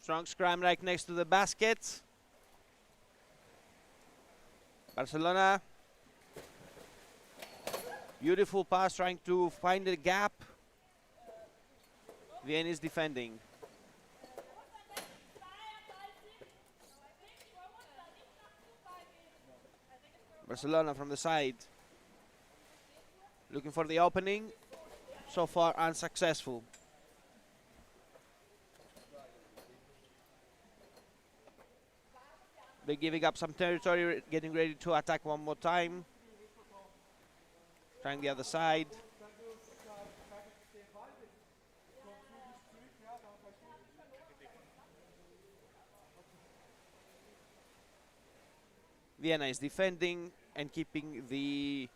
Strong scrum right next to the basket. Barcelona. Beautiful pass, trying to find a gap. Vienna is defending. Barcelona from the side. Looking for the opening. So far unsuccessful. They're giving up some territory, getting ready to attack one more time. Trying the other side. Vienna is defending and keeping the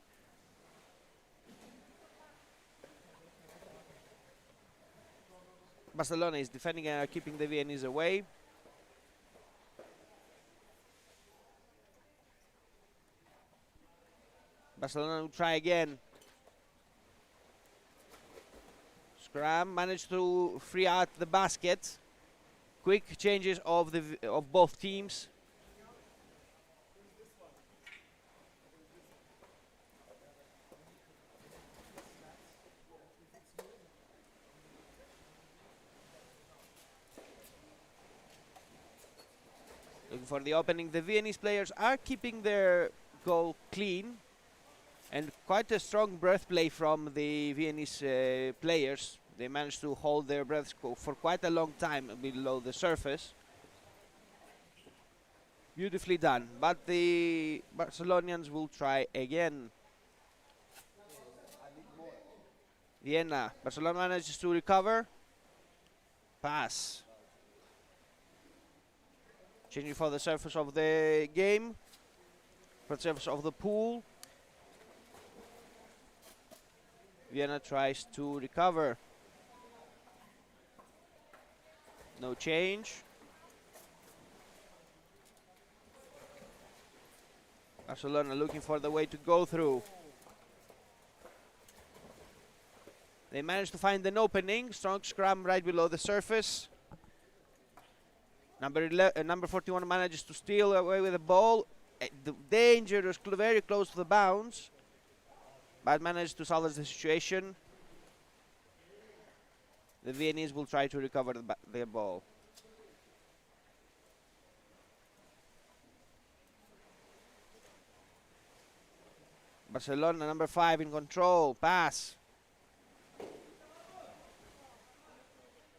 Barcelona is defending and keeping the Viennese away. Barcelona will try again. Scrum managed to free out the basket. Quick changes of both teams. Looking for the opening. The Viennese players are keeping their goal clean. And quite a strong breath play from the Viennese players. They managed to hold their breaths for quite a long time below the surface. Beautifully done. But the Barcelonians will try again. Vienna. Barcelona manages to recover. Pass. Changing for the surface of the game. For the surface of the pool. Vienna tries to recover. No change. Barcelona looking for the way to go through. They managed to find an opening. Strong scrum right below the surface. Number 41 manages to steal away with the ball. The danger was very close to the bounce, but managed to salvage the situation. The Viennese will try to recover the ball. Barcelona, number 5 in control. Pass.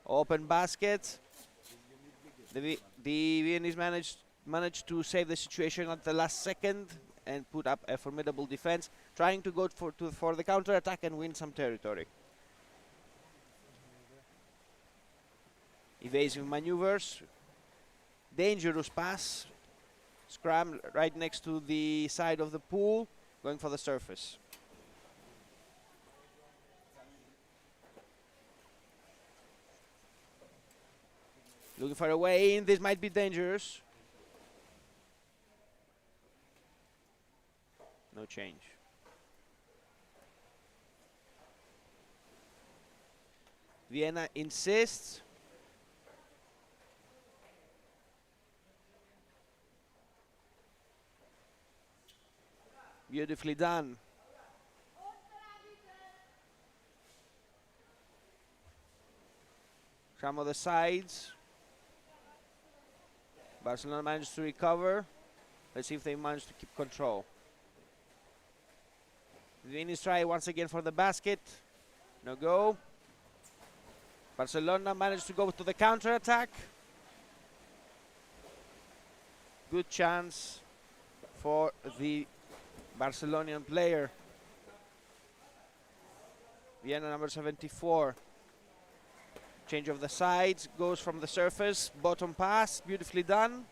Open basket. The Viennese managed to save the situation at the last second and put up a formidable defense, trying to go for the counter attack and win some territory. Evasive maneuvers. Dangerous pass. Scrum right next to the side of the pool, going for the surface. Looking for a way in. This might be dangerous. No change. Vienna insists. Beautifully done. Some of the sides. Barcelona managed to recover. Let's see if they manage to keep control. Viennese try once again for the basket. No go. Barcelona managed to go to the counter attack. Good chance for the Barcelonian player. Vienna number 74. Change of the sides, goes from the surface, bottom pass, beautifully done.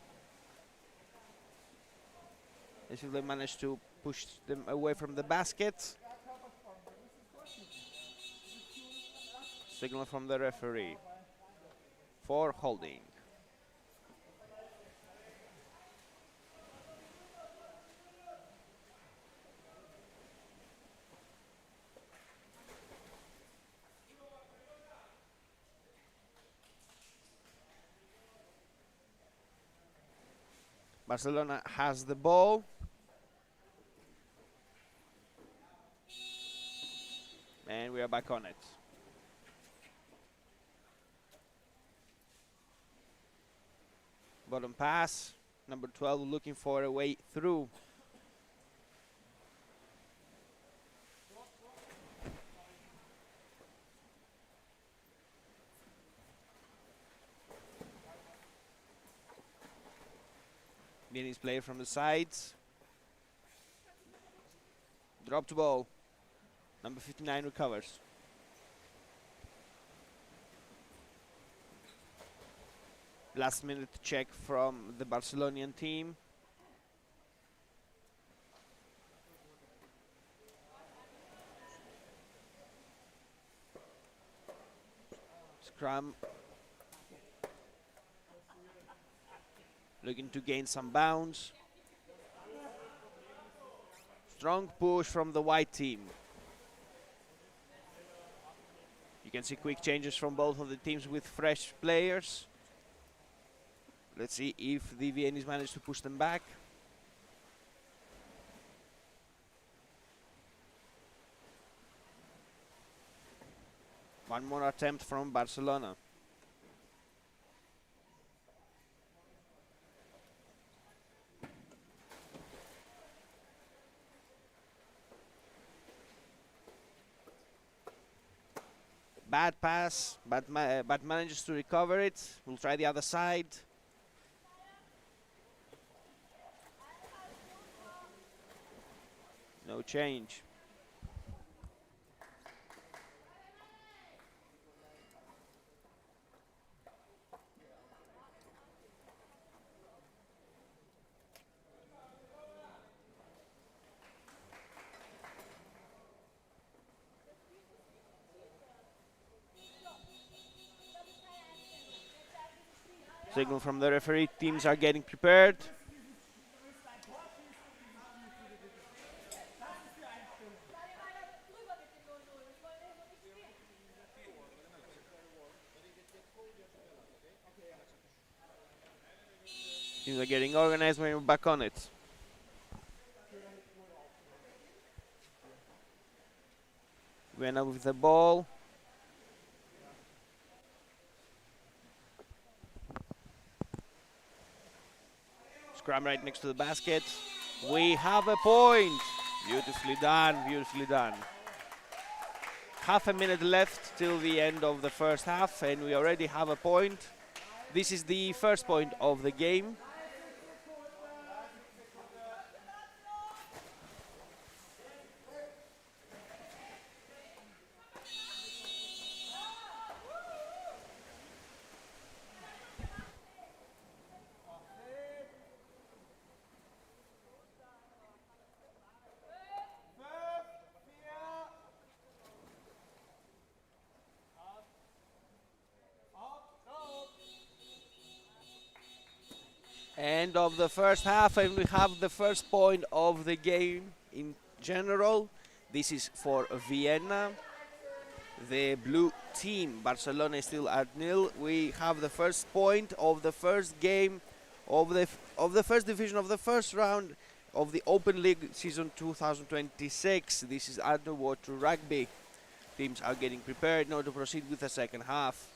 Let's see if they manage to push them away from the basket. Signal from the referee for holding. Barcelona has the ball. And we are back on it. Bottom pass. Number 12 looking for a way through. Viennese player from the sides. Dropped ball. Number 59 recovers. Last minute check from the Barcelonian team. Scrum. Looking to gain some bounce. Strong push from the white team. You can see quick changes from both of the teams with fresh players. Let's see if the Viennese manage to push them back. One more attempt from Barcelona. Bad pass, but manages to recover it. We'll try the other side. No change. Signal from the referee, teams are getting prepared. Teams are getting organized when we're back on it. Vienna with the ball. Scrum right next to the basket. We have a point. Beautifully done, beautifully done. Half a minute left till the end of the first half, and we already have a point. This is the first point of the game. End of the first half, and we have the first point of the game in general. This is for Vienna. The blue team, Barcelona, is still at nil. We have the first point of the first game of the first division of the first round of the OpenLeague season 2026. This is underwater rugby. Teams are getting prepared now to proceed with the second half.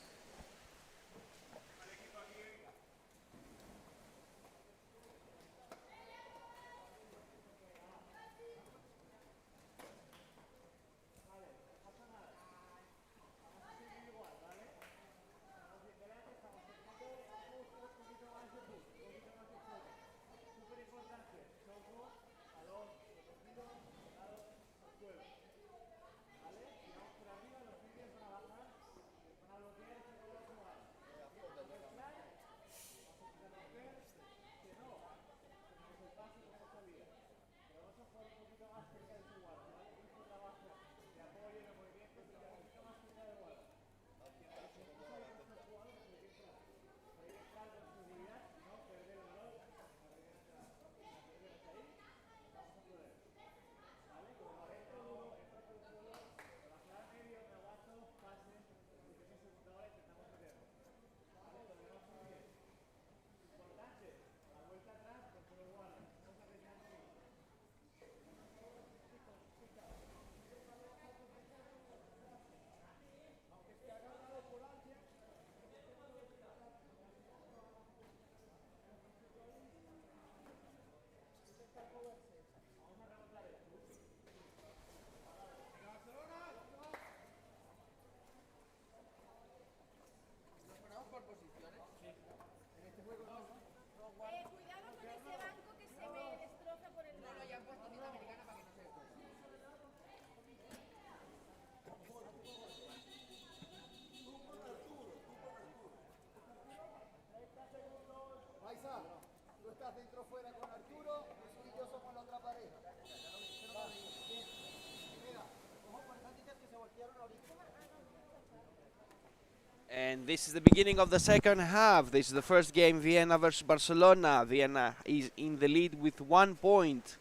And this is the beginning of the second half. This is the first game, Vienna versus Barcelona. Vienna is in the lead with 1 point.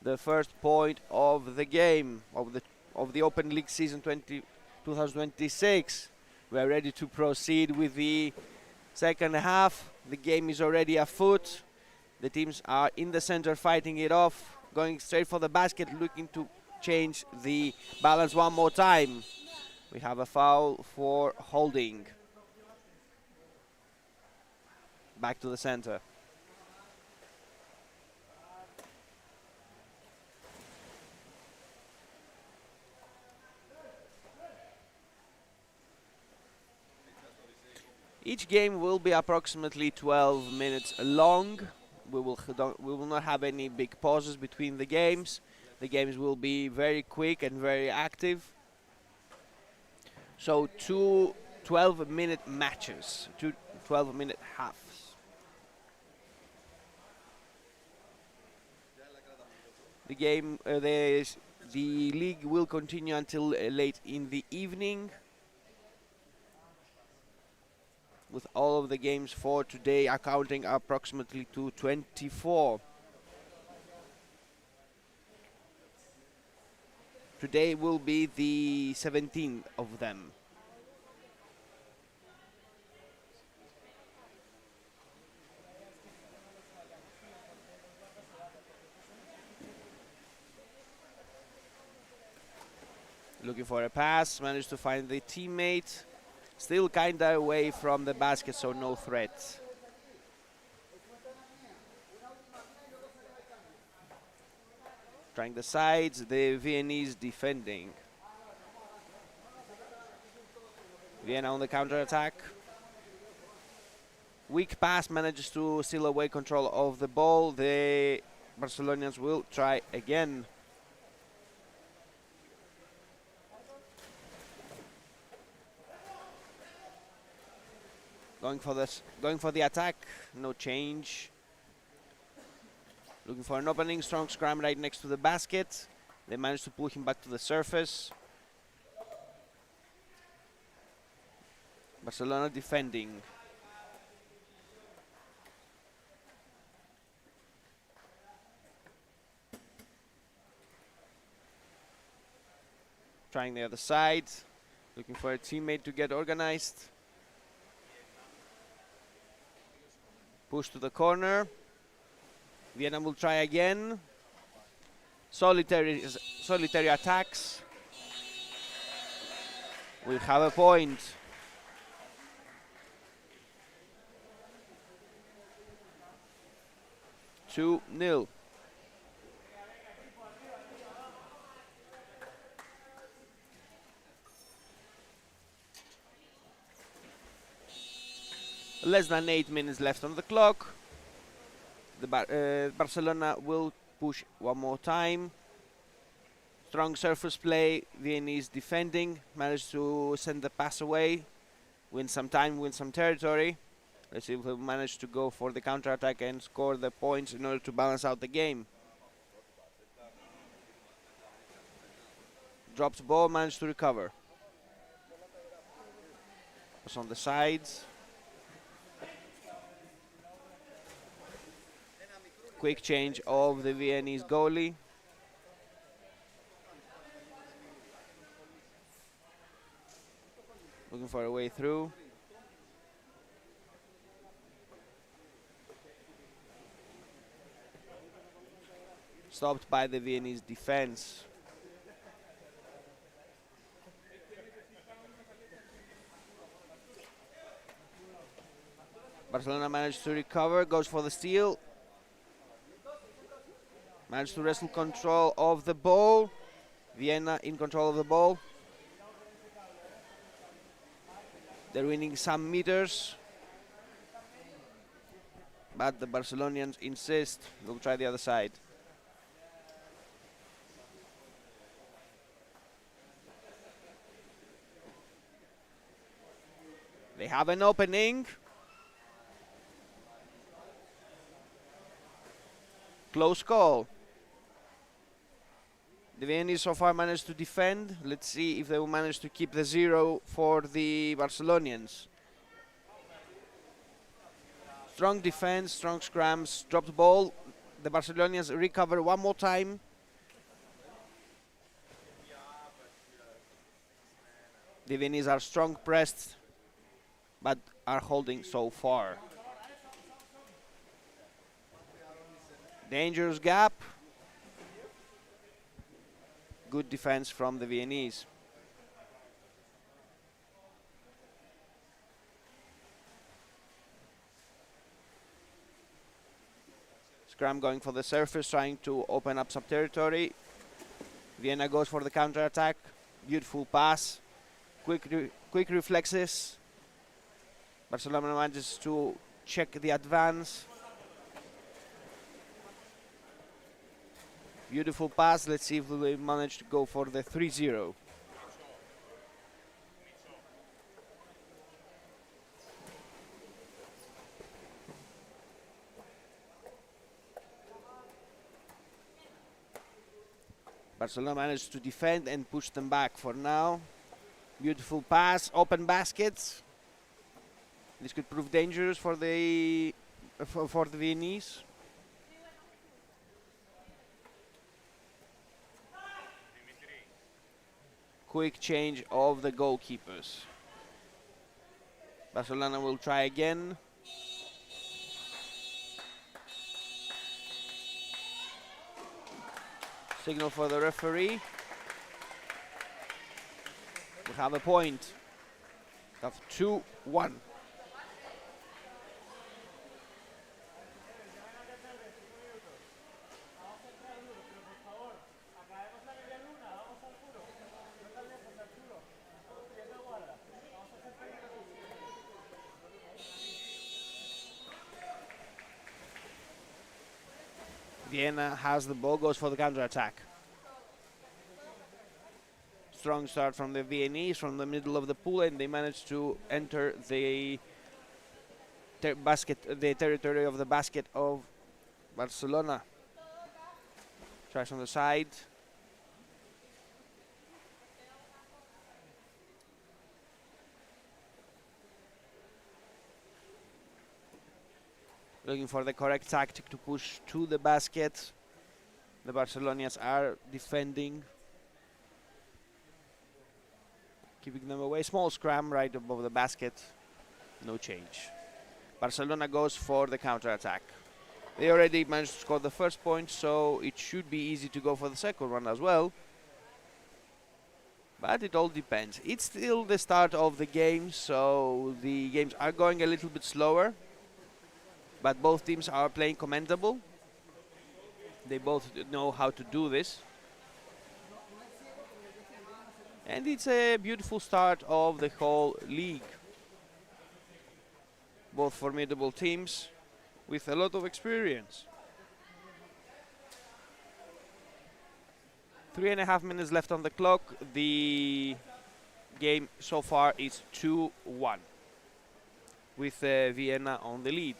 The first point of the game of the OpenLeague season 2026. We are ready to proceed with the second half. The game is already afoot. The teams are in the center fighting it off, going straight for the basket, looking to change the balance one more time. We have a foul for holding. Back to the center. Each game will be approximately 12 minutes long. We will not have any big pauses between the games. The games will be very quick and very active. So 2 12-minute matches, 2 12-minute halves. The game, the league will continue until late in the evening, with all of the games for today accounting approximately to 24. Today will be the 17th of them. Looking for a pass, managed to find the teammate. Still kinda away from the basket, so no threat. Trying the sides, the Viennese defending. Vienna on the counter attack. Weak pass, manages to steal away control of the ball. The Barcelonians will try again. Going for the attack, no change. Looking for an opening, strong scrum right next to the basket. They managed to pull him back to the surface. Barcelona defending. Trying the other side, looking for a teammate to get organized. Push to the corner. Vienna will try again. Solitary attacks. We have a point. Two 0. Less than 8 minutes left on the clock. The Barcelona will push one more time. Strong surface play. Viennese defending. Managed to send the pass away. Win some time, win some territory. Let's see if they'll manage to go for the counter-attack and score the points in order to balance out the game. Drops ball, managed to recover. Was on the sides. Quick change of the Viennese goalie. Looking for a way through. Stopped by the Viennese defense. Barcelona managed to recover, goes for the steal. Managed to wrestle control of the ball. Vienna in control of the ball. They're winning some meters. But the Barcelonians insist. They'll try the other side. They have an opening. Close call. The Viennese so far managed to defend. Let's see if they will manage to keep the 0 for the Barcelonians. Strong defense, strong scrums, dropped ball. The Barcelonians recover one more time. The Viennese are strong pressed, but are holding so far. Dangerous gap. Good defense from the Viennese. Scrum going for the surface, trying to open up some territory. Vienna goes for the counter-attack. Beautiful pass. Quick reflexes. Barcelona manages to check the advance. Beautiful pass. Let's see if they manage to go for the 3-0. Barcelona managed to defend and push them back for now. Beautiful pass, open baskets. This could prove dangerous for the Viennese. Quick change of the goalkeepers. Barcelona will try again. Signal for the referee. We have a point of 2-1. Vienna has the ball, goes for the counter-attack. Strong start from the Viennese from the middle of the pool, and they managed to enter the territory of the basket of Barcelona. Tries on the side. Looking for the correct tactic to push to the basket. The Barcelonians are defending, keeping them away. Small scrum right above the basket. No change. Barcelona goes for the counter-attack. They already managed to score the first point, so it should be easy to go for the second one as well. But it all depends. It's still the start of the game, so the games are going a little bit slower. But both teams are playing commendable. They both know how to do this. And it's a beautiful start of the whole league. Both formidable teams with a lot of experience. 3.5 minutes left on the clock. The game so far is 2-1 with Vienna on the lead.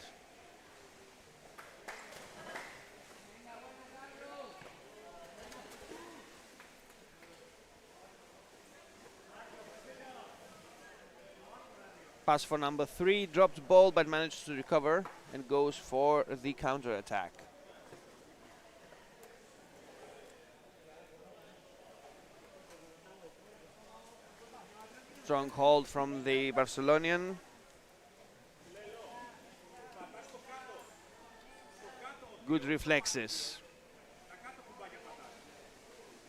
Pass for number 3, dropped ball but managed to recover and goes for the counter-attack. Strong hold from the Barcelonian. Good reflexes.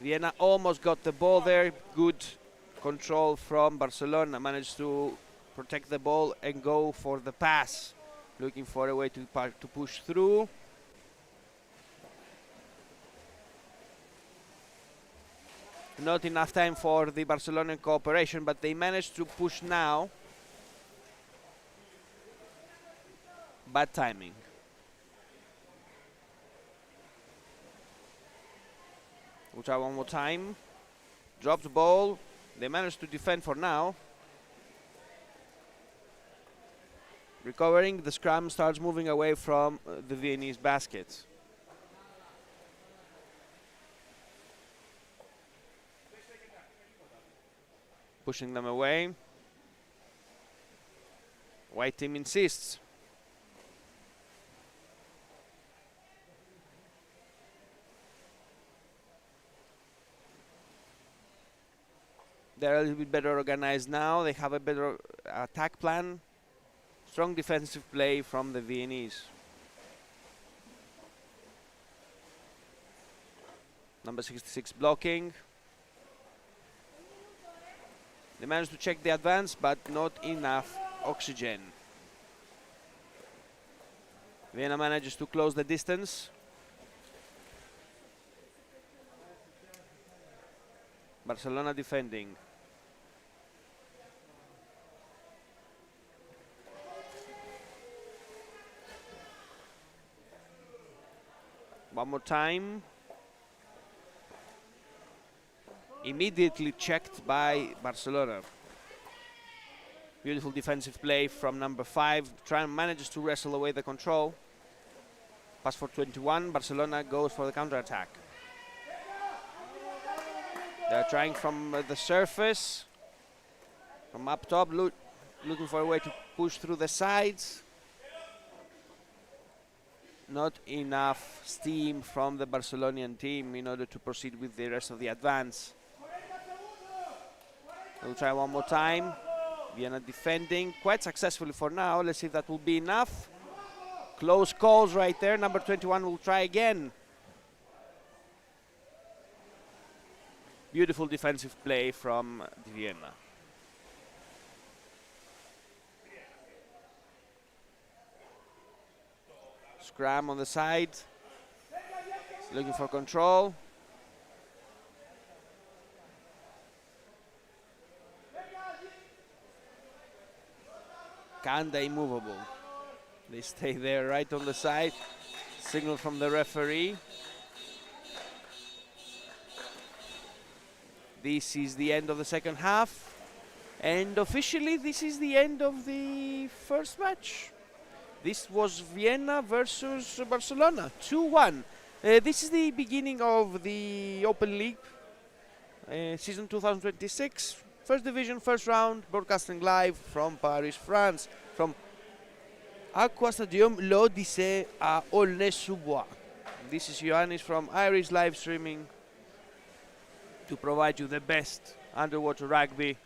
Vienna almost got the ball there. Good control from Barcelona. Managed to protect the ball and go for the pass. Looking for a way to push through. Not enough time for the Barcelonian cooperation, but they managed to push now. Bad timing. We'll try one more time. Dropped the ball. They managed to defend for now. Recovering, the scrum starts moving away from the Viennese baskets. pushing them away. White team insists. They're a little bit better organized now. They have a better attack plan. Strong defensive play from the Viennese. Number 66 blocking. They managed to check the advance, but not enough oxygen. Vienna manages to close the distance. Barcelona defending. One more time. Immediately checked by Barcelona. Beautiful defensive play from number 5. Manages to wrestle away the control. Pass for 21. Barcelona goes for the counter-attack. They're trying from the surface. From up top, looking for a way to push through the sides. Not enough steam from the Barcelonian team in order to proceed with the rest of the advance. We'll try one more time. Vienna defending quite successfully for now. Let's see if that will be enough. Close calls right there. Number 21 will try again. Beautiful defensive play from Vienna. Scrum on the side. Looking for control. Kanda immovable. They stay there right on the side. Signal from the referee. This is the end of the second half. And officially this is the end of the first match. This was Vienna versus Barcelona, 2-1. This is the beginning of the OpenLeague season 2026. First division, first round, broadcasting live from Paris, France, from Aqua Stadium L'Odyssée à Aulnay-sous-Bois. This is Ioannis from Irish live streaming to provide you the best underwater rugby.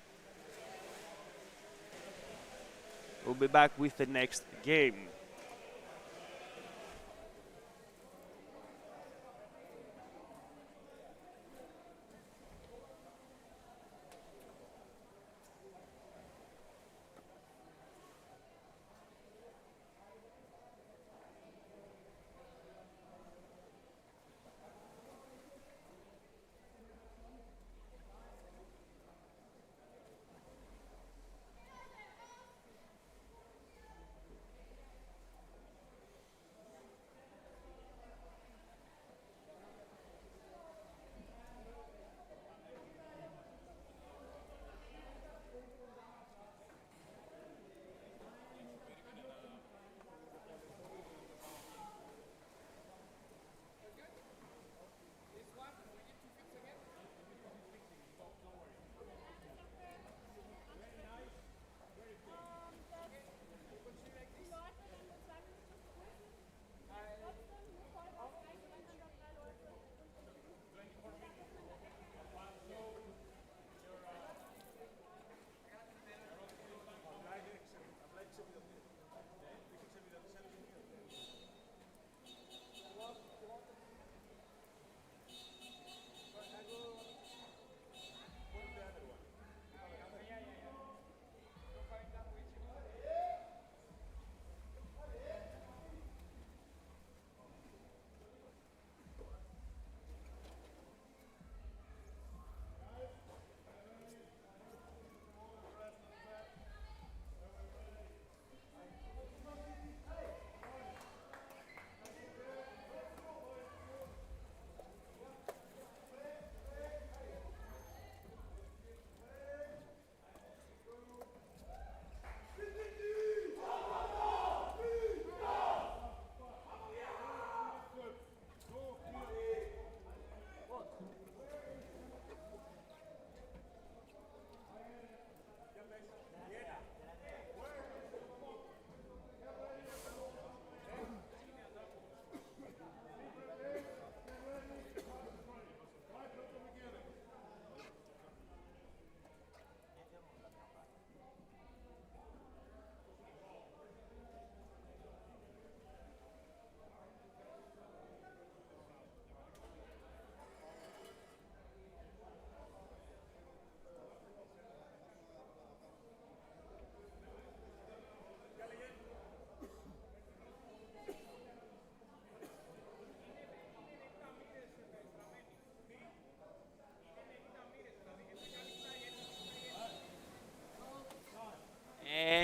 We'll be back with the next game.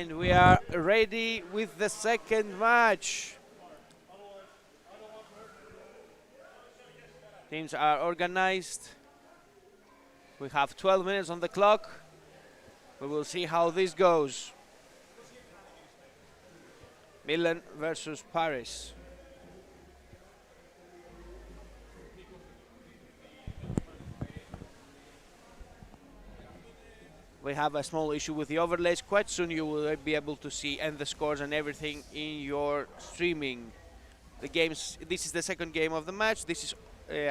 And we are ready with the second match. Teams are organized. We have 12 minutes on the clock. We will see how this goes. Milan versus Paris. We have a small issue with the overlays. Quite soon you will be able to see and the scores and everything in your streaming. The games. This is the second game of the match. This is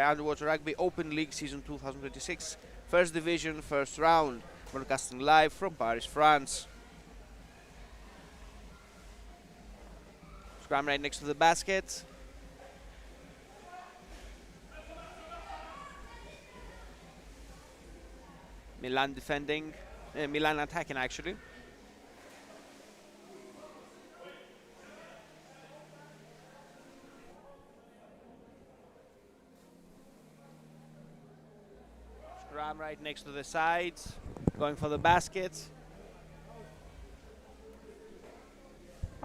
Underwater Rugby Open League Season 2026, First Division, first round. Broadcasting live from Paris, France. Scrum right next to the basket. Milan defending. Milan attacking, actually. Scrum right next to the sides, going for the basket.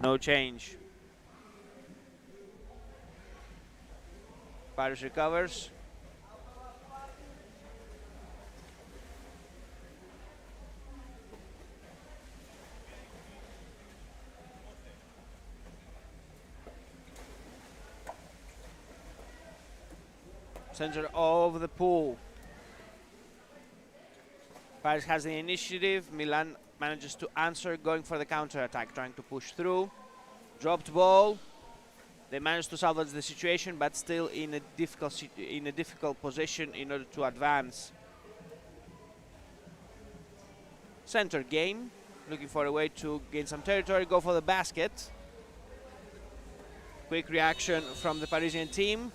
No change. Paris recovers. Center of the pool. Paris has the initiative. Milan manages to answer, going for the counter-attack, trying to push through. Dropped ball. They managed to salvage the situation, but still in a difficult position in order to advance. Center game, looking for a way to gain some territory, go for the basket. Quick reaction from the Parisian team,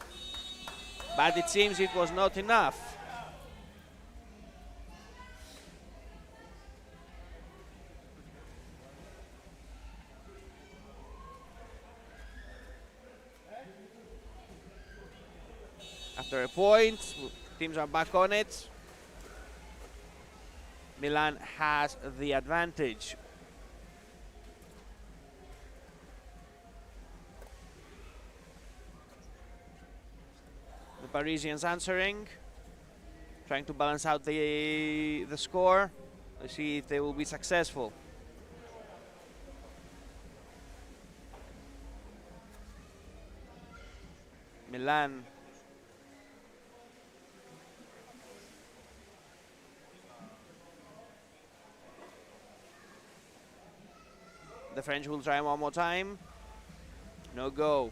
but it seems it was not enough. After a point, teams are back on it. Milan has the advantage. The Parisians answering, trying to balance out the score. Let's see if they will be successful. Milan. The French will try one more time. No go.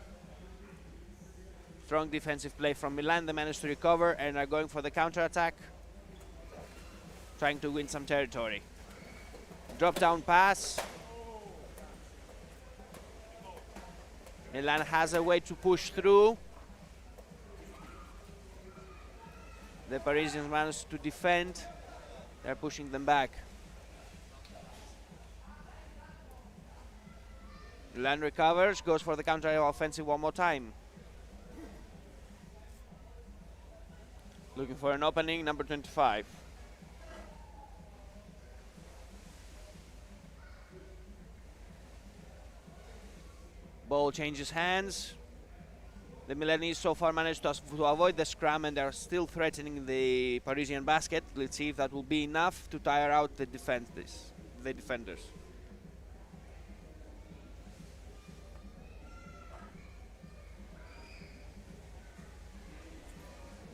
Strong defensive play from Milan. They managed to recover and are going for the counter-attack, trying to win some territory. Drop down pass. Milan has a way to push through. The Parisians managed to defend. They're pushing them back. Milan recovers, goes for the counter-offensive one more time. Looking for an opening, number 25. Ball changes hands. The Milanese so far managed to avoid the scrum and they're still threatening the Parisian basket. Let's see if that will be enough to tire out the defenders.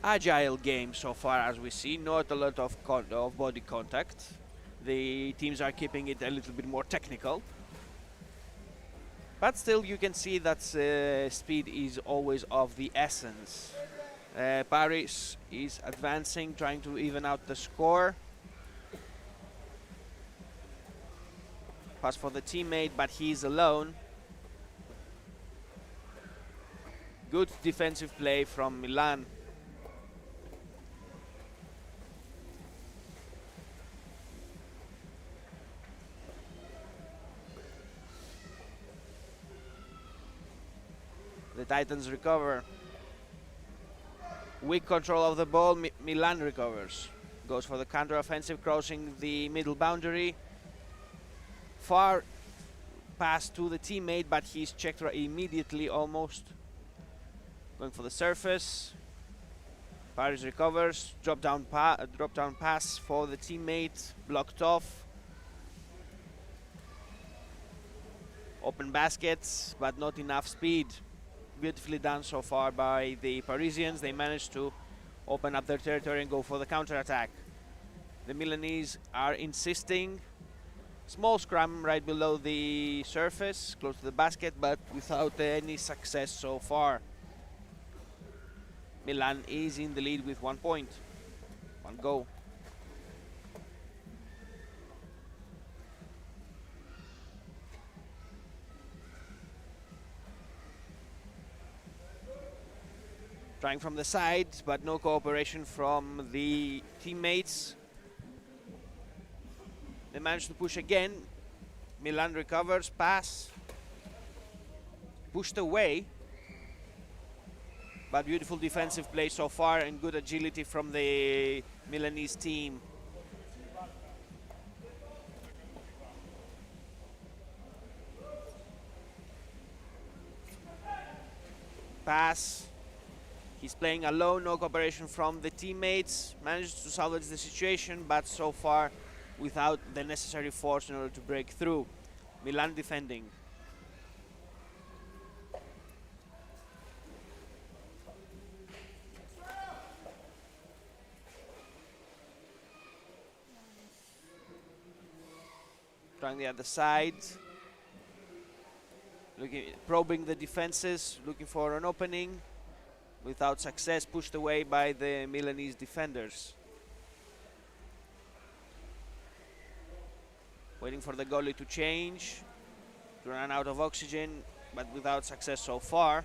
Agile game so far, as we see, not a lot of body contact. The teams are keeping it a little bit more technical. But still, you can see that speed is always of the essence. Paris is advancing, trying to even out the score. Pass for the teammate, but he's alone. Good defensive play from Milan. The Titans recover. Weak control of the ball. Milan recovers. Goes for the counter-offensive, crossing the middle boundary. Far pass to the teammate, but he's checked immediately almost. Going for the surface. Paris recovers, drop down pass for the teammate, blocked off. Open baskets, but not enough speed. Beautifully done so far by the Parisians. They managed to open up their territory and go for the counter-attack. The Milanese are insisting. Small scrum right below the surface, close to the basket, but without any success so far. Milan is in the lead with 1 point. 1 goal. Trying from the side, but no cooperation from the teammates. They managed to push again. Milan recovers, pass. Pushed away. But beautiful defensive play so far and good agility from the Milanese team. Pass. He's playing alone, no cooperation from the teammates. Managed to salvage the situation, but so far without the necessary force in order to break through. Milan defending. Trying the other side. Probing the defenses, looking for an opening. Without success, pushed away by the Milanese defenders. Waiting for the goalie to change, to run out of oxygen, but without success so far.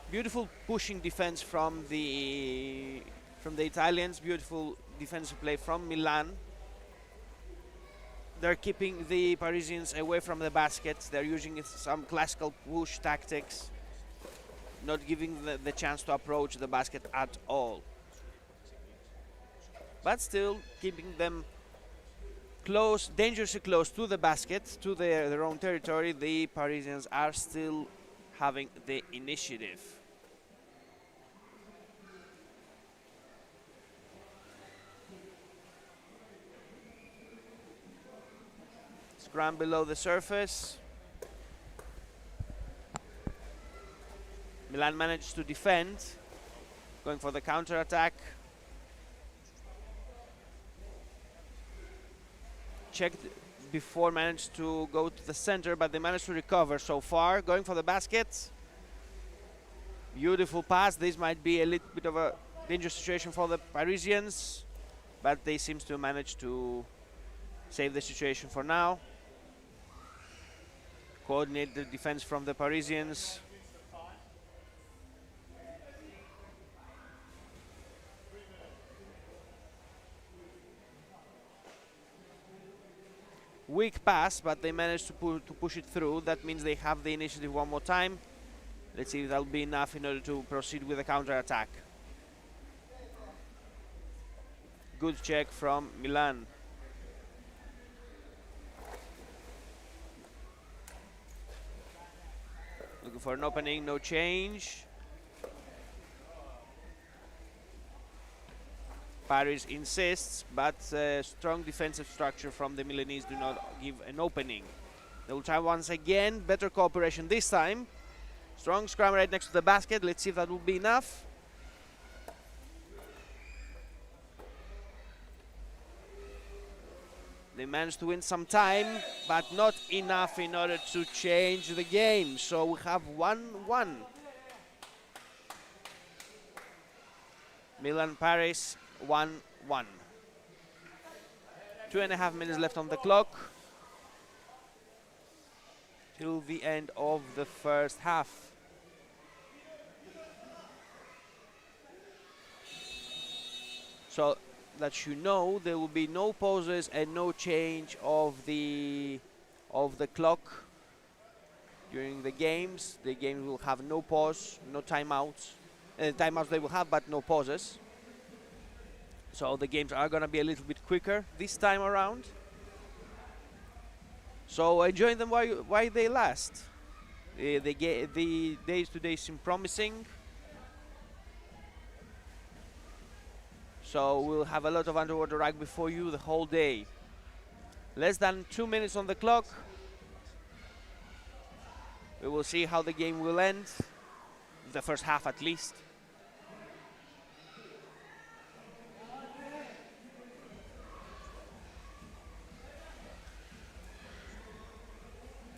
Beautiful pushing defense from the Italians. Beautiful defensive play from Milan. They're keeping the Parisians away from the baskets. They're using some classical push tactics, not giving the chance to approach the basket at all. But still keeping them close, dangerously close to the basket, to their own territory. The Parisians are still having the initiative. Scrum below the surface. Milan managed to defend, going for the counter-attack. Checked before, managed to go to the center, but they managed to recover so far. Going for the basket. Beautiful pass. This might be a little bit of a dangerous situation for the Parisians, but they seem to manage to save the situation for now. Coordinate the defense from the Parisians. Weak pass, but they managed to push it through. That means they have the initiative one more time. Let's see if that'll be enough in order to proceed with the counter-attack. Good check from Milan. Looking for an opening, no change. Paris insists, but strong defensive structure from the Milanese do not give an opening. They will try once again, better cooperation this time. Strong scrum right next to the basket. Let's see if that will be enough. They managed to win some time, but not enough in order to change the game. So we have 1-1. Milan-Paris 1-1. 2.5 minutes left on the clock till the end of the first half. So that you know, there will be no pauses and no change of the clock during the games. The game will have no pause, no timeouts. Timeouts they will have, but no pauses. So the games are going to be a little bit quicker this time around. So enjoy them while they last. The days today seem promising. So we'll have a lot of underwater rugby for you the whole day. Less than 2 minutes on the clock. We will see how the game will end. The first half at least.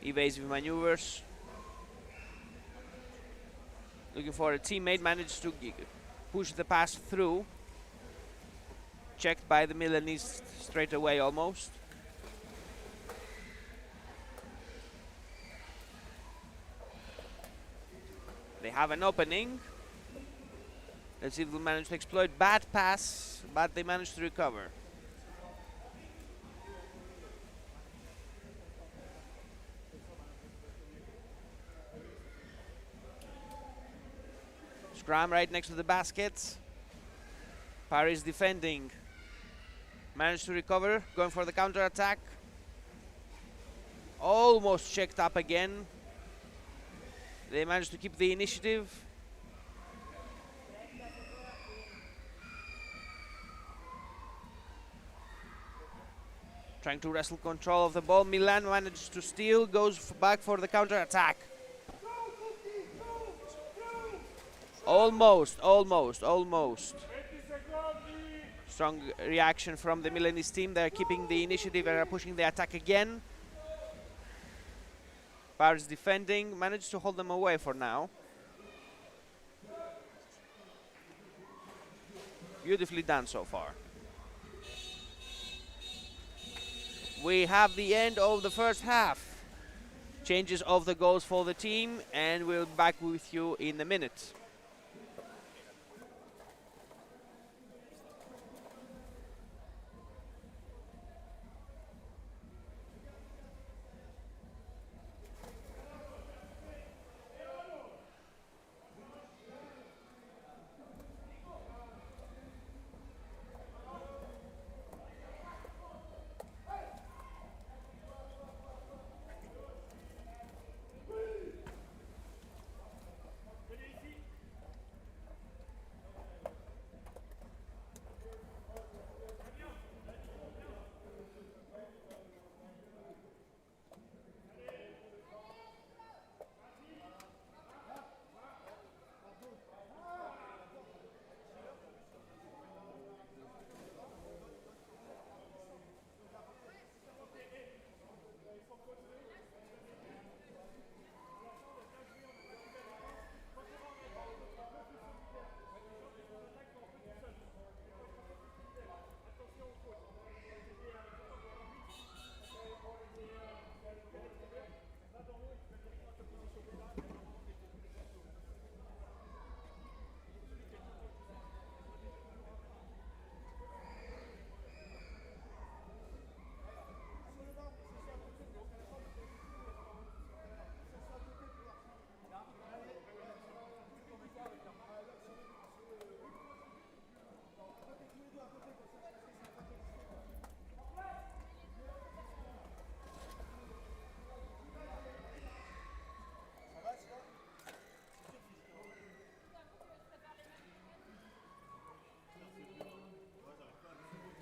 Evasive maneuvers. Looking for a teammate, managed to push the pass through. Checked by the Milanese straight away almost. They have an opening. Let's see if they'll manage to exploit. Bad pass, but they managed to recover. Scrum right next to the baskets. Paris defending. Managed to recover, going for the counter attack. Almost checked up again. They managed to keep the initiative. Trying to wrestle control of the ball. Milan managed to steal, goes back for the counter attack. Almost. Strong reaction from the Milanese team. They're keeping the initiative and are pushing the attack again. Paris defending, managed to hold them away for now. Beautifully done so far. We have the end of the first half. Changes of the goals for the team, and we'll be back with you in a minute.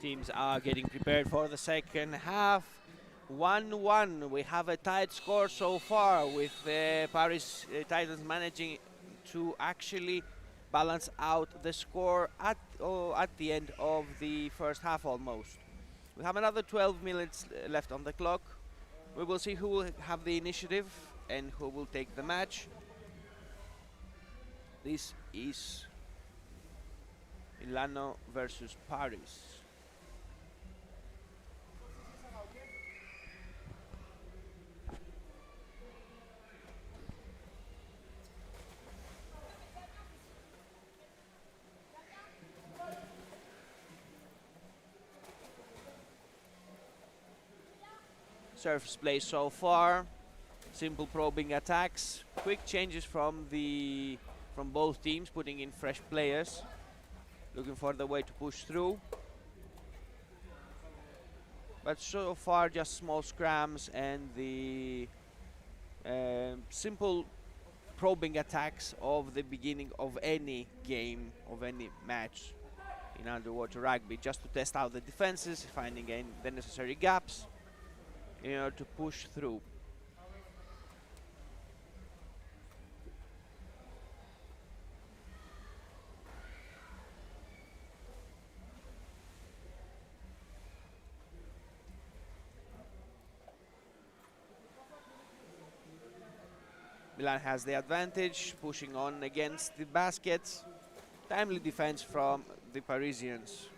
Teams are getting prepared for the second half. 1-1. We have a tight score so far, with Paris Titans managing to actually balance out the score at the end of the first half almost. We have another 12 minutes left on the clock. We will see who will have the initiative and who will take the match. This is Milano versus Paris. Surface play so far, simple probing attacks, quick changes from both teams, putting in fresh players, looking for the way to push through. But so far just small scrams and the simple probing attacks of the beginning of any game, of any match in underwater rugby, just to test out the defenses, finding the necessary gaps in order to push through. Milan has the advantage, pushing on against the baskets. Timely defense from the Parisians.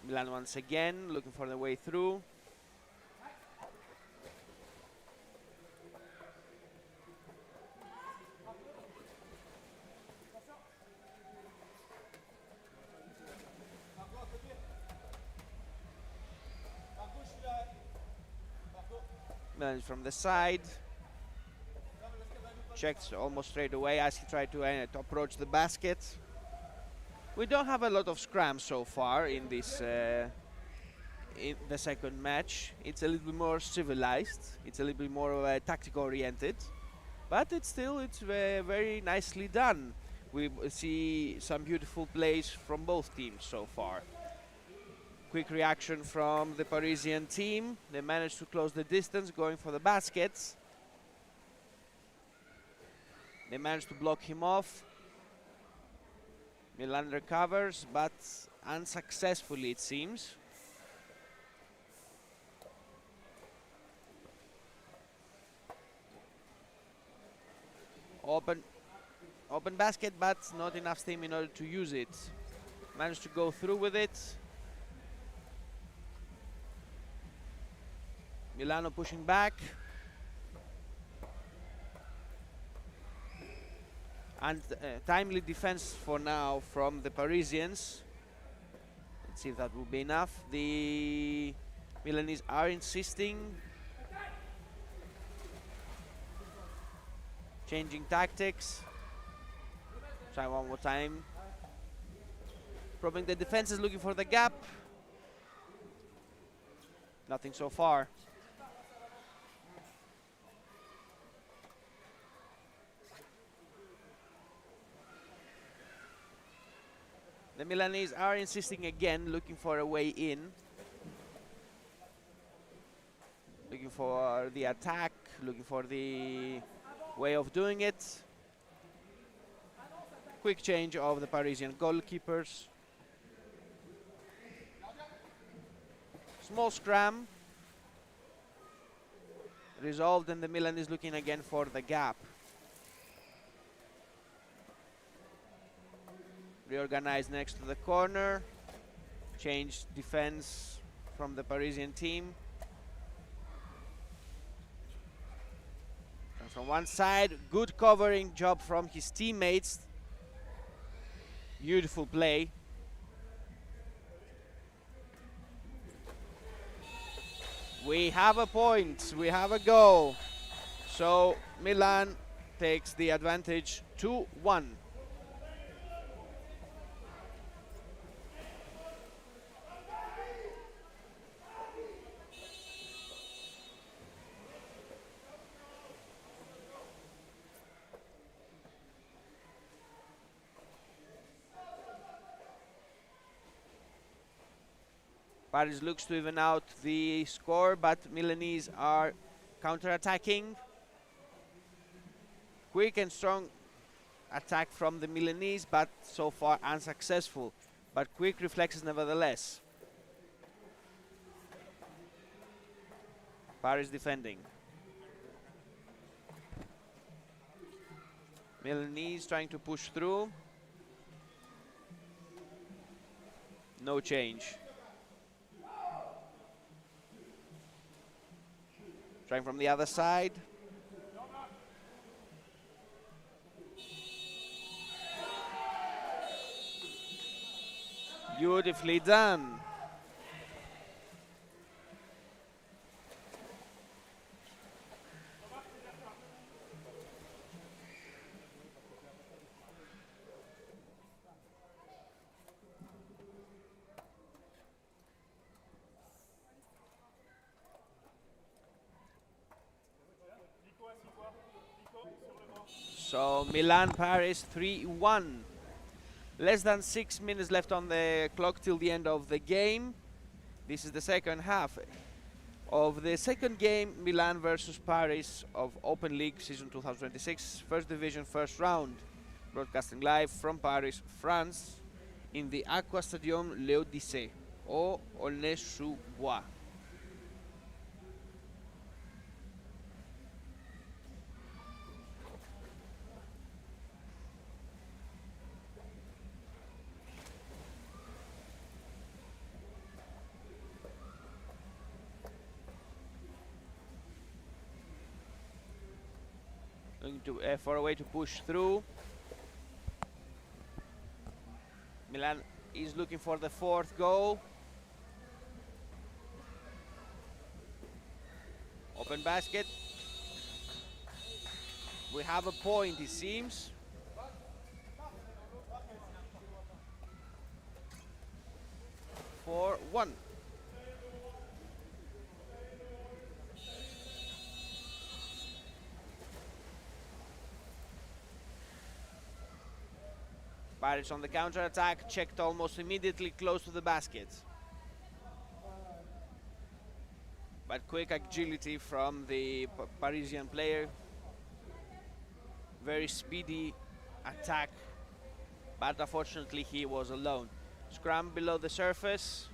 Milan once again looking for the way through. Milan from the side. Checked almost straight away as he tried to approach the basket. We don't have a lot of scrams so far in this in the second match. It's a little bit more civilized. It's a little bit more tactical oriented, but it's very nicely done. We see some beautiful plays from both teams so far. Quick reaction from the Parisian team. They managed to close the distance, going for the baskets. They managed to block him off. Milan recovers, but unsuccessfully it seems. Open basket, but not enough steam in order to use it. Managed to go through with it. Milano pushing back. And timely defense for now from the Parisians. Let's see if that will be enough. The Milanese are insisting. Changing tactics. Try one more time. Probing the defenses, looking for the gap. Nothing so far. The Milanese are insisting again, looking for a way in. Looking for the attack, looking for the way of doing it. Quick change of the Parisian goalkeepers. Small scram. Resolved, and the Milan is looking again for the gap. Reorganized next to the corner. Changed defense from the Parisian team. And from one side, good covering job from his teammates. Beautiful play. We have a point, we have a goal. So Milan takes the advantage 2-1. Paris looks to even out the score, but Milanese are counter-attacking. Quick and strong attack from the Milanese, but so far unsuccessful. But quick reflexes nevertheless. Paris defending. Milanese trying to push through. No change. Trying from the other side. Beautifully done. So Milan Paris 3-1. Less than 6 minutes left on the clock till the end of the game. This is the second half of the second game, Milan versus Paris of OpenLeague season 2026, first division, first round. Broadcasting live from Paris, France, in the Aqua Stadium Léodissé, au Aulnay-sous-Bois. Looking to for a way to push through. Milan is looking for the fourth goal. Open basket. We have a point, it seems. For 1. Paris on the counter-attack, checked almost immediately close to the basket. But quick agility from the Parisian player. Very speedy attack, but unfortunately he was alone. Scrum below the surface.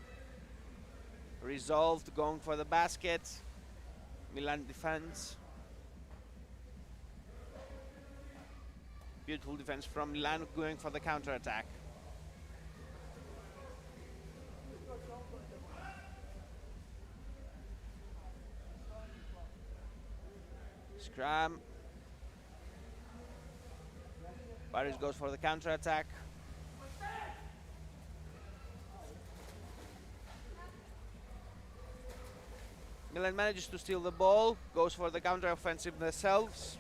Resolved, going for the basket. Milan defense. Beautiful defense from Milan, going for the counter-attack. Scrum. Paris goes for the counter-attack. Milan manages to steal the ball, goes for the counter-offensive themselves.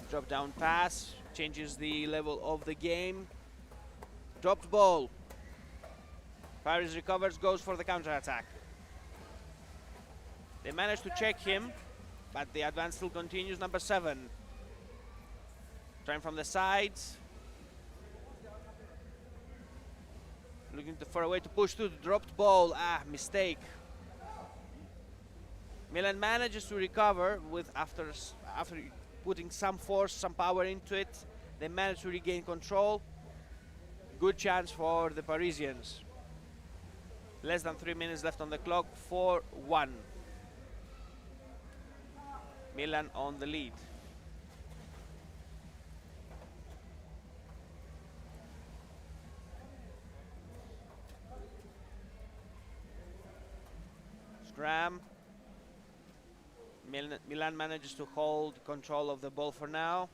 Drop down pass, changes the level of the game. Dropped ball. Paris recovers, goes for the counter-attack. They manage to check him, but the advance still continues. Number 7. Trying from the sides. Looking for a way to push through the dropped ball. Mistake. Milan manages to recover with after putting some force, some power into it. They manage to regain control. Good chance for the Parisians. Less than 3 minutes left on the clock. 4-1. Milan on the lead. Scram. Milan manages to hold control of the ball for now.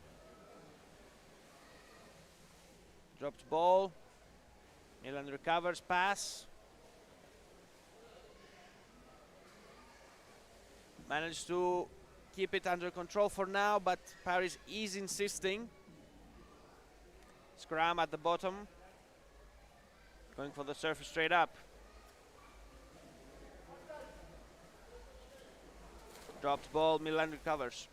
Dropped ball. Milan recovers, pass. Managed to keep it under control for now, but Paris is insisting. Scrum at the bottom. Going for the surface straight up. Dropped ball, Milan recovers.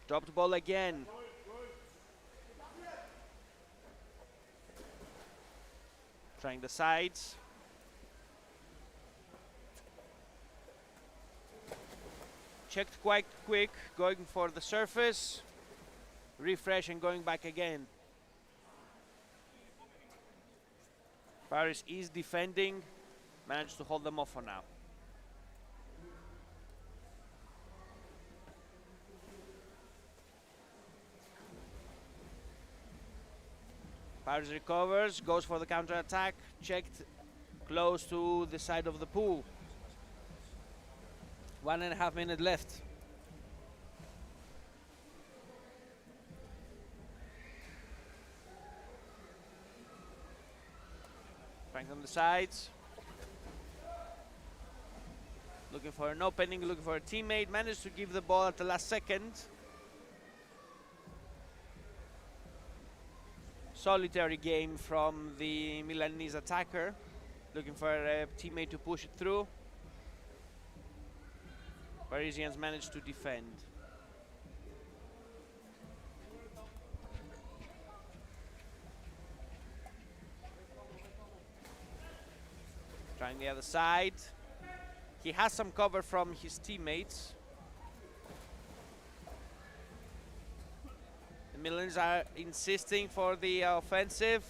Dropped ball again. Trying the sides. Checked quite quick, going for the surface. Refresh and going back again. Paris is defending. Managed to hold them off for now. Paris recovers, goes for the counter-attack, checked close to the side of the pool. 1.5 minutes left. Frank on the sides. Looking for an opening, looking for a teammate. Managed to give the ball at the last second. Solitary game from the Milanese attacker, looking for a teammate to push it through. Parisians managed to defend. Trying the other side. He has some cover from his teammates. The Milans are insisting for the offensive.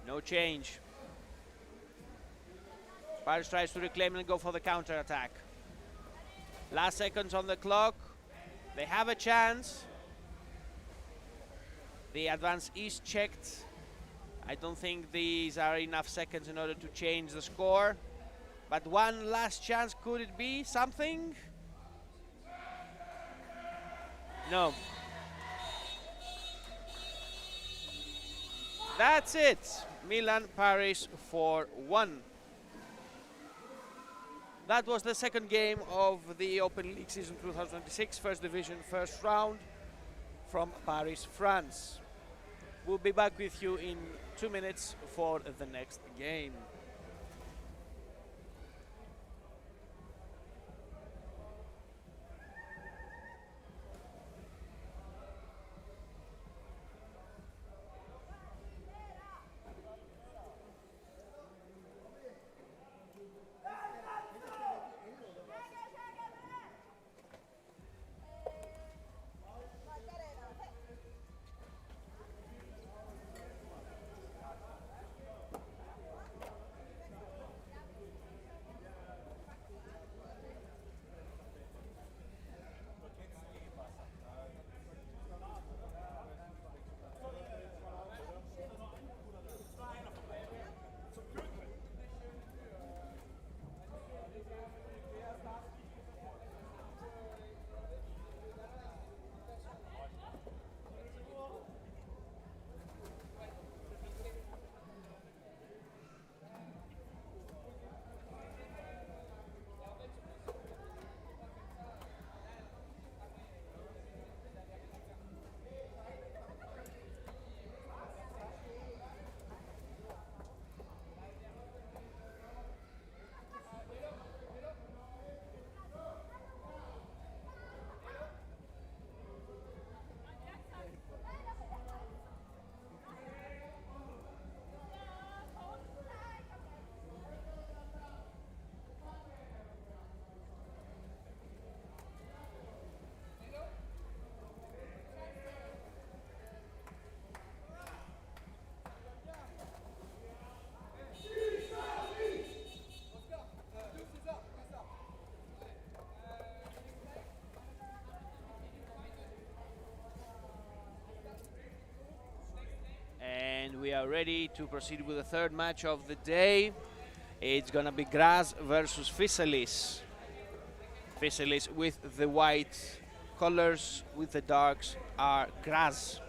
No change. Paris tries to reclaim and go for the counter-attack. Last seconds on the clock. They have a chance. The advance is checked. I don't think these are enough seconds in order to change the score. But one last chance, could it be something? No. That's it. Milan, Paris 4-1. That was the second game of the OpenLeague season 2026, first division, first round from Paris, France. We'll be back with you in 2 minutes for the next game. We are ready to proceed with the third match of the day. It's gonna be Graz versus Fysalis. Fysalis with the white colors, with the darks are Graz.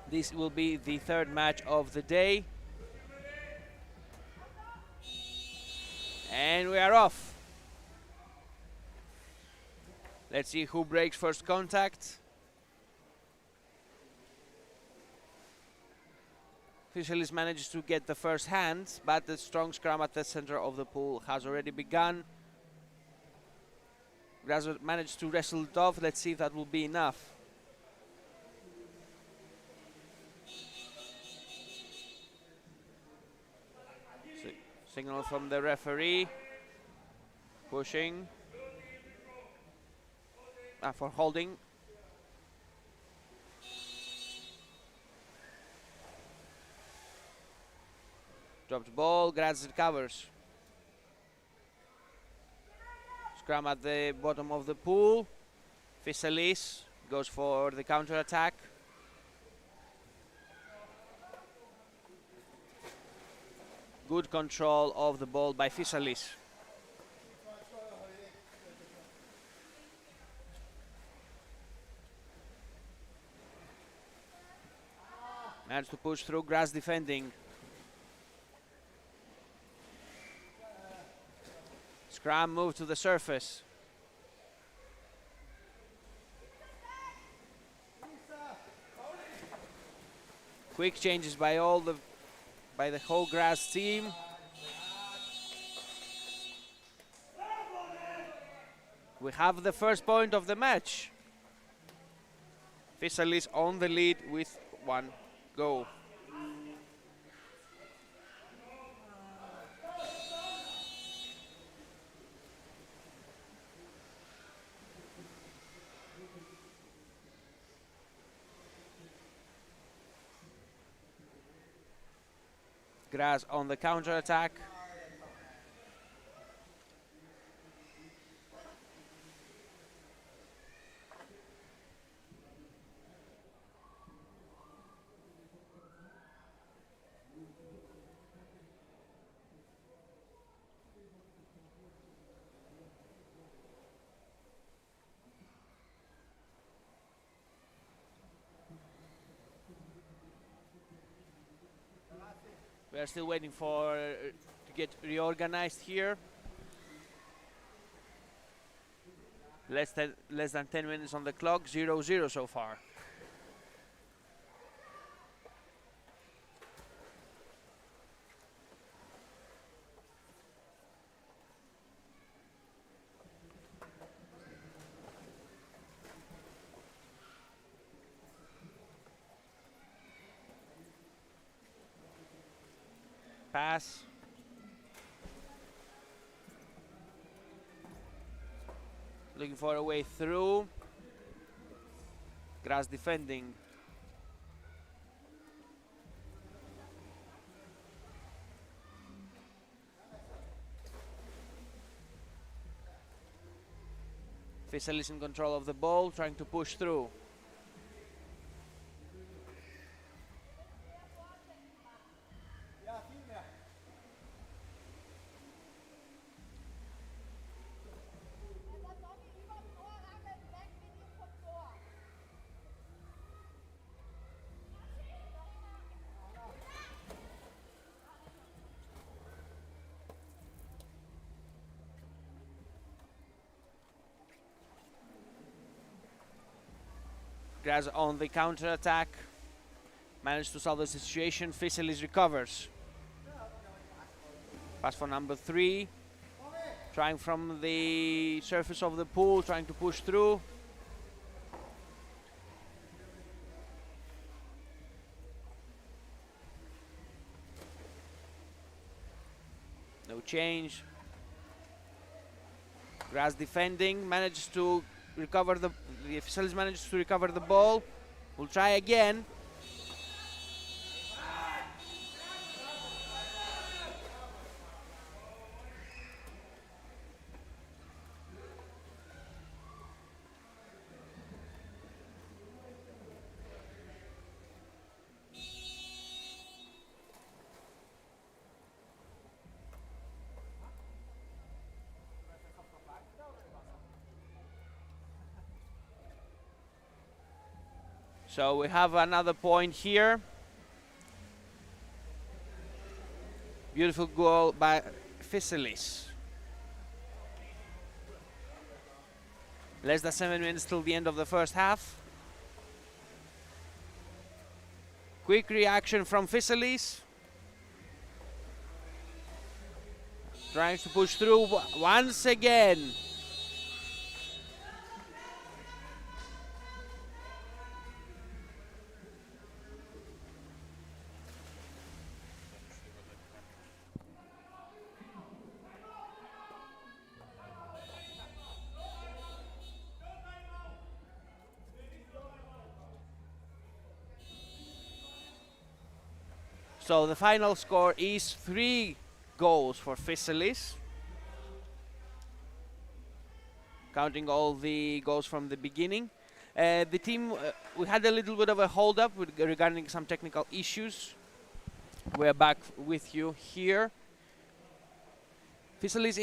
This will be the third match of the day. And we are off. Let's see who breaks first contact. Fysalis manages to get the first hand, but the strong scrum at the center of the pool has already begun. Graz managed to wrestle it off. Let's see if that will be enough. Signal from the referee. Pushing. For holding. Dropped ball, Graz recovers. Scrum at the bottom of the pool. Fysalis goes for the counter-attack. Good control of the ball by Fysalis. Managed to push through, Graz defending. Scrum move to the surface. Quick changes by the whole Graz team. We have the first point of the match. Fysalis on the lead with 1 goal. Graz on the counter-attack. We are still waiting for to get reorganized here. Less than 10 minutes on the clock, 0-0 so far. Pass. Looking for a way through. Graz defending. Fysalis in control of the ball, trying to push through. Graz on the counter-attack, managed to solve the situation. Fysalis recovers. Pass for number 3, trying from the surface of the pool, trying to push through. No change. Graz defending, manages to recover the Fysalis manages to recover the ball. We'll try again. So we have another point here. Beautiful goal by Fysalis. Less than 7 minutes till the end of the first half. Quick reaction from Fysalis. Trying to push through once again. So the final score is 3 goals for Fysalis, counting all the goals from the beginning. The team, we had a little bit of a hold-up regarding some technical issues. We're back with you here. Fysalis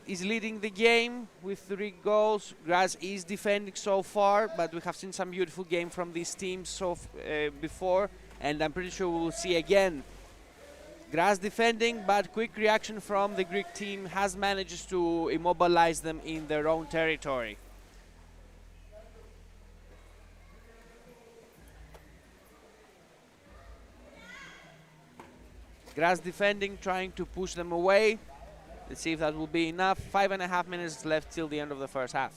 is leading the game with 3 goals. Graz is defending so far, but we have seen some beautiful game from these teams before. And I'm pretty sure we'll see again. Graz defending, but quick reaction from the Greek team has managed to immobilize them in their own territory. Graz defending, trying to push them away. Let's see if that will be enough. 5.5 minutes left till the end of the first half.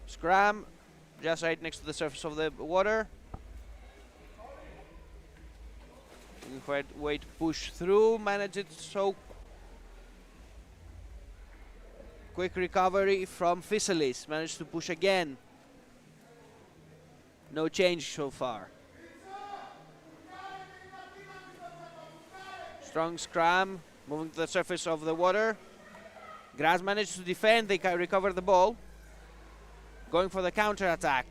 Scrum, just right next to the surface of the water. Looking for a way to push through, manage it so. Quick recovery from Fysalis, managed to push again. No change so far. Strong scrum, moving to the surface of the water. Graz managed to defend, they can recover the ball. Going for the counter-attack.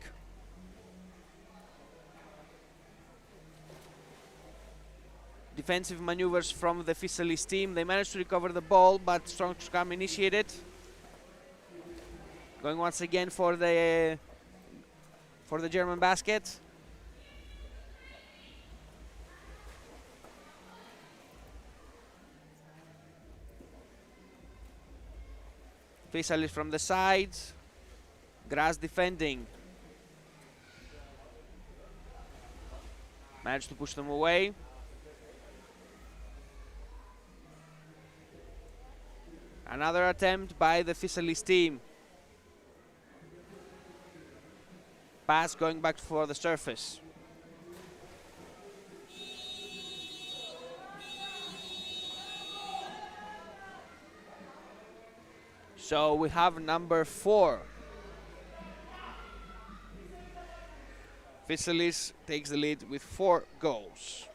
Defensive maneuvers from the Fysalis team. They managed to recover the ball, but strong scrum initiated. Going once again for the German basket. Fysalis from the sides. Graz defending. Managed to push them away. Another attempt by the Fysalis team. Pass going back for the surface. So we have number 4. Fysalis takes the lead with 4 goals.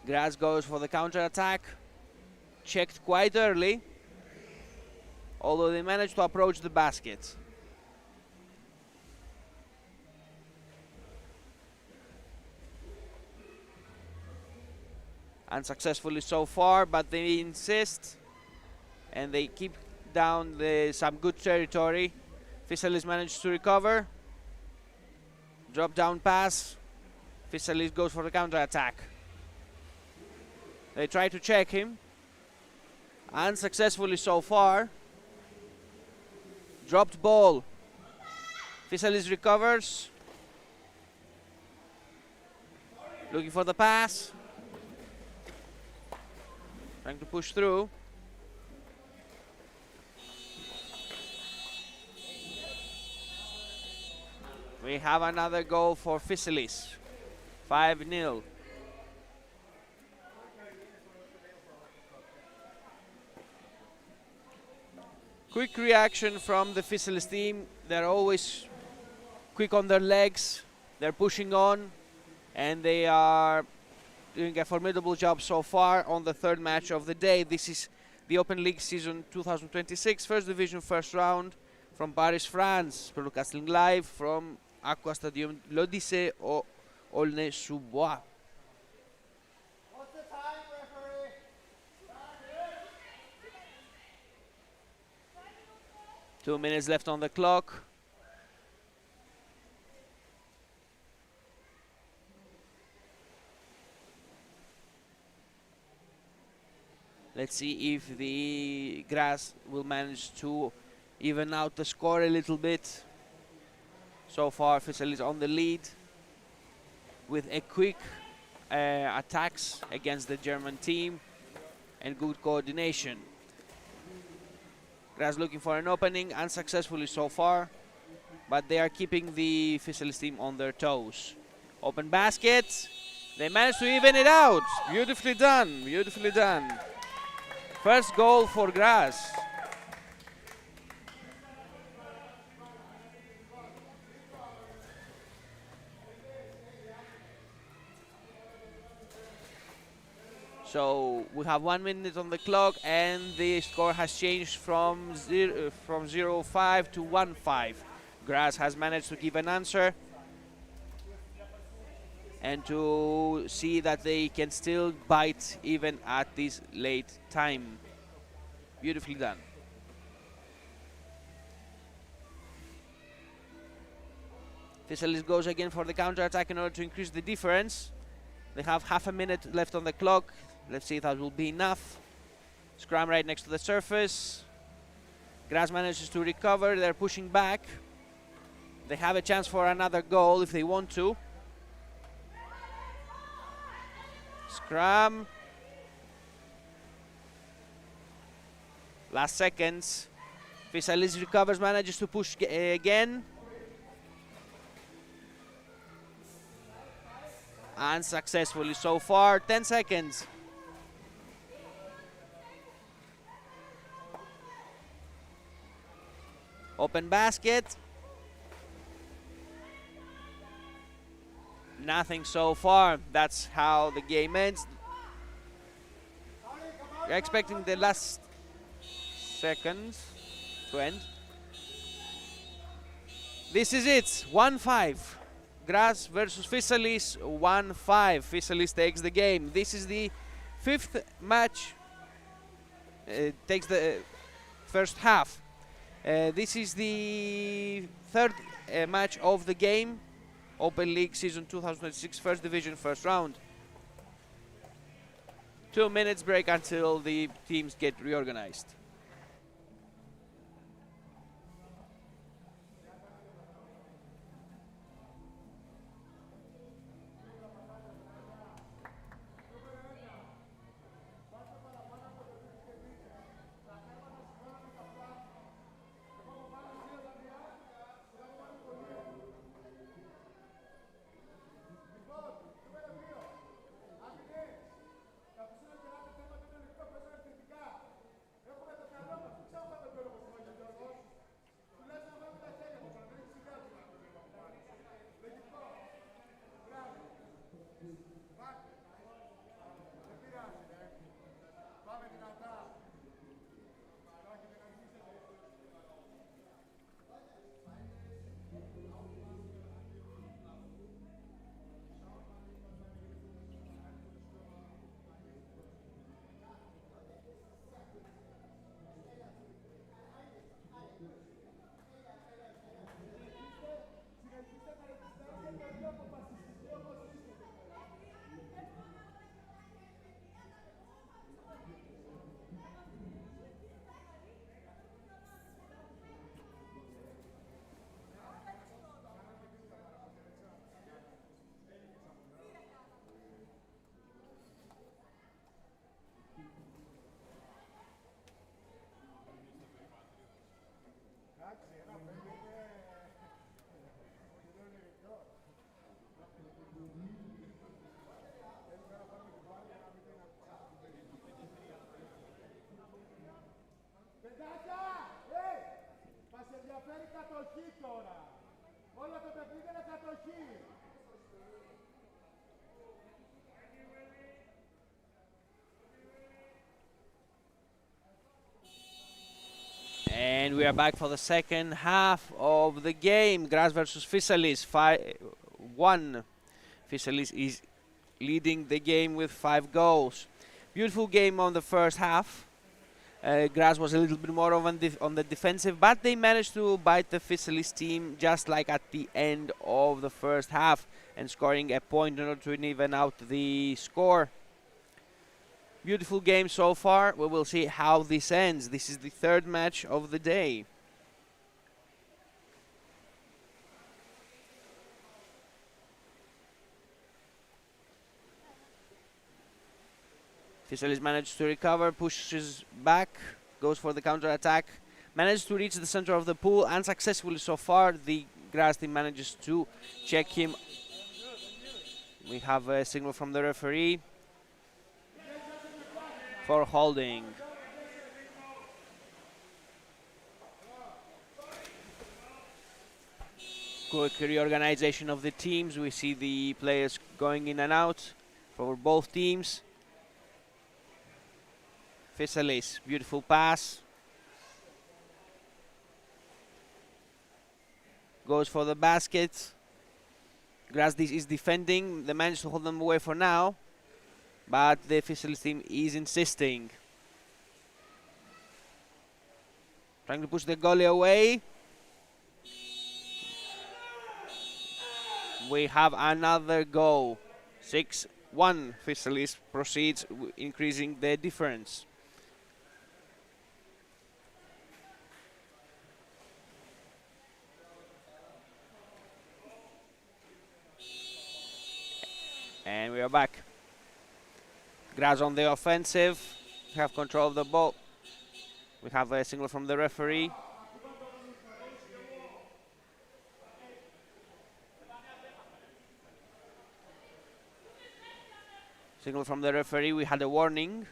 Graz goes for the counter-attack. Checked quite early, although they managed to approach the basket. Unsuccessfully so far, but they insist and they keep down some good territory. Fysalis managed to recover. Drop down pass. Fysalis goes for the counter-attack. They try to check him. Unsuccessfully so far. Dropped ball. Fysalis recovers. Looking for the pass. Trying to push through. We have another goal for Fysalis. 5-0. Quick reaction from the Fysalis team. They're always quick on their legs. They're pushing on, and they are doing a formidable job so far on the third match of the day. This is the OpenLeague season 2026, first division, first round, from Paris, France. Broadcasting live from Aqua Stadium l'Odyssée au Aulnay-sous-Bois. 2 minutes left on the clock. Let's see if the Graz will manage to even out the score a little bit. So far, Fysalis on the lead with a quick attacks against the German team and good coordination. Graz looking for an opening, unsuccessfully so far, but they are keeping the Fysalis team on their toes. Open basket, they managed to even it out. Beautifully done, beautifully done. First goal for Graz. So we have 1 minute on the clock, and the score has changed from 0-5 to 1-5. Graz has managed to give an answer and to see that they can still bite even at this late time. Beautifully done. Fysalis goes again for the counter-attack in order to increase the difference. They have half a minute left on the clock. Let's see if that will be enough. Scrum right next to the surface. Graz manages to recover. They're pushing back. They have a chance for another goal if they want to. Scrum. Last seconds. Fysalis recovers, manages to push again. Unsuccessfully so far. 10 seconds. Open basket. Nothing so far. That's how the game ends. We're expecting the last seconds to end. This is it. 1-5. Graz versus Fysalis. 1-5. Fysalis takes the game. This is the fifth match. Takes the first half. This is the third match of the game. OpenLeague season 2026, first division, first round. 2 minutes break until the teams get reorganized. And we are back for the second half of the game. Graz versus Fysalis, 5-1. Fysalis is leading the game with 5 goals. Beautiful game on the first half. Graz was a little bit more on the defensive, but they managed to bite the Fysalis team just like at the end of the first half and scoring a point in order to even out the score. Beautiful game so far. We will see how this ends. This is the third match of the day. Fysalis managed to recover, pushes back, goes for the counter-attack, manages to reach the center of the pool, unsuccessfully so far. The Graz team manages to check him. We have a signal from the referee for holding. Quick reorganization of the teams. We see the players going in and out for both teams. Fysalis, beautiful pass. Goes for the basket. Graz is defending. They managed to hold them away for now, but the Fysalis team is insisting. Trying to push the goalie away. We have another goal. 6-1. Fysalis proceeds, increasing the difference. And we are back. Graz on the offensive. We have control of the ball. We have a signal from the referee. Signal from the referee. We had a warning.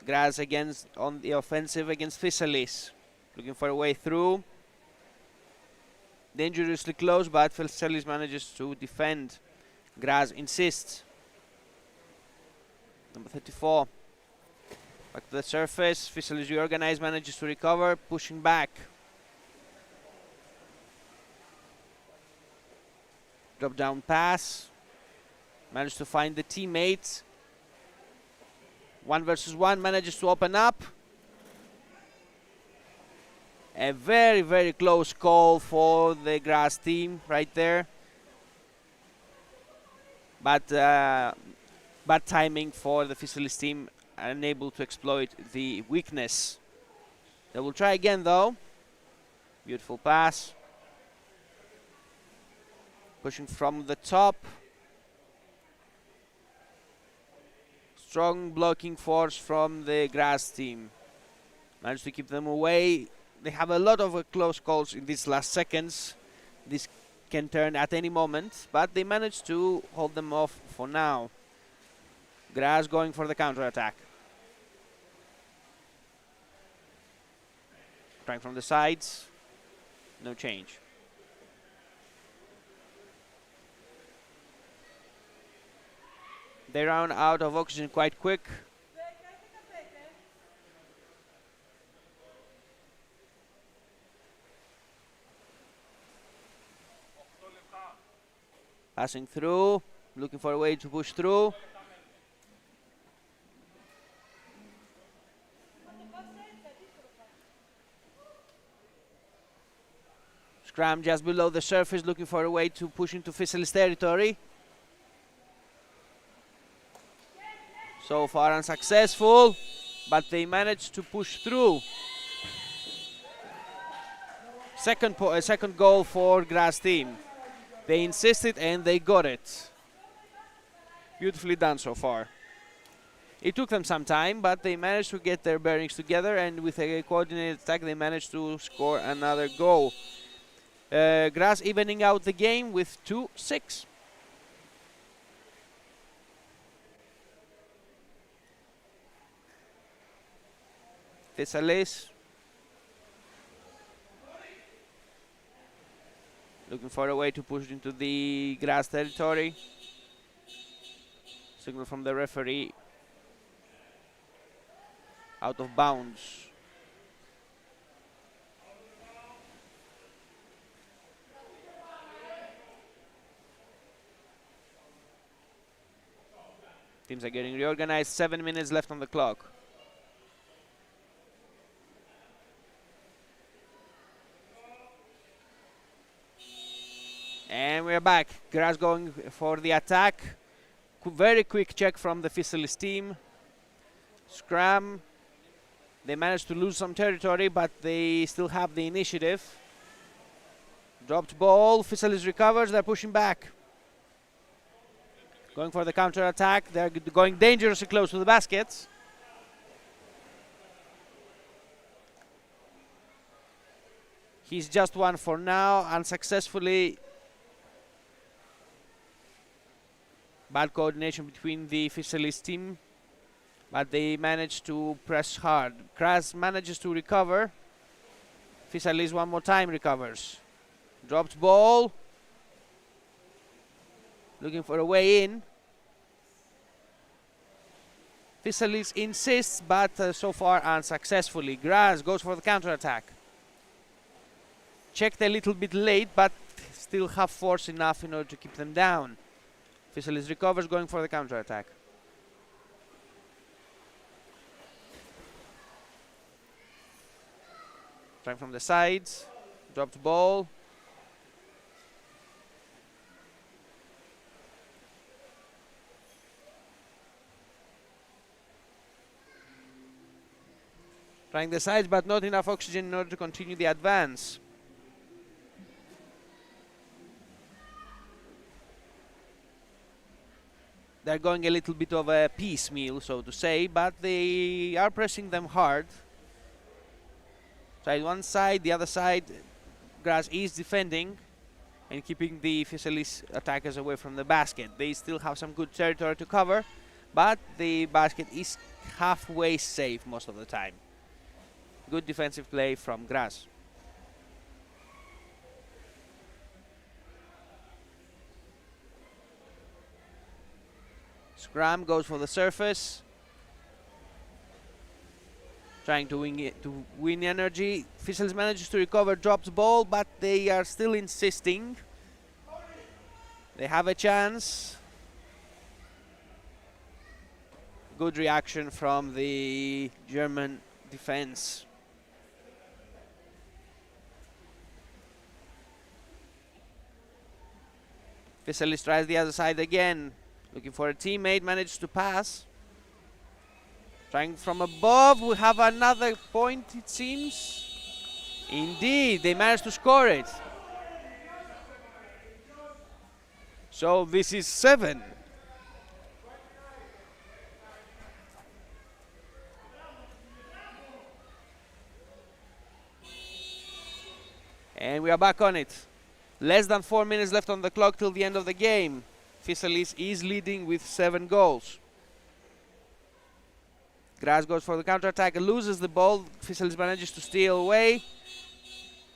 Graz against on the offensive against Fysalis. Looking for a way through. Dangerously close, but Fysalis manages to defend. Graz insists. Number 34. Back to the surface. Fysalis reorganized, manages to recover, pushing back. Drop down pass. Managed to find the teammates. 1 versus 1, manages to open up. A very, very close call for the Graz team right there. But bad timing for the Fysalis team, unable to exploit the weakness. They will try again though. Beautiful pass. Pushing from the top. Strong blocking force from the Graz team. Managed to keep them away. They have a lot of close calls in these last seconds. This can turn at any moment, but they managed to hold them off for now. Graz going for the counter-attack. Trying from the sides. No change. They run out of oxygen quite quick. Passing through, looking for a way to push through. Scram just below the surface, looking for a way to push into Fysalis territory. So far unsuccessful, but they managed to push through. Second goal for Graz team. They insisted and they got it. Beautifully done so far. It took them some time, but they managed to get their bearings together, and with a coordinated attack they managed to score another goal. Graz evening out the game with 2-6. Fysalis looking for a way to push into the Graz territory. Signal from the referee. Out of bounds. Teams are getting reorganized. 7 minutes left on the clock. And we're back. Graz going for the attack. Very quick check from the Fysalis team. Scram. They managed to lose some territory, but they still have the initiative. Dropped ball. Fysalis recovers. They're pushing back. Going for the counter attack. They're going dangerously close to the baskets. He's just one for now, unsuccessfully. Bad coordination between the Fysalis team, but they managed to press hard. Graz manages to recover. Fysalis one more time recovers. Dropped ball. Looking for a way in. Fysalis insists, but so far unsuccessfully. Graz goes for the counter-attack. Checked a little bit late, but still have force enough in order to keep them down. Fysalis recovers, going for the counter-attack. Trying from the sides. Dropped ball. Trying the sides, but not enough oxygen in order to continue the advance. they're going a little bit of a piecemeal, so to say, but they are pressing them hard. Side one side, the other side, Graz is defending and keeping the Fysalis attackers away from the basket. They still have some good territory to cover, but the basket is halfway safe most of the time. Good defensive play from Graz. Scrum goes for the surface, trying to win energy. Fysalis manages to recover, drops ball, but they are still insisting. They have a chance. Good reaction from the German defense. Fysalis tries the other side again. Looking for a teammate, manages to pass. Trying from above, we have another point, it seems. Indeed, they managed to score it. So this is 7. And we are back on it. Less than 4 minutes left on the clock till the end of the game. Fysalis is leading with 7 goals. Graz goes for the counter-attack, loses the ball. Fysalis manages to steal away.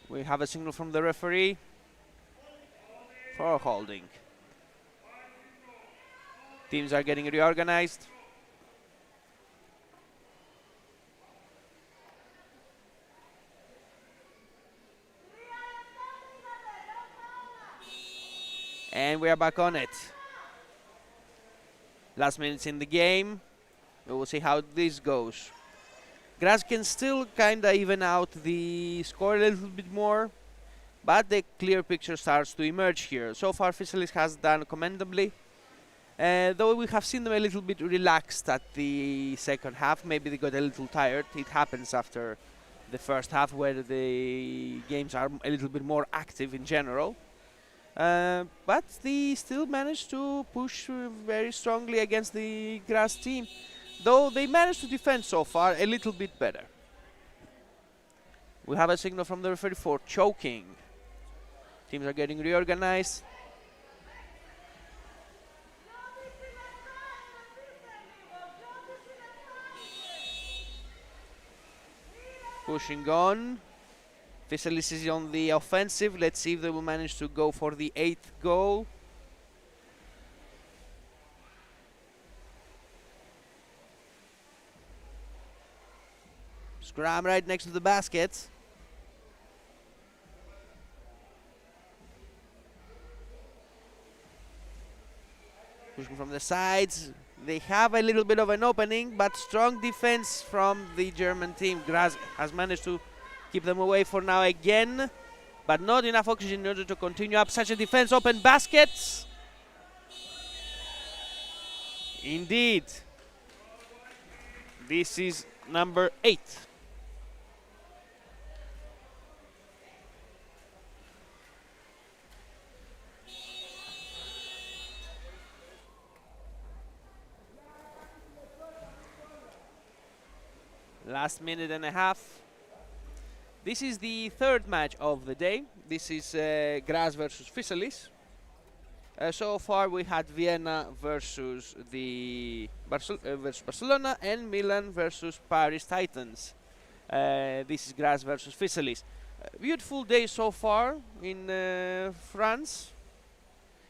We have a signal from the referee for holding. Teams are getting reorganized. And we are back on it. Last minutes in the game. We will see how this goes. Graz can still kind of even out the score a little bit more, but the clear picture starts to emerge here. So far, Fysalis has done commendably, though we have seen them a little bit relaxed at the second half. Maybe they got a little tired. It happens after the first half, where the games are a little bit more active in general. But they still managed to push very strongly against the Graz team, though they managed to defend so far a little bit better. We have a signal from the referee for choking. Teams are getting reorganized. Pushing on. Fysalis is on the offensive. Let's see if they will manage to go for the 8th goal. Scrum right next to the basket. Pushing from the sides. They have a little bit of an opening, but strong defense from the German team. Graz has managed to keep them away for now again, but not enough oxygen in order to continue up such a defense. Open baskets. Indeed. This is number 8. Last minute and a half. This is the 3rd match of the day. This is Graz versus Fysalis. So far we had Vienna versus versus Barcelona and Milan versus Paris Titans. This is Graz versus Fysalis. Beautiful day so far in France,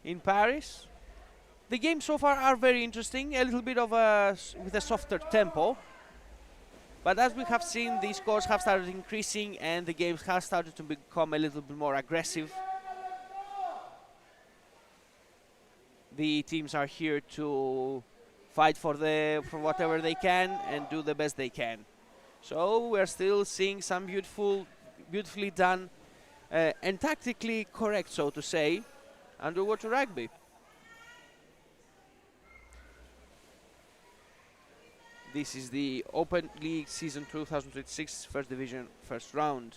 in Paris. The games so far are very interesting, a little bit of with a softer tempo. But as we have seen, the scores have started increasing and the games have started to become a little bit more aggressive. The teams are here to fight for whatever they can and do the best they can. So we're still seeing some beautifully done and tactically correct, so to say, underwater rugby. This is the OpenLeague Season 2026 First Division First Round.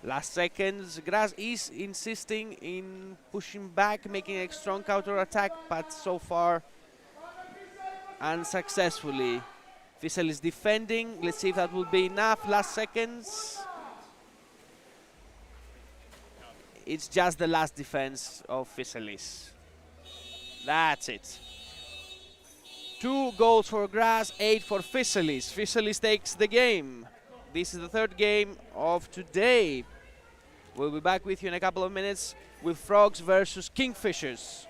Last seconds, Graz is insisting in pushing back, making a strong counter-attack, but so far unsuccessfully. Fysalis defending, let's see if that will be enough. Last seconds. It's just the last defense of Fysalis. That's it. 2 goals for Graz, 8 for Fysalis. Fysalis takes the game. This is the 3rd game of today. We'll be back with you in a couple of minutes with Frogs versus Kingfishers.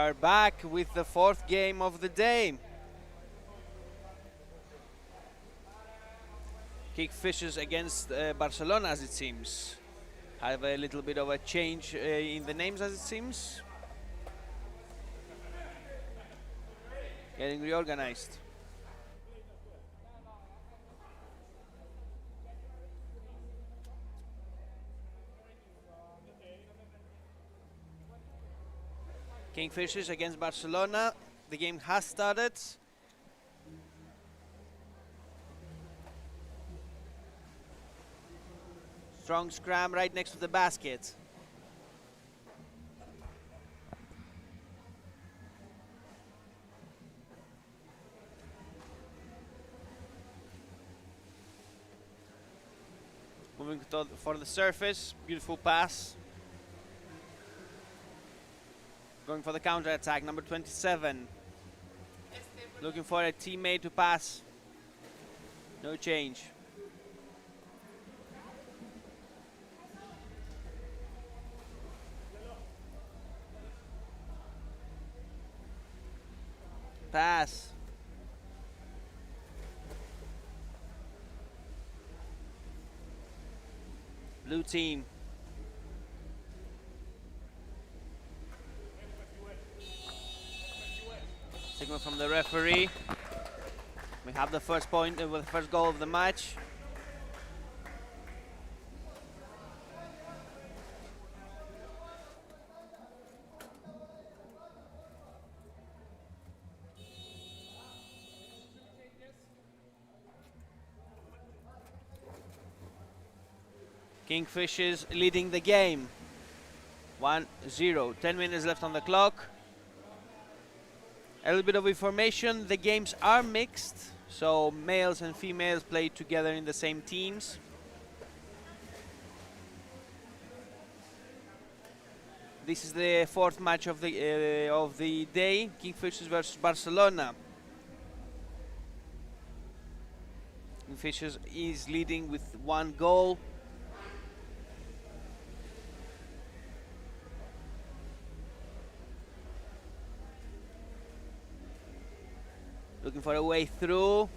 are back with the fourth game of the day. Kingfishers against Barcelona, as it seems. Have a little bit of a change in the names, as it seems. Getting reorganized. Kingfishers against Barcelona. The game has started. Strong scrum right next to the basket. Moving for the surface, beautiful pass. Going for the counter attack, number 27. Looking for a teammate to pass. No change. Pass. Blue team. Signal from the referee. We have the first point, the first goal of the match. Kingfishers leading the game. 1-0. 10 minutes left on the clock. A little bit of information, the games are mixed, so males and females play together in the same teams. This is the fourth match of the day, Kingfishers versus Barcelona. Kingfishers is leading with 1 goal. Looking for a way through.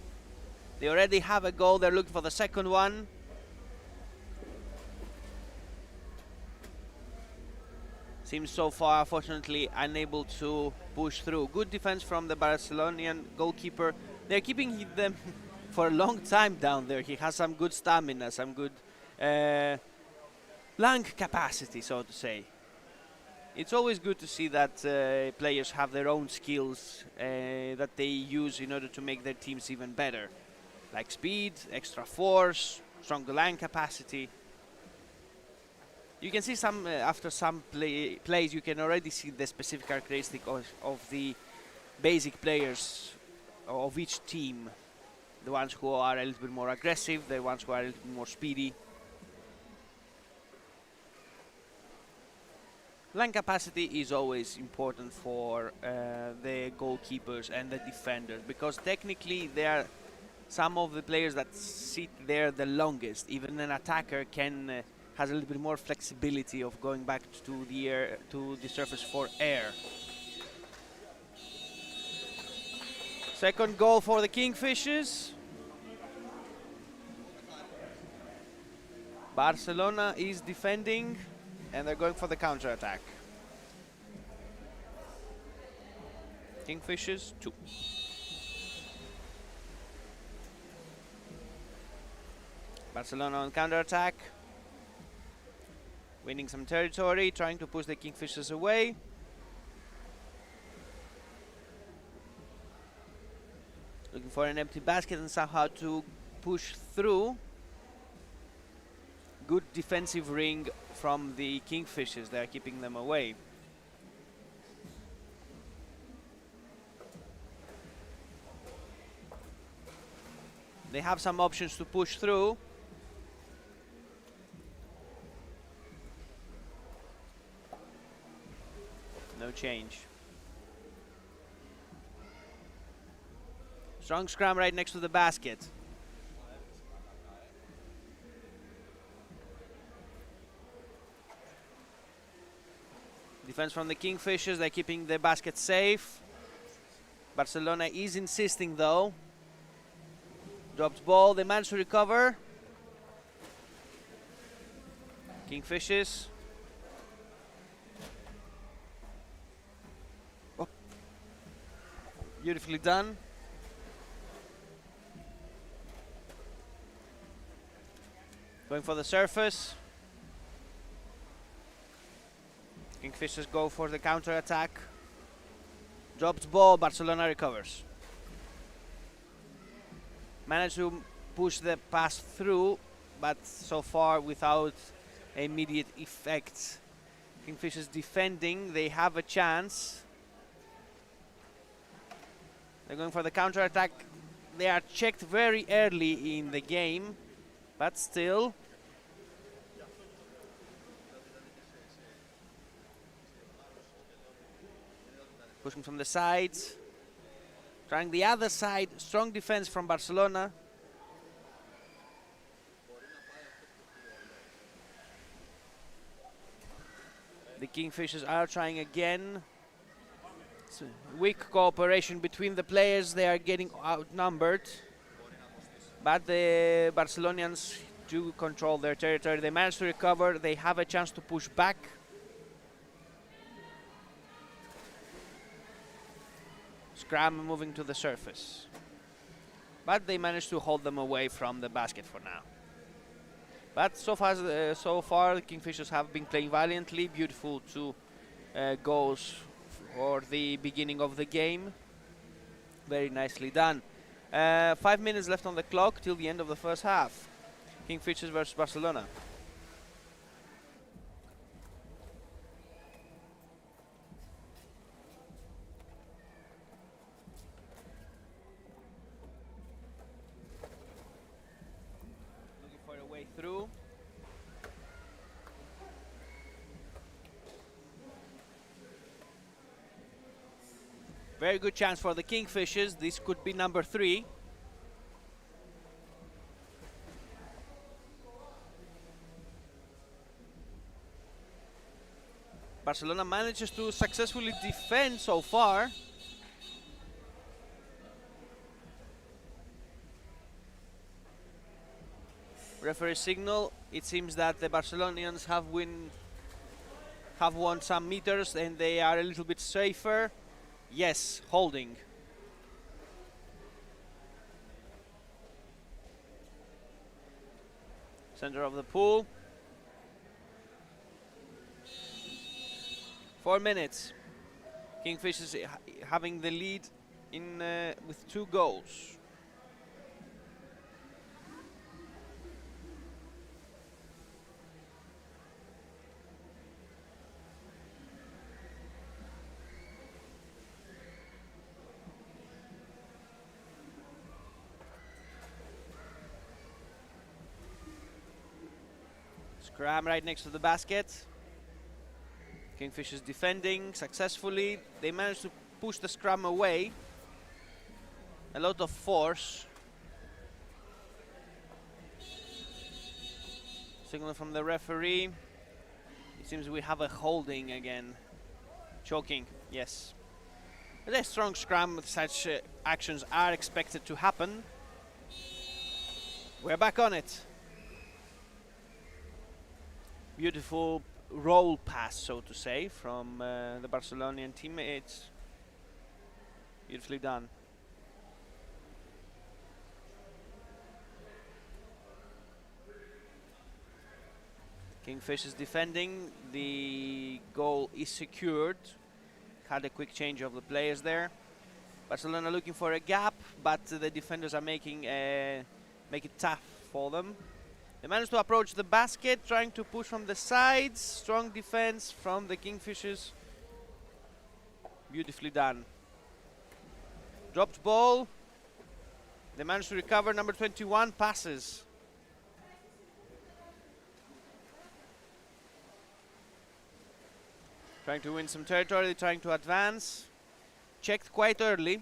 They already have a goal, they're looking for the second one. Seems so far, unfortunately, unable to push through. Good defense from the Barcelonian goalkeeper. They're keeping them for a long time down there. He has some good stamina, some good lung capacity, so to say. It's always good to see that players have their own skills that they use in order to make their teams even better. Like speed, extra force, stronger line capacity. You can see some, after some plays, you can already see the specific characteristic of the basic players of each team. The ones who are a little bit more aggressive, the ones who are a little bit more speedy. Line capacity is always important for the goalkeepers and the defenders, because technically they are some of the players that sit there the longest. Even an attacker can has a little bit more flexibility of going back to the air, to the surface for air. Second goal for the Kingfishers. Barcelona is defending, and they're going for the counter-attack. Kingfishers, 2. Barcelona on counter-attack. Winning some territory, trying to push the Kingfishers away. Looking for an empty basket and somehow to push through. Good defensive ring from the Kingfishers, they are keeping them away. They have some options to push through. No change. Strong scrum right next to the basket. Defense from the Kingfishers, they're keeping the basket safe. Barcelona is insisting though. Dropped ball, they managed to recover. Kingfishers. Oh. Beautifully done. Going for the surface. Kingfishers go for the counter attack. Dropped ball, Barcelona recovers. Managed to push the pass through, but so far without immediate effect. Kingfishers defending, they have a chance. They're going for the counter attack. They are checked very early in the game, but still. Pushing from the sides. Trying the other side. Strong defense from Barcelona. The Kingfishers are trying again. It's weak cooperation between the players. They are getting outnumbered. But the Barcelonians do control their territory. They manage to recover. They have a chance to push back. Scrum moving to the surface. But they managed to hold them away from the basket for now. But so far the Kingfishers have been playing valiantly. Beautiful two goals for the beginning of the game. Very nicely done. 5 minutes left on the clock till the end of the first half. Kingfishers versus Barcelona. Through. Very good chance for the Kingfishers. This could be number 3. Barcelona manages to successfully defend so far. Referee signal. It seems that the Barcelonians have won some meters and they are a little bit safer. Yes, holding. Center of the pool. 4 minutes. Kingfishers having the lead in with 2 goals. Scrum right next to the basket. Kingfishers defending successfully. They managed to push the scrum away. A lot of force. Signal from the referee. It seems we have a holding again. Choking, yes. With a strong scrum, such actions are expected to happen. We're back on it. Beautiful roll pass, so to say, from the Barcelonian teammates. Beautifully done. Kingfishers defending. The goal is secured. Had a quick change of the players there. Barcelona looking for a gap, but the defenders are making make it tough for them. They managed to approach the basket, trying to push from the sides. Strong defense from the Kingfishers. Beautifully done. Dropped ball. They managed to recover. Number 21 passes. Trying to win some territory, trying to advance. Checked quite early.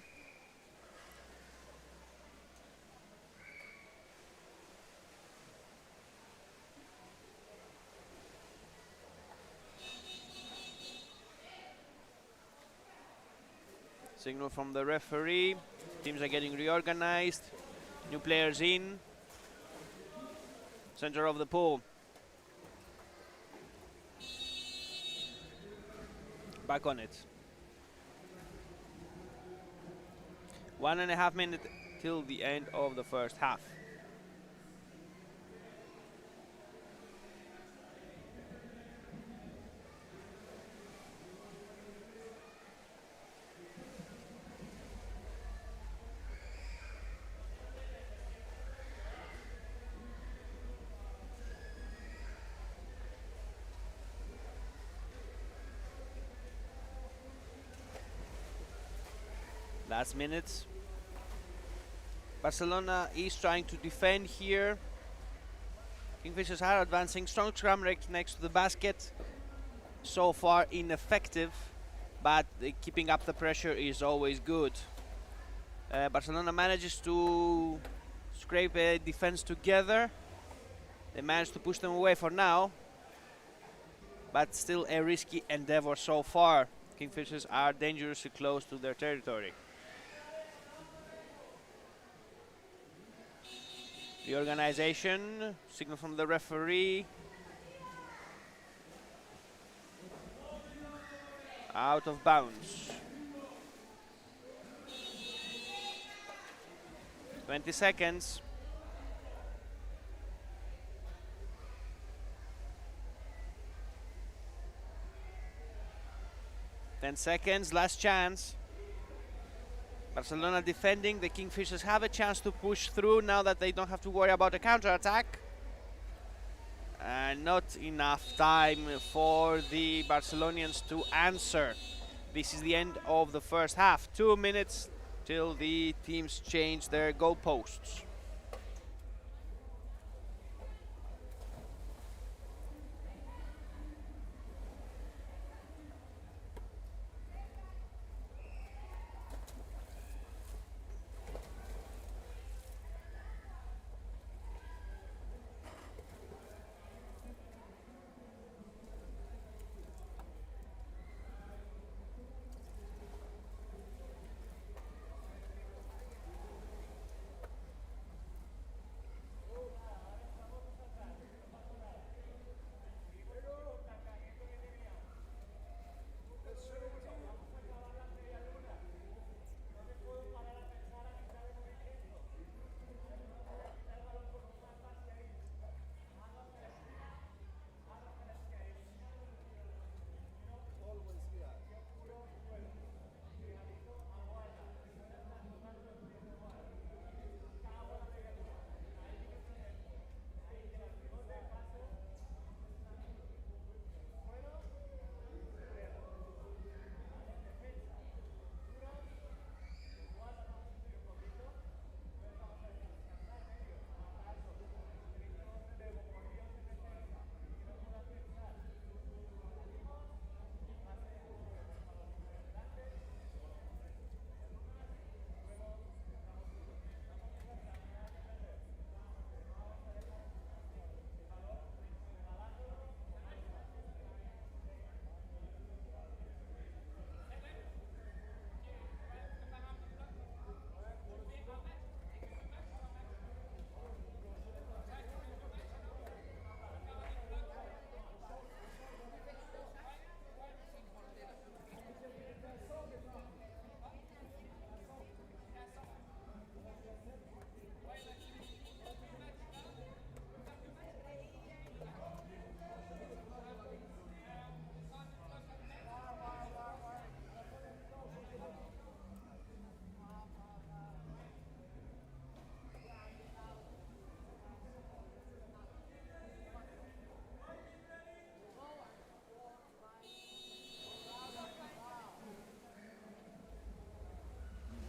Signal from the referee. Teams are getting reorganized. New players in. Center of the pool. Back on it. 1.5 minutes till the end of the first half. Last minutes. Barcelona is trying to defend here. Kingfishers are advancing. Strong scrum next to the basket. So far ineffective, but keeping up the pressure is always good. Barcelona manages to scrape a defense together. They managed to push them away for now, but still a risky endeavor so far. Kingfishers are dangerously close to their territory. Reorganization, signal from the referee. Out of bounds. 20 seconds. Ten seconds, last chance. Barcelona defending. The Kingfishers have a chance to push through now that they don't have to worry about a counter-attack. And not enough time for the Barcelonians to answer. This is the end of the first half. 2 minutes till the teams change their goalposts.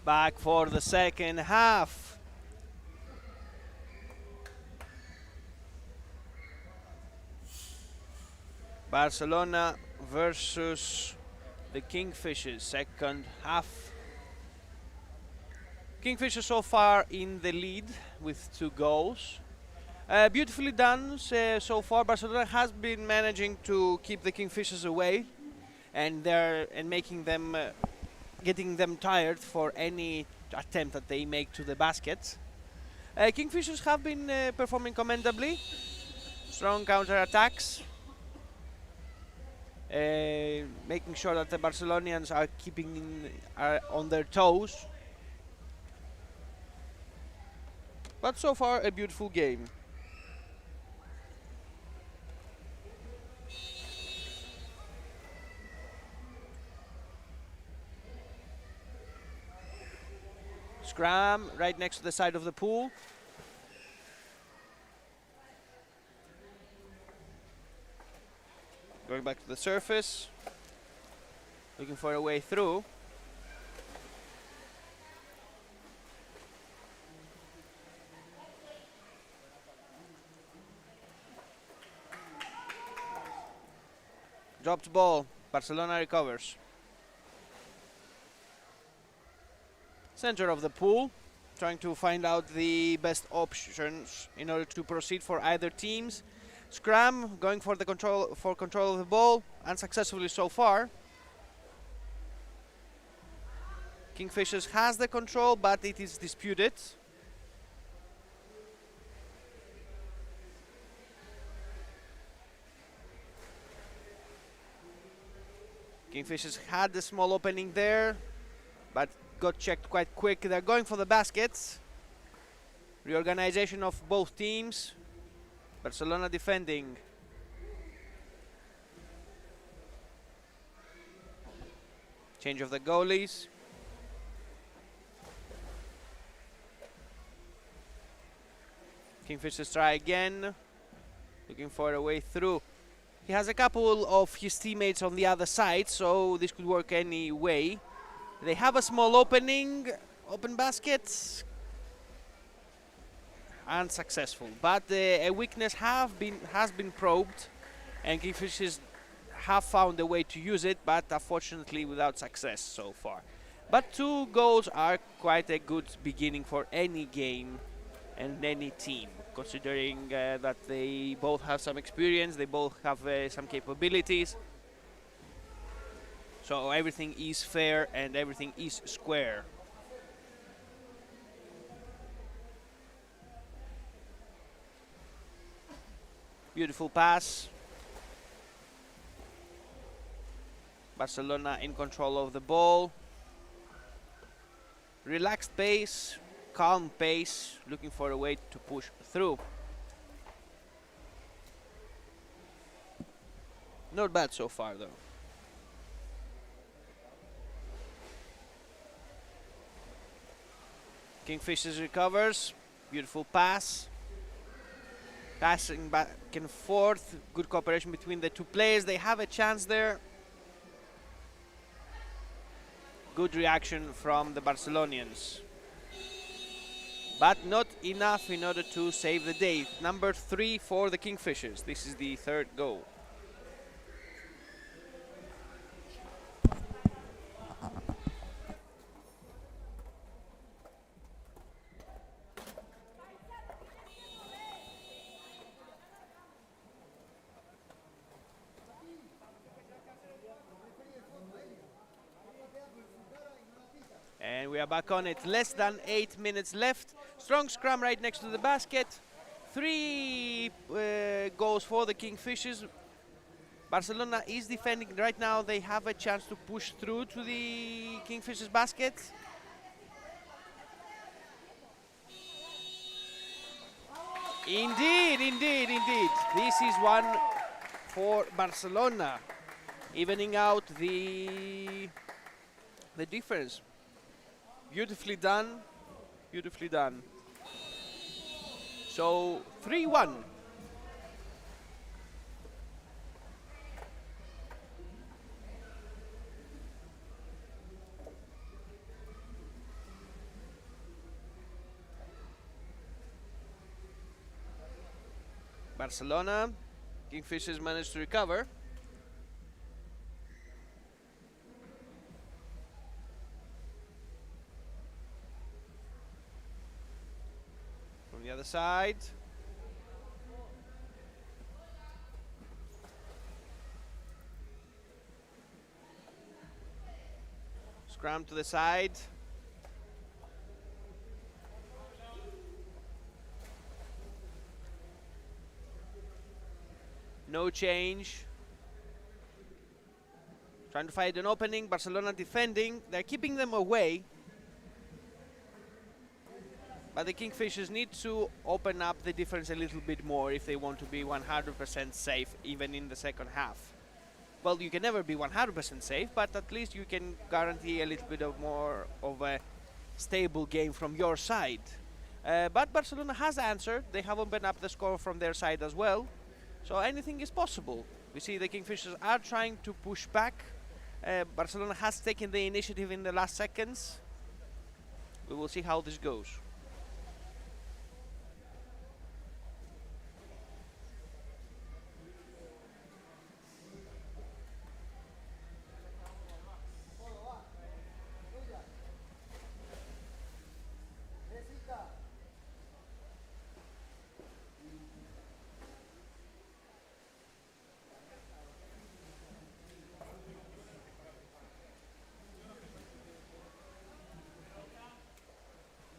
Back for the second half. Barcelona versus the Kingfishers, second half. Kingfishers so far in the lead with 2 goals. Beautifully done so far. Barcelona has been managing to keep the Kingfishers away and making them getting them tired for any attempt that they make to the basket. Kingfishers have been performing commendably. Strong counter-attacks. Making sure that the Barcelonians are on their toes. But so far, a beautiful game. Scrum right next to the side of the pool. Going back to the surface. Looking for a way through. Dropped ball. Barcelona recovers. Center of the pool, trying to find out the best options in order to proceed for either teams. Scrum going for the control of the ball, unsuccessfully so far. Kingfishers has the control, but it is disputed. Kingfishers had the small opening there, but got checked quite quick. They're going for the baskets. Reorganization of both teams. Barcelona defending. Change of the goalies. Kingfishers try again. Looking for a way through. He has a couple of his teammates on the other side, so this could work any way. They have a small opening, open baskets, unsuccessful. But a weakness has been probed, and Kingfishers have found a way to use it, but unfortunately without success so far. But 2 goals are quite a good beginning for any game and any team, considering that they both have some experience, they both have some capabilities. So everything is fair and everything is square. Beautiful pass. Barcelona in control of the ball. Relaxed pace, calm pace, looking for a way to push through. Not bad so far though. Kingfishers recovers, beautiful pass. Passing back and forth, good cooperation between the two players. They have a chance there. Good reaction from the Barcelonians. But not enough in order to save the day. Number 3 for the Kingfishers. This is the 3rd goal. And we are back on it. Less than 8 minutes left. Strong scrum right next to the basket. 3 goals for the Kingfishers. Barcelona is defending right now. They have a chance to push through to the Kingfishers basket. Indeed, indeed, indeed. This is one for Barcelona, evening out the difference. Beautifully done, beautifully done. So 3-1. Barcelona, Kingfishers managed to recover. From the other side. Scrum to the side. No change. Trying to find an opening. Barcelona defending. They're keeping them away. But the Kingfishers need to open up the difference a little bit more if they want to be 100% safe, even in the second half. Well, you can never be 100% safe, but at least you can guarantee a little bit of more of a stable game from your side. But Barcelona has answered. They have opened up the score from their side as well. So anything is possible. We see the Kingfishers are trying to push back. Barcelona has taken the initiative in the last seconds. We will see how this goes.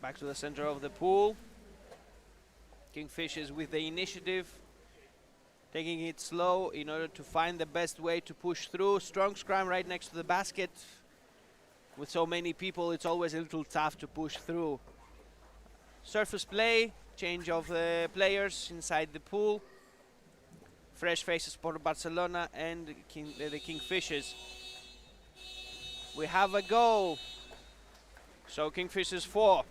Back to the center of the pool. Kingfishers with the initiative, taking it slow in order to find the best way to push through. Strong scrum right next to the basket. With so many people, it's always a little tough to push through. Surface play, change of the players inside the pool. Fresh faces for Barcelona and the Kingfishers. We have a goal. So Kingfishers 4.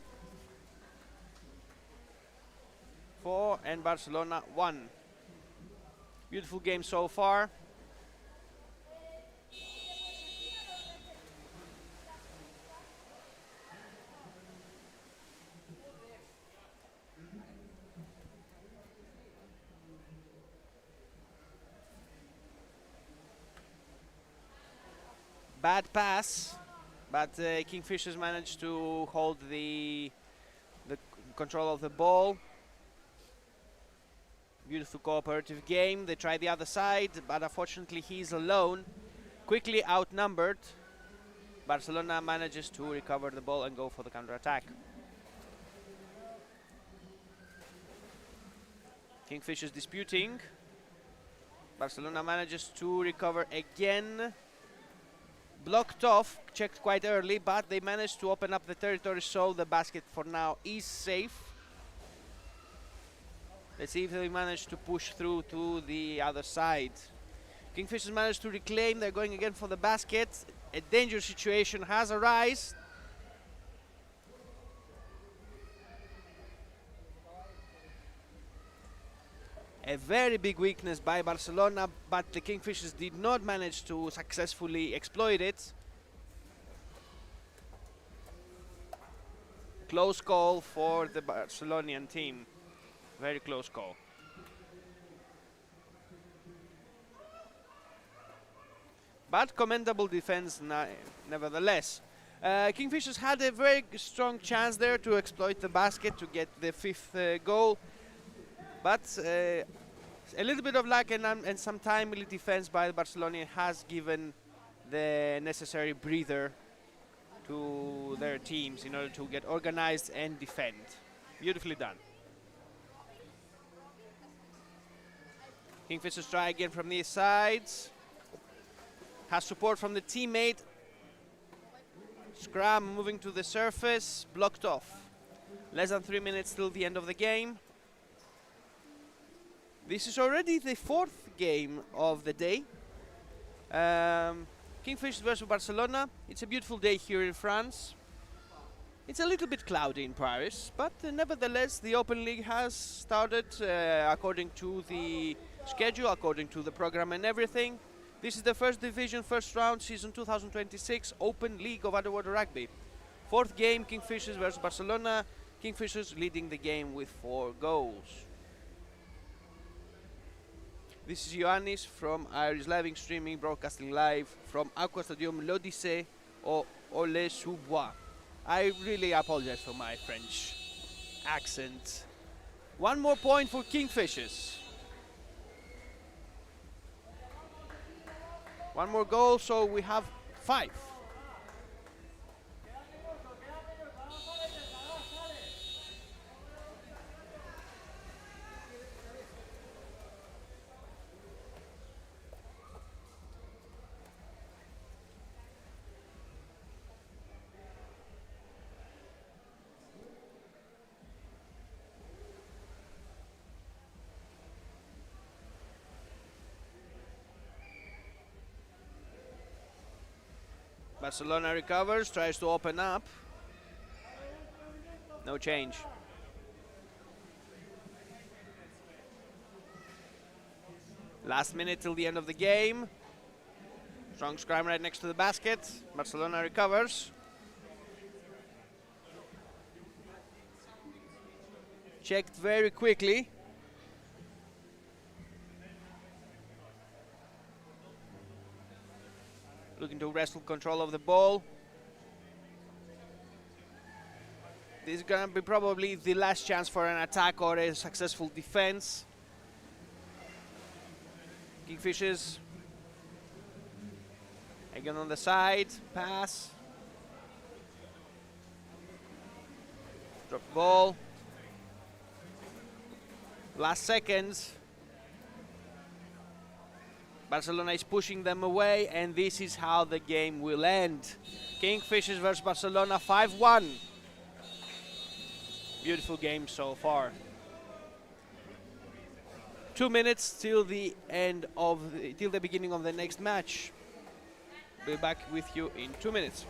4 and Barcelona 1. Beautiful game so far. Bad pass, but Kingfishers managed to hold the control of the ball. Beautiful cooperative game. They try the other side, but unfortunately he's alone. Quickly outnumbered. Barcelona manages to recover the ball and go for the counter-attack. Kingfishers disputing. Barcelona manages to recover again. Blocked off, checked quite early, but they managed to open up the territory, so the basket for now is safe. Let's see if they manage to push through to the other side. Kingfishers managed to reclaim. They're going again for the basket. A dangerous situation has arisen. A very big weakness by Barcelona, but the Kingfishers did not manage to successfully exploit it. Close call for the Barcelonian team. Very close call. But commendable defense nevertheless. Kingfishers had a very strong chance there to exploit the basket to get the fifth goal. But a little bit of luck and some timely defense by the Barcelona has given the necessary breather to their teams in order to get organized and defend. Beautifully done. Kingfishers try again from these sides. Has support from the teammate. Scrum moving to the surface, blocked off. Less than 3 minutes till the end of the game. This is already the fourth game of the day. Kingfishers versus Barcelona. It's a beautiful day here in France. It's a little bit cloudy in Paris, but nevertheless the OpenLeague has started according to the schedule, according to the program and everything. This is the first division, first round, season 2026 OpenLeague of underwater rugby. Fourth game, Kingfishers versus Barcelona. Kingfishers leading the game with 4 goals. This is Ioannis from Irish Living Streaming, broadcasting live from Aqua Stadium l'Odyssée au Ole-sous-Bois. I really apologize for my French accent. 1 more point for Kingfishers. 1 more goal, so we have 5. Barcelona recovers, tries to open up. No change. Last minute till the end of the game. Strong scrum right next to the basket. Barcelona recovers. Checked very quickly. Looking to wrestle control of the ball. This is gonna be probably the last chance for an attack or a successful defense. Kingfishers. Again on the side, pass. Drop ball. Last seconds. Barcelona is pushing them away, and this is how the game will end. Kingfishers versus Barcelona 5-1. Beautiful game so far. 2 minutes till the beginning of the next match. Be back with you in 2 minutes.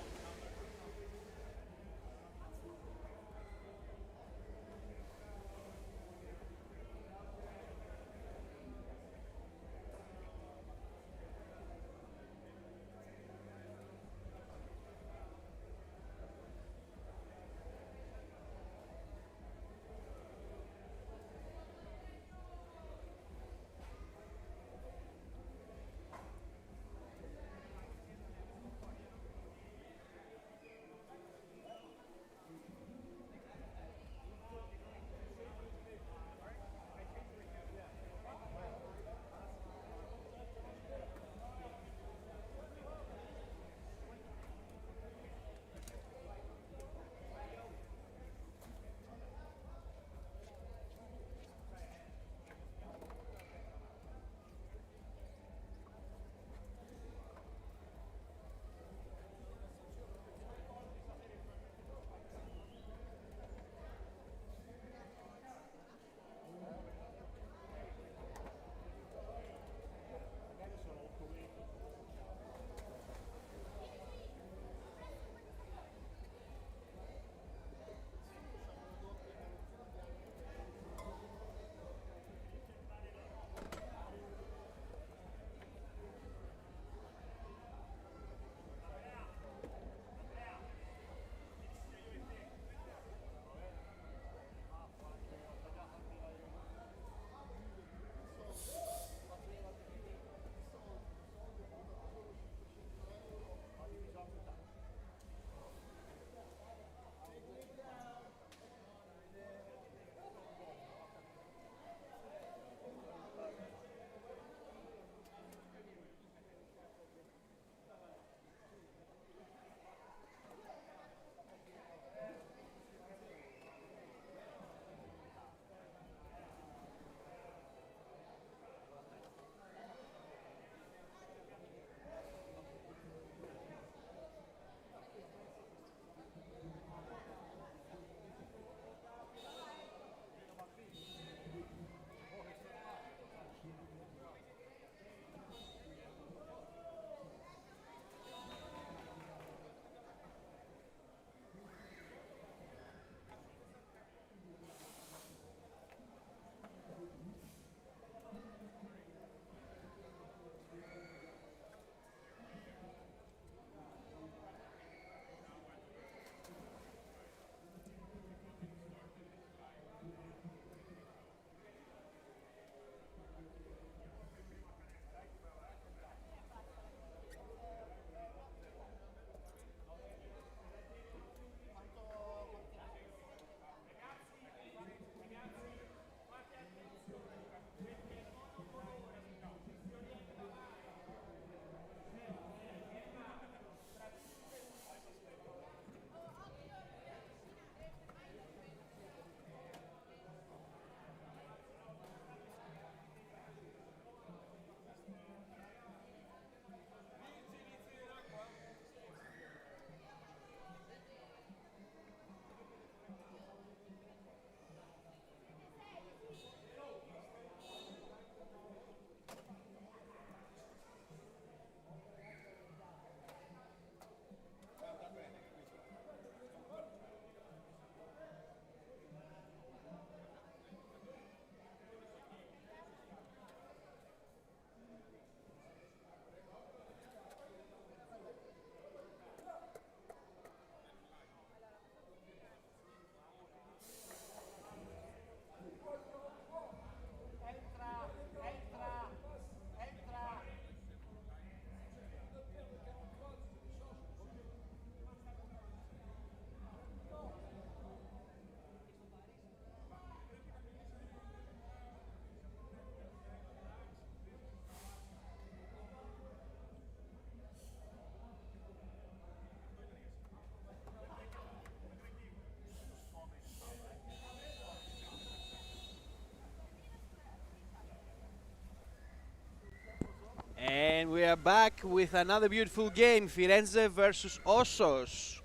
And we are back with another beautiful game, Firenze versus Osos.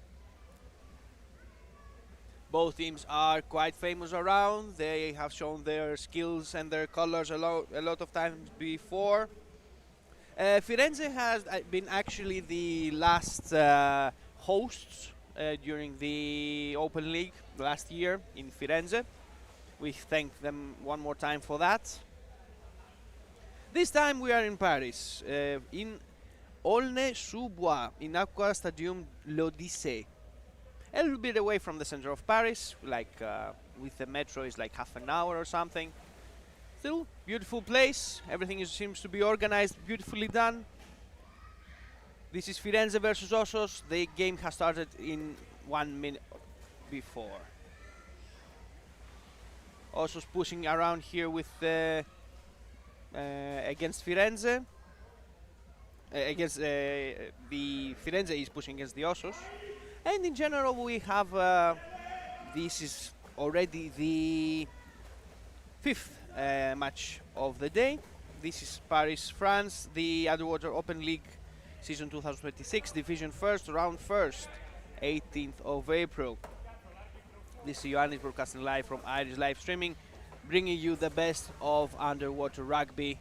Both teams are quite famous around. They have shown their skills and their colors a lot of times before. Firenze has been actually the last hosts during the OpenLeague last year in Firenze. We thank them one more time for that. This time we are in Paris, in Aulnay-sous-Bois, in Aqua Stadium l'Odyssée. A little bit away from the center of Paris, like with the metro is like half an hour or something. Still, beautiful place. Everything seems to be organized, beautifully done. This is Firenze versus Osos. The game has started in 1 minute before. Osos pushing around here with against Firenze. The Firenze is pushing against the Osos. And in general, we have this is already the 5th match of the day. This is Paris, France, the Underwater Open League season 2026, division 1st, round 1st, 18th of April. This is Univ broadcasting live from Irish live streaming, bringing you the best of underwater rugby.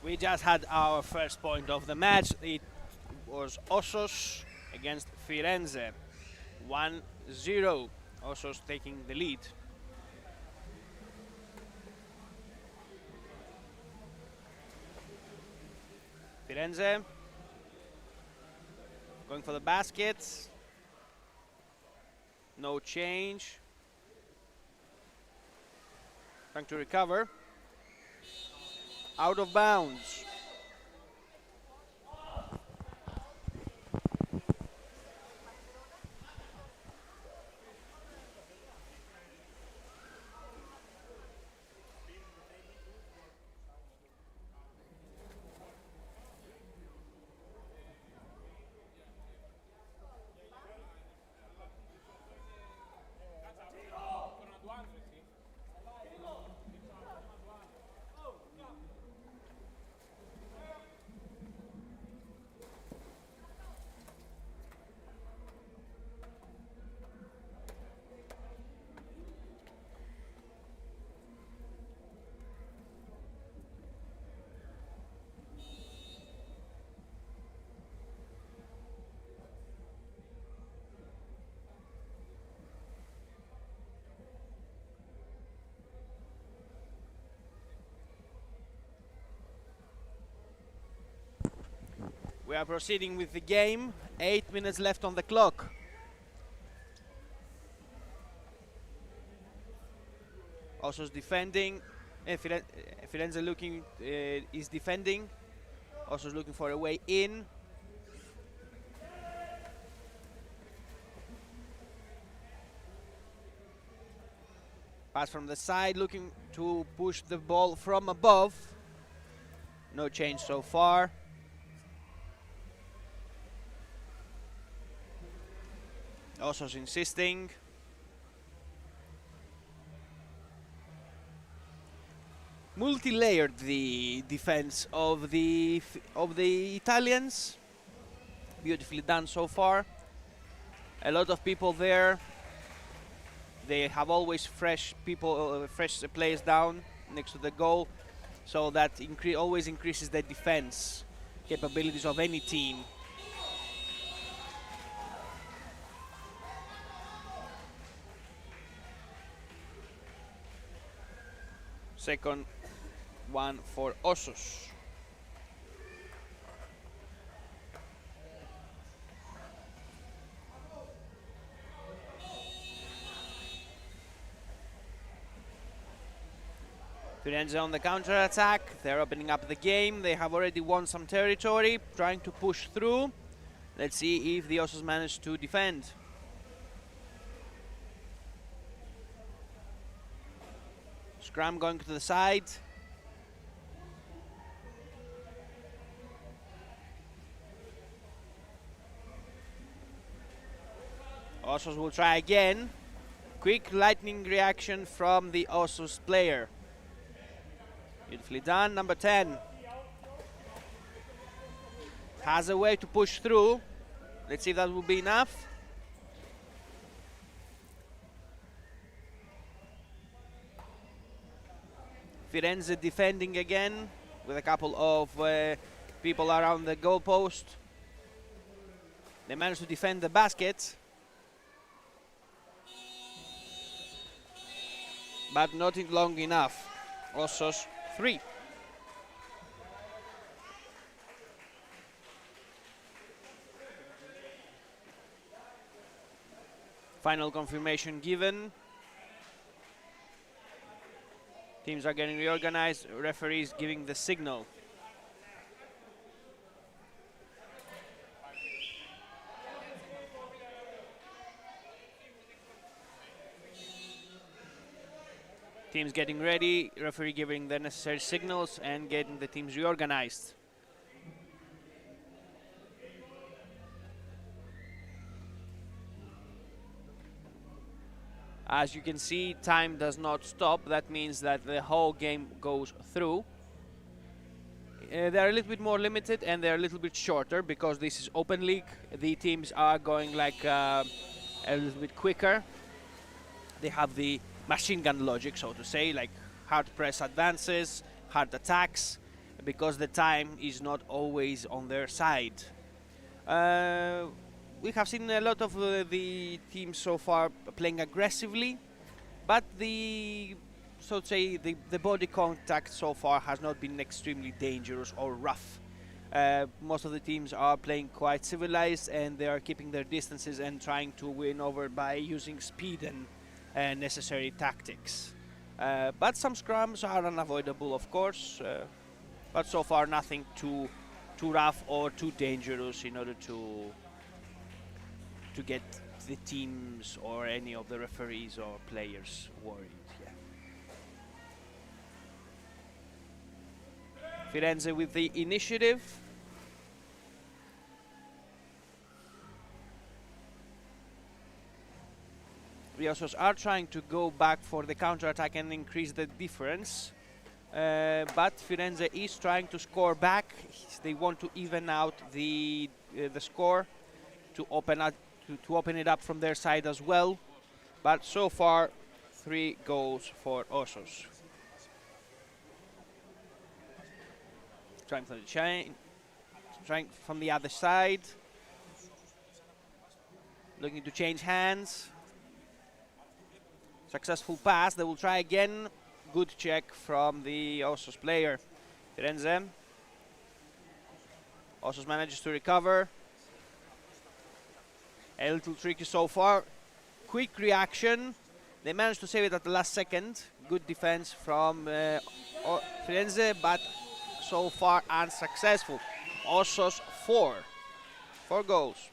We just had our first point of the match. It was Osos against Firenze. 1-0. Osos taking the lead. Firenze going for the basket. No change. Trying to recover. Out of bounds. We are proceeding with the game. 8 minutes left on the clock. Osos defending. Firenze looking is defending. Osos looking for a way in. Pass from the side, looking to push the ball from above. No change so far. Osos insisting. Multi-layered the defense of the Italians. Beautifully done so far. A lot of people there. They have always fresh people, fresh players down next to the goal, so that always increases the defense. capabilities of any team. Second one for Osos. Firenze on the counter-attack. They're opening up the game. They have already won some territory, trying to push through. Let's see if the Osos manage to defend. Scrum going to the side. Osos will try again. Quick lightning reaction from the Osos player. Beautifully done, number 10. Has a way to push through. Let's see if that will be enough. Firenze defending again with a couple of people around the goalpost. They managed to defend the basket, but not long enough. Osos 3. Final confirmation given. Teams are getting reorganized. Referees giving the signal. Teams getting ready, referee giving the necessary signals and getting the teams reorganized. As you can see, time does not stop. That means that the whole game goes through. They're a little bit more limited and they're a little bit shorter because this is OpenLeague. The teams are going like a little bit quicker. They have the machine gun logic, so to say, like hard press advances, hard attacks, because the time is not always on their side. We have seen a lot of the teams so far playing aggressively, but so to say, the body contact so far has not been extremely dangerous or rough. Most of the teams are playing quite civilized and they are keeping their distances and trying to win over by using speed and necessary tactics. But some scrums are unavoidable, of course, but so far nothing too rough or too dangerous in order to get the teams or any of the referees or players worried. Yeah. Firenze with the initiative. The Osos are trying to go back for the counter-attack and increase the difference, but Firenze is trying to score back. They want to even out the score to open it up from their side as well. But so far, 3 goals for Osos. Trying from the chain, trying from the other side, looking to change hands. Successful pass. They will try again. Good check from the Osos player. Firenze. Osos manages to recover. A little tricky so far. Quick reaction. They managed to save it at the last second. Good defense from Firenze, but so far unsuccessful. Osos 4 goals.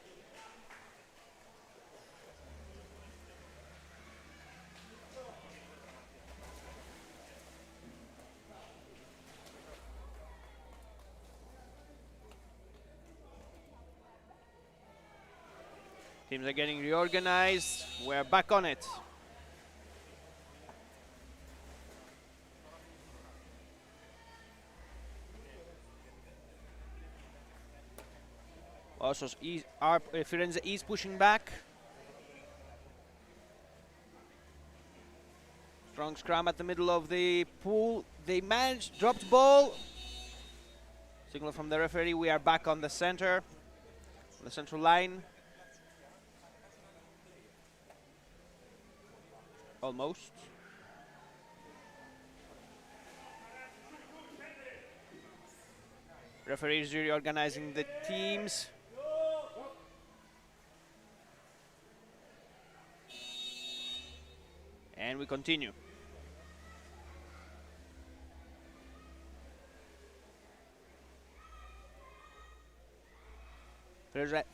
Teams are getting reorganized. We're back on it. Also, Firenze is pushing back. Strong scrum at the middle of the pool. They managed, dropped ball. Signal from the referee. We are back on the center, on the central line. Almost. Referee is reorganizing the teams. And we continue.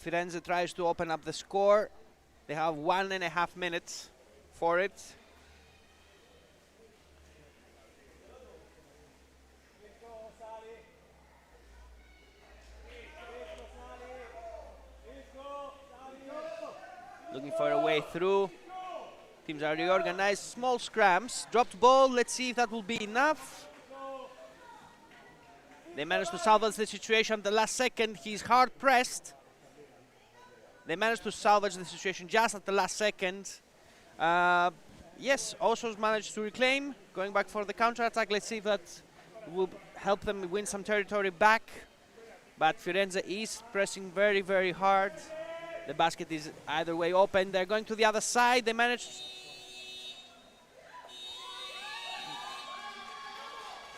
Firenze tries to open up the score. They have 1.5 minutes for it. Looking for a way through. Teams are reorganized. Small scrams. Dropped ball. Let's see if that will be enough. They managed to salvage the situation at the last second. He's hard pressed. They managed to salvage the situation just at the last second. Yes, Osos managed to reclaim. Going back for the counter-attack. Let's see if that will help them win some territory back. But Firenze is pressing very, very hard. The basket is either way open. They're going to the other side. They managed.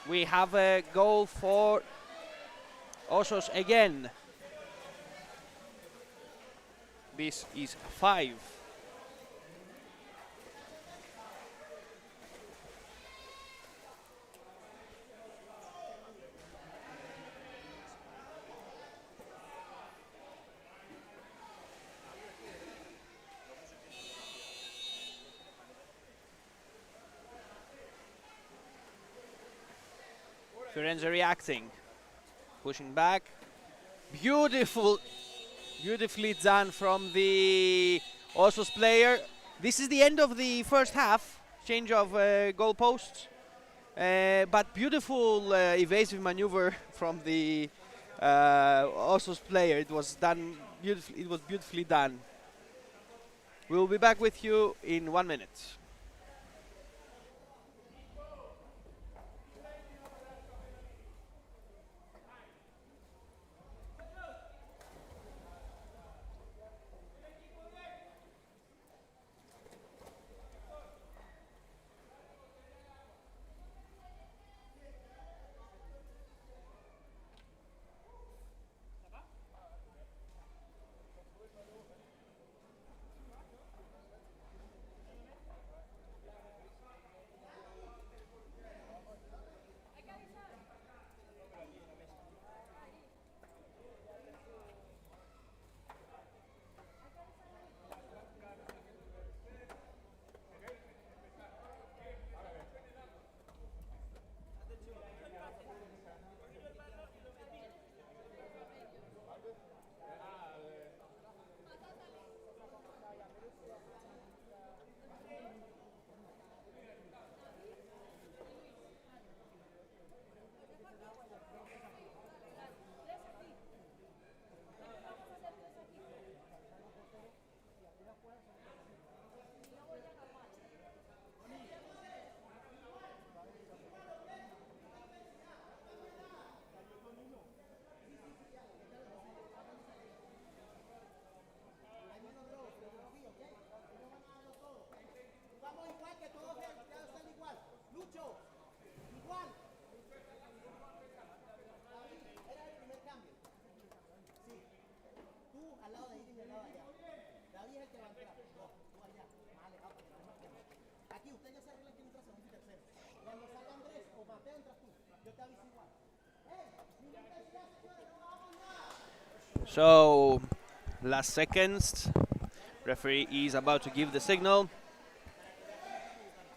We have a goal for Osos again. This is 5. Firenze reacting, pushing back. Beautifully done from the Osos player. This is the end of the first half. Change of goalposts, but beautiful evasive maneuver from the Osos player. It was done beautifully. It was beautifully done. We will be back with you in 1 minute. So, last seconds. Referee is about to give the signal.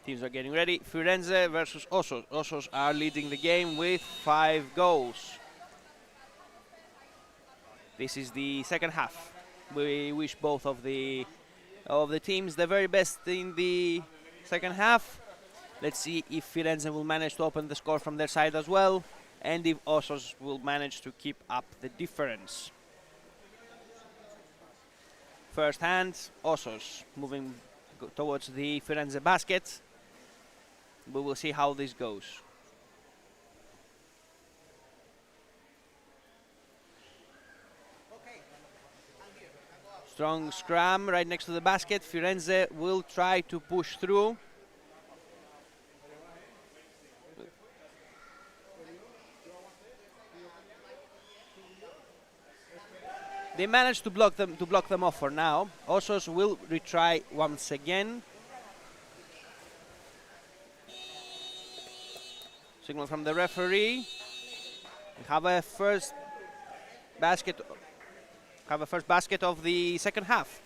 Teams are getting ready. Firenze versus Osos. Osos are leading the game with 5 goals. This is the second half. We wish both of the teams the very best in the second half. Let's see if Firenze will manage to open the score from their side as well, and if Osos will manage to keep up the difference. First hand, Osos moving towards the Firenze basket. We will see how this goes. Strong scrum right next to the basket. Firenze will try to push through. They managed to block them off for now. Osos will retry once again. Signal from the referee. We have a first basket of the second half.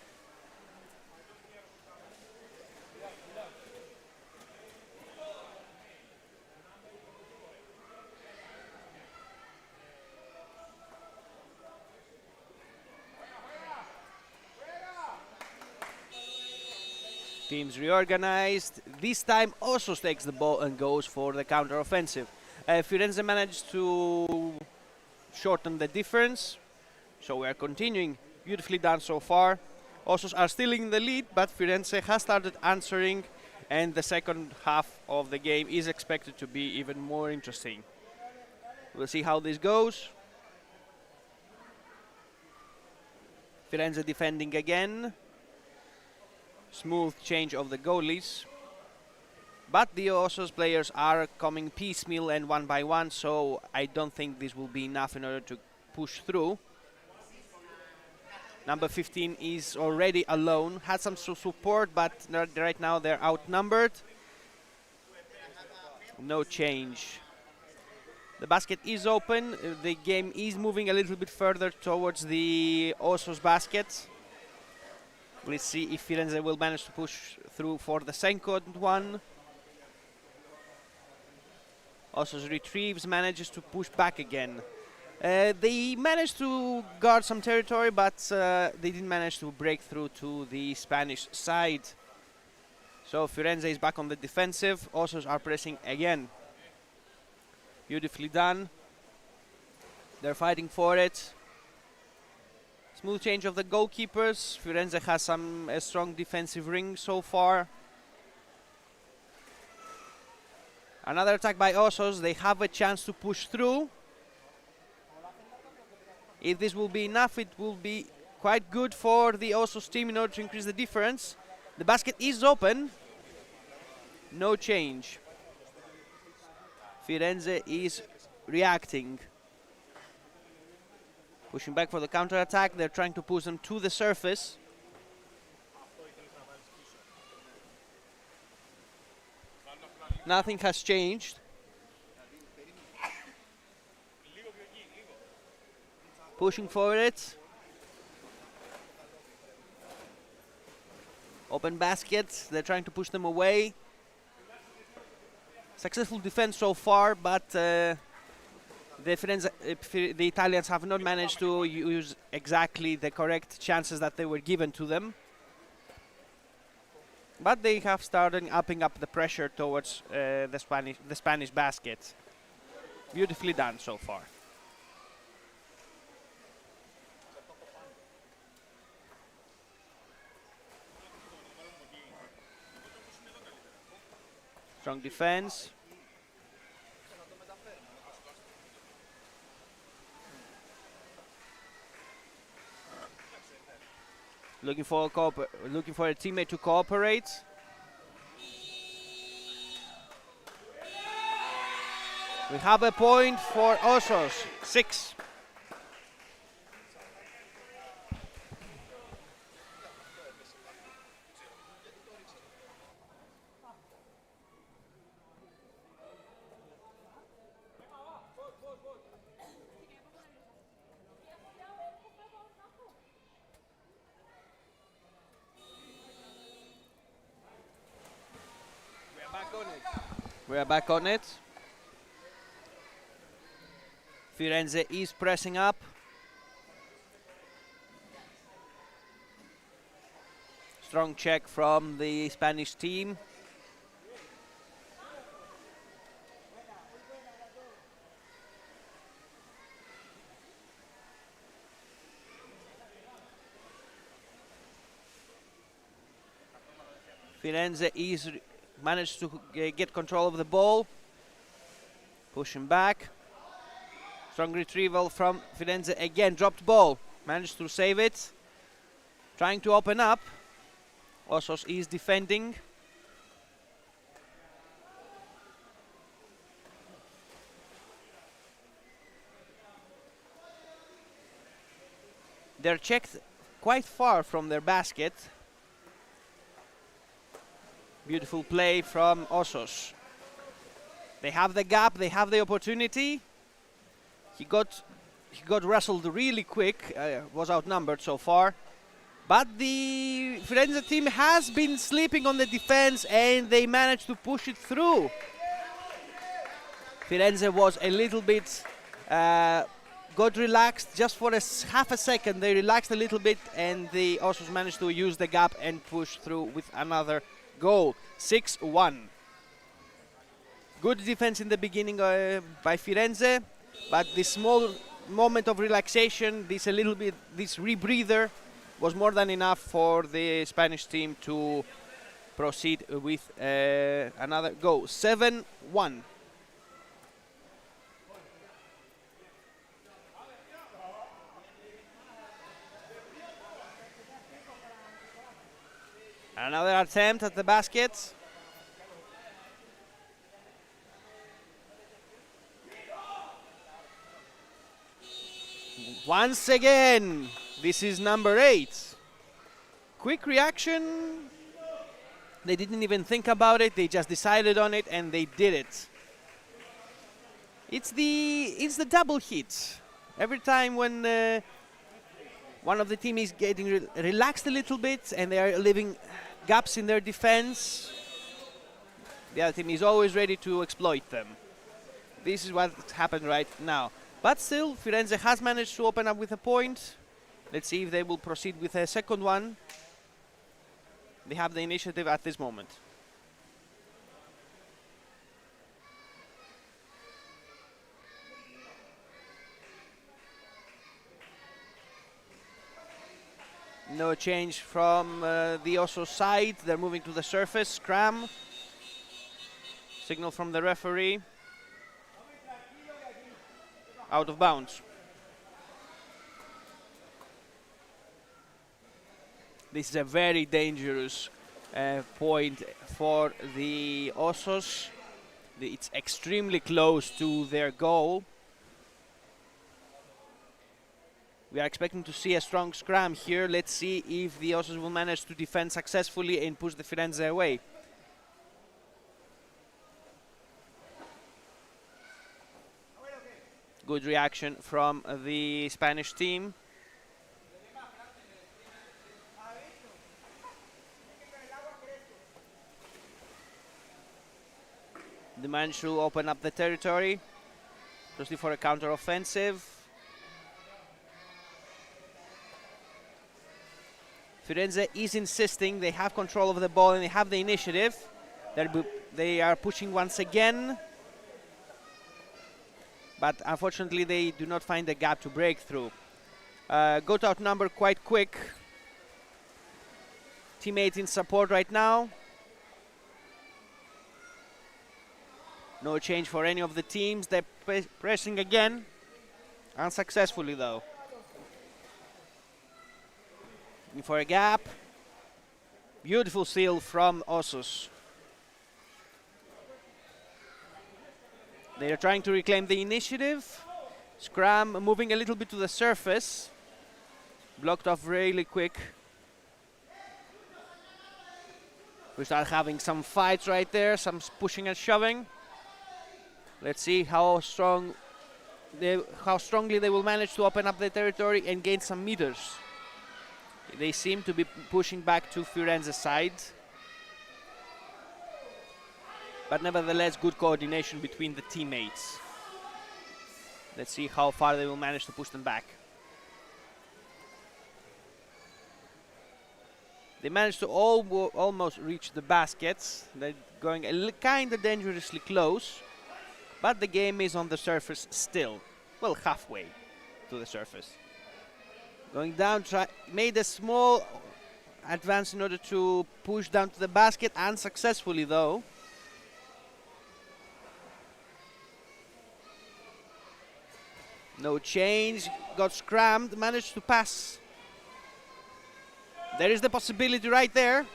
Teams reorganized. This time Osos takes the ball and goes for the counter-offensive. Firenze managed to shorten the difference, so we are continuing. Beautifully done so far. Osos are still in the lead, but Firenze has started answering, and the second half of the game is expected to be even more interesting. We'll see how this goes. Firenze defending again. Smooth change of the goalies. But the Osos players are coming piecemeal and one by one, so I don't think this will be enough in order to push through. Number 15 is already alone. Had some support, but right now they're outnumbered. No change. The basket is open. The game is moving a little bit further towards the Osos basket. Let's see if Firenze will manage to push through for the second one. Osos retrieves, manages to push back again. They managed to guard some territory, but they didn't manage to break through to the Spanish side. So Firenze is back on the defensive. Osos are pressing again. Beautifully done. They're fighting for it. Smooth change of the goalkeepers. Firenze has a strong defensive ring so far. Another attack by Osos. They have a chance to push through. If this will be enough, it will be quite good for the Osos team in order to increase the difference. The basket is open. No change. Firenze is reacting. Pushing back for the counter-attack. They're trying to push them to the surface. Nothing has changed. Pushing for it. Open basket. They're trying to push them away. Successful defense so far, but the Italians have not managed to use exactly the correct chances that they were given to them. But they have started upping up the pressure towards the Spanish basket. Beautifully done so far. Strong defense. Looking for a teammate to cooperate. We have a point for Osos, 6. We are back on it. Firenze is pressing up. Strong check from the Spanish team. Firenze is managed to get control of the ball. Pushing back. Strong retrieval from Firenze again. Dropped ball. Managed to save it. trying to open up. Osos is defending. They're checked quite far from their basket. Beautiful play from Osos. They have the gap, they have the opportunity. He got wrestled really quick, was outnumbered so far. But the Firenze team has been sleeping on the defense and they managed to push it through. Firenze was a little bit, got relaxed just for half a second. They relaxed a little bit and the Osos managed to use the gap and push through with another goal. 6-1. Good defense in the beginning by Firenze, but this small moment of relaxation, this rebreather, was more than enough for the Spanish team to proceed with another goal. 7-1. Another attempt at the basket. Once again, this is number 8. Quick reaction. They didn't even think about it. They just decided on it and they did it. It's the double hit. Every time when one of the team is getting relaxed a little bit and they are leaving gaps in their defense, the other team is always ready to exploit them. This is what happened right now. But still, Firenze has managed to open up with a point. Let's see if they will proceed with a second one. They have the initiative at this moment. No change from the Osos side. They're moving to the surface. Scrum. Signal from the referee. Out of bounds. This is a very dangerous point for the Osos. It's extremely close to their goal. We are expecting to see a strong scrum here. Let's see if the Osos will manage to defend successfully and push the Firenze away. Good reaction from the Spanish team. They managed to open up the territory, mostly for a counter-offensive. Firenze is insisting. They have control of the ball and they have the initiative. They are pushing once again. But unfortunately, they do not find the gap to break through. Got outnumbered quite quick. Teammates in support right now. No change for any of the teams. They're pressing again. Unsuccessfully, though. Looking for a gap. Beautiful steal from Osos. They are trying to reclaim the initiative. Scrum moving a little bit to the surface. Blocked off really quick. We start having some fights right there, some pushing and shoving. Let's see how strongly they will manage to open up the territory and gain some meters. They seem to be pushing back to Firenze's side. But nevertheless, good coordination between the teammates. Let's see how far they will manage to push them back. They managed to almost reach the baskets. They're going kind of dangerously close. But the game is on the surface still. Well, halfway to the surface. Going down, made a small advance in order to push down to the basket. Unsuccessfully, though. No change, got scrammed, managed to pass There is the possibility right there.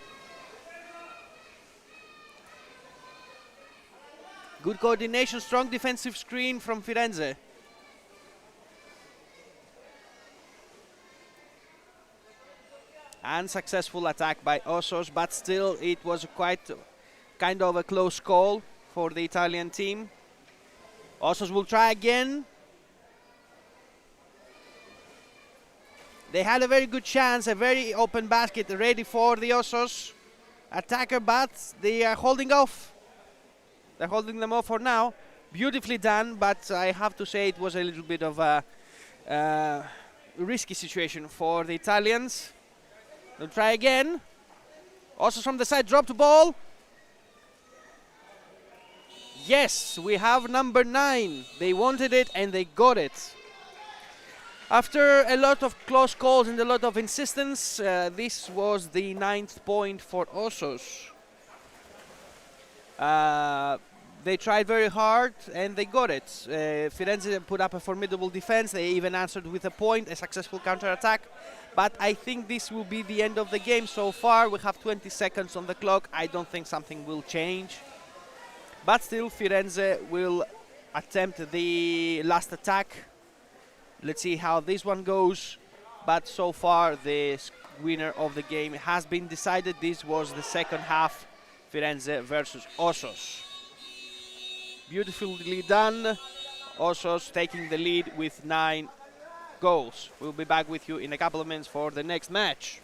Good coordination, strong defensive screen from Firenze. Unsuccessful attack by Osos, but still it was quite kind of a close call for the Italian team. Osos will try again. They had a very good chance, a very open basket ready for the Osos attacker, but they are holding off. They're holding them off for now. Beautifully done, but I have to say it was a little bit of a risky situation for the Italians. They'll try again. Osos from the side, dropped the ball. Yes, we have number 9. They wanted it and they got it. After a lot of close calls and a lot of insistence, this was the 9th point for Osos. They tried very hard and they got it. Firenze put up a formidable defense. They even answered with a point, a successful counter-attack. But I think this will be the end of the game so far. We have 20 seconds on the clock. I don't think something will change. But still, Firenze will attempt the last attack. Let's see how this one goes. But so far, the winner of the game has been decided. This was the second half, Firenze versus Osos. Beautifully done. Osos taking the lead with 9 goals. We'll be back with you in a couple of minutes for the next match.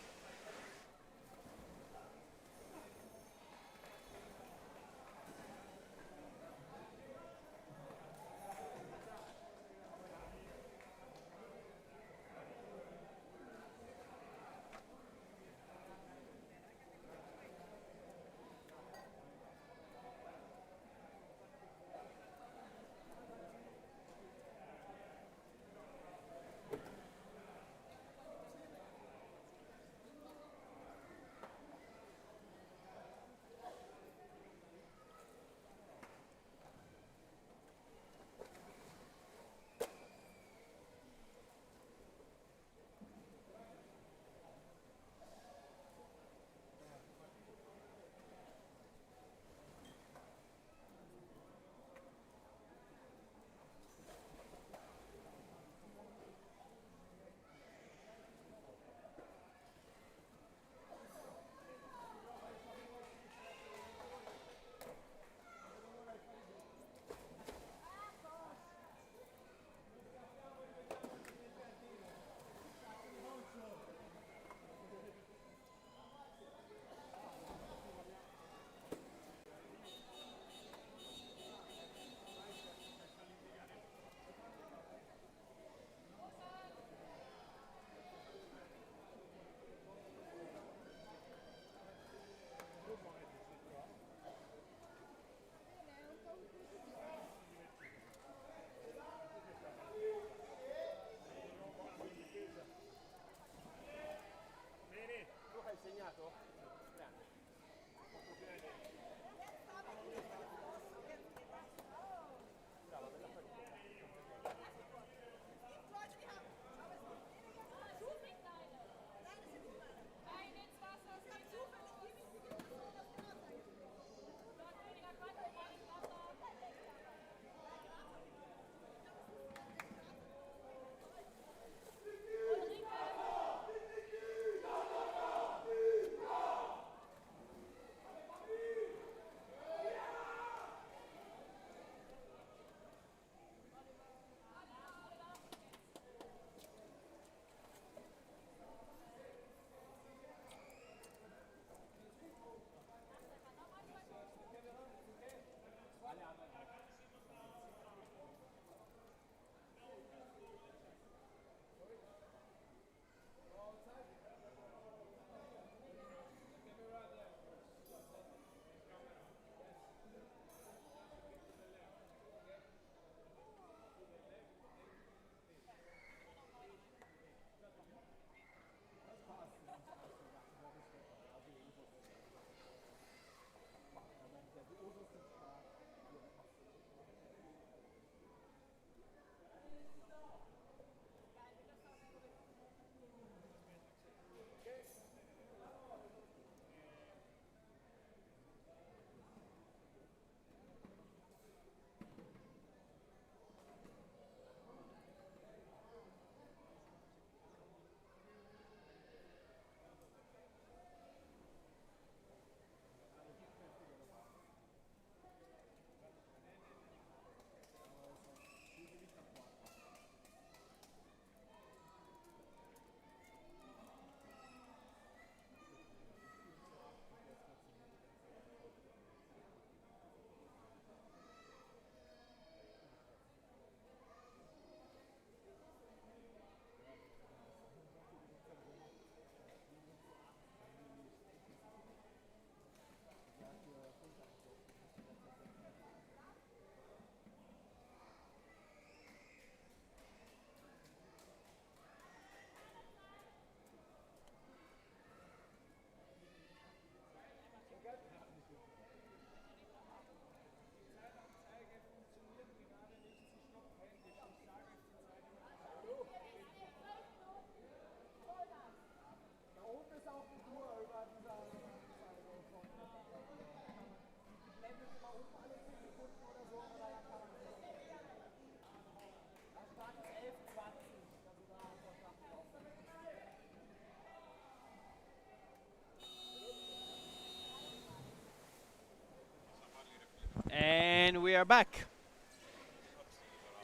are back.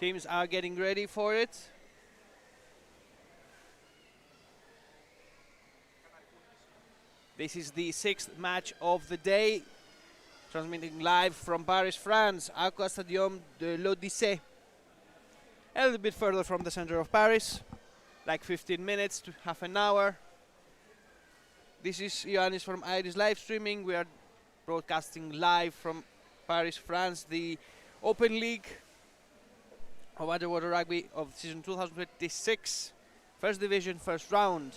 Teams are getting ready for it. This is the 6th match of the day. Transmitting live from Paris, France, Aqua Stadium de l'Odyssée. A little bit further from the center of Paris, like 15 minutes to half an hour. This is Ioannis from Iris live streaming. We are broadcasting live from Paris, France, the OpenLeague of underwater rugby of season 2026, first division, first round.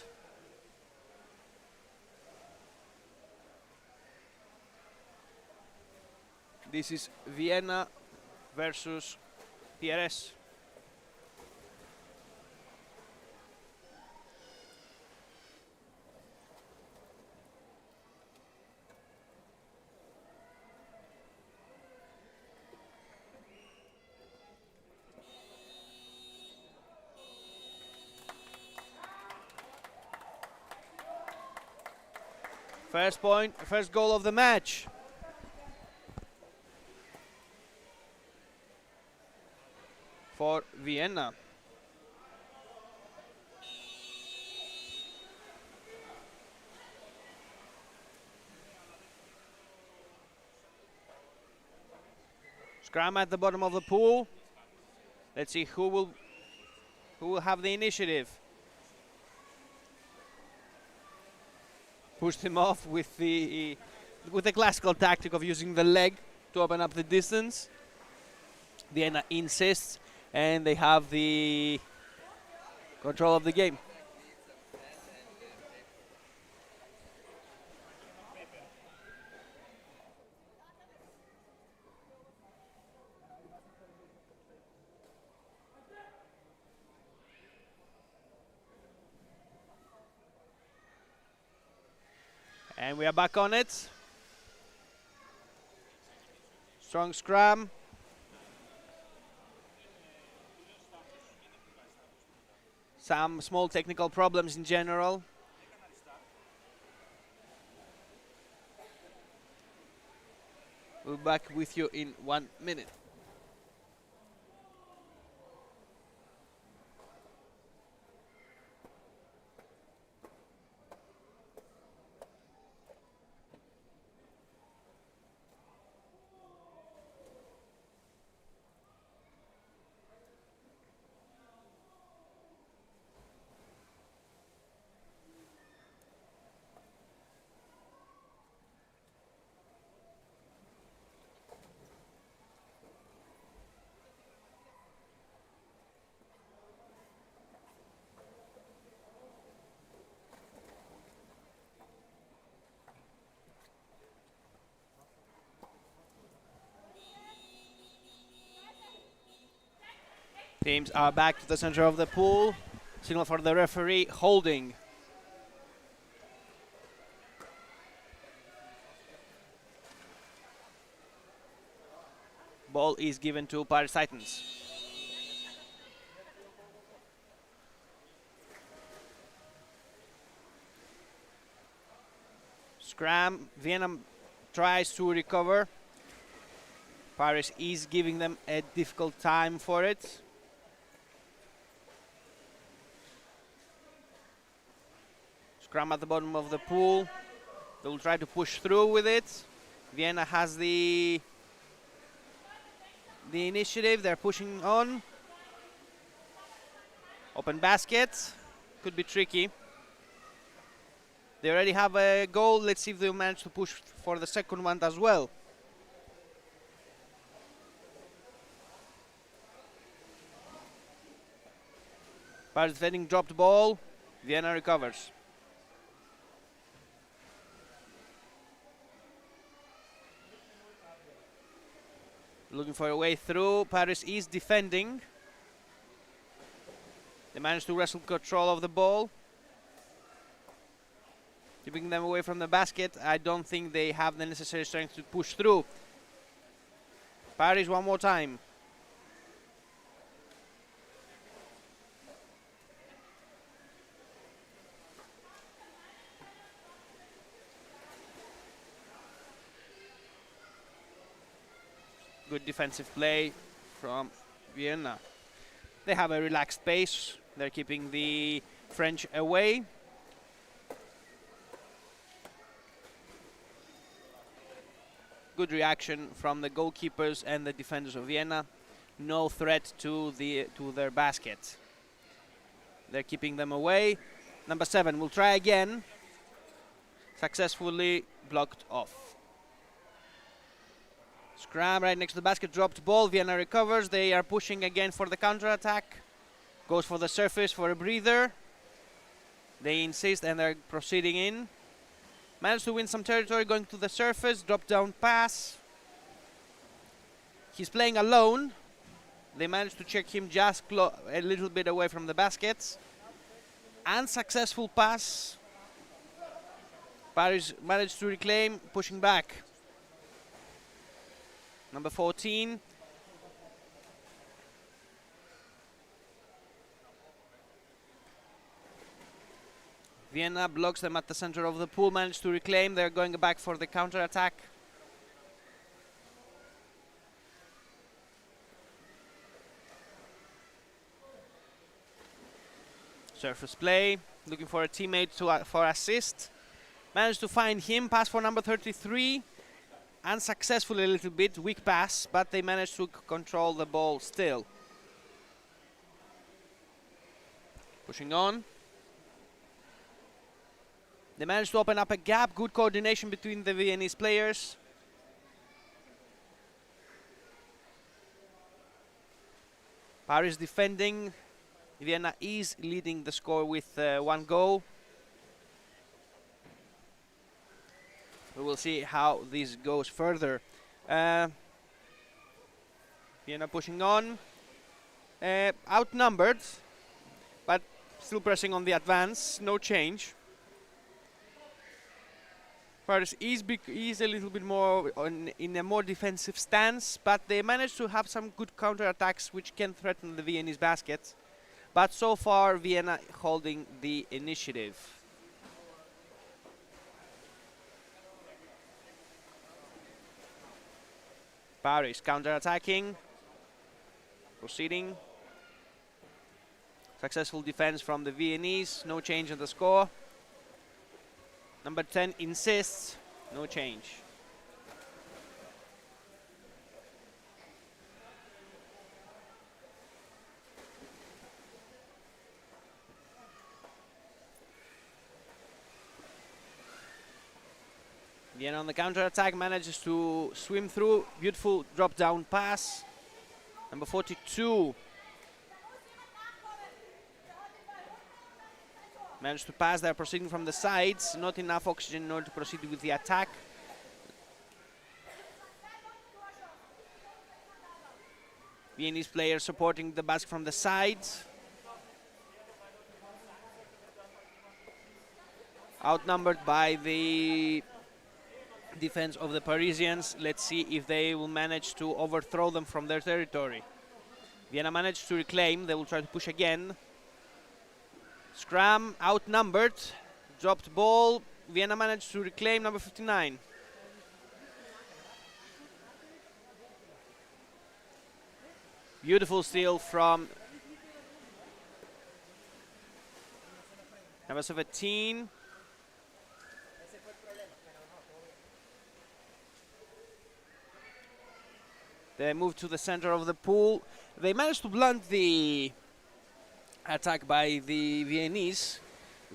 This is Vienna versus PRS. First point, first goal of the match. For Vienna. Scrum at the bottom of the pool. Let's see who will have the initiative. Pushed him off with the classical tactic of using the leg to open up the distance. Vienna insists, and they have the control of the game. And we are back on it. Strong scrum. Some small technical problems in general. We'll be back with you in 1 minute. Teams are back to the center of the pool. Signal for the referee, holding. Ball is given to Paris Titans. Scrum, Vienna tries to recover. Paris is giving them a difficult time for it. Scrum at the bottom of the pool. They will try to push through with it. Vienna has the initiative. They're pushing on. Open basket. Could be tricky. They already have a goal. Let's see if they'll manage to push for the second one as well. Paris defending dropped ball. Vienna recovers. Looking for a way through. Paris is defending. They managed to wrestle control of the ball. Keeping them away from the basket. I don't think they have the necessary strength to push through. Paris one more time. Good defensive play from Vienna. They have a relaxed pace. They're keeping the French away. Good reaction from the goalkeepers and the defenders of Vienna. No threat to their basket. They're keeping them away. Number 7 will try again. Successfully blocked off. Scram right next to the basket, dropped ball. Vienna recovers. They are pushing again for the counter-attack. Goes for the surface for a breather. They insist and they're proceeding in. Managed to win some territory going to the surface. Drop down pass. He's playing alone. They managed to check him just a little bit away from the baskets. Unsuccessful pass. Paris managed to reclaim, pushing back. Number 14. Vienna blocks them at the center of the pool, managed to reclaim. They're going back for the counter-attack. Surface play, looking for a teammate for assist. Managed to find him, pass for number 33. Unsuccessful a little bit, weak pass, but they managed to control the ball still. Pushing on. They managed to open up a gap, good coordination between the Viennese players. Paris defending. Vienna is leading the score with 1 goal. We will see how this goes further. Vienna pushing on. Outnumbered, but still pressing on the advance. No change. Paris is a little bit more in a more defensive stance, but they managed to have some good counter-attacks which can threaten the Viennese baskets. But so far, Vienna holding the initiative. Paris counter-attacking, proceeding. Successful defense from the Viennese, no change in the score. Number 10 insists, no change. Vienna on the counter-attack manages to swim through. Beautiful drop-down pass. Number 42. Managed to pass. They're proceeding from the sides. Not enough oxygen in order to proceed with the attack. Viennese players supporting the basket from the sides. Outnumbered by the defense of the Parisians. Let's see if they will manage to overthrow them from their territory. Vienna managed to reclaim. They will try to push again. Scrum, outnumbered. Dropped ball. Vienna managed to reclaim number 59. Beautiful steal from number 17. They move to the center of the pool. They managed to blunt the attack by the Viennese.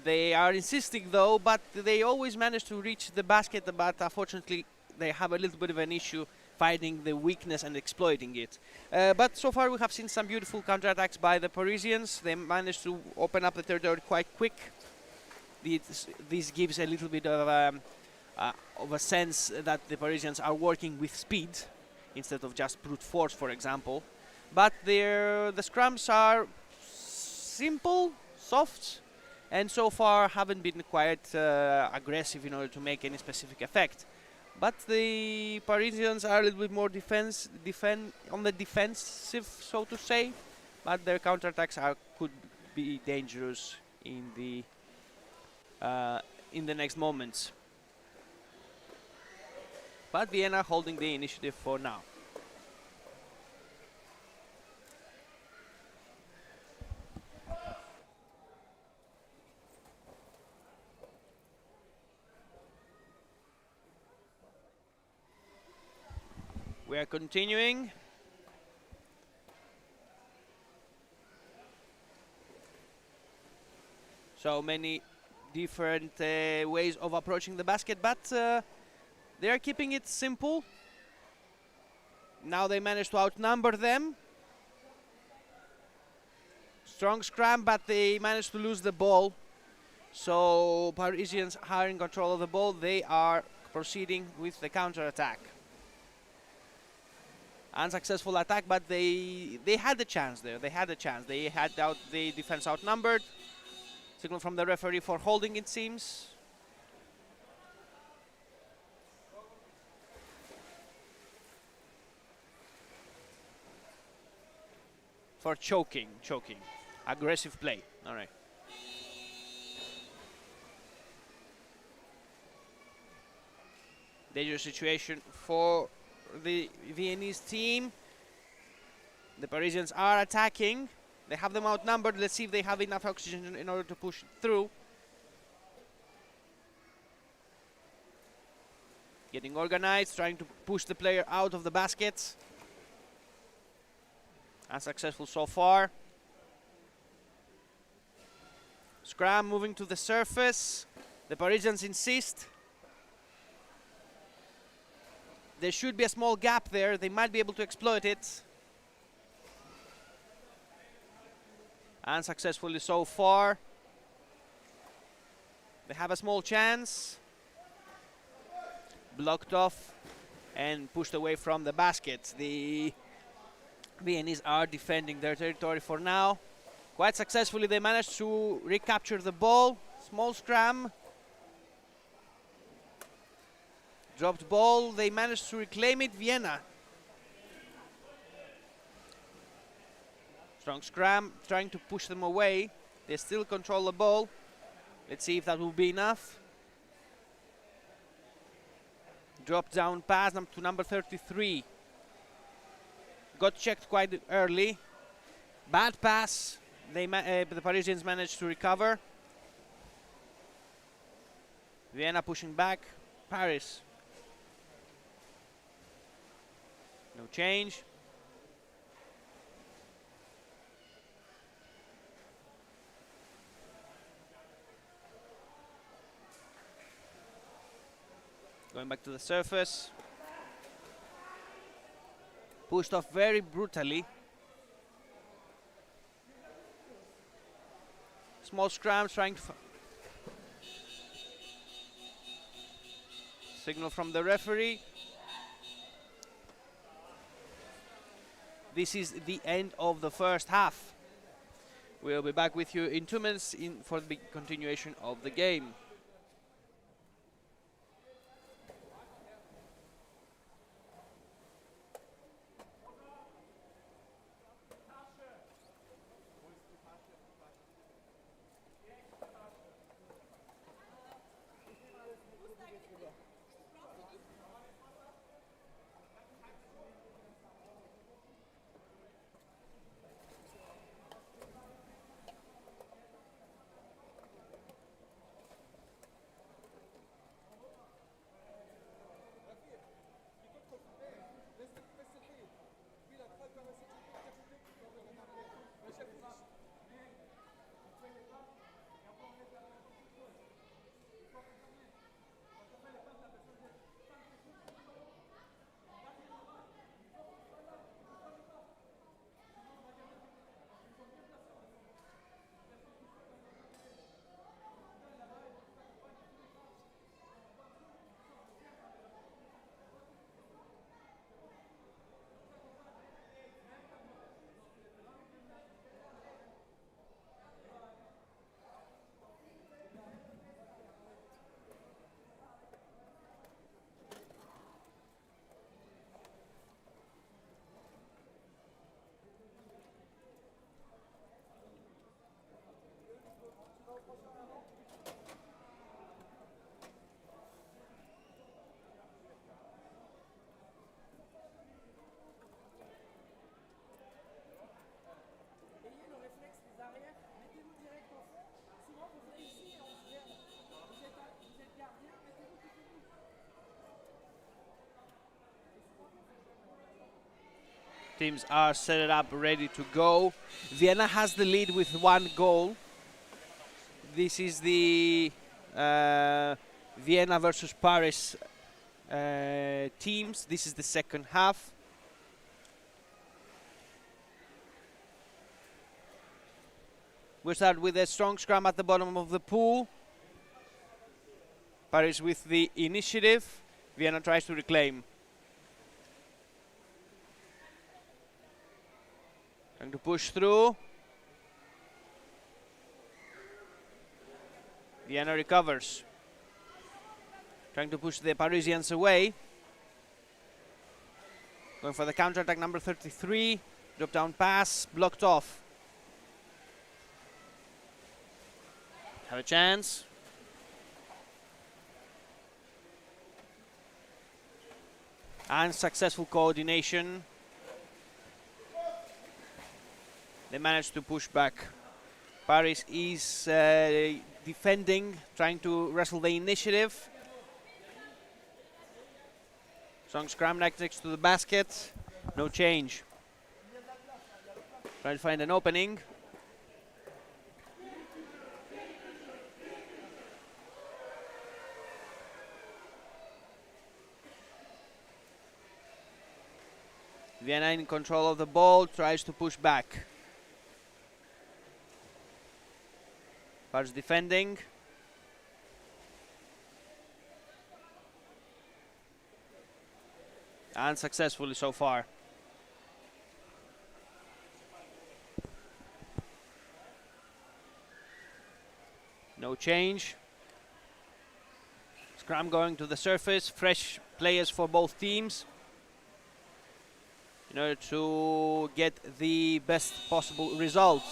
They are insisting though, but they always manage to reach the basket, but unfortunately they have a little bit of an issue finding the weakness and exploiting it. But so far we have seen some beautiful counterattacks by the Parisians. They managed to open up the territory quite quick. This gives a little bit of a sense that the Parisians are working with speed instead of just brute force, for example. But the scrums are simple, soft, and so far haven't been quite aggressive in order to make any specific effect. But the Parisians are a little bit more on the defensive, so to say. But their counterattacks could be dangerous in the next moments. But Vienna holding the initiative for now. We are continuing. So many different ways of approaching the basket, but they are keeping it simple. Now they managed to outnumber them. Strong scram, but they managed to lose the ball. So Parisians are in control of the ball. They are proceeding with the counter-attack. Unsuccessful attack, but they had the chance there. They had the chance. They had the defense outnumbered. Signal from the referee for holding, it seems. For choking. Aggressive play. All right. Dangerous situation for the Viennese team. The Parisians are attacking. They have them outnumbered. Let's see if they have enough oxygen in order to push through. Getting organized, trying to push the player out of the baskets. Unsuccessful so far. Scram moving to the surface. The Parisians insist. There should be a small gap there. They might be able to exploit it. Unsuccessfully so far. They have a small chance. Blocked off and pushed away from the basket. The Viennese are defending their territory for now. Quite successfully they managed to recapture the ball. Small scram. Dropped ball. They managed to reclaim it. Vienna. Strong scram, trying to push them away. They still control the ball. Let's see if that will be enough. Drop down pass to number 33. Got checked quite early. Bad pass. The Parisians managed to recover. Vienna pushing back. Paris. No change. Going back to the surface. Pushed off very brutally. Small scrams trying to... Signal from the referee. This is the end of the first half. We'll be back with you in 2 minutes for the continuation of the game. teams are set up, ready to go. Vienna has the lead with 1 goal. This is the Vienna versus Paris teams. This is the second half. We start with a strong scrum at the bottom of the pool. Paris with the initiative. Vienna tries to reclaim. Trying to push through. Vienna recovers. Trying to push the Parisians away. Going for the counter-attack, number 33. Drop down pass, blocked off. Have a chance. Unsuccessful coordination. They managed to push back. Paris is defending, trying to wrestle the initiative. Strong scrum next to the basket. No change. Trying to find an opening. Vienna in control of the ball, tries to push back. Paris defending. Unsuccessfully so far. No change. Scrum going to the surface, fresh players for both teams in order to get the best possible result.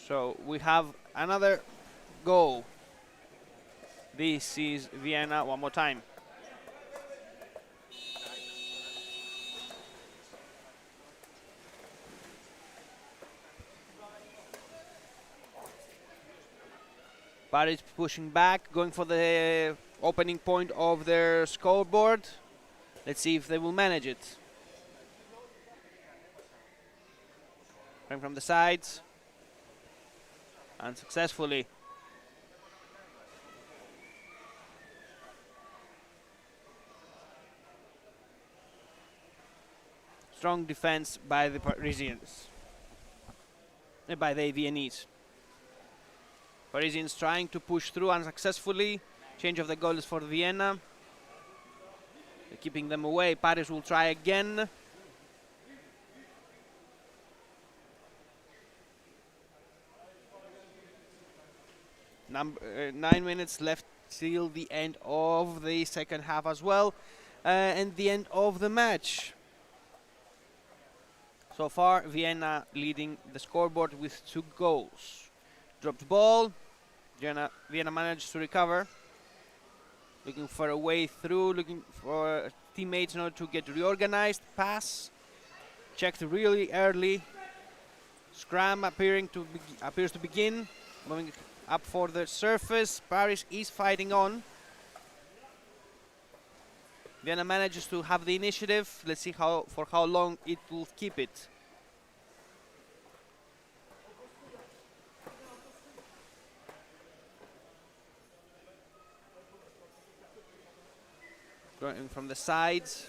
So we have another goal. This is Vienna one more time. Paris pushing back, going for the opening point of their scoreboard. Let's see if they will manage it. Coming from the sides. Unsuccessfully. Strong defense by the Parisians. By the Viennese. Parisians trying to push through unsuccessfully. Change of the goal is for Vienna. They're keeping them away. Paris will try again. Number 9 minutes left till the end of the second half as well, and the end of the match. So far, Vienna leading the scoreboard with 2 goals. Dropped ball. Vienna managed to recover. Looking for a way through, looking for teammates in order to get reorganized. Pass. Checked really early. Scrum appears to begin. Moving up for the surface. Paris is fighting on. Vienna manages to have the initiative. Let's see for how long it will keep it. Going from the sides.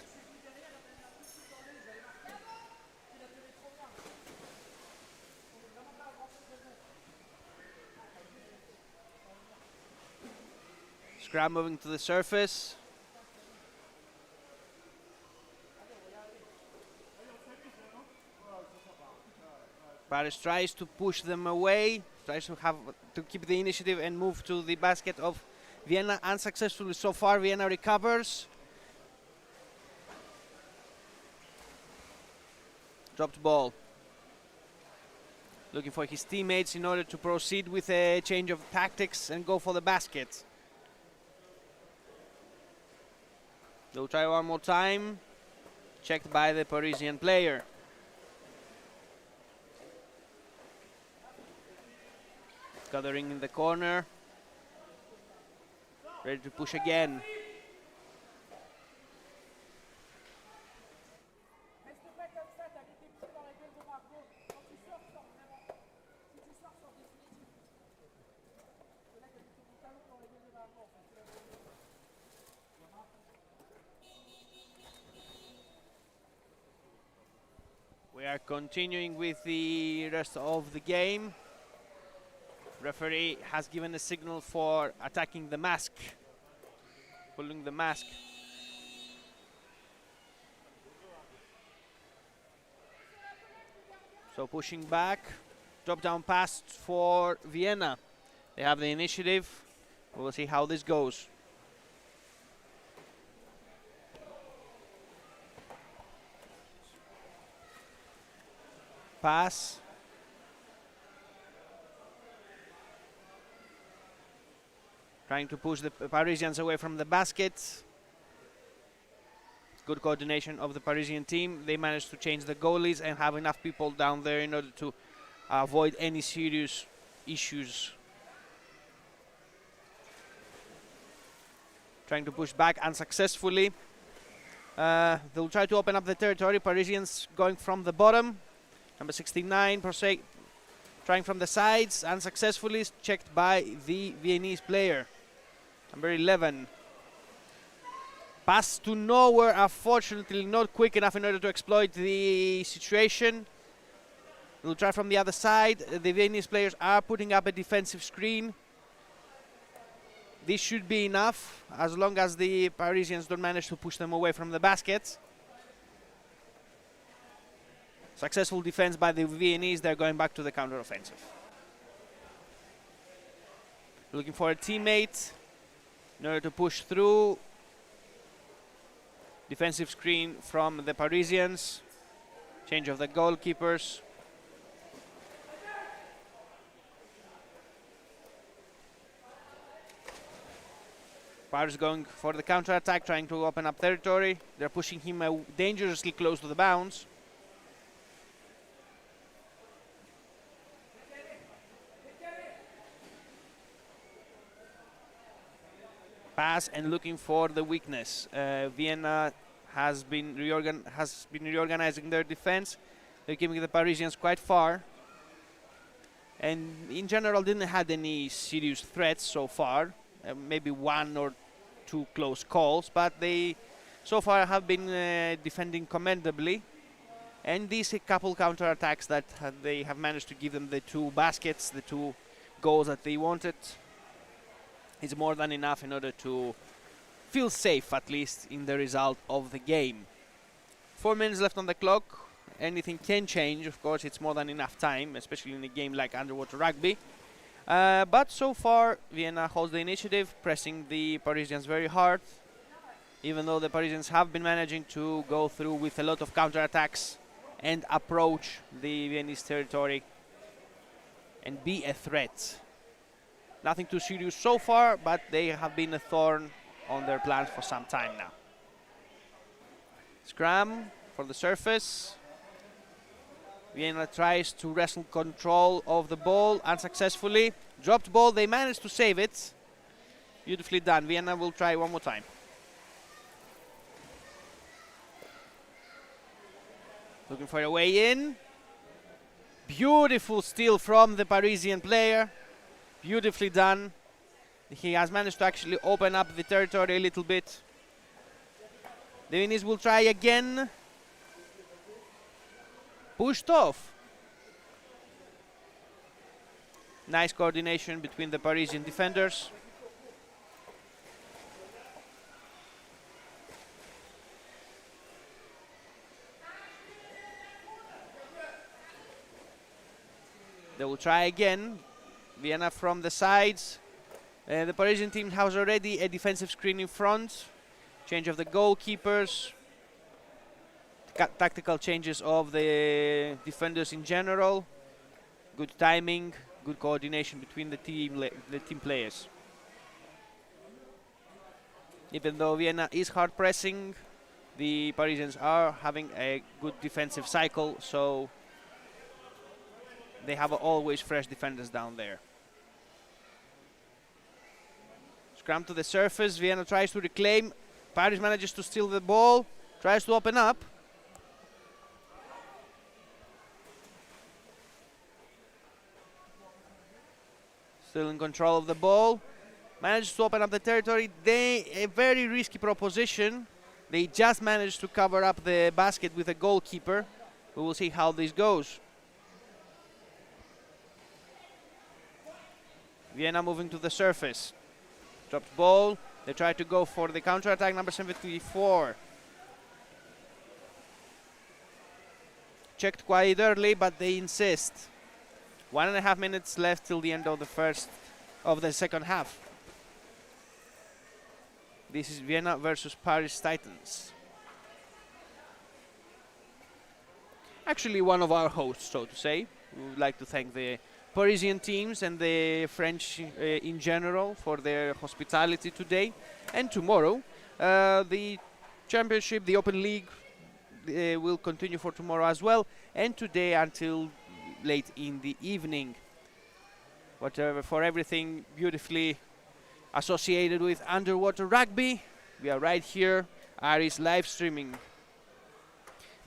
Scrum moving to the surface. Paris tries to push them away, tries to keep the initiative and move to the basket of Vienna. Unsuccessfully so far. Vienna recovers. Dropped ball. Looking for his teammates in order to proceed with a change of tactics and go for the basket. They'll try one more time. Checked by the Parisian player. Gathering in the corner. Ready to push again. We are continuing with the rest of the game. Referee has given a signal for attacking the mask, pulling the mask. So pushing back, drop down pass for Vienna. They have the initiative. We'll see how this goes. Pass. Trying to push the Parisians away from the basket. Good coordination of the Parisian team. They managed to change the goalies and have enough people down there in order to avoid any serious issues. Trying to push back unsuccessfully. They'll try to open up the territory. Parisians going from the bottom. Number 69, trying from the sides, unsuccessfully, checked by the Viennese player. Number 11. Pass to nowhere, unfortunately not quick enough in order to exploit the situation. We'll try from the other side. The Viennese players are putting up a defensive screen. This should be enough, as long as the Parisians don't manage to push them away from the basket. Successful defense by the Viennese. They're going back to the counter-offensive. Looking for a teammate in order to push through. Defensive screen from the Parisians. Change of the goalkeepers. Paris going for the counter-attack, trying to open up territory. They're pushing him dangerously close to the bounce. Pass and looking for the weakness. Vienna has been reorganizing their defense. They're keeping the Parisians quite far, and in general didn't have any serious threats so far. Maybe one or two close calls, but they so far have been defending commendably. And these couple counter-attacks that they have managed to give them the two baskets, the two goals that they wanted, is more than enough in order to feel safe, at least, in the result of the game. 4 minutes left on the clock. Anything can change, of course. It's more than enough time, especially in a game like underwater rugby. But so far, Vienna holds the initiative, pressing the Parisians very hard, even though the Parisians have been managing to go through with a lot of counterattacks and approach the Viennese territory and be a threat. Nothing too serious so far, but they have been a thorn on their plans for some time now. Scrum for the surface. Vienna tries to wrestle control of the ball unsuccessfully. Dropped ball, they managed to save it. Beautifully done. Vienna will try one more time. Looking for a way in. Beautiful steal from the Parisian player. Beautifully done. He has managed to actually open up the territory a little bit. The Viennese will try again. Pushed off. Nice coordination between the Parisian defenders. They will try again. Vienna from the sides. The Parisian team has already a defensive screen in front. Change of the goalkeepers. Tactical changes of the defenders in general. Good timing, good coordination between the team players. Even though Vienna is hard pressing, the Parisians are having a good defensive cycle, so they have always fresh defenders down there. Scrum to the surface. Vienna tries to reclaim. Paris manages to steal the ball. Tries to open up. Still in control of the ball. Managed to open up the territory. A very risky proposition. They just managed to cover up the basket with a goalkeeper. We will see how this goes. Vienna moving to the surface. Dropped ball. They try to go for the counter-attack, number 74. Checked quite early, but they insist. 1.5 minutes left till the end of the second half. This is Vienna versus Paris Titans. Actually, one of our hosts, so to say. We would like to thank the Parisian teams and the French in general for their hospitality today and tomorrow. The championship, the Open League, will continue for tomorrow as well, and today until late in the evening. Whatever, for everything beautifully associated with underwater rugby, we are right here. Aris live streaming.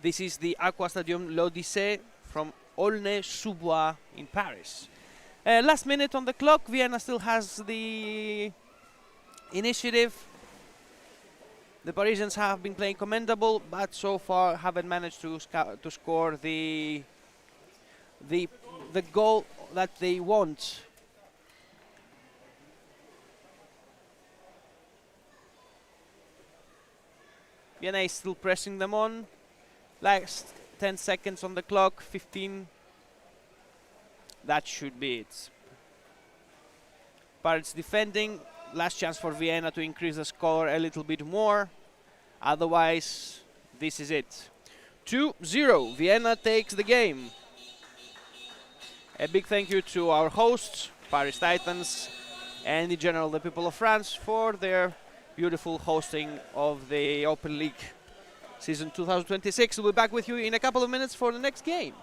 This is the Aqua Stadium L'Odyssée from Aulnay-sous-Bois in Paris. Last minute on the clock. Vienna still has the initiative. The Parisians have been playing commendable, but so far haven't managed to score the goal that they want. Vienna is still pressing them on. Last 10 seconds on the clock, 15. That should be it. Paris defending. Last chance for Vienna to increase the score a little bit more. Otherwise, this is it. 2-0. Vienna takes the game. A big thank you to our hosts, Paris Titans, and in general the people of France for their beautiful hosting of the Open League season 2026. We'll be back with you in a couple of minutes for the next game.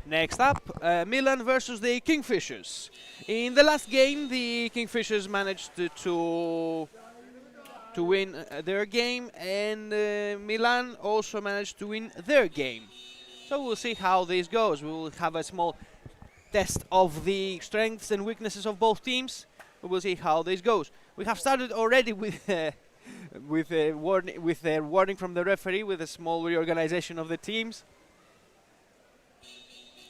Next up, Milan versus the Kingfishers. In the last game, the Kingfishers managed to win their game, and Milan also managed to win their game. So we'll see how this goes. We will have a small test of the strengths and weaknesses of both teams. We will see how this goes. We have started already with a warning from the referee, with a small reorganization of the teams.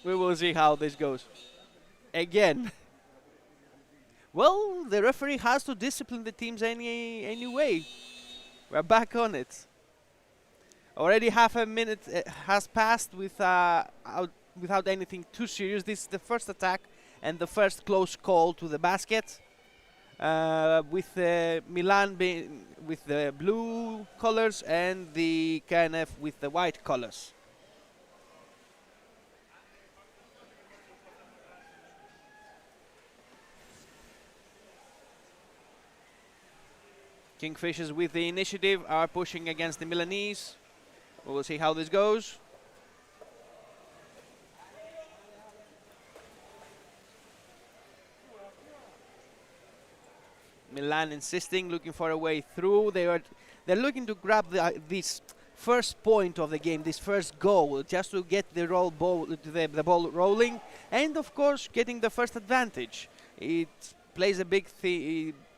We will see how this goes. Again. Well, the referee has to discipline the teams anyway. We're back on it. Already half a minute has passed without anything too serious. This is the first attack and the first close call to the basket. With Milan being with the blue colors and the KNF with the white colors. Kingfishers with the initiative are pushing against the Milanese. We will see how this goes. Milan insisting, looking for a way through. They're looking to grab this first point of the game, this first goal, just to get the ball rolling, and of course getting the first advantage. It plays a big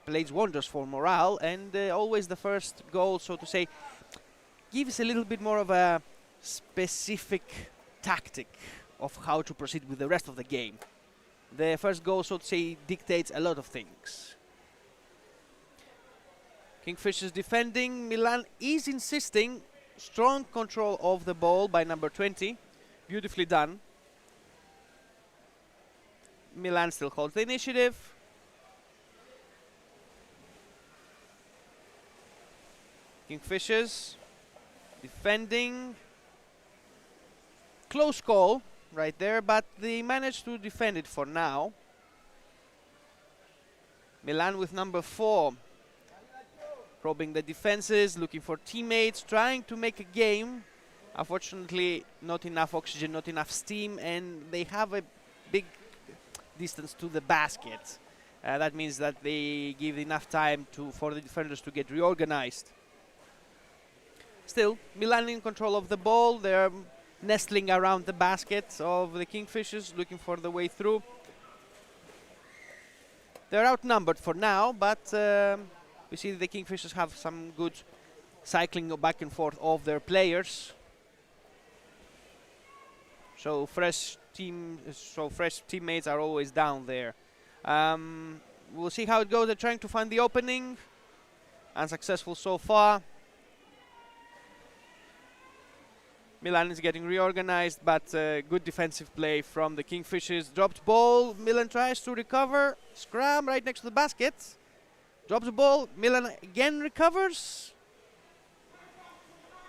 plays wonders for morale, and always the first goal, so to say, gives a little bit more of a specific tactic of how to proceed with the rest of the game. The first goal, so to say, dictates a lot of things. Kingfishers defending. Milan is insisting. Strong control of the ball by number 20. Beautifully done. Milan still holds the initiative. Kingfishers defending. Close call right there, but they managed to defend it for now. Milan with number 4. Probing the defenses, looking for teammates, trying to make a game. Unfortunately, not enough oxygen, not enough steam, and they have a big distance to the basket. That means that they give enough time for the defenders to get reorganized. Still, Milan in control of the ball. They're nestling around the basket of the Kingfishers, looking for the way through. They're outnumbered for now, but we see the Kingfishers have some good cycling back and forth of their players. So fresh teammates are always down there. We'll see how it goes. They're trying to find the opening. Unsuccessful so far. Milan is getting reorganized, but good defensive play from the Kingfishers. Dropped ball. Milan tries to recover. Scrum right next to the basket. Drops the ball. Milan again recovers.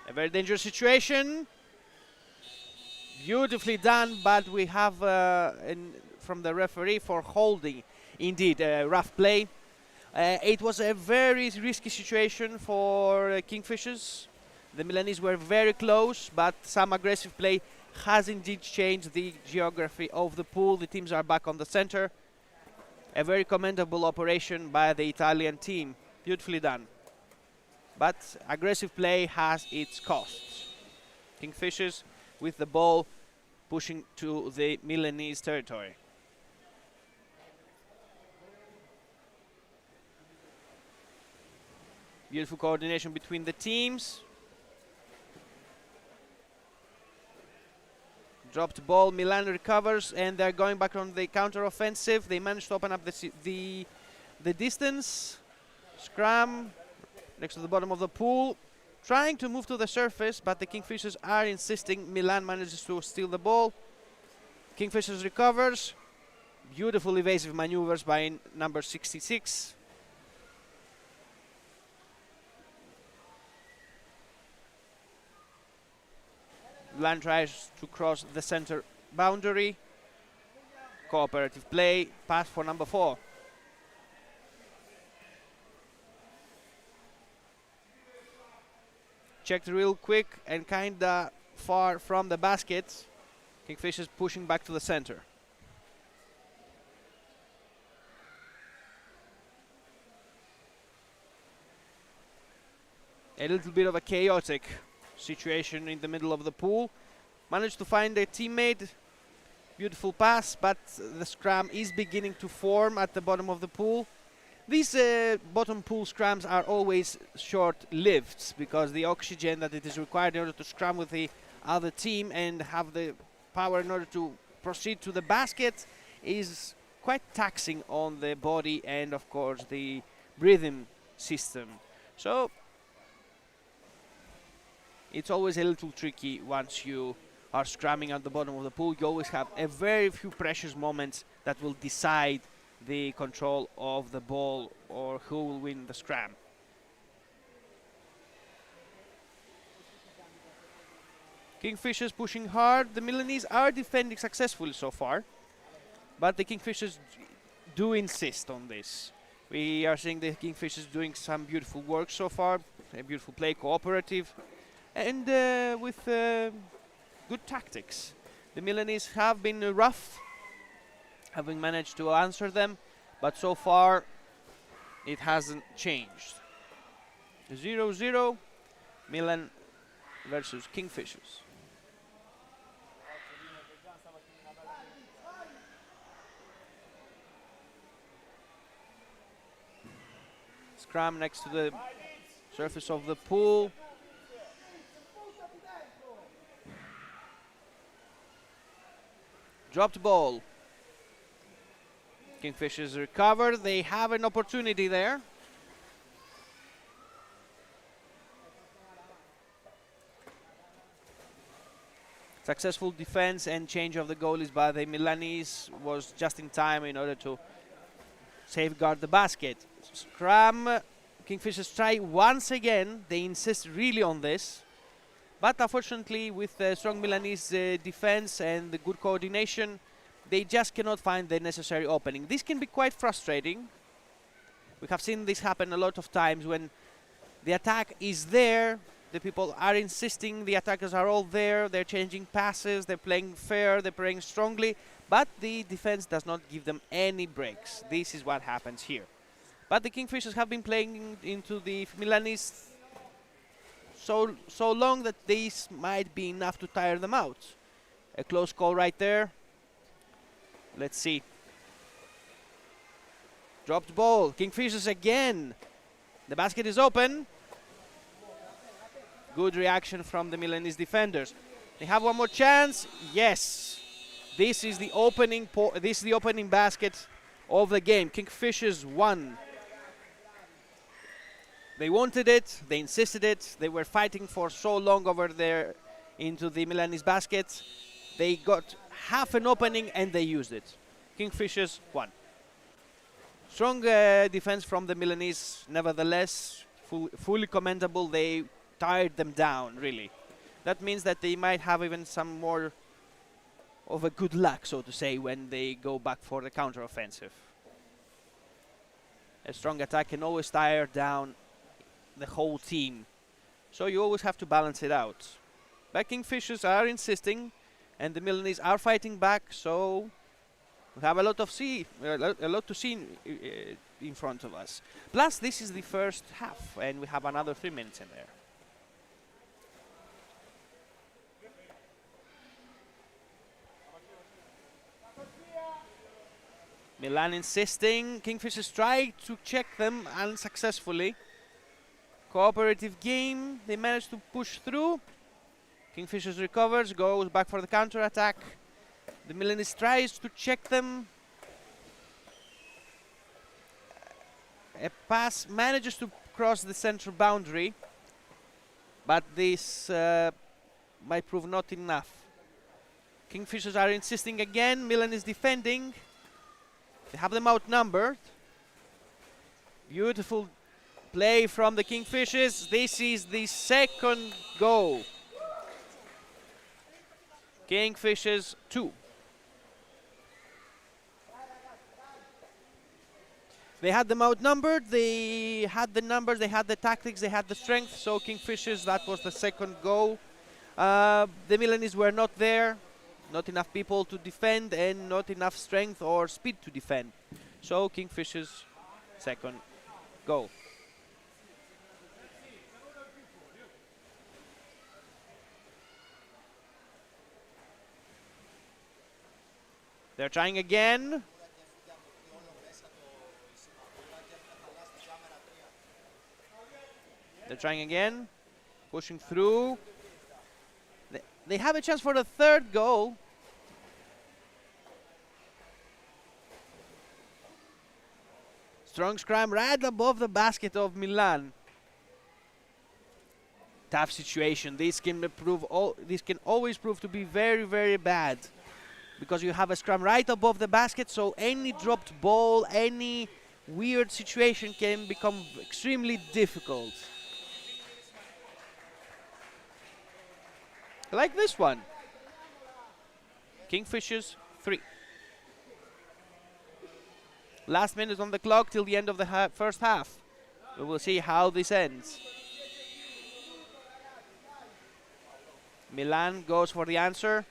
A very dangerous situation. Beautifully done, but we have from the referee for holding. Indeed, rough play. It was a very risky situation for Kingfishers. The Milanese were very close, but some aggressive play has indeed changed the geography of the pool. The teams are back on the center. A very commendable operation by the Italian team. Beautifully done. But aggressive play has its costs. Kingfishers with the ball pushing to the Milanese territory. Beautiful coordination between the teams. Dropped ball, Milan recovers, and they're going back on the counter-offensive. They managed to open up the distance. Scrum next to the bottom of the pool. Trying to move to the surface, but the Kingfishers are insisting. Milan manages to steal the ball. Kingfishers recovers. Beautiful evasive maneuvers by number 66. Milan tries to cross the center boundary. Cooperative play. Pass for number 4. Checked real quick and kinda far from the basket. Kingfishers pushing back to the center. A little bit of a chaotic situation in the middle of the pool. Managed to find a teammate. Beautiful pass, but the scrum is beginning to form at the bottom of the pool. These bottom pool scrums are always short-lived because the oxygen that it is required in order to scrum with the other team and have the power in order to proceed to the basket is quite taxing on the body and, of course, the breathing system. So it's always a little tricky once you are scrumming at the bottom of the pool. You always have a very few precious moments that will decide the control of the ball or who will win the scrum. Kingfishers pushing hard. The Milanese are defending successfully so far, but the Kingfishers do insist on this. We are seeing the Kingfishers doing some beautiful work so far, a beautiful play, cooperative, and with good tactics. The Milanese have been rough, having managed to answer them, but so far it hasn't changed. 0-0, Milan versus Kingfishers. Scrum next to the surface of the pool. Dropped ball. Kingfishers recover. They have an opportunity there. Successful defense and change of the goalies by the Milanese was just in time in order to safeguard the basket. Scrum. Kingfishers try once again. They insist really on this. But unfortunately, with the strong Milanese defense and the good coordination, they just cannot find the necessary opening. This can be quite frustrating. We have seen this happen a lot of times when the attack is there, the people are insisting, the attackers are all there, they're changing passes, they're playing fair, they're playing strongly, but the defense does not give them any breaks. This is what happens here. But the Kingfishers have been playing into the Milanese so long that this might be enough to tire them out. A close call right there. Let's see. Dropped ball. Kingfishers again. The basket is open. Good reaction from the Milanese defenders. They have one more chance. Yes. This is the opening basket of the game. Kingfishers won. They wanted it, they insisted it, they were fighting for so long over there into the Milanese basket. They got half an opening and they used it. Kingfishers won. Strong defense from the Milanese, nevertheless, fully commendable. They tired them down, really. That means that they might have even some more of a good luck, so to say, when they go back for the counter-offensive. A strong attack can always tire down the whole team, so you always have to balance it out. But Kingfishers are insisting and the Milanese are fighting back, so we have a lot to see in front of us. Plus this is the first half and we have another 3 minutes in there. Milan insisting. Kingfishers try to check them unsuccessfully. Cooperative game, they managed to push through. Kingfishers recovers, goes back for the counter-attack. The Milanese tries to check them. A pass manages to cross the central boundary, but this might prove not enough. Kingfishers are insisting again, Milan is defending. They have them outnumbered. Beautiful play from the Kingfishers. This is the second goal. Kingfishers 2. They had them outnumbered, they had the numbers, they had the tactics, they had the strength, so Kingfishers, that was the second goal. The Milanese were not there, not enough people to defend and not enough strength or speed to defend. So Kingfishers second goal. They're trying again. They're trying again. Pushing through. They have a chance for the third goal. Strong scrum right above the basket of Milan. Tough situation. This can always prove to be very, very bad, because you have a scrum right above the basket, so any dropped ball, any weird situation can become extremely difficult. Like this one. Kingfishers 3. Last minute on the clock till the end of the first half. We will see how this ends. Milan goes for the answer.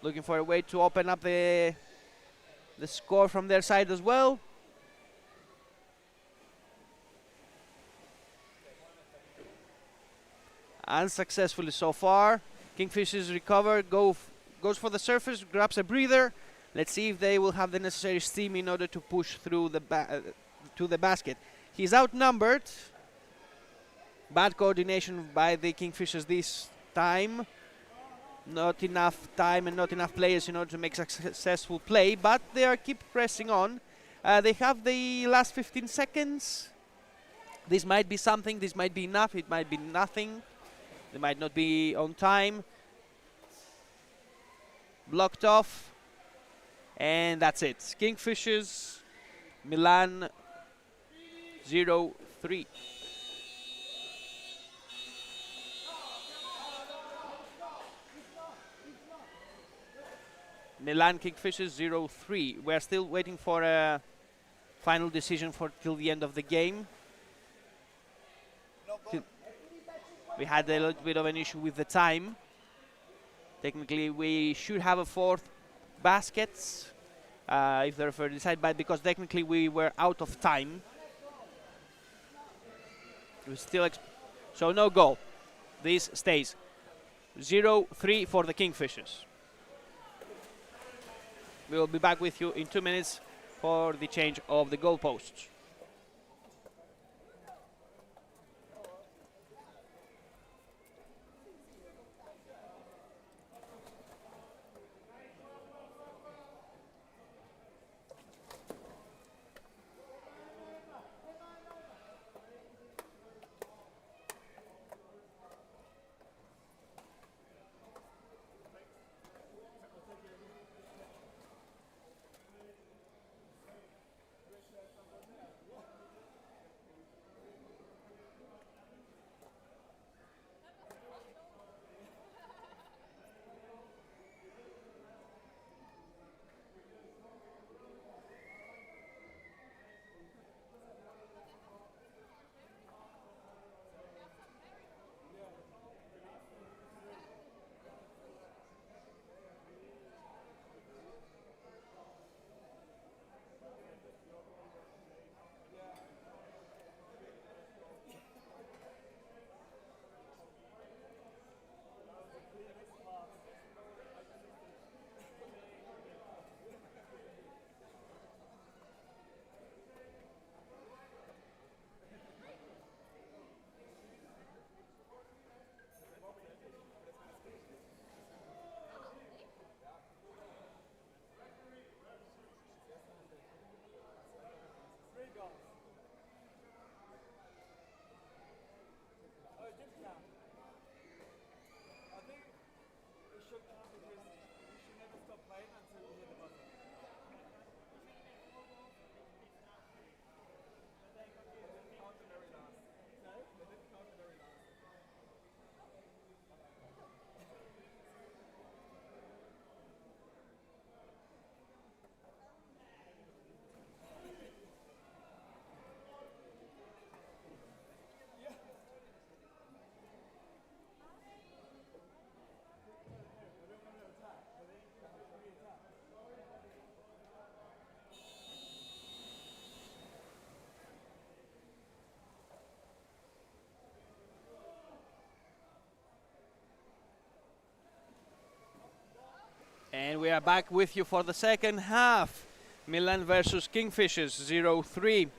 Looking for a way to open up the score from their side as well. Unsuccessfully so far. Kingfishers recover, goes for the surface, grabs a breather. Let's see if they will have the necessary steam in order to push through to the basket. He's outnumbered. Bad coordination by the Kingfishers this time. Not enough time and not enough players in order to make successful play, but they are keep pressing on. They have the last 15 seconds. This might be something, this might be enough, it might be nothing. They might not be on time. Blocked off. And that's it. Kingfishers, Milan 0-3. Milan Kingfishers 0-3. We're still waiting for a final decision till the end of the game. We had a little bit of an issue with the time. Technically, we should have a fourth basket if the referee decides, but because technically we were out of time. We still so no goal. This stays 0-3 for the Kingfishers. We will be back with you in 2 minutes for the change of the goalposts. And we are back with you for the second half. Milan versus Kingfishers, 0-3.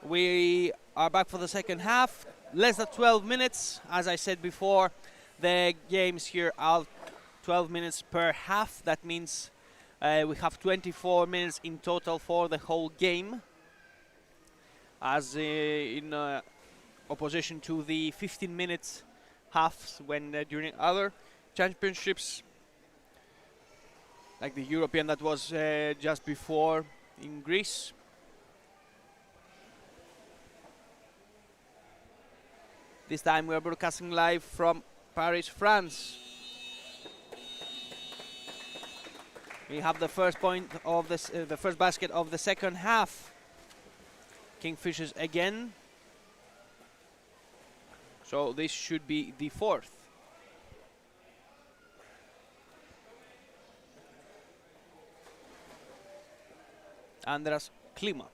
We are back for the second half. Less than 12 minutes. As I said before, the games here are 12 minutes per half. That means we have 24 minutes in total for the whole game. As in opposition to the 15 minutes halves when during other championships, like the European that was just before in Greece. This time we are broadcasting live from Paris, France. We have the first point of this, the first basket of the second half. Kingfishers again. So this should be the fourth. Andras Klima.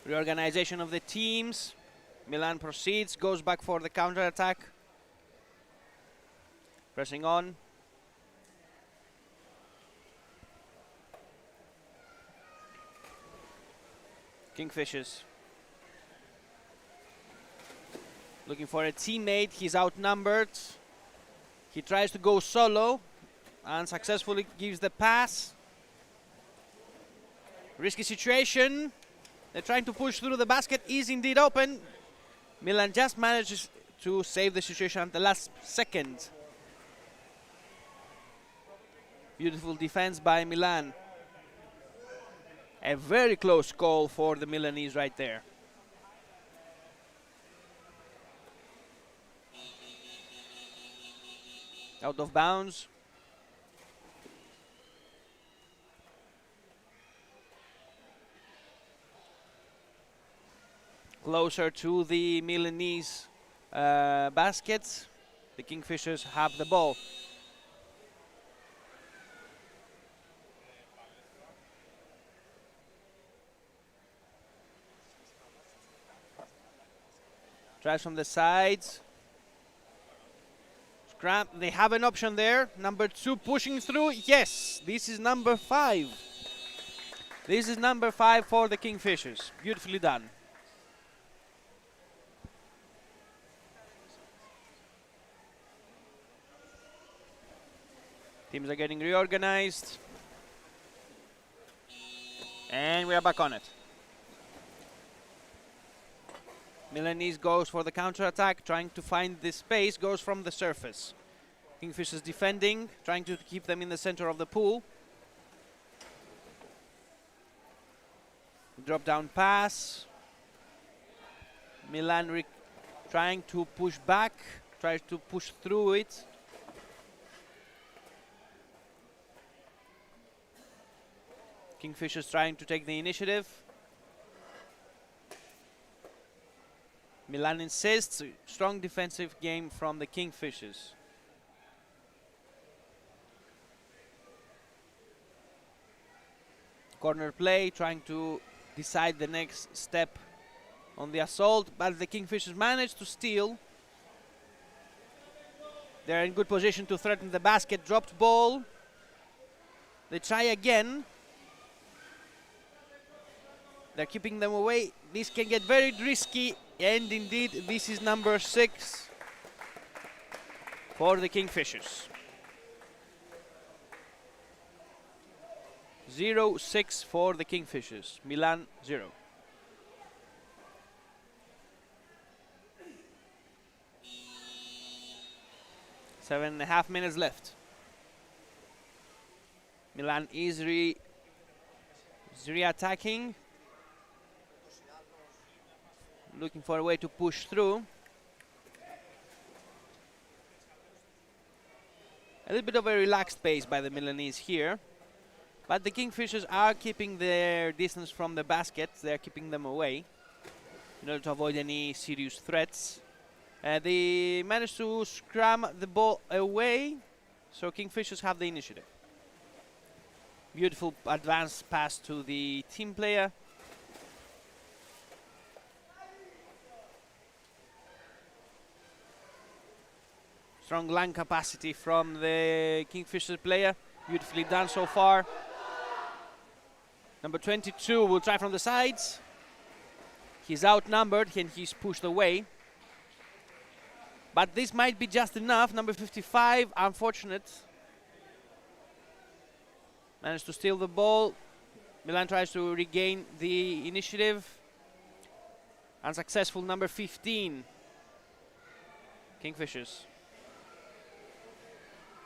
Reorganization of the teams. Milan proceeds, goes back for the counter-attack. Pressing on. Kingfishers. Looking for a teammate, he's outnumbered. He tries to go solo and successfully gives the pass. Risky situation. They're trying to push through. The basket is indeed open. Milan just manages to save the situation at the last second. Beautiful defense by Milan. A very close call for the Milanese right there. Out of bounds. Closer to the Milanese baskets. The Kingfishers have the ball. Tries from the sides. Scram. They have an option there. Number 2 pushing through. Yes, this is number 5. This is number 5 for the Kingfishers. Beautifully done. Teams are getting reorganized. And we are back on it. Milanese goes for the counter-attack, trying to find the space, goes from the surface. Kingfishers defending, trying to keep them in the center of the pool. Drop-down pass. Milan trying to push back, tries to push through it. Kingfishers trying to take the initiative. Milan insists, strong defensive game from the Kingfishers. Corner play, trying to decide the next step on the assault, but the Kingfishers manage to steal. They're in good position to threaten the basket, dropped ball. They try again. They're keeping them away. This can get very risky. And indeed, this is number 6 for the Kingfishers. 0-6 for the Kingfishers. Milan 0. Seven and a half minutes left. Milan is re-attacking. Looking for a way to push through. A little bit of a relaxed pace by the Milanese here. But the Kingfishers are keeping their distance from the basket. They're keeping them away in order to avoid any serious threats. They managed to scram the ball away, so Kingfishers have the initiative. Beautiful advanced pass to the team player. Strong lung capacity from the Kingfishers player. Beautifully done so far. Number 22 will try from the sides. He's outnumbered and he's pushed away. But this might be just enough. Number 55, unfortunate. Managed to steal the ball. Milan tries to regain the initiative. Unsuccessful, number 15. Kingfishers.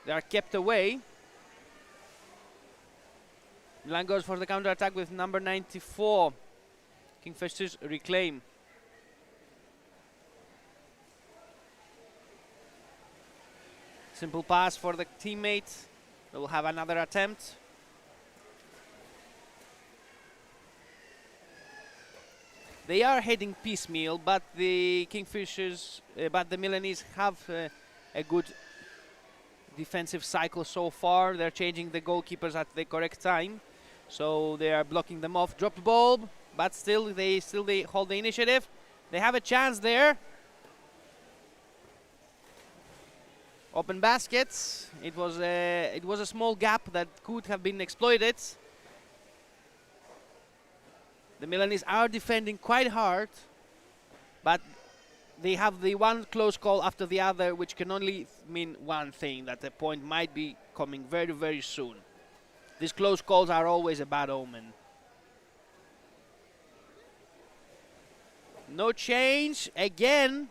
They are kept away. Milan goes for the counter-attack with number 94. Kingfishers reclaim. Simple pass for the teammate. They will have another attempt. They are heading piecemeal, but the Kingfishers, but the Milanese have a good defensive cycle so far. They're changing the goalkeepers at the correct time, so they are blocking them off. Dropped ball, but still they hold the initiative. They have a chance there. Open baskets. It was a small gap that could have been exploited. The Milanese are defending quite hard, but they have the one close call after the other, which can only mean one thing, that the point might be coming very, very soon. These close calls are always a bad omen. No change, again.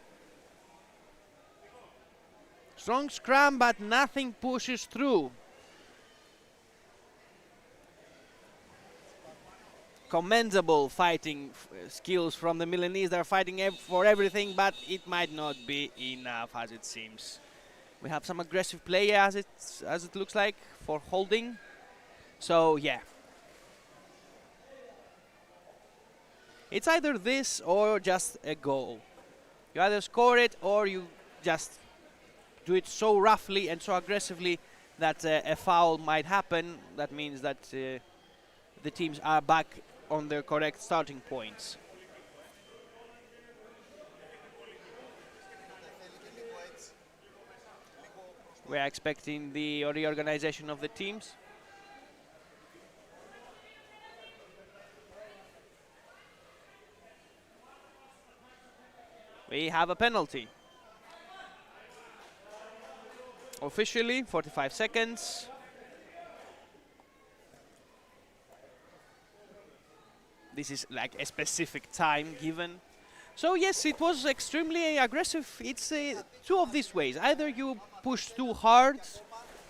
Strong scrum, but nothing pushes through. Commendable fighting skills from the Milanese. They're fighting for everything, but it might not be enough, as it seems. We have some aggressive play, as it looks like, for holding. So yeah, it's either this or just a goal. You either score it or you just do it so roughly and so aggressively that a foul might happen. That means that the teams are back on their correct starting points. We're expecting the reorganization of the teams. We have a penalty. Officially, 45 seconds. This is like a specific time given. So yes, it was extremely aggressive. It's two of these ways. Either you push too hard,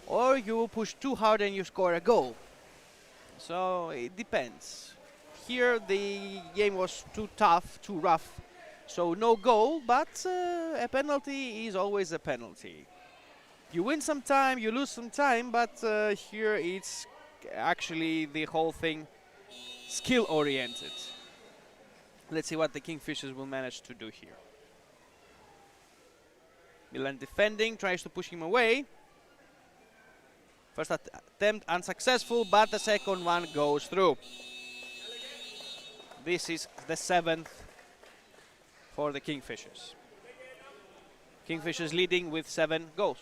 or you push too hard and you score a goal. So it depends. Here the game was too tough, too rough. So no goal, but a penalty is always a penalty. You win some time, you lose some time, but here it's actually the whole thing skill-oriented. Let's see what the Kingfishers will manage to do here. Milan defending, tries to push him away. First attempt unsuccessful, but the second one goes through. This is the 7th for the Kingfishers. Kingfishers leading with 7 goals.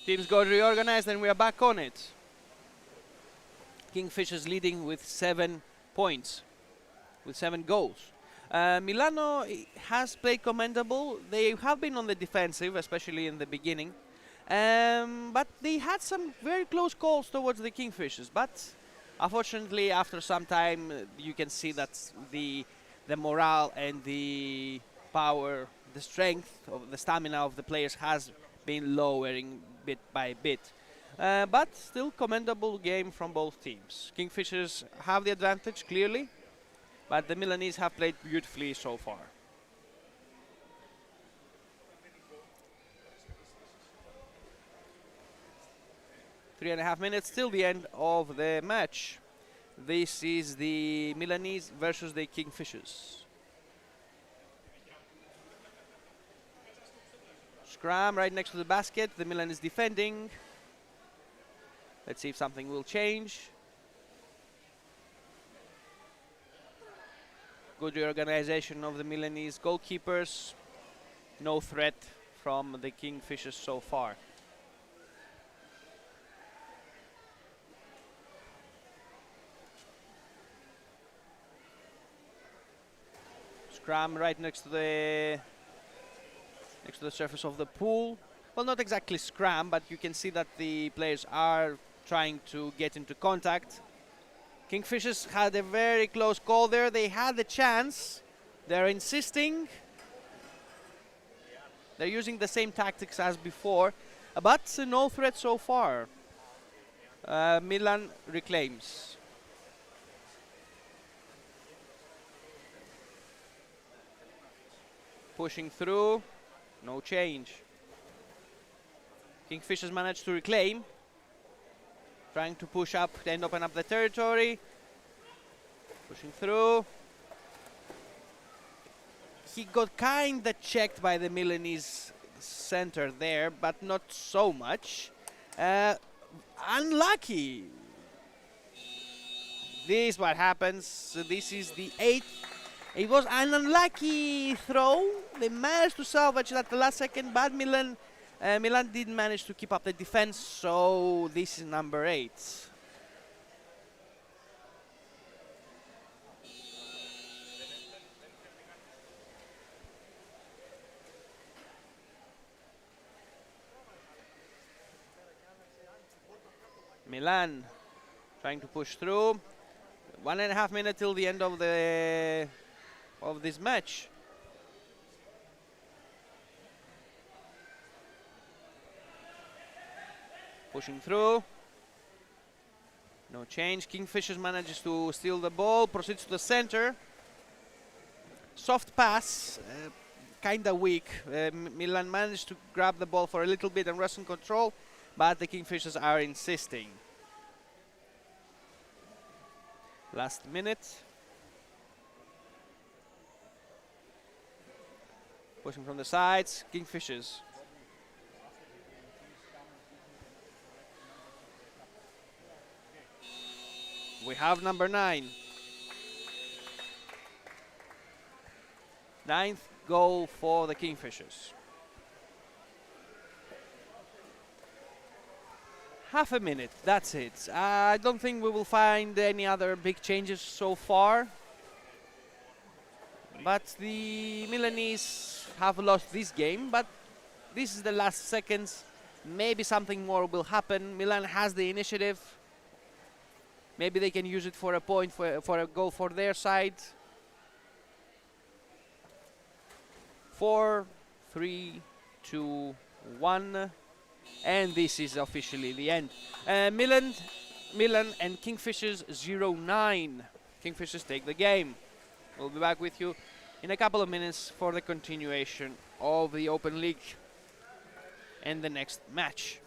Teams got reorganized and we are back on it. Kingfishers leading with 7 points, with 7 goals. Milano has played commendable. They have been on the defensive, especially in the beginning. But they had some very close calls towards the Kingfishers. But unfortunately, after some time, you can see that the morale and the power, the strength, of the stamina of the players has been lowering bit by bit. But still commendable game from both teams. Kingfishers have the advantage, clearly, but the Milanese have played beautifully so far. Three and a half minutes till the end of the match. This is the Milanese versus the Kingfishers. Scrum right next to the basket. The Milan is defending. Let's see if something will change. Good reorganization of the Milanese goalkeepers. No threat from the Kingfishers so far. Scrum right next to the surface of the pool. Well, not exactly scrum, but you can see that the players are trying to get into contact. Kingfishers had a very close call there. They had the chance. They're insisting. They're using the same tactics as before, but no threat so far. Milan reclaims. Pushing through, no change. Kingfishers managed to reclaim. Trying to push up and open up the territory. Pushing through. He got kinda checked by the Milanese center there, but not so much. Unlucky. This is what happens. So this is the 8th. It was an unlucky throw. They managed to salvage it at the last second, but Milan didn't manage to keep up the defense, so this is number 8. Milan trying to push through. 1.5 minutes till the end of this match. Pushing through. No change. Kingfishers manages to steal the ball, proceeds to the center. Soft pass, kinda weak. Milan managed to grab the ball for a little bit and Russian control, but the Kingfishers are insisting. Last minute. Pushing from the sides, Kingfishers. We have number 9. 9th goal for the Kingfishers. Half a minute, that's it. I don't think we will find any other big changes so far. But the Milanese have lost this game, but this is the last seconds. Maybe something more will happen. Milan has the initiative. Maybe they can use it for a point, for a goal for their side. 4, 3, 2, 1. And this is officially the end. Milan and Kingfishers 0-9. Kingfishers take the game. We'll be back with you in a couple of minutes for the continuation of the Open League and the next match.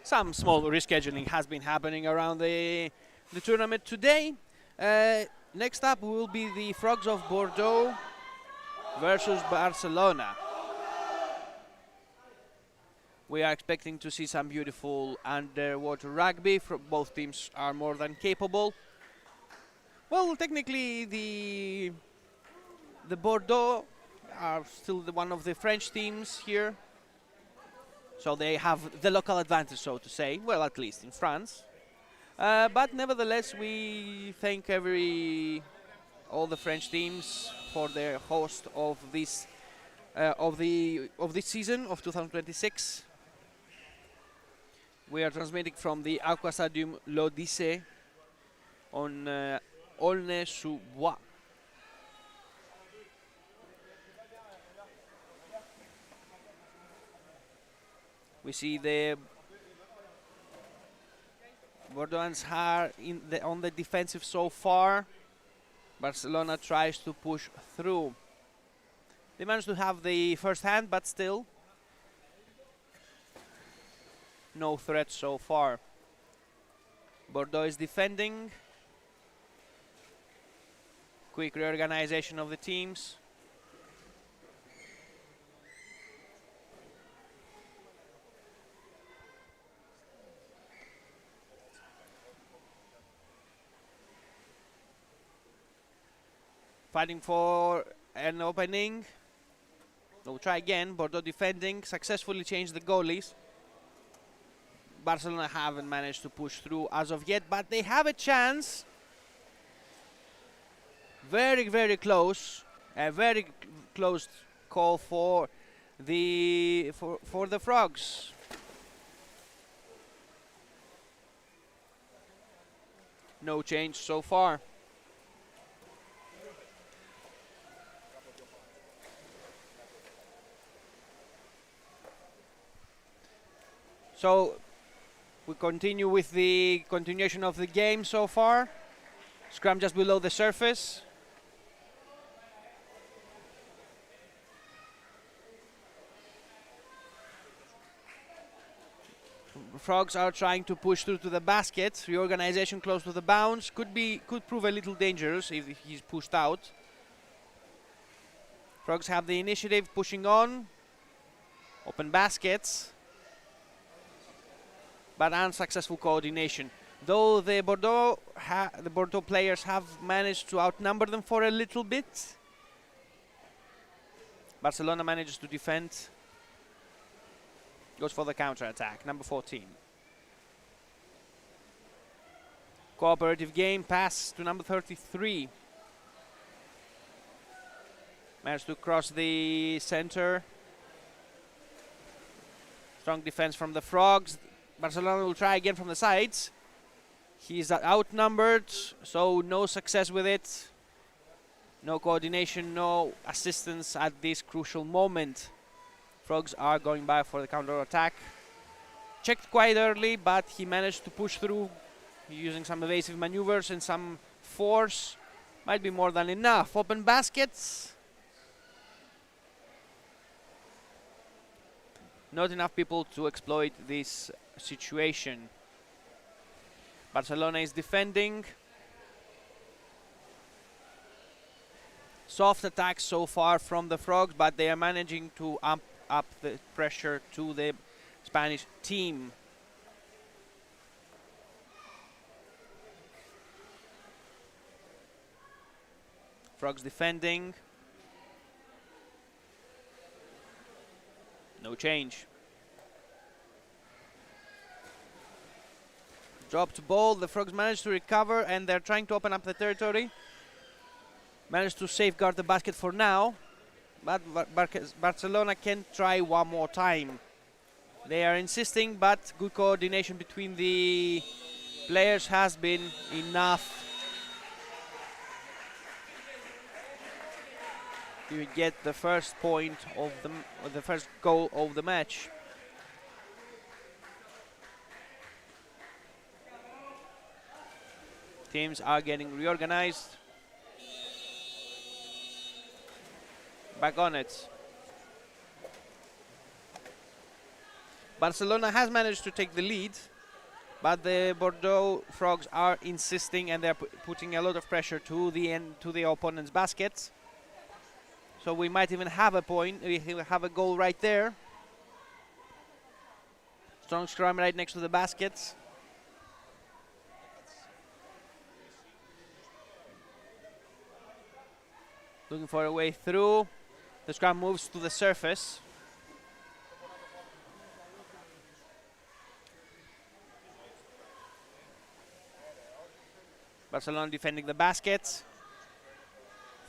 some small rescheduling has been happening around the tournament today. Next up will be the Frogs of Bordeaux versus Barcelona. We are expecting to see some beautiful underwater rugby. Both teams are more than capable. Well, technically the Bordeaux are still one of the French teams here, so they have the local advantage, so to say. Well, at least in France. But nevertheless, we thank all the French teams for their host of this season of 2026. We are transmitting from the Aqua Stadium l'Odyssée on Aulnay-sous-Bois. We see the Bordeauxans are on the defensive so far. Barcelona tries to push through. They managed to have the first hand, but still no threat so far. Bordeaux is defending. Quick reorganization of the teams. Fighting for an opening. We'll try again. Bordeaux defending. Successfully changed the goalies. Barcelona haven't managed to push through as of yet, but they have a chance. Very, very close. A very close call for the Frogs. No change so far. So we continue with the continuation of the game so far. Scrum just below the surface. Frogs are trying to push through to the basket. Reorganization close to the bounce could prove a little dangerous if he's pushed out. Frogs have the initiative, pushing on. Open baskets, but unsuccessful coordination. Though the Bordeaux players have managed to outnumber them for a little bit. Barcelona manages to defend. Goes for the counter-attack, number 14. Cooperative game, pass to number 33. Managed to cross the center. Strong defense from the Frogs. Barcelona will try again from the sides. He's outnumbered, so no success with it. No coordination, no assistance at this crucial moment. Frogs are going back for the counter-attack. Checked quite early, but he managed to push through using some evasive maneuvers and some force. Might be more than enough. Open baskets. Not enough people to exploit this situation. Barcelona is defending. Soft attacks so far from the Frogs, but they are managing to amp up the pressure to the Spanish team. Frogs defending. No change. Dropped ball, the Frogs managed to recover and they're trying to open up the territory. Managed to safeguard the basket for now, but Barcelona can try one more time. They are insisting, but good coordination between the players has been enough to get the first point of the first goal of the match. Teams are getting reorganized. Back on it. Barcelona has managed to take the lead, but the Bordeaux Frogs are insisting, and they're putting a lot of pressure to the opponent's basket. So we might even have a point. We have a goal right there. Strong scrum right next to the baskets. Looking for a way through. The scrum moves to the surface. Barcelona defending the baskets.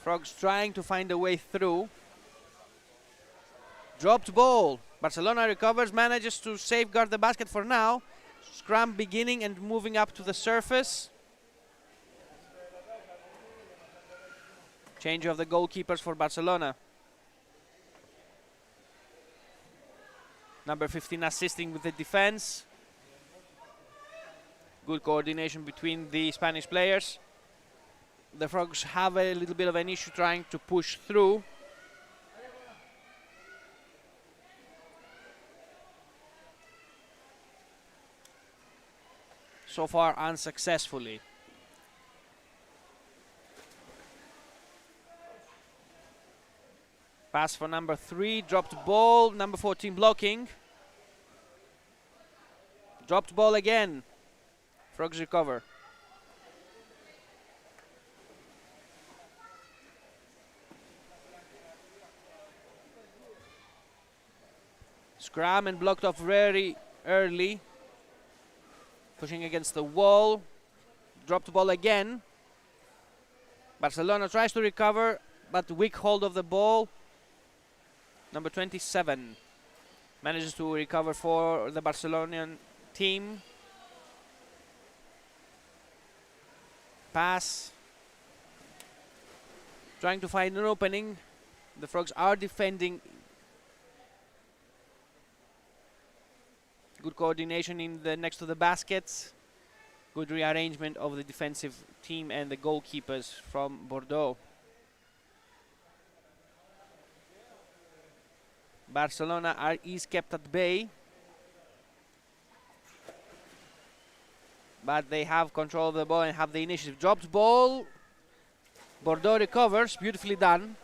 Frogs trying to find a way through. Dropped ball. Barcelona recovers, manages to safeguard the basket for now. Scrum beginning and moving up to the surface. Change of the goalkeepers for Barcelona. Number 15 assisting with the defense. Good coordination between the Spanish players. The Frogs have a little bit of an issue trying to push through. So far unsuccessfully. Pass for number 3, dropped ball, number 14 blocking. Dropped ball again. Frogs recover. Scrum and blocked off very early. Pushing against the wall. Dropped ball again. Barcelona tries to recover, but weak hold of the ball. Number 27 manages to recover for the Barcelonian team. Pass. Trying to find an opening. The Frogs are defending. Good coordination in the next to the baskets. Good rearrangement of the defensive team and the goalkeepers from Bordeaux. Barcelona is kept at bay, but they have control of the ball and have the initiative. Dropped ball. Bordeaux recovers. Beautifully done.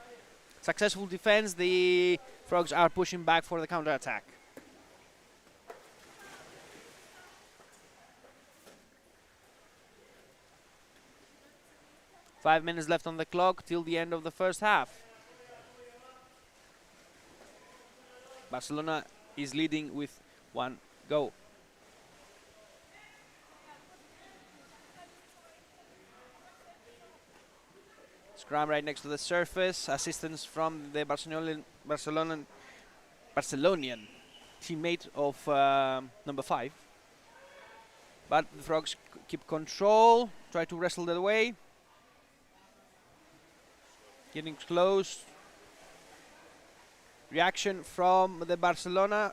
Successful defense. The Frogs are pushing back for the counter-attack. Five minutes left on the clock till the end of the first half. Barcelona is leading with 1 goal. Scrum right next to the surface. Assistance from the Barcelonian teammate of number 5. But the Frogs keep control. Try to wrestle it away. Getting close. Reaction from the Barcelonian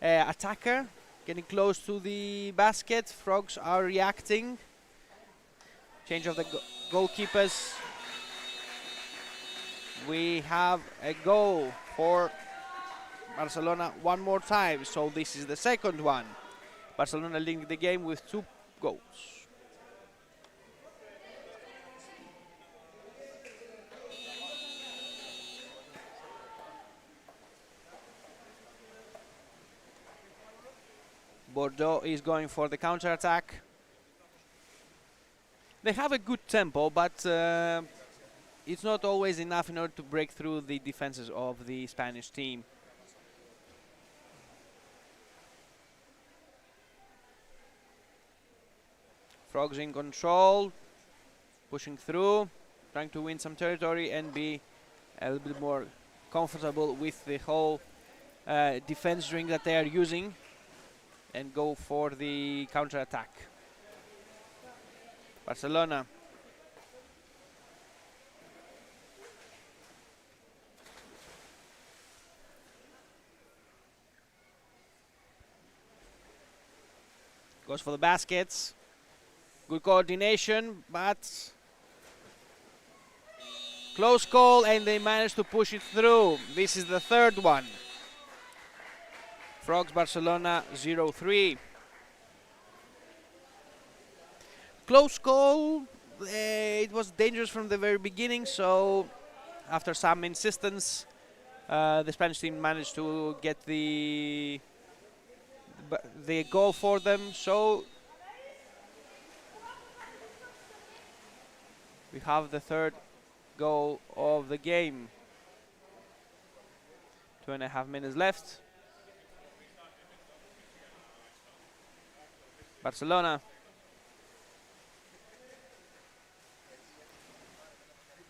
attacker. Getting close to the basket. Frogs are reacting. Change of the goalkeepers. We have a goal for Barcelona one more time. So this is the second one. Barcelona leading the game with 2 goals. Bordeaux is going for the counter-attack. They have a good tempo, but it's not always enough in order to break through the defenses of the Spanish team. Frogs in control, pushing through, trying to win some territory and be a little bit more comfortable with the whole defense ring that they are using, and go for the counter-attack. Barcelona. Goes for the baskets. Good coordination, but close call, and they managed to push it through. This is the third one. Frogs Barcelona 0-3. Close call. It was dangerous from the very beginning, so after some insistence, the Spanish team managed to get the goal for them. So we have the third goal of the game. 2.5 minutes left. Barcelona.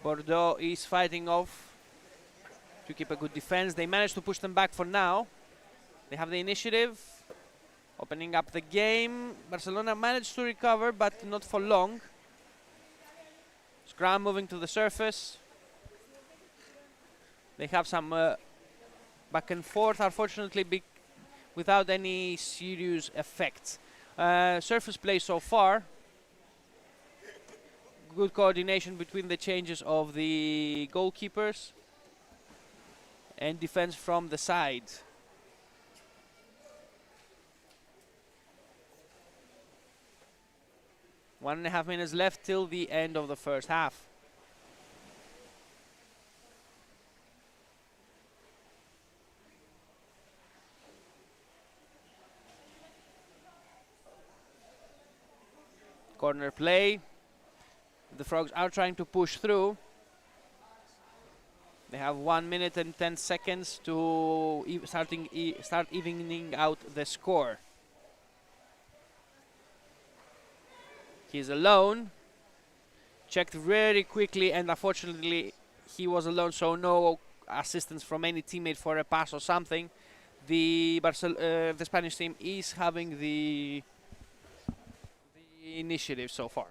Bordeaux is fighting off to keep a good defense. They managed to push them back for now. They have the initiative, opening up the game. Barcelona managed to recover, but not for long. Scrum moving to the surface. They have some back and forth, unfortunately, without any serious effects. Surface play so far. Good coordination between the changes of the goalkeepers and defense from the side. One and a half minutes left till the end of the first half. Corner play. The Frogs are trying to push through. They have 1 minute and 10 seconds to start evening out the score. He's alone. Checked very quickly, and unfortunately he was alone, so no assistance from any teammate for a pass or something. The Spanish team is having the initiative so far.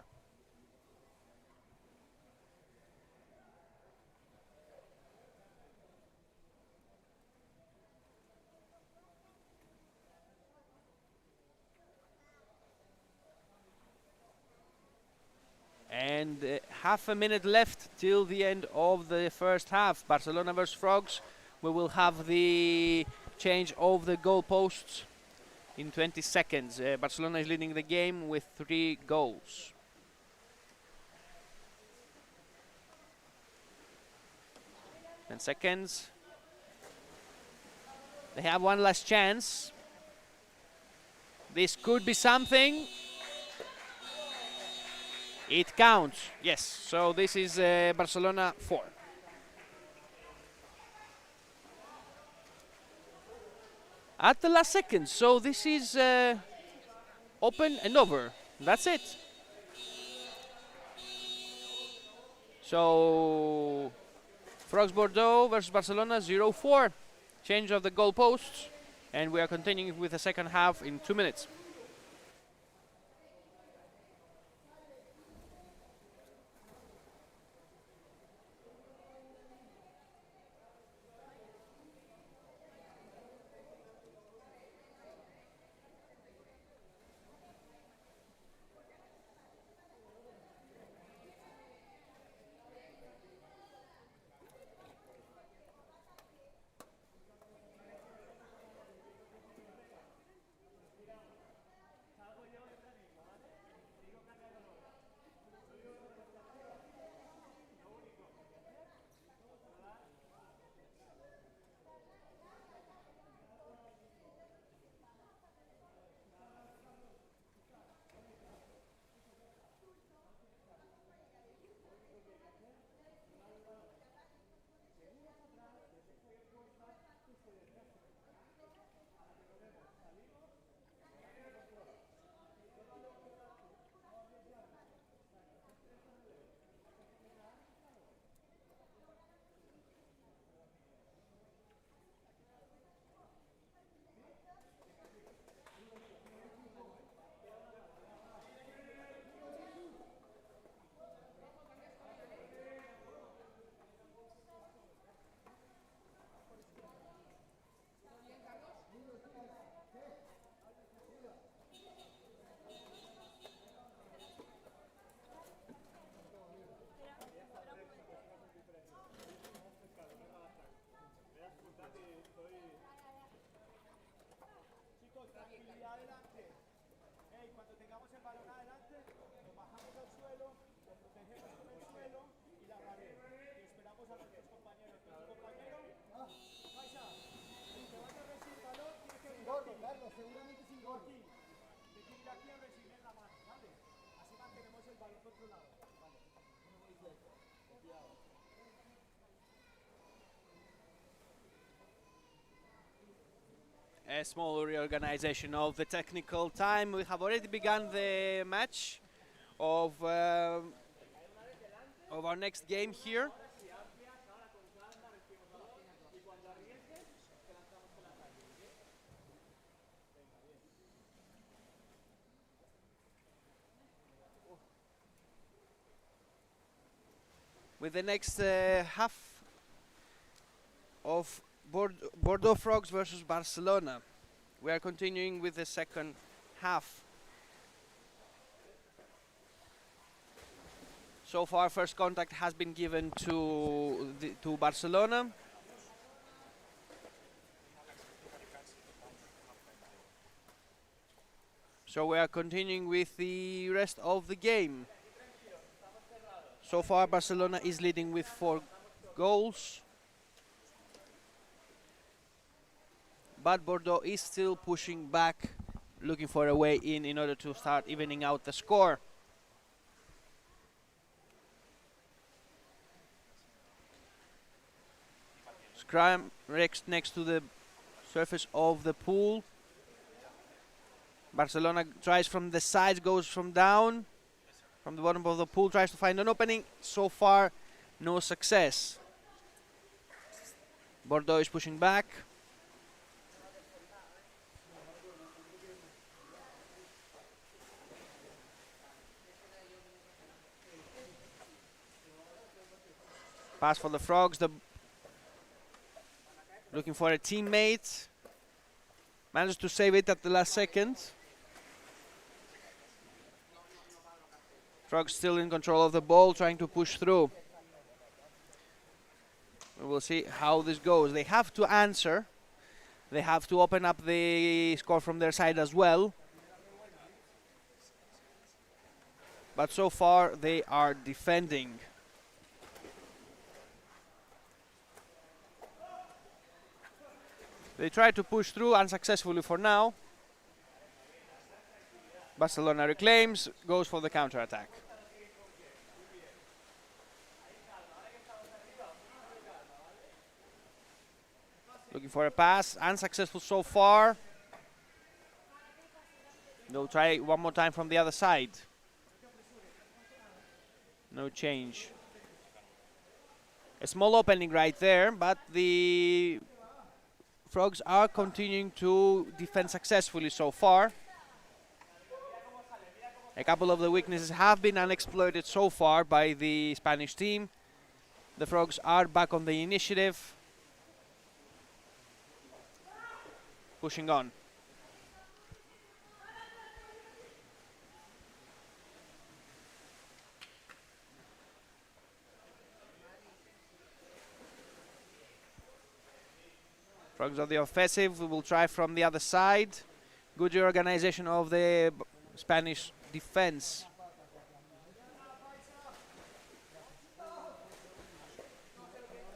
And half a minute left till the end of the first half. Barcelona versus Frogs. We will have the change of the goalposts in 20 seconds. Barcelona is leading the game with 3 goals. Ten seconds. They have one last chance. This could be something. It counts, yes. So this is Barcelona 4. At the last second, so this is open and over. That's it. So Frogs Bordeaux versus Barcelona 0-4. Change of the goalposts, and we are continuing with the second half in 2 minutes. A small reorganization of the technical time. We have already begun the match of our next game here. With the next half of Bordeaux Frogs versus Barcelona. We are continuing with the second half. So far, first contact has been given to Barcelona. So we are continuing with the rest of the game. So far, Barcelona is leading with 4 goals. But Bordeaux is still pushing back, looking for a way in order to start evening out the score. Scrum next to the surface of the pool. Barcelona tries from the sides, goes from down. From the bottom of the pool, tries to find an opening. So far, no success. Bordeaux is pushing back. Pass for the Frogs. Looking for a teammate. Managed to save it at the last second. Frogs still in control of the ball, trying to push through. We will see how this goes. They have to answer. They have to open up the score from their side as well. But so far, they are defending. They try to push through unsuccessfully for now. Barcelona reclaims, goes for the counter-attack. Looking for a pass, unsuccessful so far. They'll try one more time from the other side. No change. A small opening right there, but the Frogs are continuing to defend successfully so far. A couple of the weaknesses have been unexploited so far by the Spanish team. The Frogs are back on the initiative. Pushing on. Frogs on the offensive. We will try from the other side. Good reorganization of the Spanish defense.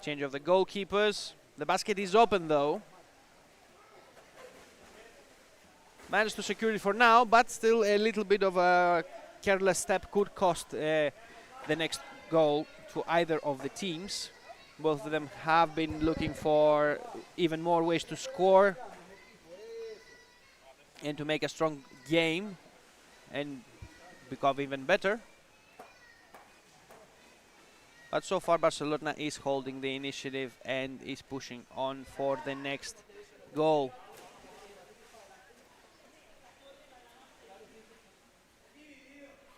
Change of the goalkeepers. The basket is open though. Managed to secure it for now, but still a little bit of a careless step could cost the next goal to either of the teams. Both of them have been looking for even more ways to score and to make a strong game and become even better. But so far Barcelona is holding the initiative and is pushing on for the next goal.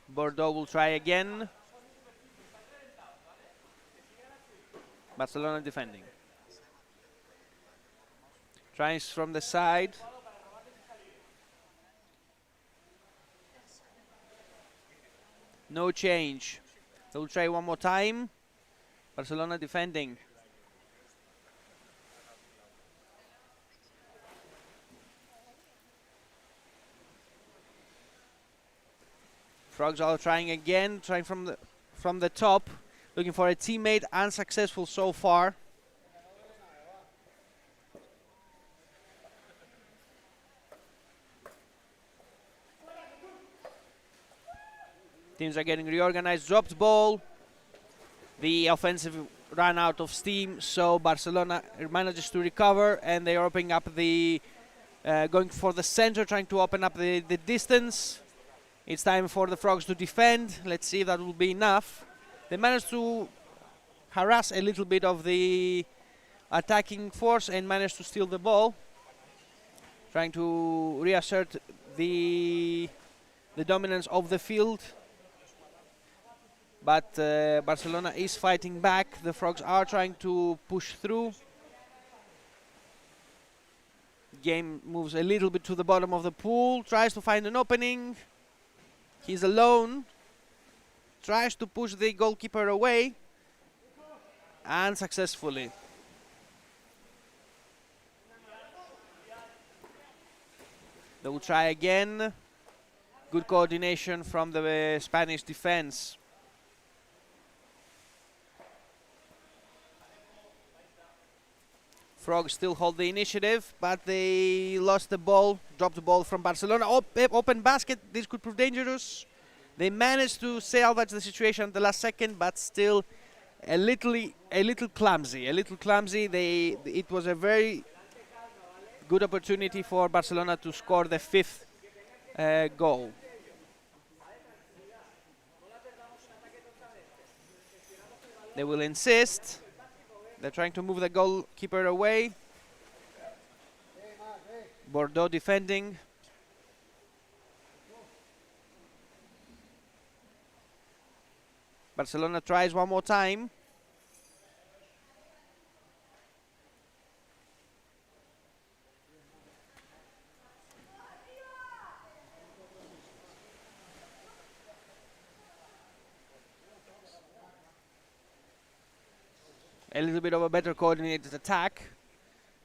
Bordeaux will try again. Barcelona defending. Tries from the side. No change. They'll try one more time. Barcelona defending. Frogs are trying again, trying from the top, looking for a teammate, unsuccessful so far. Teams are getting reorganized. Dropped ball. The offensive ran out of steam, so Barcelona manages to recover, and they are opening up the going for the center, trying to open up the distance. It's time for the Frogs to defend. Let's see if that will be enough. They managed to harass a little bit of the attacking force and managed to steal the ball, trying to reassert the dominance of the field. But Barcelona is fighting back. The Frogs are trying to push through. Game moves a little bit to the bottom of the pool, tries to find an opening. He's alone. Tries to push the goalkeeper away. Unsuccessfully. They will try again. Good coordination from the Spanish defense. Frogs still hold the initiative, but they lost the ball, dropped the ball from Barcelona. Open basket, this could prove dangerous. They managed to salvage the situation at the last second, but still a little clumsy. It was a very good opportunity for Barcelona to score the fifth goal. They will insist. They're trying to move the goalkeeper away. Bordeaux defending. Barcelona tries one more time. A little bit of a better coordinated attack,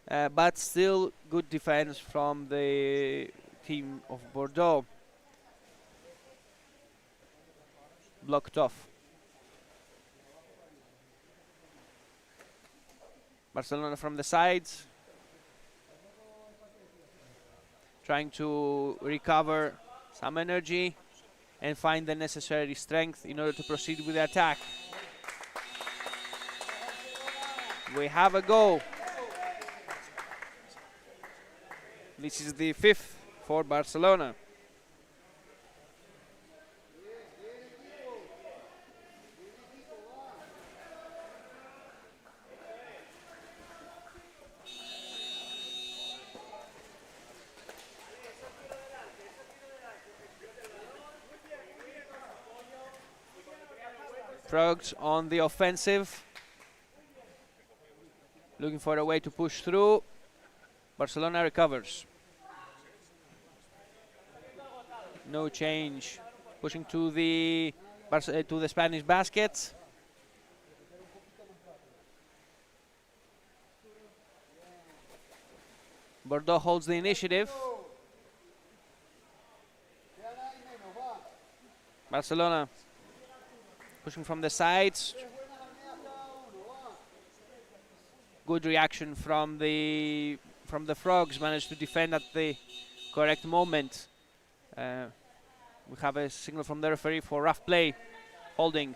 but still good defense from the team of Bordeaux. Blocked off. Barcelona from the sides, trying to recover some energy and find the necessary strength in order to proceed with the attack. We have a goal. This is the fifth for Barcelona. Frogs on the offensive, looking for a way to push through. Barcelona recovers. No change. Pushing to the Spanish basket. Bordeaux holds the initiative. Barcelona pushing from the sides. Good reaction from the Frogs. Managed to defend at the correct moment. We have a signal from the referee for rough play. Holding.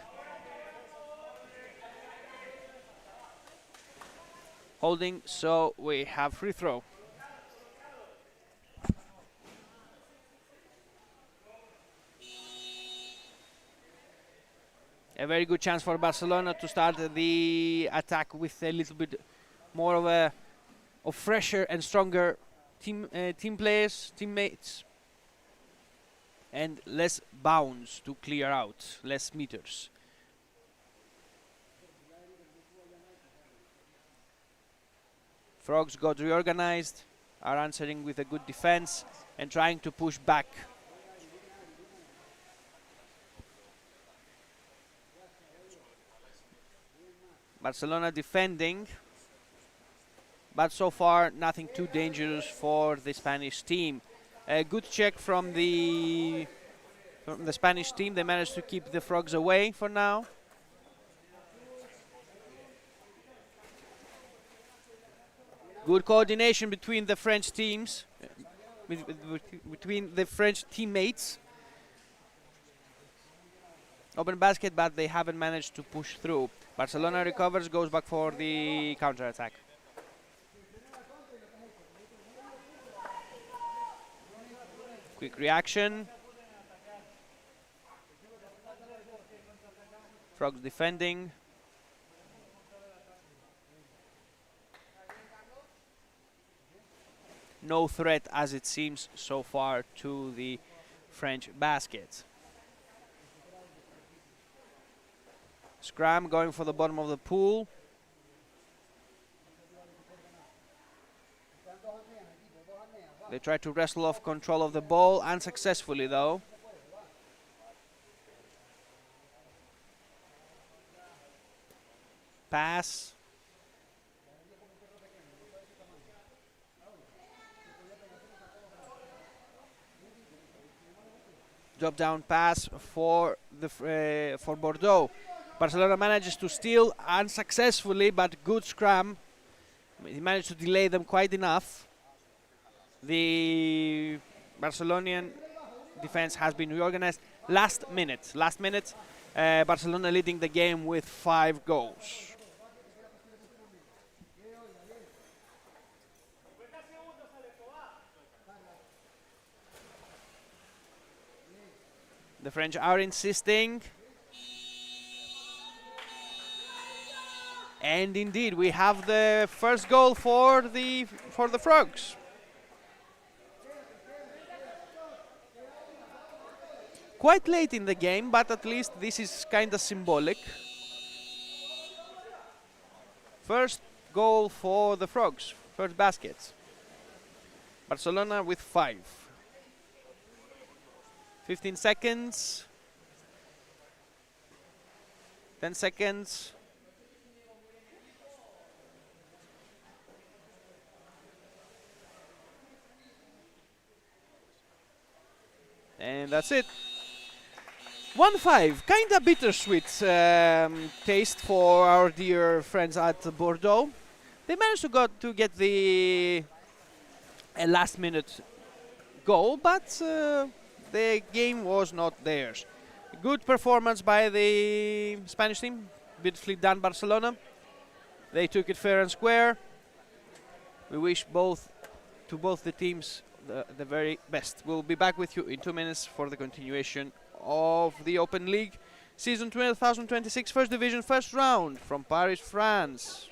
So we have free throw. A very good chance for Barcelona to start the attack with a little bit more of fresher and stronger teammates, and less bounds to clear out, less meters. Frogs got reorganized, are answering with a good defense and trying to push back. Barcelona defending, but so far nothing too dangerous for the Spanish team. A good check from the Spanish team. They managed to keep the Frogs away for now. Good coordination between the French teams, between the French teammates. open basket, but they haven't managed to push through. Barcelona recovers, goes back for the counter-attack. Quick reaction. Frogs defending. No threat, as it seems so far, to the French basket. Scrum going for the bottom of the pool. They try to wrestle off control of the ball, unsuccessfully though. Pass. Drop down pass for for Bordeaux. Barcelona manages to steal unsuccessfully, but good scrum. He managed to delay them quite enough. The Barcelonian defense has been reorganized. Last minute, Barcelona leading the game with 5 goals. The French are insisting. And indeed, we have the first goal for the Frogs. Quite late in the game, but at least this is kind of symbolic. First goal for the Frogs, first basket. Barcelona with 5. 15 seconds. 10 seconds. And that's it. 1-5, kind of bittersweet taste for our dear friends at Bordeaux. They managed to get the last-minute goal, but the game was not theirs. Good performance by the Spanish team. Beautifully done, Barcelona. They took it fair and square. We wish both the teams the very best. We'll be back with you in 2 minutes for the continuation of the Open League season 2026 first division first round from Paris, France.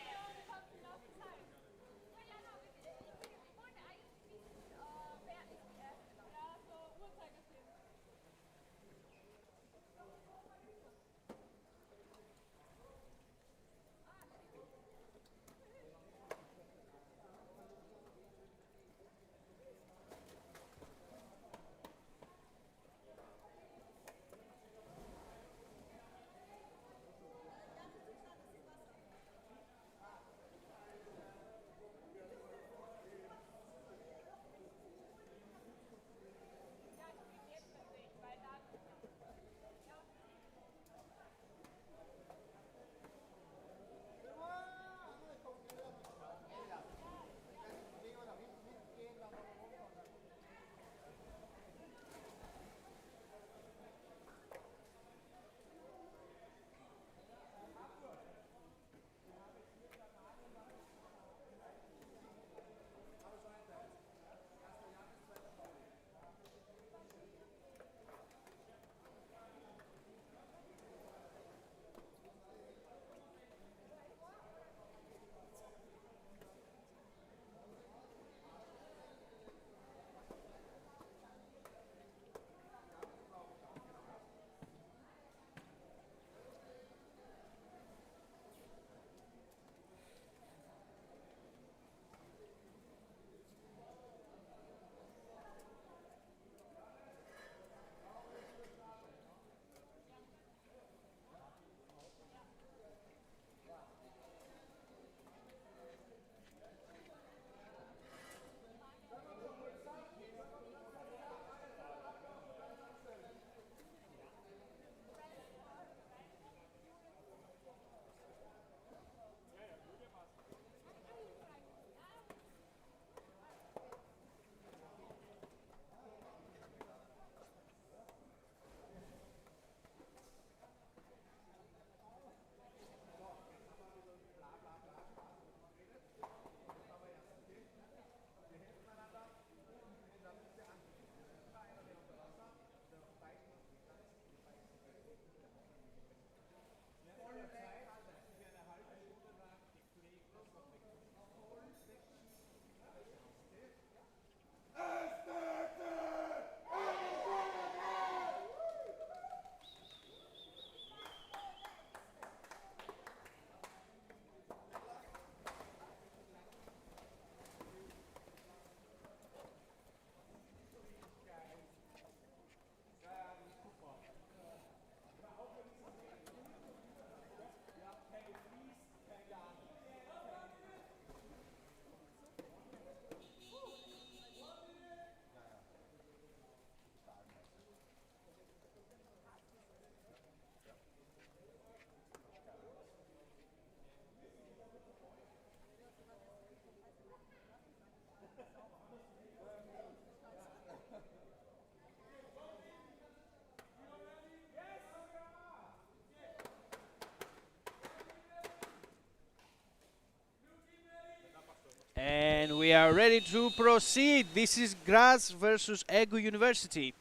And we are ready to proceed. This is Graz versus EGE University.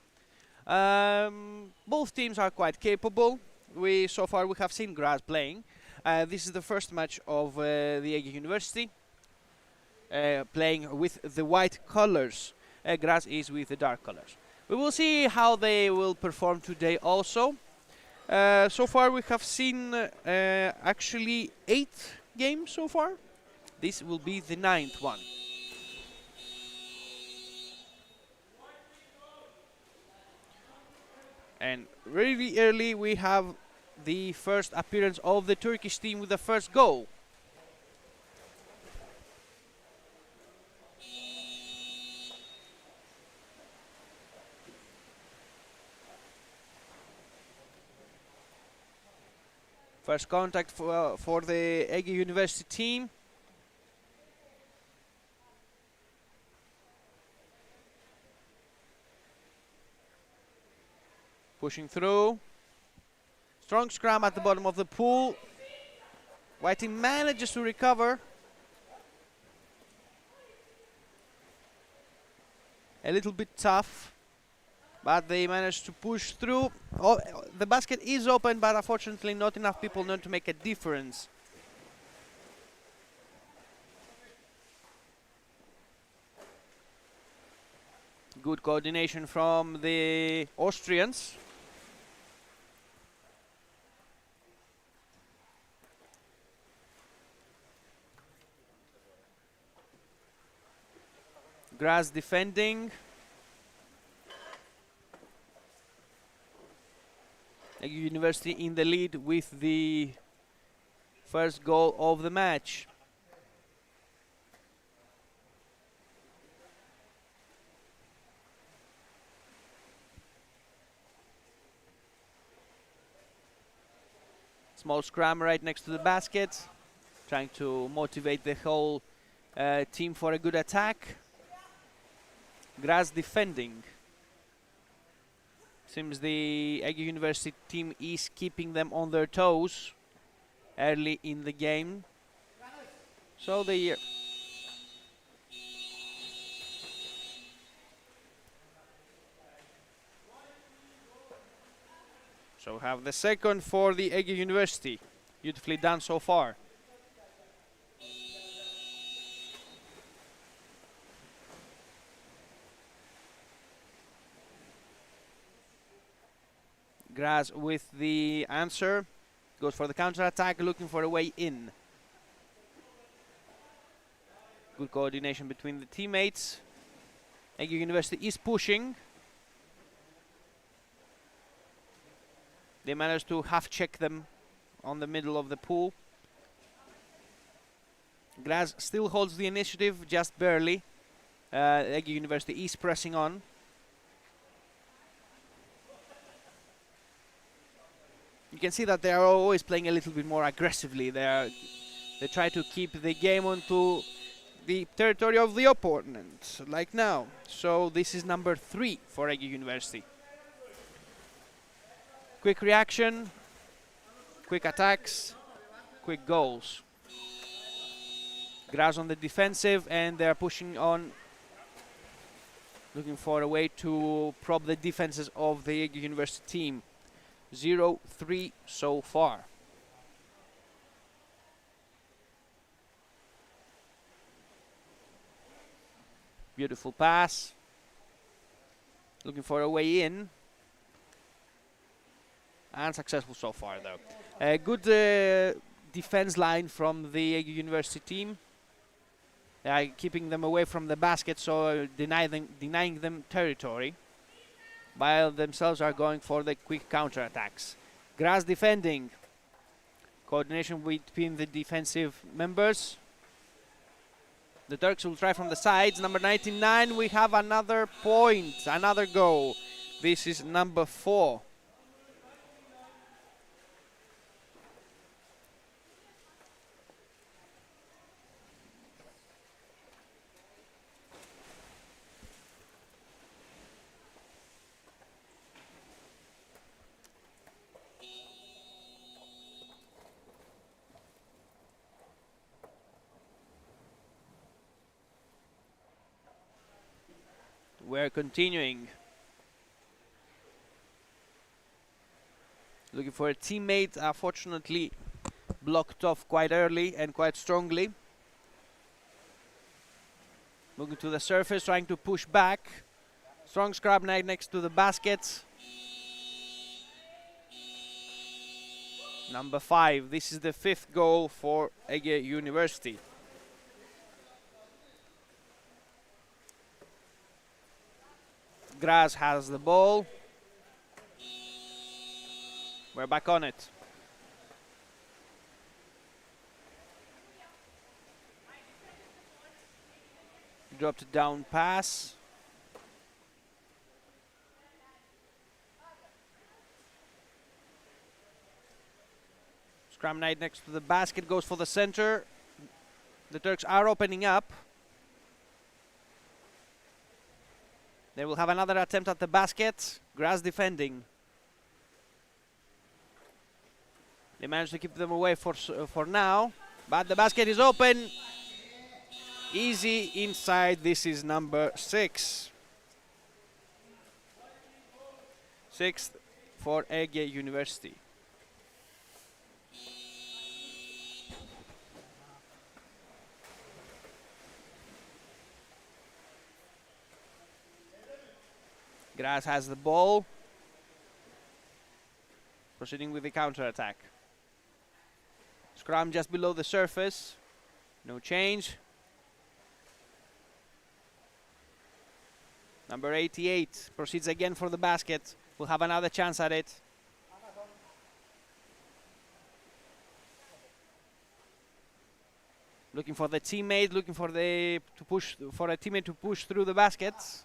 Both teams are quite capable. So far we have seen Graz playing. This is the first match of the EGE University, playing with the white colors. Graz is with the dark colors. We will see how they will perform today also. So far we have seen actually 8 games so far. This will be the 9th one. And really early we have the first appearance of the Turkish team with the first goal. First contact for the EGE University team. Pushing through. Strong scrum at the bottom of the pool. White team manages to recover. A little bit tough, but they managed to push through. Oh, the basket is open, but unfortunately not enough people know to make a difference. Good coordination from the Austrians. Graz defending. EGE University in the lead with the first goal of the match. Small scrum right next to the basket, trying to motivate the whole team for a good attack. Graz defending. Seems the EGE University team is keeping them on their toes early in the game. So they have the second for the EGE University. Beautifully done so far. Graz with the answer. Goes for the counter-attack, looking for a way in. Good coordination between the teammates. EGE University is pushing. They managed to half-check them on the middle of the pool. Graz still holds the initiative, just barely. EGE University is pressing on. You can see that they are always playing a little bit more aggressively. They try to keep the game onto the territory of the opponent, like now. So this is number 3 for EGE University. Quick reaction, quick attacks, quick goals. Graz on the defensive, and they are pushing on, looking for a way to probe the defenses of the EGE University team. 0-3 so far. Beautiful pass. Looking for a way in. Unsuccessful so far, though. A good defense line from the EGE University team. Keeping them away from the basket, so denying them territory, while themselves are going for the quick counter-attacks. Graz defending. Coordination between the defensive members. The Turks will try from the sides. Number 99, we have another point, another goal. This is number 4. We're continuing. Looking for a teammate, unfortunately blocked off quite early and quite strongly. Moving to the surface, trying to push back. Strong scrub right next to the basket. Number 5. This is the 5th goal for EGE University. Graz has the ball. We're back on it. Dropped down pass. Scrum Knight next to the basket, goes for the center. The Turks are opening up. They will have another attempt at the basket. Graz defending. They managed to keep them away for now, but the basket is open. Easy inside. This is number 6. 6th for EGE University. Graz has the ball. Proceeding with the counter-attack. Scrum just below the surface. No change. Number 88 proceeds again for the basket. We'll have another chance at it. Looking for the teammate, looking for a teammate to push through the baskets.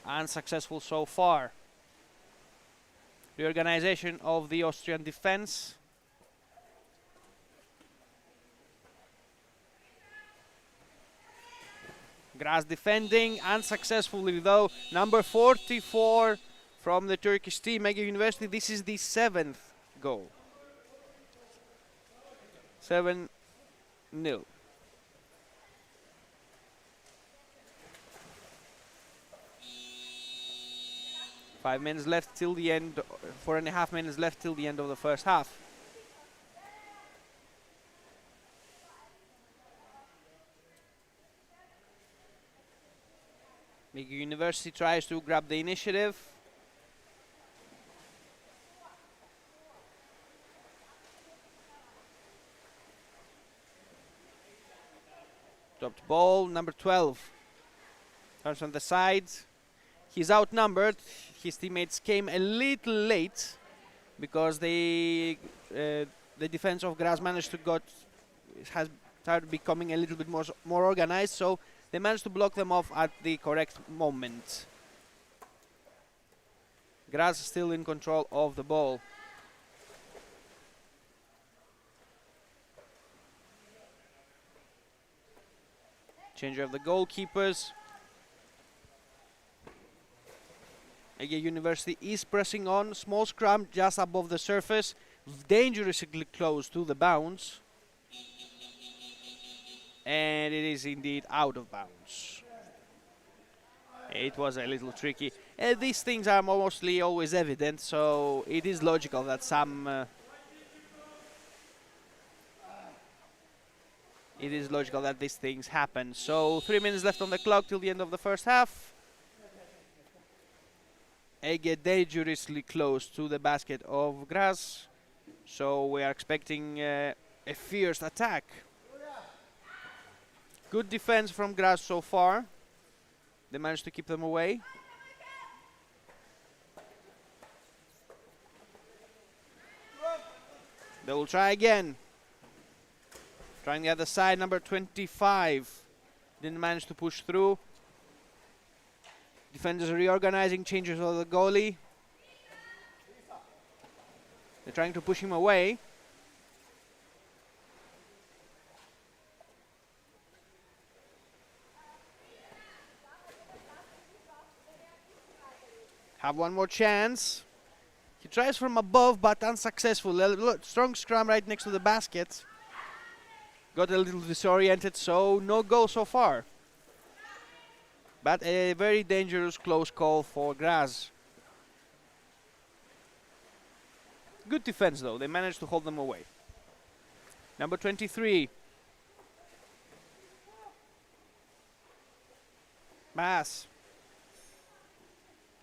Unsuccessful so far. Reorganization of the Austrian defense. Graz defending unsuccessfully though. Number 44 from the Turkish team, EGE University. This is the 7th goal. 7-0. 5 minutes left till the end, 4.5 minutes left till the end of the first half. EGE University tries to grab the initiative. Dropped ball, number 12. Turns on the side. He's outnumbered. His teammates came a little late because the defense of Graz managed to has started becoming a little bit more organized, so they managed to block them off at the correct moment. Graz still in control of the ball. Change of the goalkeepers. EGE University is pressing on. Small scrum just above the surface. Dangerously close to the bounce. And it is indeed out of bounds. It was a little tricky. These things are mostly always evident, so it is logical that these things happen. So 3 minutes left on the clock till the end of the first half. EGE dangerously close to the basket of Graz, so we are expecting a fierce attack. Good defense from Graz so far. They managed to keep them away. They will try again. Trying the other side, number 25. Didn't manage to push through. Defenders reorganizing, changes of the goalie. They're trying to push him away. Have one more chance. He tries from above, but unsuccessful. Strong scrum right next to the basket. Got a little disoriented, so no goal so far. But a very dangerous close call for Graz. Good defense though, they managed to hold them away. Number 23. Pass.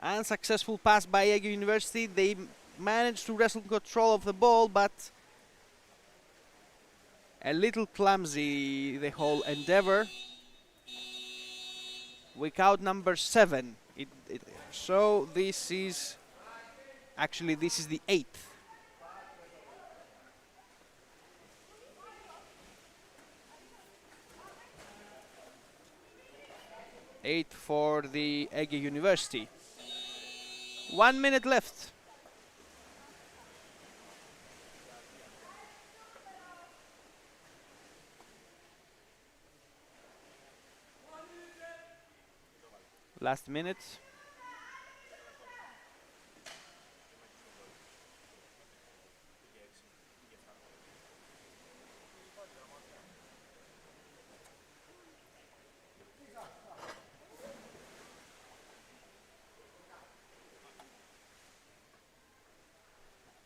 Unsuccessful pass by EGE University. They managed to wrestle control of the ball, but a little clumsy the whole endeavor. Week out number 7. So this is actually the 8th. 8 for the EGE University. 1 minute left. Last minute.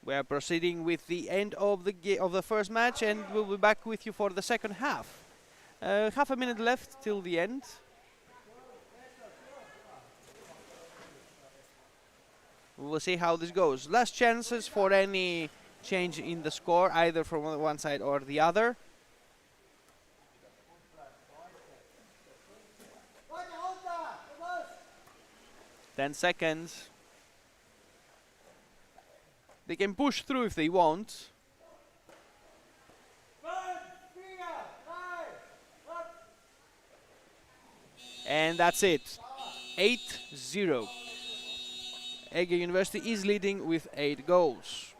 We are proceeding with the end of the first match, and we'll be back with you for the second half. Half a minute left till the end. We will see how this goes. Last chances for any change in the score, either from one side or the other. Ten seconds. They can push through if they want. And that's it. 8-0. EGE University is leading with 8 goals.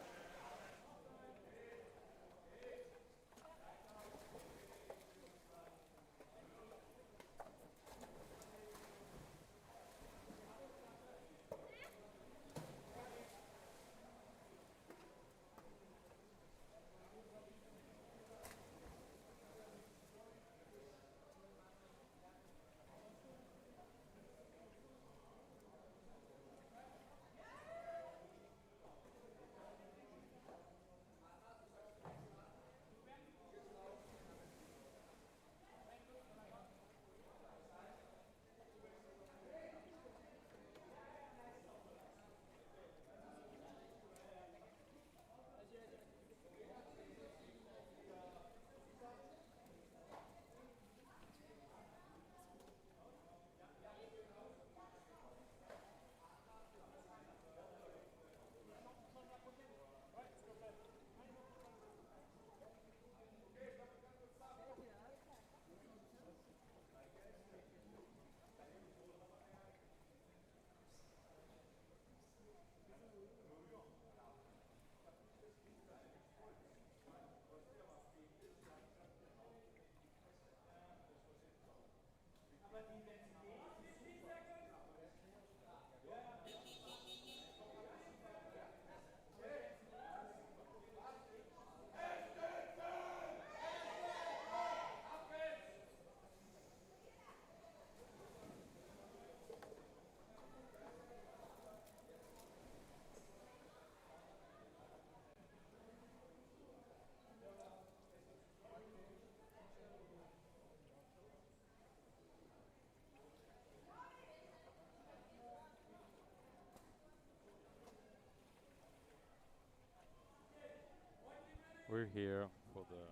We're here for the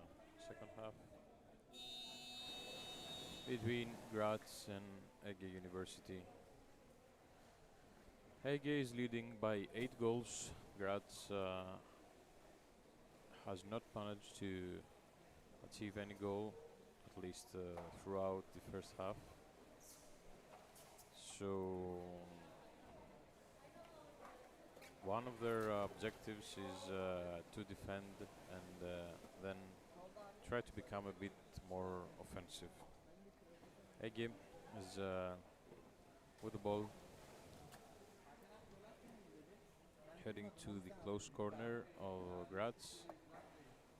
second half between Graz and EGE University. EGE is leading by 8 goals. Graz has not managed to achieve any goal, at least throughout the first half. So one of their objectives is to defend and then try to become a bit more offensive. EGE is with the ball, heading to the close corner of Graz.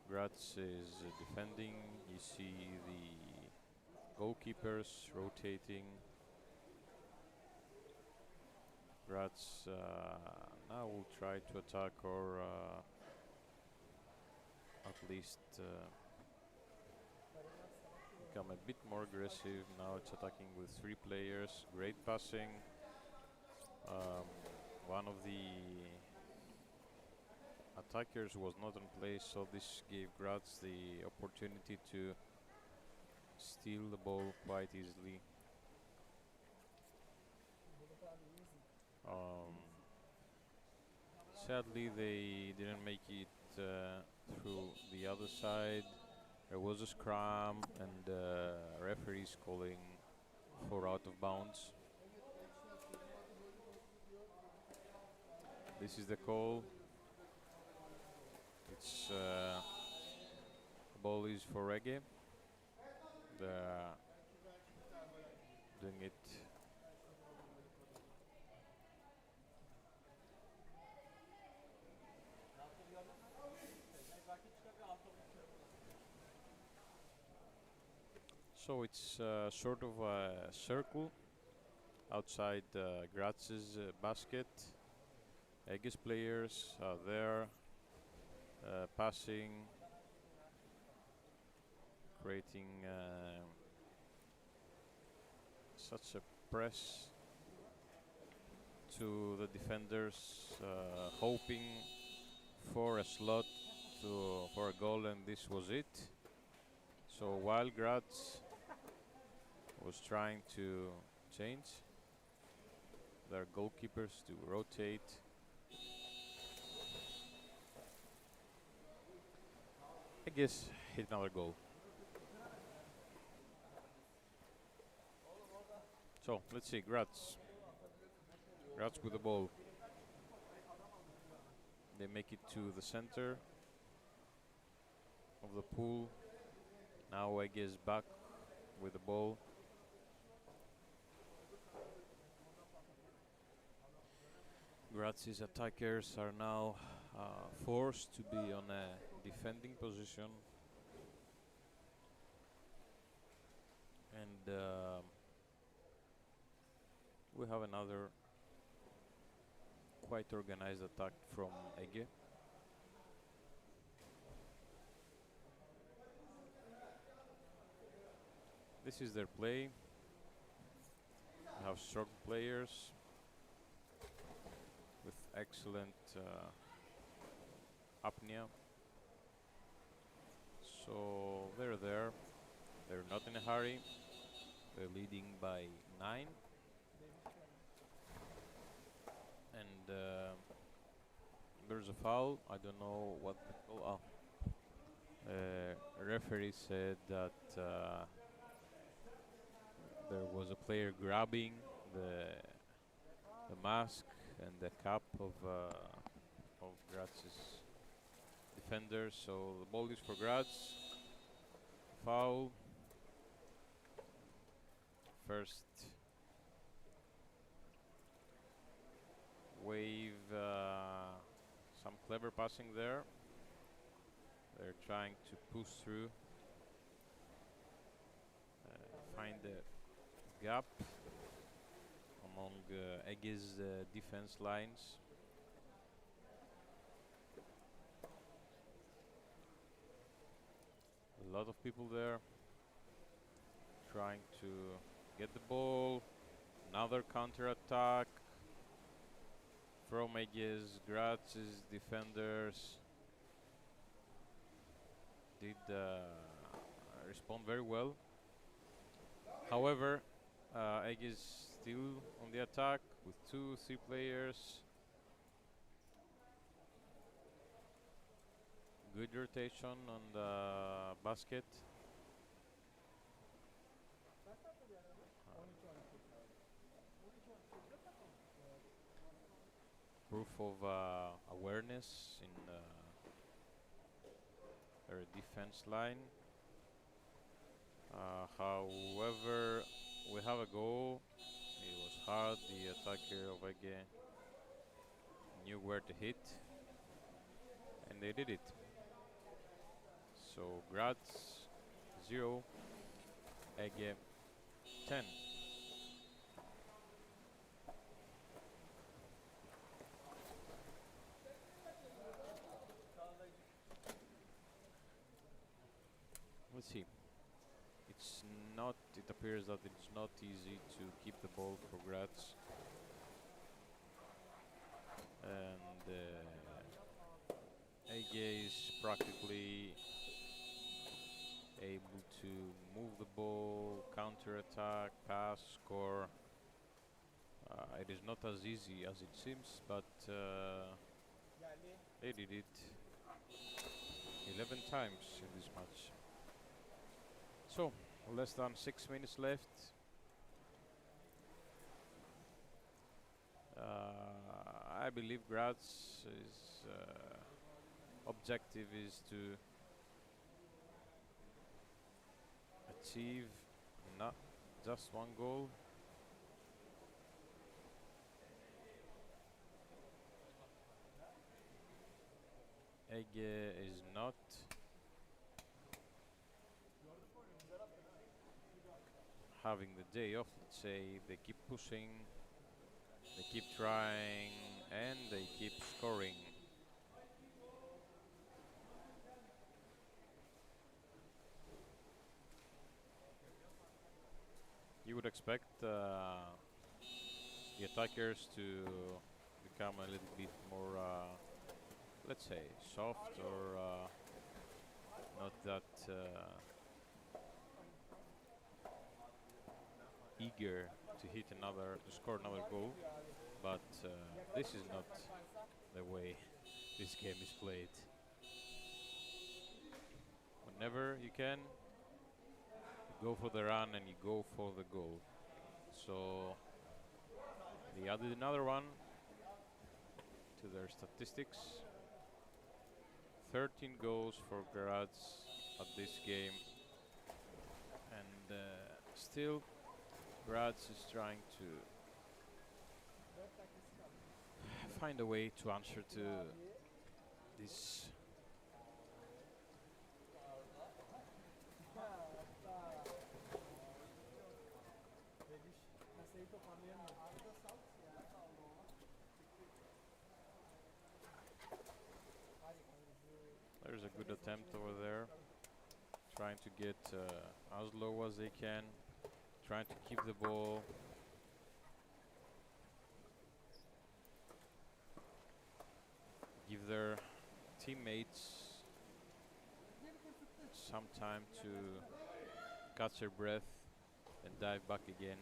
Graz is defending. You see the goalkeepers rotating. Graz now will try to attack or at least become a bit more aggressive. Now it's attacking with 3 players. Great passing. One of the attackers was not in place, so this gave Graz the opportunity to steal the ball quite easily. Sadly, they didn't make it through the other side. There was a scrum, and referees calling for out of bounds. This is the call. It's ball is for EGE. They're doing it. So it's sort of a circle outside Graz's basket. EGE's players are there, passing, creating such a press to the defenders, hoping for a slot for a goal, and this was it. So while Graz was trying to change their goalkeepers to rotate, I guess hit another goal. So let's see, Graz with the ball. They make it to the center of the pool. Now EGE is back with the ball. Graz's attackers are now forced to be on a defending position, and we have another quite organized attack from EGE. This is their play. They have strong players with excellent apnea. So they're there. They're not in a hurry. They're leading by 9. And there's a foul. I don't know what the call. Referee said that there was a player grabbing the mask and the cap of Graz's defenders. So the ball is for Graz. Foul. First wave, some clever passing there. They're trying to push through, find the gap among EGE's defense lines. A lot of people there trying to get the ball. Another counter attack from EGE's. Graz's defenders did respond very well. However, EGE is still on the attack with 2-3 players. Good rotation on the basket. Proof of awareness in their defense line. However, we have a goal. It was hard. The attacker of EGE knew where to hit, and they did it. So Graz 0, EGE 10. It appears that it's not easy to keep the ball for Graz, and EGE is practically able to move the ball, counter-attack, pass, score. It is not as easy as it seems, but they did it 11 times in this match. So, less than 6 minutes left. I believe Graz's objective is to achieve not just one goal. EGE is not having the day off, let's say. They keep pushing, they keep trying, and they keep scoring. You would expect the attackers to become a little bit more, let's say, soft, or not that eager to score another goal, but this is not the way this game is played. Whenever you can, you go for the run and you go for the goal. So they added another one to their statistics. 13 goals for Graz at this game, and still Graz is trying to find a way to answer to this There's a good attempt over there, trying to get as low as they can, trying to keep the ball. Give their teammates some time to catch their breath and dive back again.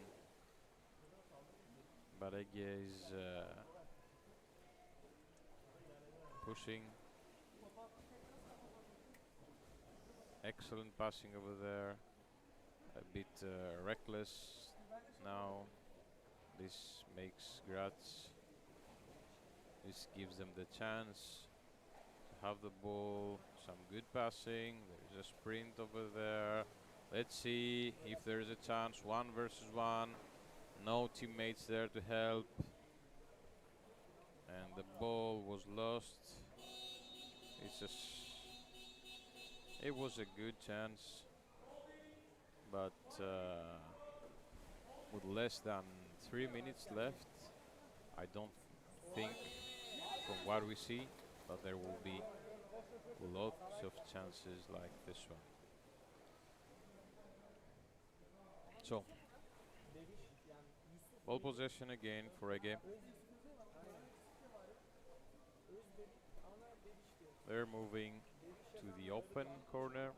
But EGE is pushing. Excellent passing over there. A bit reckless now. This makes Graz. This gives them the chance to have the ball. Some good passing. There's a sprint over there. Let's see if there's a chance. 1 versus 1. No teammates there to help. And the ball was lost. It was a good chance, but with less than 3 minutes left, I don't think, from what we see, that there will be lots of chances like this one. So, ball possession again for EGE. They're moving to the open corner.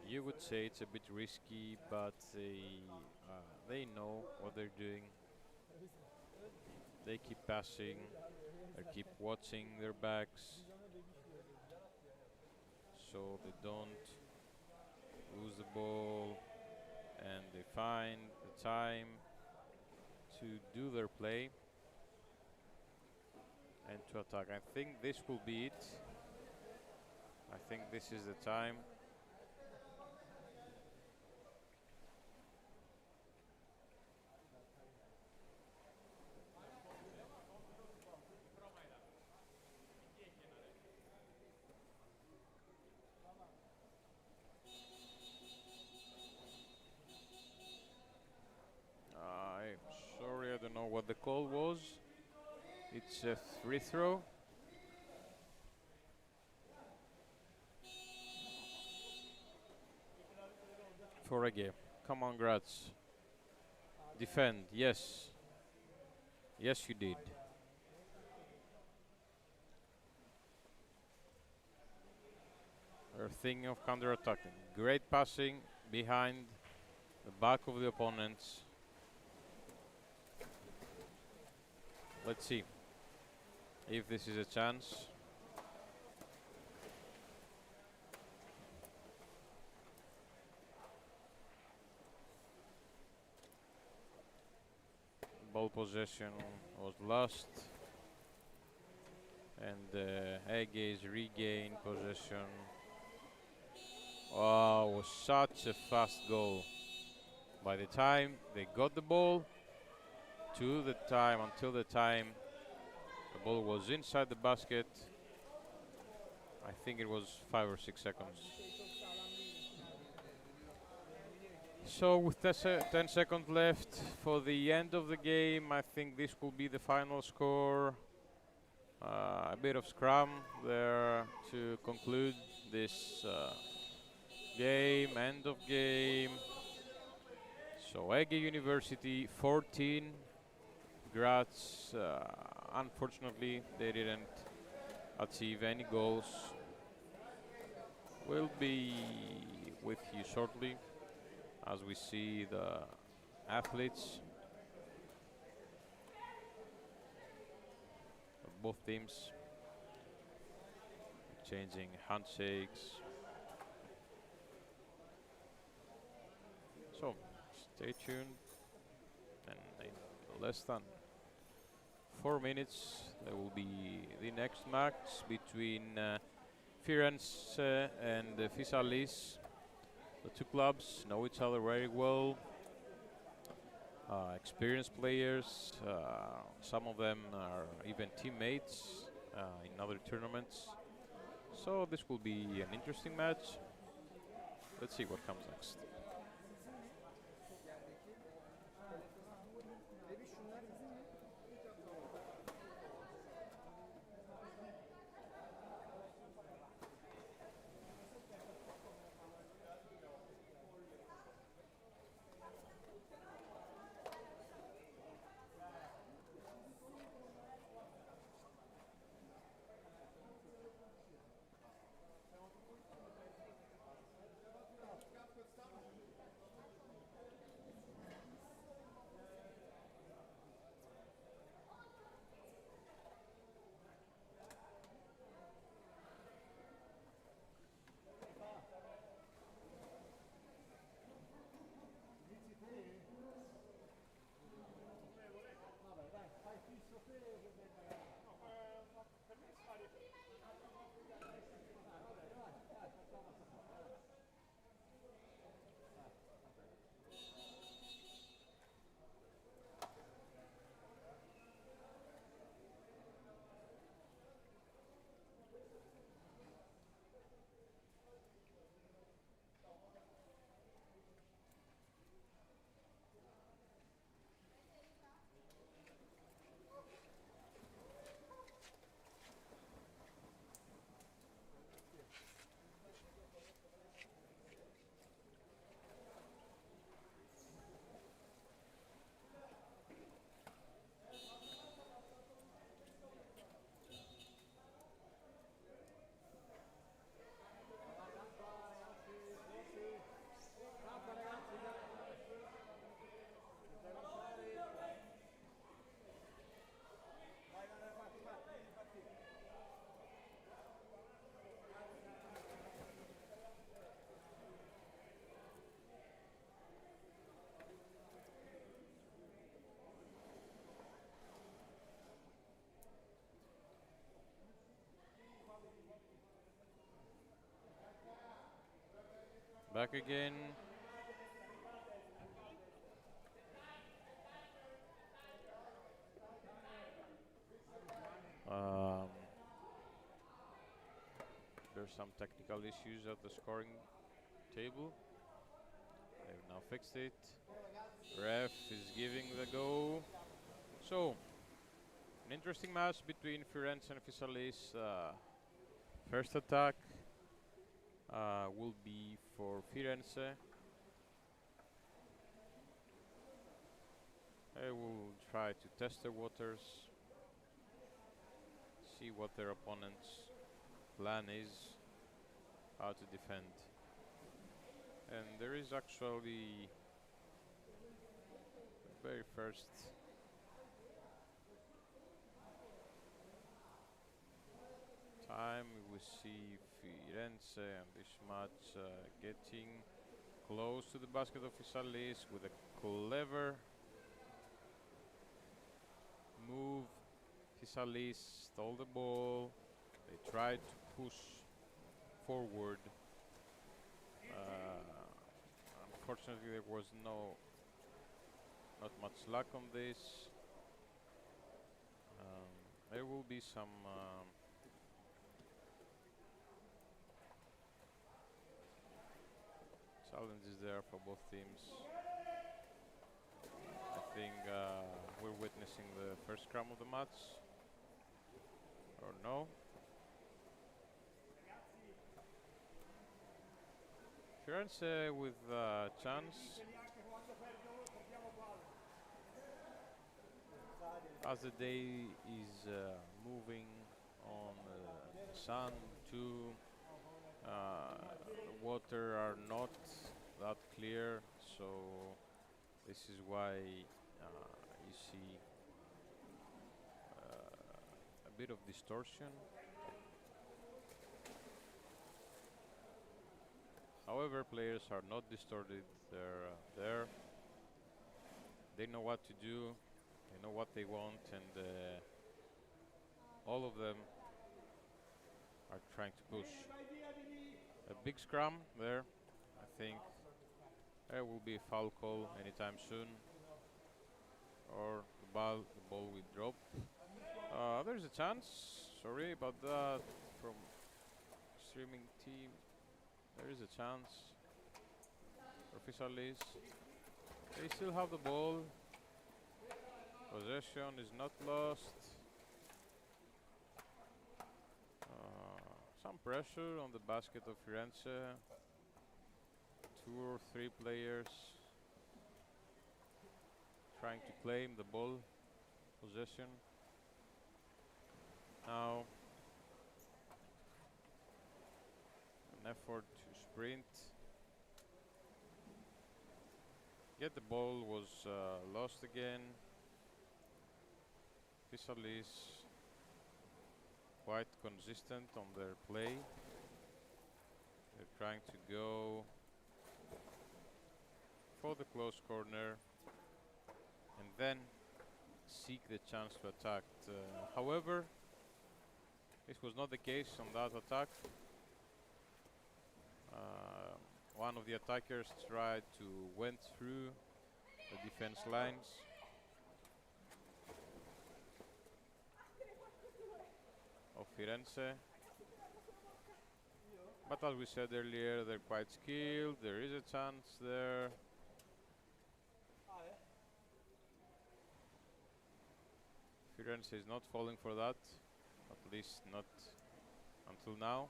You would say it's a bit risky, but they know what they're doing. They keep passing, they keep watching their backs, so they don't lose the ball, and they find the time to do their play and to attack. I think this will be it. I think this is the time. I'm sorry, I don't know what the call was. It's a free throw. for EGE. Come on, Graz. Defend. Yes. Yes, you did. They're thinking of counter-attacking. Great passing behind the back of the opponents. Let's see if this is a chance. Ball possession was lost, and EGE's regain possession. Wow, was such a fast goal. By the time they got the ball, until the time the ball was inside the basket, I think it was 5 or 6 seconds. So with 10 seconds left for the end of the game, I think this will be the final score. A bit of scrum there to conclude this game, end of game. So EGE University 14, Graz, unfortunately they didn't achieve any goals. We'll be with you shortly as we see the athletes of both teams changing handshakes. So stay tuned, and in less than 4 minutes there will be the next match between Firenze and Fysalis. The two clubs know each other very well. Experienced players, some of them are even teammates in other tournaments. So this will be an interesting match. Let's see what comes next. Back again. There's some technical issues at the scoring table. They've now fixed it. Ref is giving the go. So, an interesting match between Firenze and Fysalis. First attack will be for Firenze. I will try to test their waters, see what their opponent's plan is, how to defend. And there is actually the very first time we see Firenze and this match getting close to the basket of Fysalis with a clever move. Fysalis stole the ball. They tried to push forward. Unfortunately, there was not much luck on this. There will be some challenges there for both teams. I think we're witnessing the first scrum of the match. Or no? Firenze with a chance. As the day is moving on, the sun too, the water are not that clear, so this is why you see a bit of distortion. However, players are not distorted. They're there. They know what to do. They know what they want, and all of them are trying to push. A big scrum there. I think there will be a foul call anytime soon, or the ball will drop. There's a chance. Sorry about that. From streaming team, there is a chance for Fysalis. They still have the ball. Possession is not lost. Some pressure on the basket of Firenze. 2 or 3 players trying to claim the ball possession. Now an effort to sprint. Yet the ball was lost again. Fysalis quite consistent on their play. They're trying to go for the close corner and then seek the chance to attack. However, this was not the case on that attack. One of the attackers tried to went through the defense lines. Of Firenze. But as we said earlier, they're quite skilled. There is a chance there. Firenze is not falling for that, at least not until now.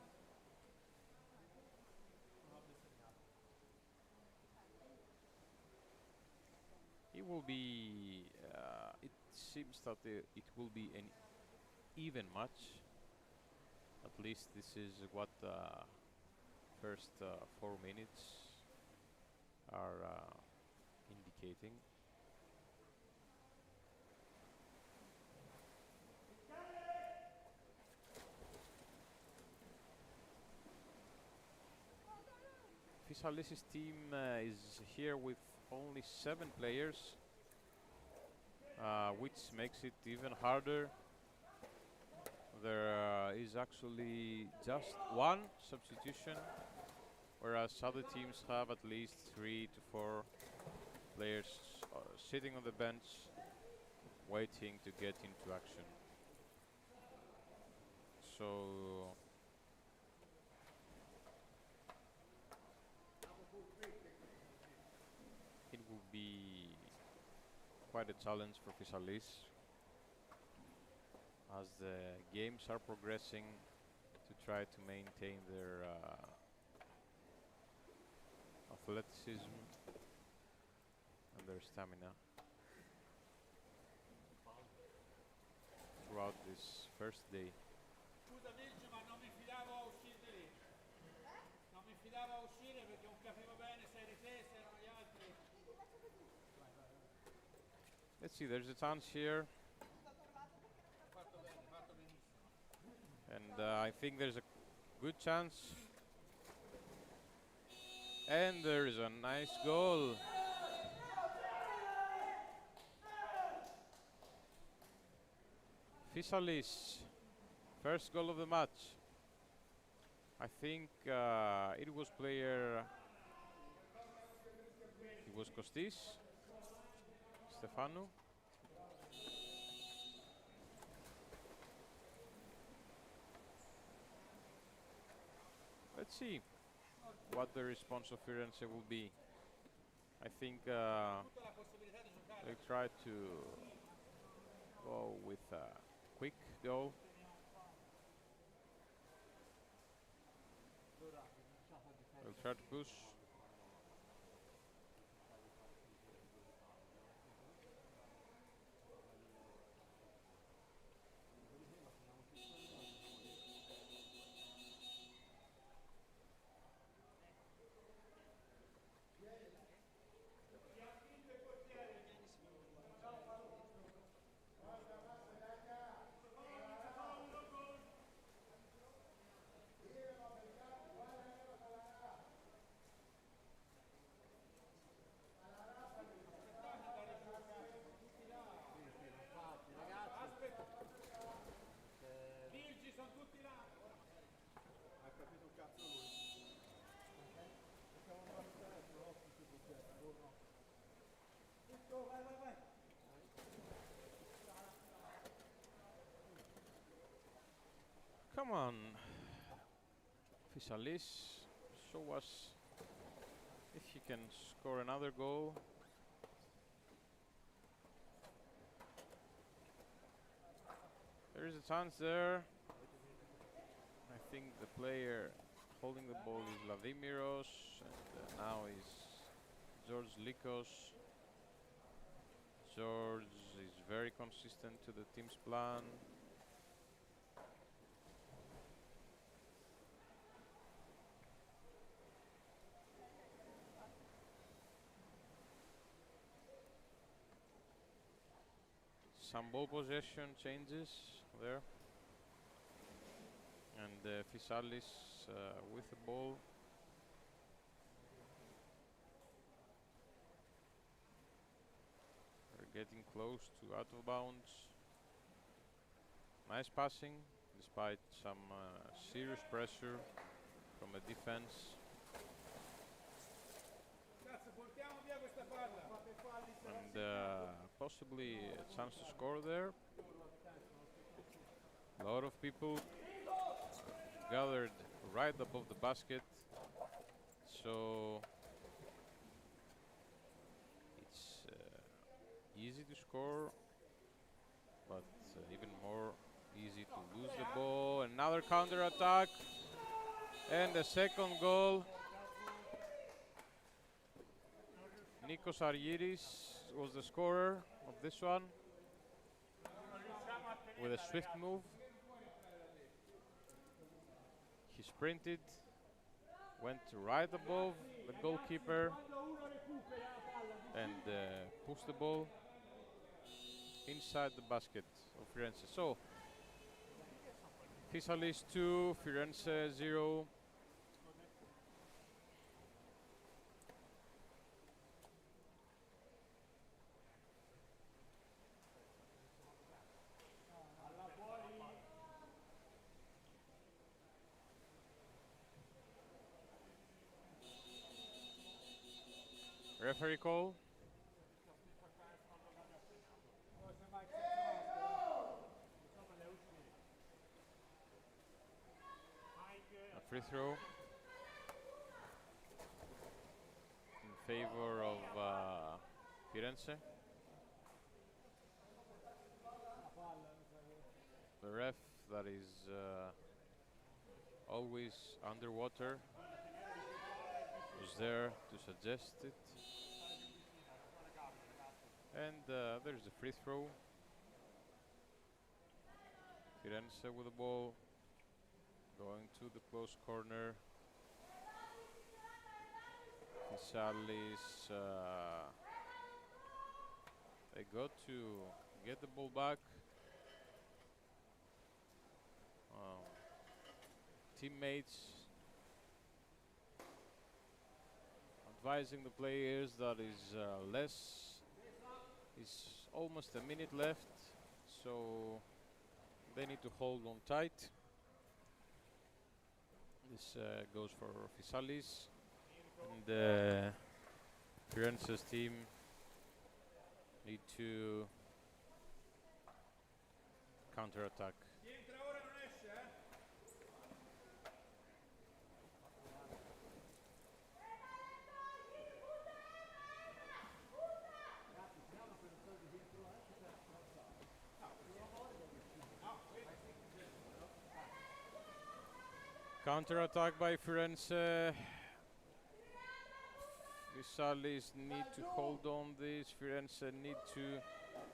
It will be, it seems that it will be an even match. At least this is what the first 4 minutes are indicating. Fysalis' team is here with only 7 players, which makes it even harder. There is actually just 1 substitution, whereas other teams have at least 3 to 4 players sitting on the bench waiting to get into action. So it will be quite a challenge for Fysalis as the games are progressing to try to maintain their athleticism and their stamina. throughout this first day. Scusami Elgio, ma non mi fidavo a uscire di lì. Non mi fidavo a uscire perché non capivo bene se eri te, se erano gli altri. Let's see, there's a chance here. Fatto benissimo. And I think there's a good chance. And there is a nice goal. Fysalis, first goal of the match. I think it was Kostis, Stefano. Let's see what the response of Firenze will be. I think they try to go with a quick goal. They'll try to push. Come on, Fysalis, show us if you can score another goal. There is a chance there. I think the player holding the ball is Vladimiros, and now is George Likos. George is very consistent to the team's plan. Some ball possession changes there, and Fysalis with the ball. They're getting close to out of bounds. Nice passing, despite some serious pressure from the defense. And possibly a chance to score there. A lot of people gathered right above the basket, so it's easy to score, but even more easy to lose the ball. Another counter attack, and the second goal. Nikos Argyris was the scorer of this one with a swift move. He sprinted, went right above the goalkeeper, and pushed the ball inside the basket of Firenze. So, Fysalis 2, Firenze 0. Referee call. A free throw in favor of Firenze. The ref that is always underwater was there to suggest it. And there's a free throw. Firenze with the ball, going to the close corner. Fysalis, they got to get the ball back. Teammates advising the players that is almost a minute left, so they need to hold on tight. This goes for Fysalis, and Firenze's team need to counter-attack. Counter-attack by Firenze. Fysalis need to hold on this. Firenze need to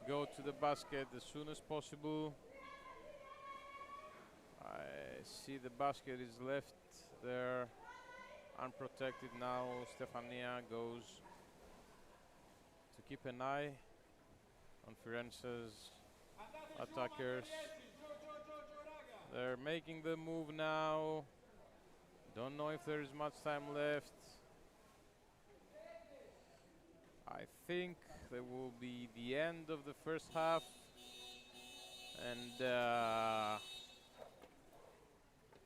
go to the basket as soon as possible. I see the basket is left there unprotected now. Stefania goes to keep an eye on Firenze's attackers. They're making the move now. Don't know if there is much time left. I think there will be the end of the first half, and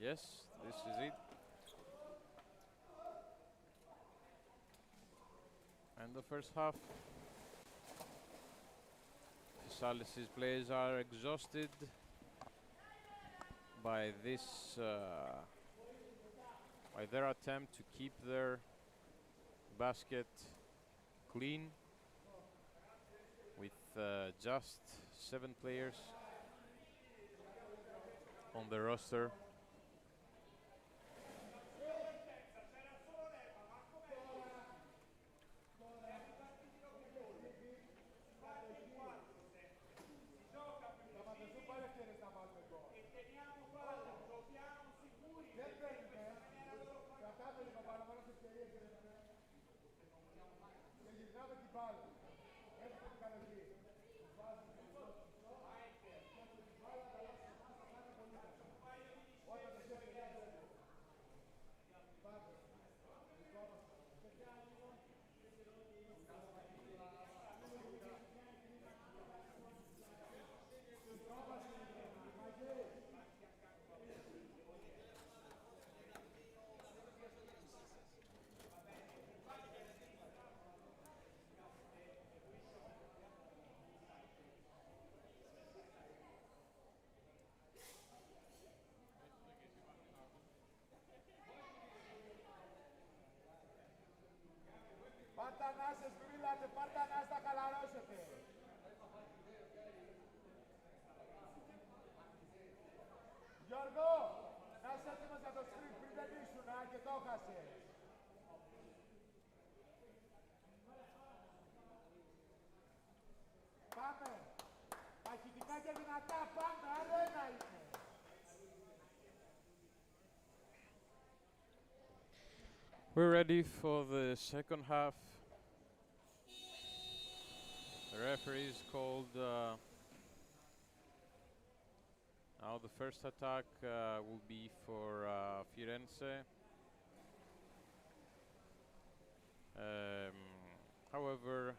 yes, this is it. And the first half. Fysalis' players are exhausted by this, by their attempt to keep their basket clean with just 7 players on the roster. Πάρτα να σε σπρίλατε, πάρτα να στα χαλαρώσετε. Γιώργο, να είσαι έτοιμος για το σκριν πριν δεν ήσουν, και το χάσες. Πάμε. Παχυτικά και δυνατά, πάμε, άλλο ένα είναι. We're ready for the second half. The referee is called. Now the first attack will be for Firenze. However,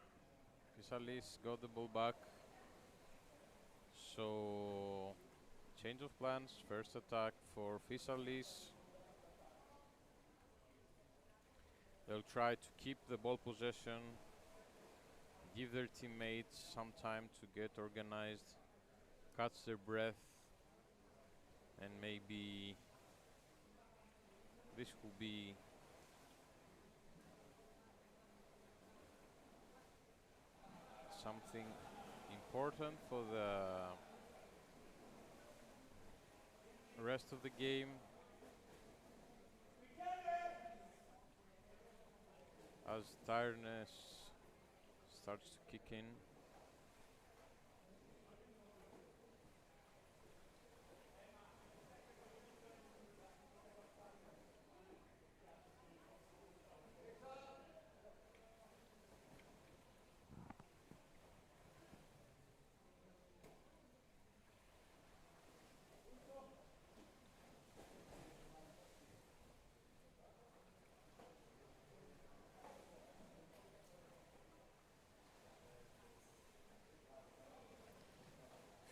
Fysalis got the ball back. So, change of plans. First attack for Fysalis. They'll try to keep the ball possession, give their teammates some time to get organized, catch their breath, and maybe this will be something important for the rest of the game. As tiredness starts to kick in.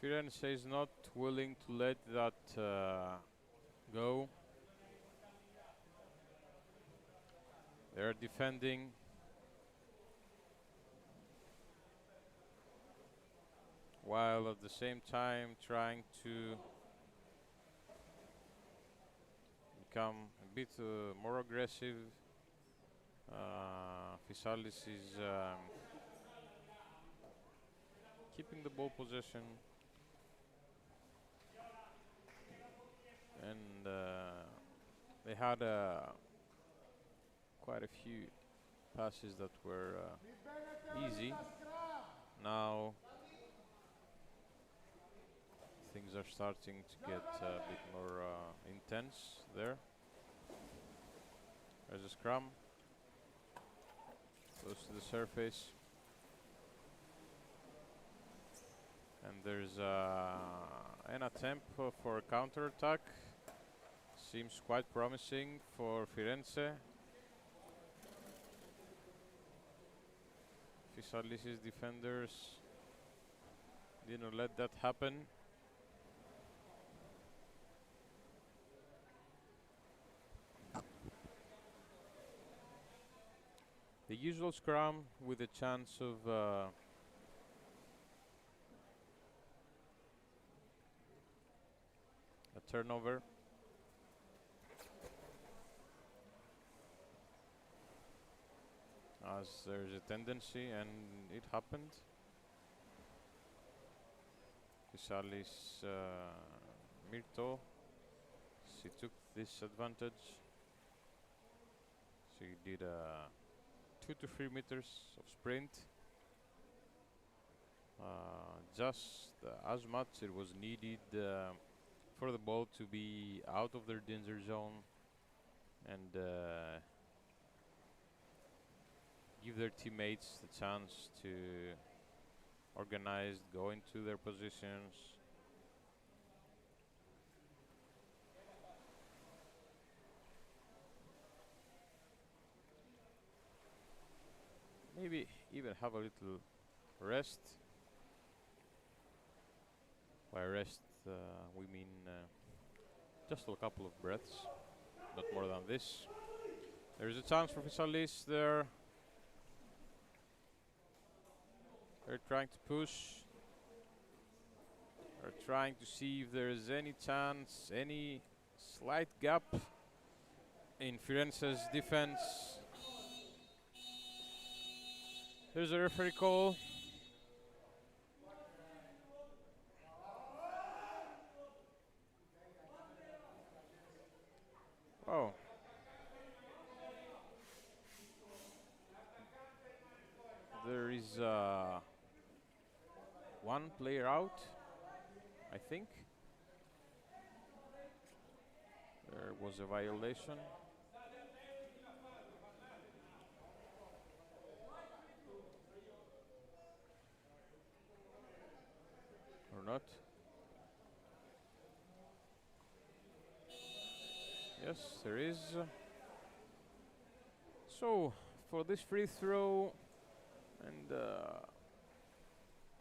Firenze is not willing to let that go. They're defending. While at the same time trying to become a bit more aggressive. Fysalis is keeping the ball possession, and they had quite a few passes that were easy. Now things are starting to get a bit more intense there. There's a scrum, close to the surface. And there's an attempt for a counter-attack. Seems quite promising for Firenze. Fysalis' defenders didn't let that happen. The usual scrum with a chance of a turnover. As there's a tendency, and it happened. Fysalis, Mirto, she took this advantage. She did 2 to 3 meters of sprint. Just as much it was needed for the ball to be out of their danger zone and give their teammates the chance to organize, go into their positions. Maybe even have a little rest. By rest, we mean just a couple of breaths, not more than this. There's a chance for Fysalis there. They're trying to push. They're trying to see if there is any chance, any slight gap in Firenze's defense. There's a referee call. Oh. There is one player out, I think. There was a violation. Or not? Yes, there is. So, for this free throw, and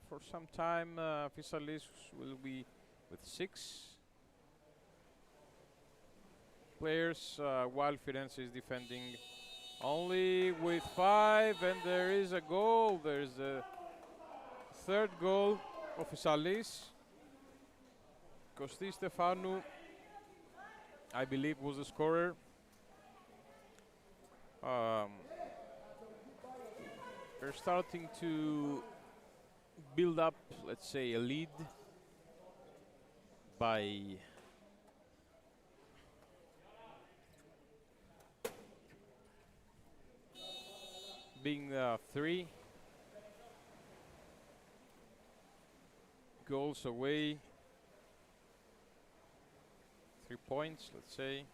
for some time, Fysalis will be with 6 players, while Firenze is defending only with 5, and there is a goal. There's a third goal of Fysalis. Kostis Stefanou, I believe, was the scorer. They're starting to build up, let's say, a lead by being 3 goals away, 3 points, let's say.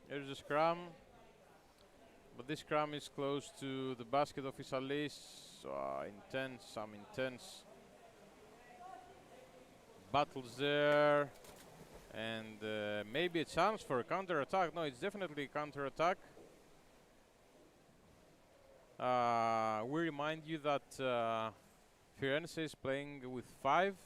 There's a scrum. But this scrum is close to the basket of Fysalis. Intense, some intense battles there. And maybe a chance for a counter-attack. No, it's definitely a counter-attack. We remind you that Firenze is playing with 5.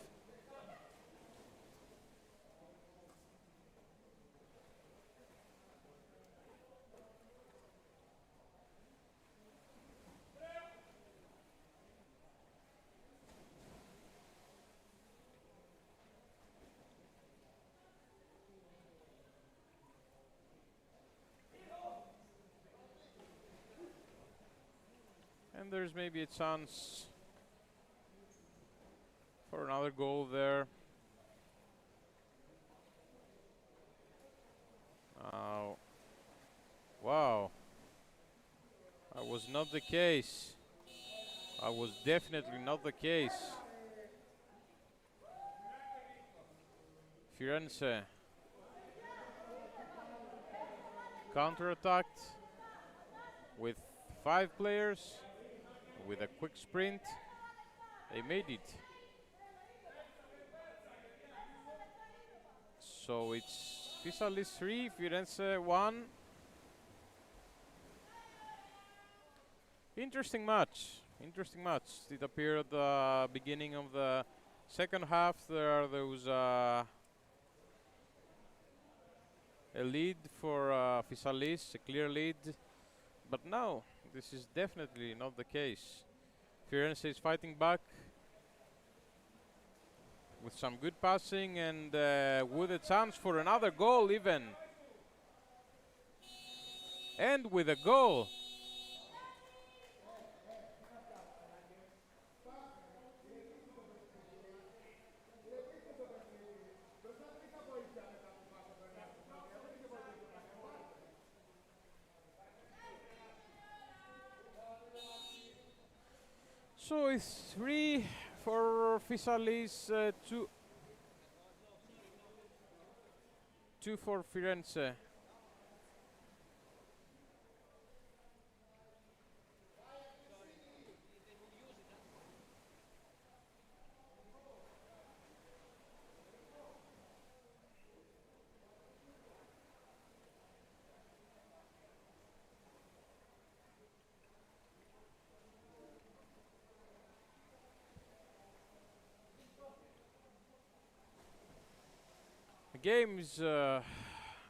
And there's maybe a chance for another goal there. Wow. That was not the case. That was definitely not the case. Firenze counter-attacked with 5 players. With a quick sprint, they made it. So it's Fysalis 3, Firenze 1. Interesting match. Interesting match. It appeared at the beginning of the second half. There was a lead for Fysalis, a clear lead. But now, this is definitely not the case. Firenze is fighting back with some good passing and with a chance for another goal even. And with a goal. So it's 3 for Fysalis, 2 for Firenze. The game is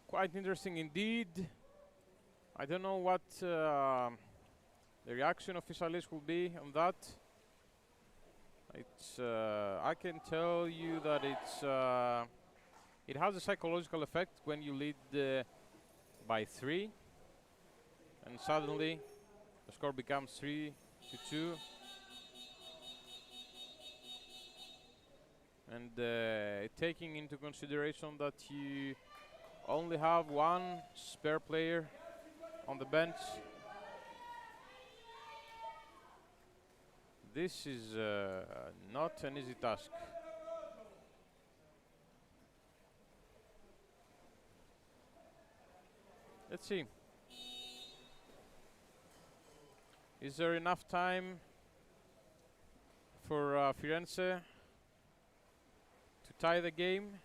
quite interesting indeed. I don't know what the reaction of Fysalis will be on that. It's I can tell you that it has a psychological effect when you lead by 3 and suddenly the score becomes 3-2. And taking into consideration that you only have 1 spare player on the bench, this is not an easy task. Let's see. Is there enough time for Firenze to tie the game?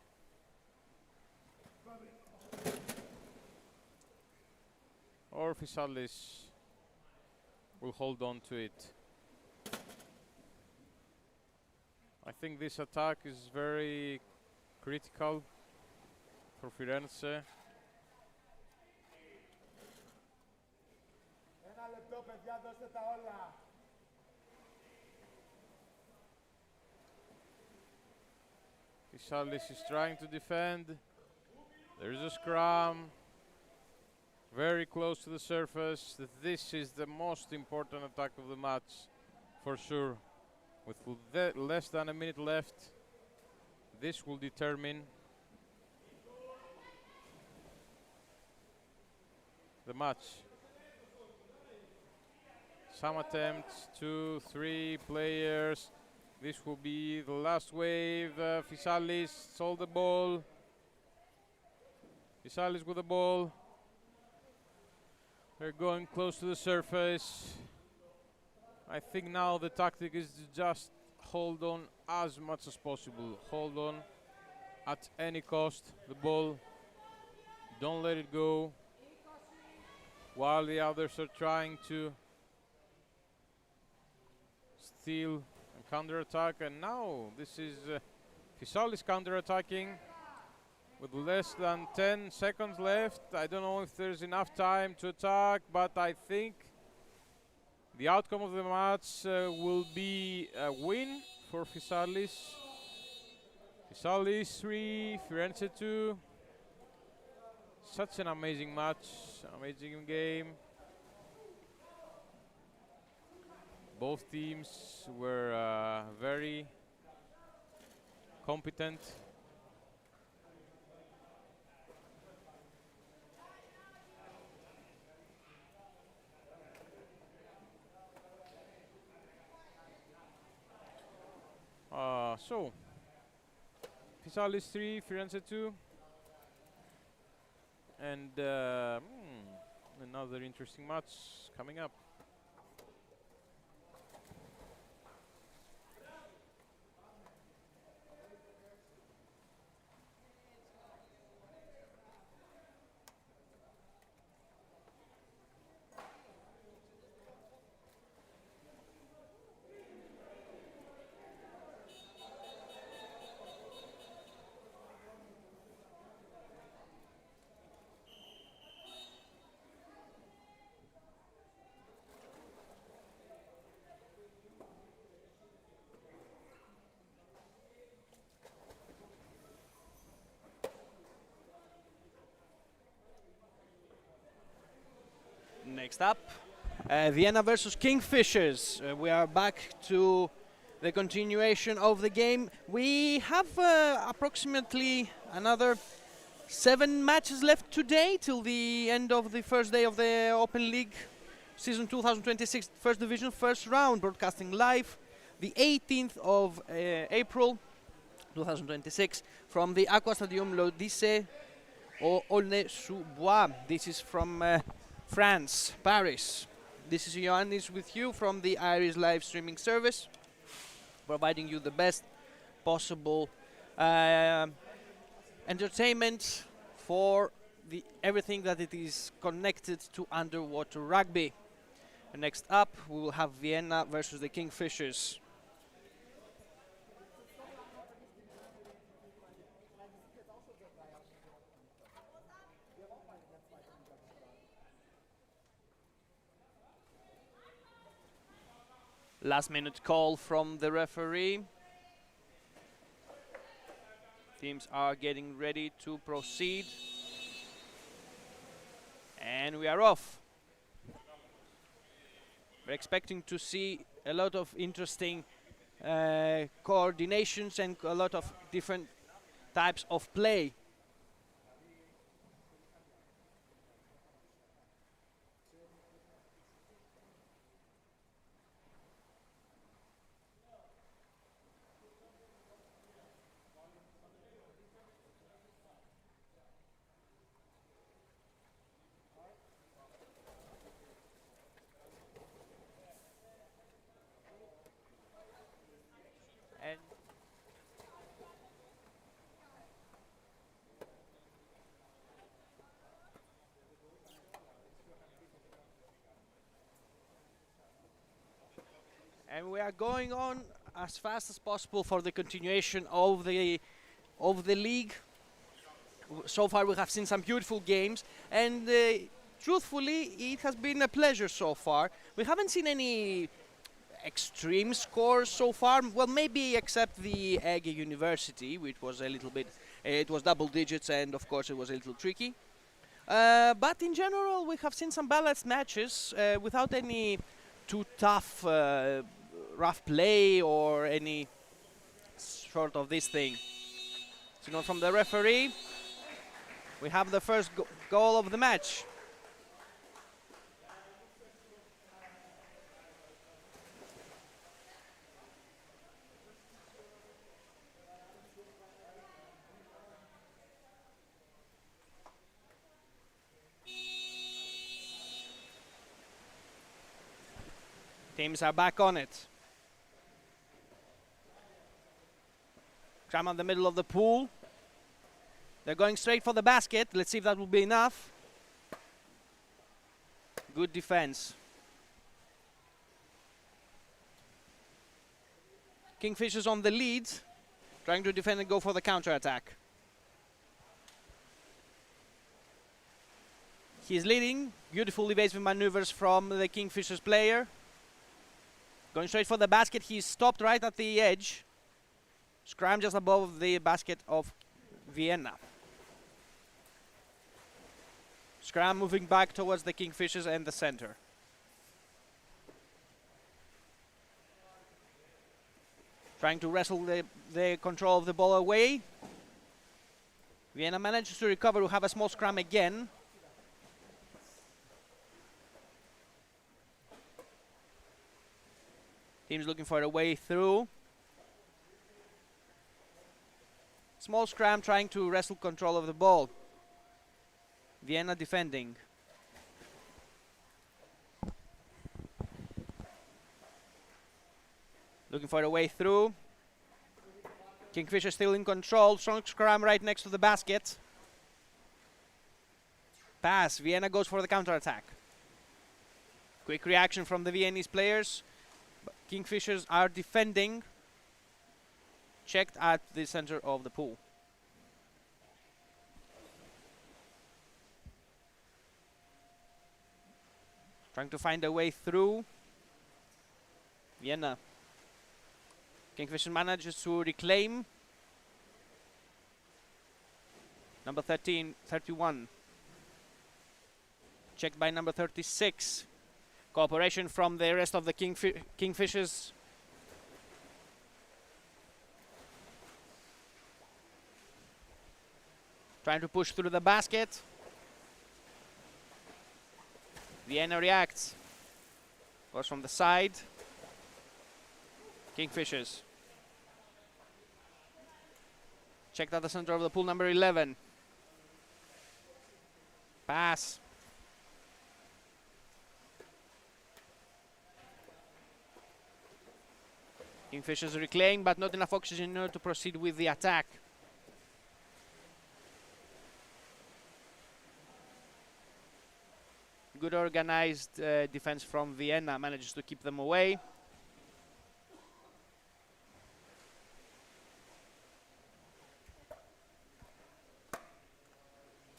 Or Fysalis will hold on to it? I think this attack is very critical for Firenze. Ένα λεπτό, παιδιά, δώστε τα όλα. Fysalis is trying to defend. There is a scrum. Very close to the surface. This is the most important attack of the match, for sure. With less than a minute left, this will determine the match. Some attempts, 2-3 players. This will be the last wave. Fysalis sold the ball. Fysalis with the ball. They're going close to the surface. I think now the tactic is to just hold on as much as possible. Hold on at any cost. The ball, don't let it go. While the others are trying to steal and counter-attack. And now this is Fysalis counter-attacking with less than 10 seconds left. I don't know if there's enough time to attack, but I think the outcome of the match will be a win for Fysalis. Fysalis 3, Firenze 2. Such an amazing match, amazing game. Both teams were very competent. So, Fysalis 3, Firenze 2. And another interesting match coming up. Next up, Vienna versus Kingfishers. We are back to the continuation of the game. We have approximately another 7 matches left today till the end of the first day of the OpenLeague season 2026 first division first round, broadcasting live the 18th of April 2026 from the Aqua Stadium l'Odyssée au Aulnay-sous-Bois. This is from France, Paris. This is Ioannis with you from the Iris live streaming service, providing you the best possible entertainment for everything that it is connected to underwater rugby. And next up, we will have Vienna versus the Kingfishers. Last minute call from the referee. Teams are getting ready to proceed. And we are off. We're expecting to see a lot of interesting coordinations and a lot of different types of play. And we are going on as fast as possible for the continuation of the league. So far we have seen some beautiful games, and truthfully it has been a pleasure so far. We haven't seen any extreme scores so far, well, maybe except the EGE University, which was a little bit, it was double digits, and of course it was a little tricky. But in general we have seen some balanced matches without any too tough rough play or any sort of this thing. Signal from the referee. We have the first goal of the match. Teams are back on it. Scrum on the middle of the pool. They're going straight for the basket. Let's see if that will be enough. Good defense. Kingfishers on the lead, trying to defend and go for the counter-attack. He's leading. Beautiful evasive maneuvers from the Kingfishers player. Going straight for the basket. He's stopped right at the edge. Scrum just above the basket of Vienna. Scrum moving back towards the Kingfishers and the center. Trying to wrestle the control of the ball away. Vienna manages to recover, to have a small scrum again. Team's looking for a way through. Small scrum trying to wrestle control of the ball. Vienna defending. Looking for a way through. Kingfisher still in control. Strong scrum right next to the basket. Pass. Vienna goes for the counter-attack. Quick reaction from the Viennese players. Kingfishers are defending. Checked at the center of the pool. Trying to find a way through. Vienna. Kingfisher manages to reclaim. Number 31. Checked by number 36. Cooperation from the rest of the Kingfishers. Trying to push through the basket. Vienna reacts. Goes from the side. Kingfishers. Checked at the center of the pool, number 11. Pass. Kingfishers reclaim, but not enough oxygen in order to proceed with the attack. Good organized defense from Vienna, manages to keep them away.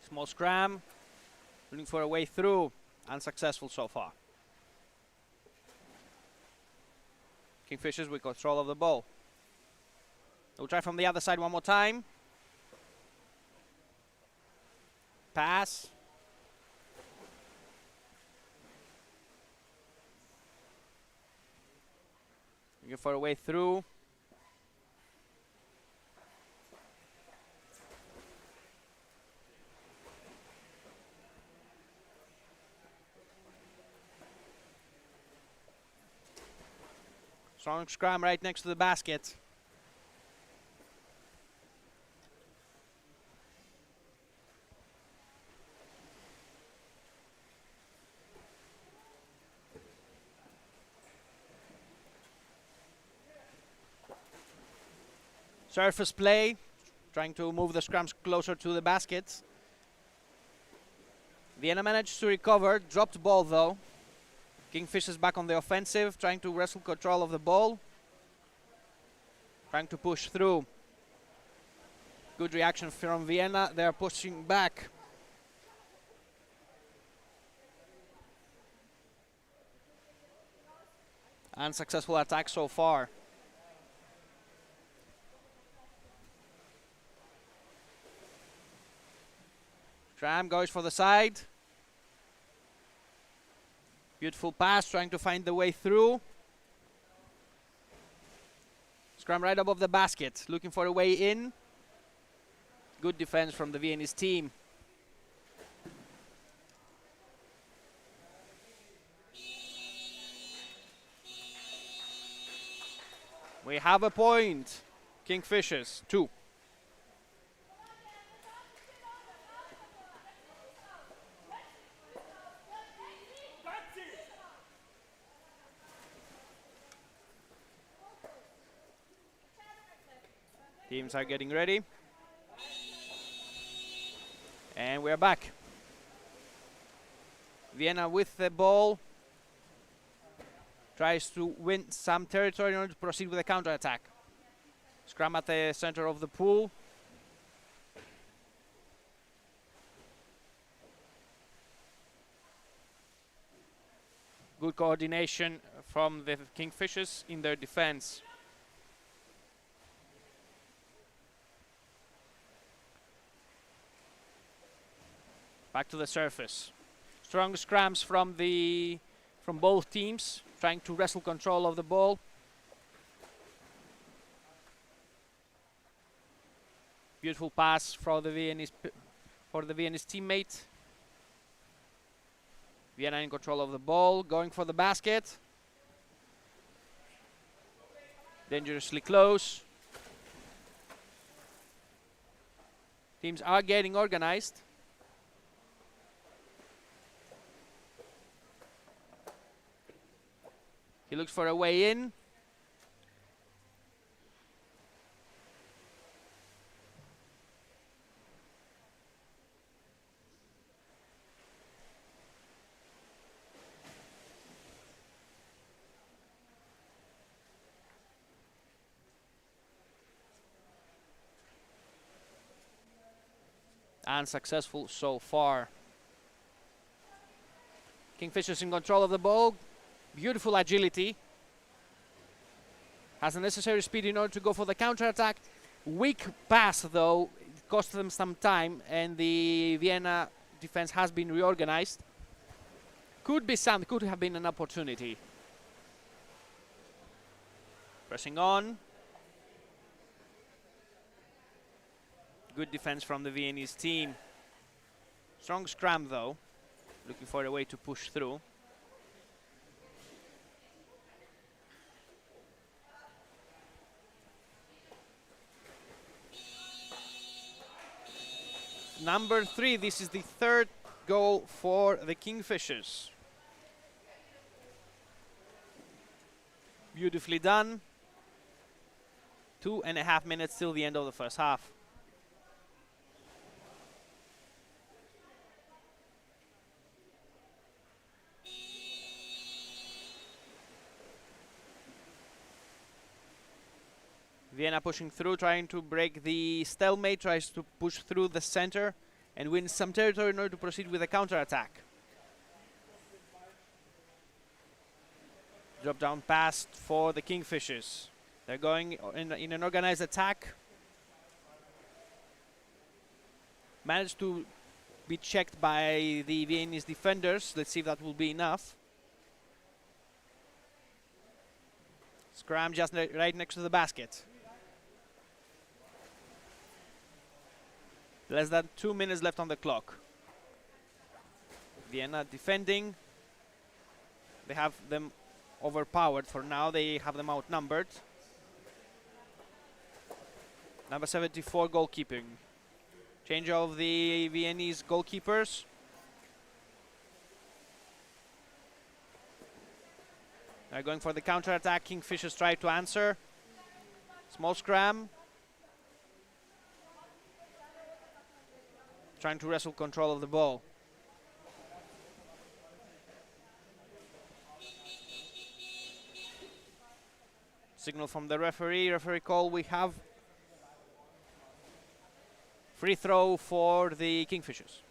Small scrum, looking for a way through, unsuccessful so far. Kingfishers with control of the ball. We'll try from the other side one more time. Pass. Looking for a way through. Strong scrum right next to the basket. Surface play, trying to move the scrums closer to the baskets. Vienna managed to recover, dropped ball though. Kingfishers back on the offensive, trying to wrestle control of the ball. Trying to push through. Good reaction from Vienna, they are pushing back. Unsuccessful attack so far. Tram goes for the side. Beautiful pass, trying to find the way through. Scrum right above the basket, looking for a way in. Good defense from the Viennese team. We have a point. Kingfishers, 2. Teams are getting ready. And we're back. Vienna with the ball. Tries to win some territory in order to proceed with a counter-attack. Scrum at the center of the pool. Good coordination from the Kingfishers in their defense. Back to the surface. Strong scrums from both teams, trying to wrestle control of the ball. Beautiful pass for the Viennese teammate. Vienna in control of the ball, going for the basket. Dangerously close. Teams are getting organized. He looks for a way in. Unsuccessful so far. Kingfishers in control of the ball. Beautiful agility. Has the necessary speed in order to go for the counter-attack. Weak pass though. It cost them some time and the Vienna defense has been reorganized. Could have been an opportunity. Pressing on. Good defense from the Viennese team. Strong scrum though. Looking for a way to push through. Number 3, this is the third goal for the Kingfishers. Beautifully done. 2.5 minutes till the end of the first half. Vienna pushing through, trying to break the stalemate, tries to push through the center and win some territory in order to proceed with a counter-attack. Drop down pass for the Kingfishers. They're going in an organized attack. Managed to be checked by the Viennese defenders. Let's see if that will be enough. Scrum just right next to the basket. Less than 2 minutes left on the clock. Vienna defending. They have them overpowered for now. They have them outnumbered. Number 74 goalkeeping. Change of the Viennese goalkeepers. They're going for the counter-attack. Kingfishers try to answer. Small scrum. Trying to wrestle control of the ball. Signal from the referee. Referee call. We have free throw for the Kingfishers.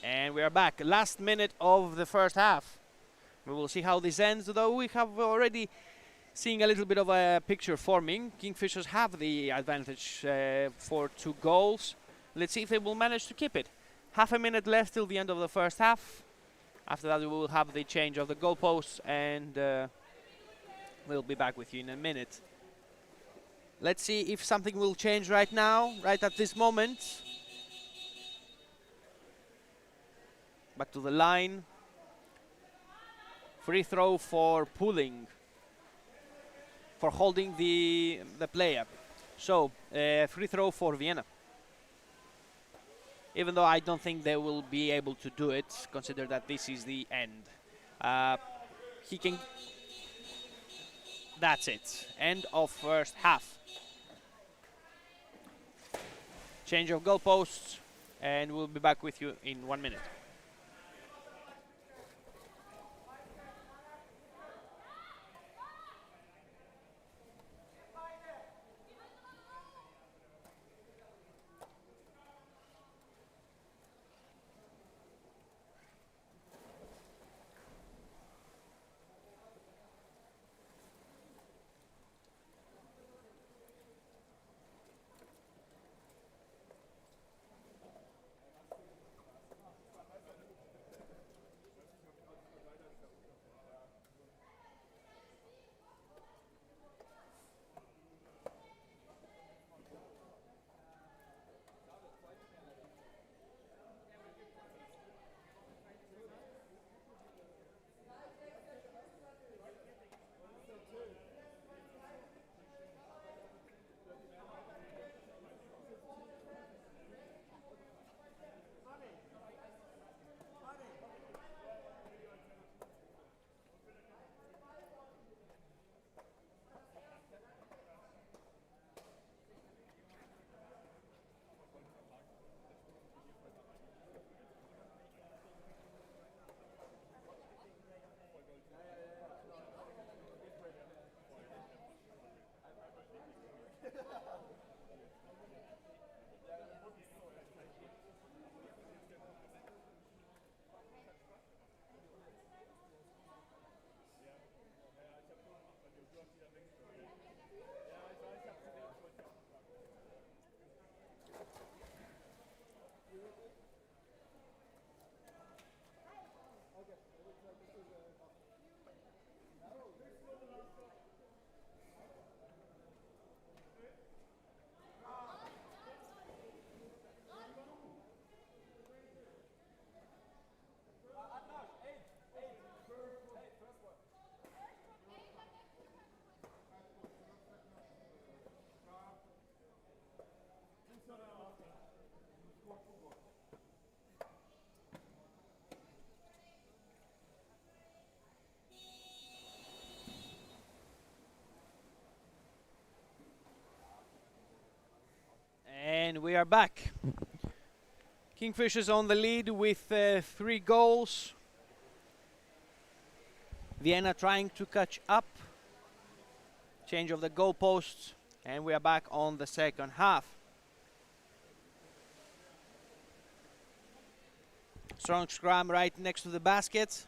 And we are back. Last minute of the first half. We will see how this ends, though we have already seen a little bit of a picture forming. Kingfishers have the advantage for 2 goals. Let's see if they will manage to keep it. Half a minute left till the end of the first half. After that we will have the change of the goalposts and we'll be back with you in a minute. Let's see if something will change right now, right at this moment. Back to the line. Free throw for pulling, for holding the player. So, free throw for Vienna. even though I don't think they will be able to do it, consider that this is the end. He can... That's it. End of first half. Change of goalposts, and we'll be back with you in 1 minute. And we are back. Kingfishers on the lead with 3 goals. Vienna trying to catch up. Change of the goalposts, and we are back on the second half. Strong scrum right next to the basket.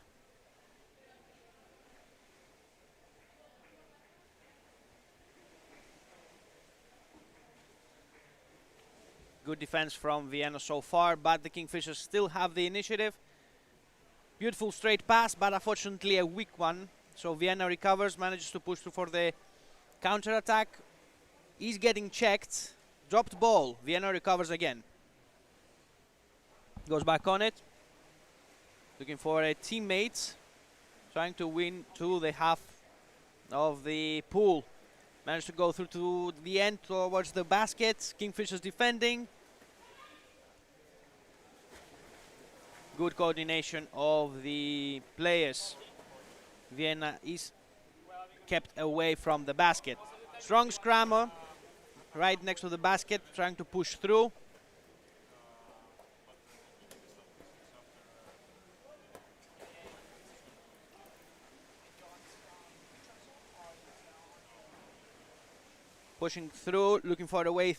Good defense from Vienna so far, but the Kingfishers still have the initiative. Beautiful straight pass, but unfortunately a weak one. So Vienna recovers, manages to push through for the counter-attack. He's getting checked. Dropped ball. Vienna recovers again. Goes back on it. Looking for a teammate. Trying to win to the half of the pool. Managed to go through to the end towards the basket. Kingfishers defending. Good coordination of the players. Vienna is kept away from the basket. Strong scrammer right next to the basket, trying to push through. Pushing through, looking for a way.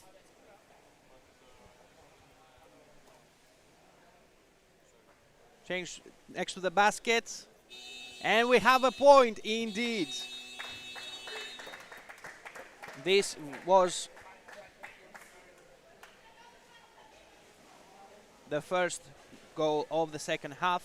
Change next to the basket. And we have a point indeed. This was the first goal of the second half.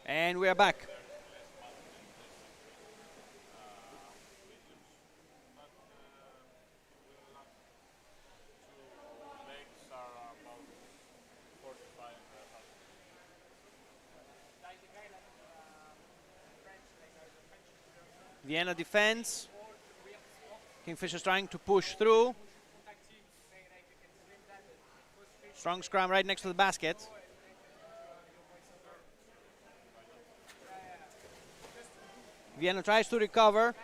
And we are back. Vienna defends. Kingfishers trying to push through. Strong scrum right next to the basket. Vienna tries to recover.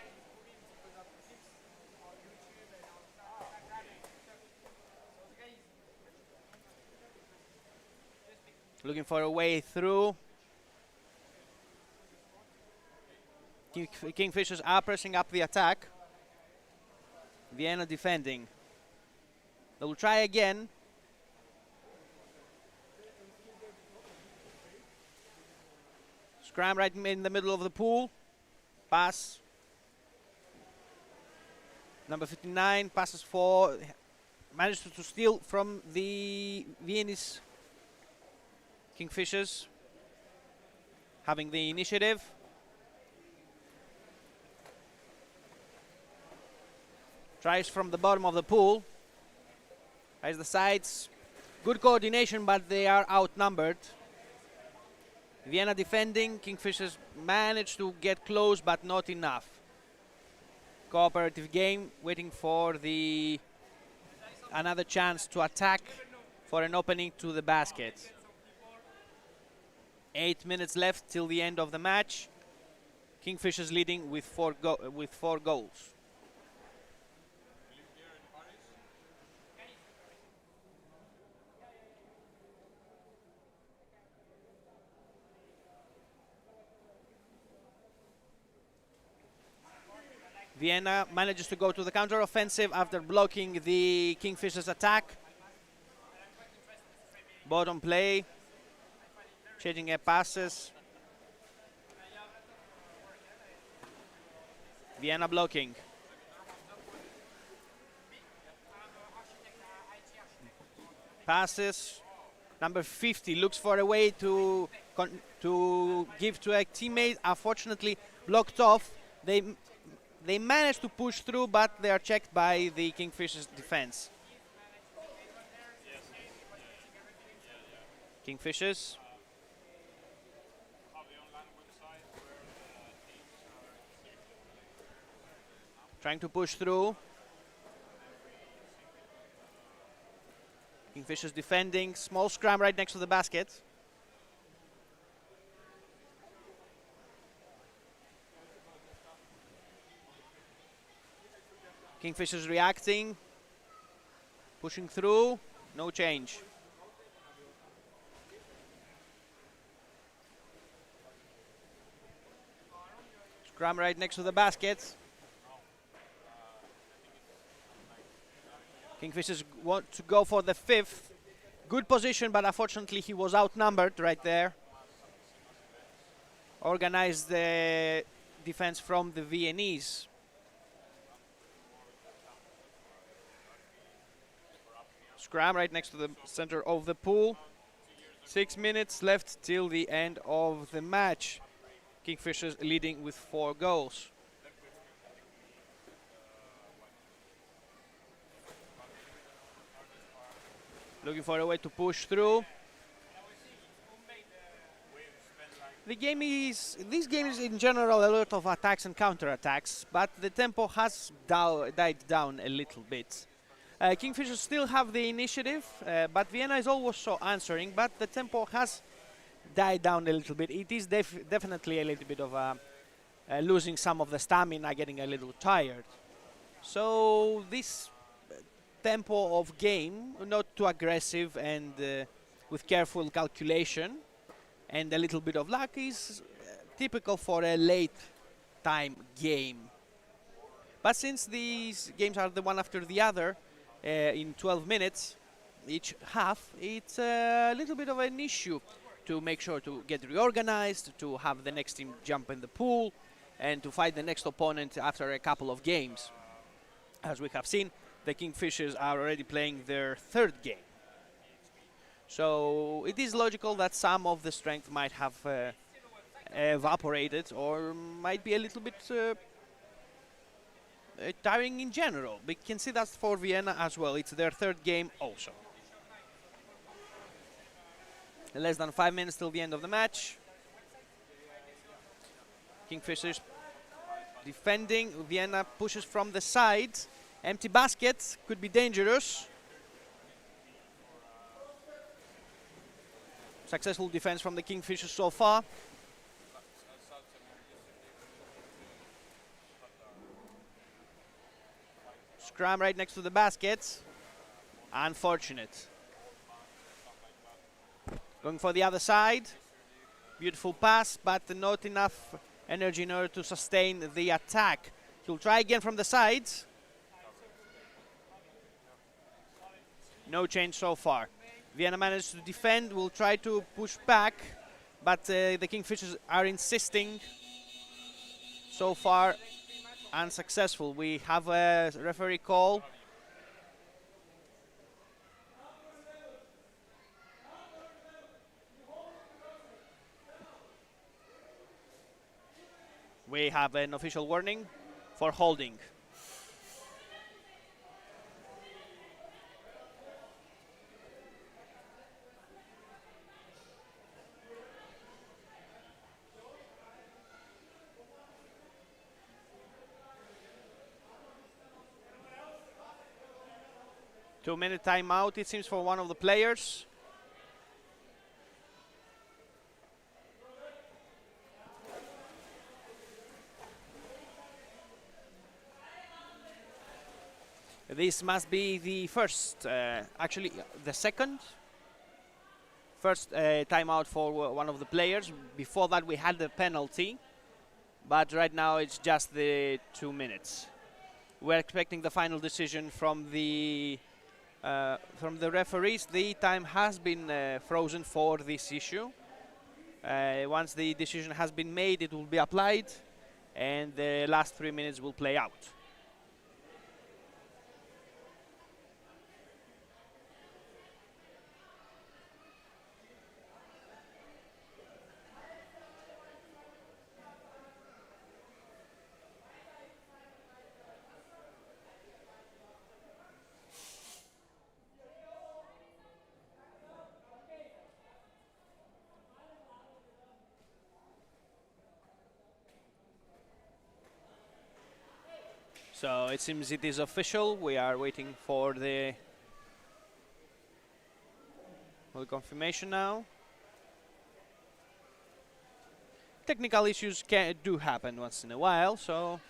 Looking for a way through. Kingfishers are pressing up the attack. Vienna defending. They will try again. Scram right in the middle of the pool. Pass. Number 59 passes for. Managed to steal from the Viennese Kingfishers. Having the initiative. Tries from the bottom of the pool. Tries the sides. Good coordination, but they are outnumbered. Vienna defending. Kingfishers managed to get close, but not enough. Cooperative game, waiting for the another chance to attack for an opening to the basket. 8 minutes left till the end of the match. Kingfishers leading with four goals. Vienna manages to go to the counter-offensive after blocking the Kingfishers' attack. Bottom play. Changing passes. Vienna blocking. Passes. Number 50 looks for a way to give to a teammate. Unfortunately, blocked off. They managed to push through, but they are checked by the Kingfishers' defense. Kingfishers. Trying to push through. Kingfishers defending. Small scrum right next to the basket. Kingfishers reacting. Pushing through. No change. Scrum right next to the basket. Kingfishers want to go for the fifth. Good position, but unfortunately he was outnumbered right there. Organized the defense from the Viennese. Scrum right next to the center of the pool. 6 minutes left till the end of the match. Kingfishers leading with 4 goals. Looking for a way to push through. This game is in general a lot of attacks and counter-attacks, but the tempo has died down a little bit. Kingfishers still have the initiative, but Vienna is also answering, but the tempo has died down a little bit. It is definitely a little bit of losing some of the stamina, getting a little tired. So this tempo of game, not too aggressive and with careful calculation and a little bit of luck, is typical for a late time game. But since these games are the one after the other in 12 minutes each half, it's a little bit of an issue to make sure to get reorganized, to have the next team jump in the pool and to fight the next opponent after a couple of games. As we have seen, the Kingfishers are already playing their 3rd game. So it is logical that some of the strength might have evaporated or might be a little bit tiring in general. We can see that for Vienna as well. It's their 3rd game also. Less than 5 minutes till the end of the match. Kingfishers defending. Vienna pushes from the side. Empty basket could be dangerous. Successful defense from the Kingfishers so far. Scrum right next to the basket. Unfortunate. Going for the other side. Beautiful pass, but not enough energy in order to sustain the attack. He'll try again from the sides. No change so far. Vienna managed to defend, will try to push back, but the Kingfishers are insisting. So far, unsuccessful. We have a referee call. We have an official warning for holding. Two-minute timeout, it seems, for one of the players. This must be the first, actually the second. First timeout for one of the players. Before that we had the penalty, but right now it's just the 2 minutes. We're expecting the final decision from the referees. The time has been frozen for this issue. Once the decision has been made, it will be applied, and the last 3 minutes will play out. So it seems it is official. We are waiting for the confirmation now. Technical issues do happen once in a while, so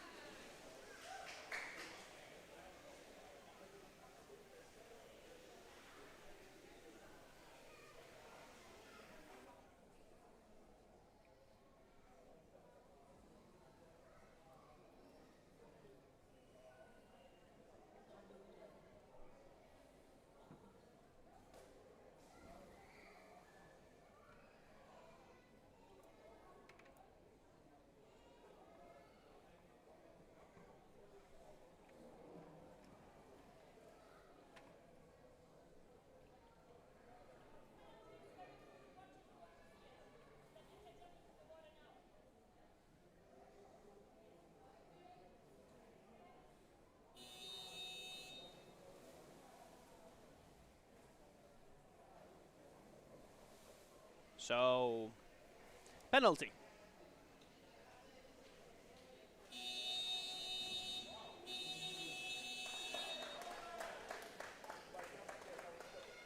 penalty.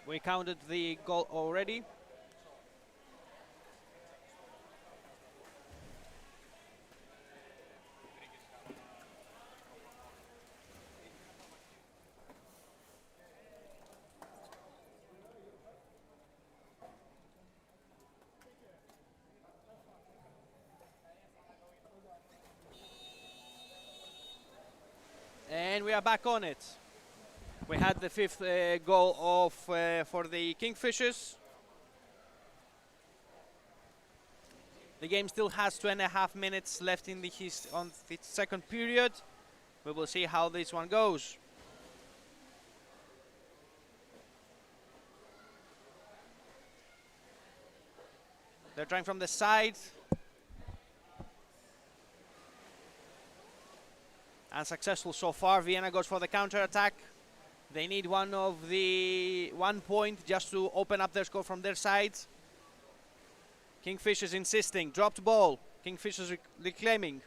We counted the goal already. And we are back on it. We had the fifth goal for the Kingfishers. The game still has 2.5 minutes left in on its second period. We will see how this one goes. They're trying from the side. Unsuccessful so far. Vienna goes for the counter-attack. They need one point just to open up their score from their side. Kingfishers insisting. Dropped ball. Kingfishers reclaiming.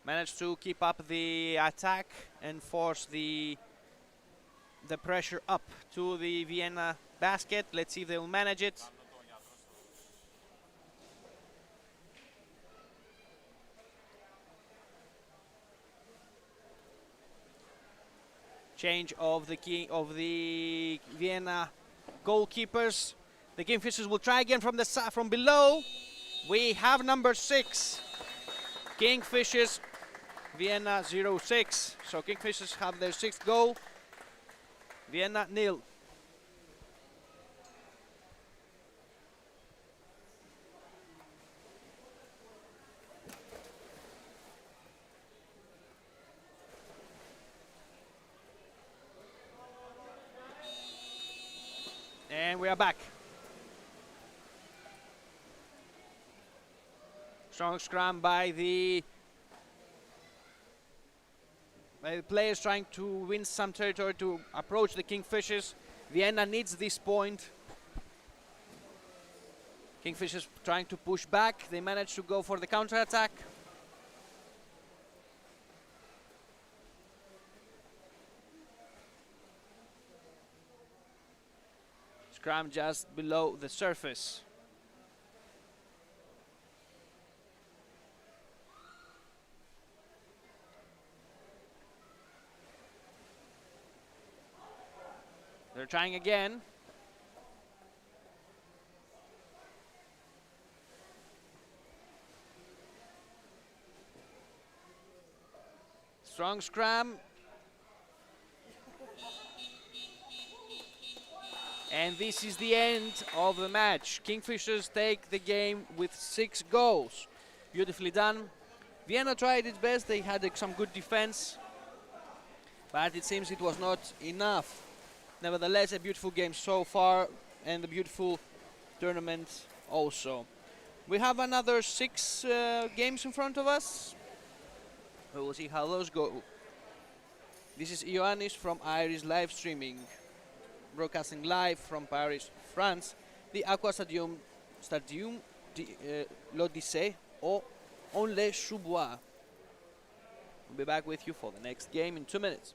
managed to keep up the attack and force the pressure up to the Vienna basket. Let's see if they'll manage it. Change of the Vienna goalkeepers. The Kingfishers will try again from below. We have number 6. Kingfishers, Vienna 0-6. So Kingfishers have their 6th goal. Vienna 0. And we are back. Strong scrum by the players trying to win some territory to approach the Kingfishers. Vienna needs this point. Kingfishers trying to push back. They manage to go for the counter-attack. Scrum just below the surface. They're trying again. Strong scrum. And this is the end of the match. Kingfishers take the game with 6 goals. Beautifully done. Vienna tried its best. They had some good defense, but it seems it was not enough. Nevertheless, a beautiful game so far, and a beautiful tournament also. We have another 6 games in front of us. We will see how those go. This is Ioannis from Iris Live Streaming, broadcasting live from Paris, France, the Aqua Stadium l'Odyssée or Onlay-sous-Bois. We'll be back with you for the next game in 2 minutes.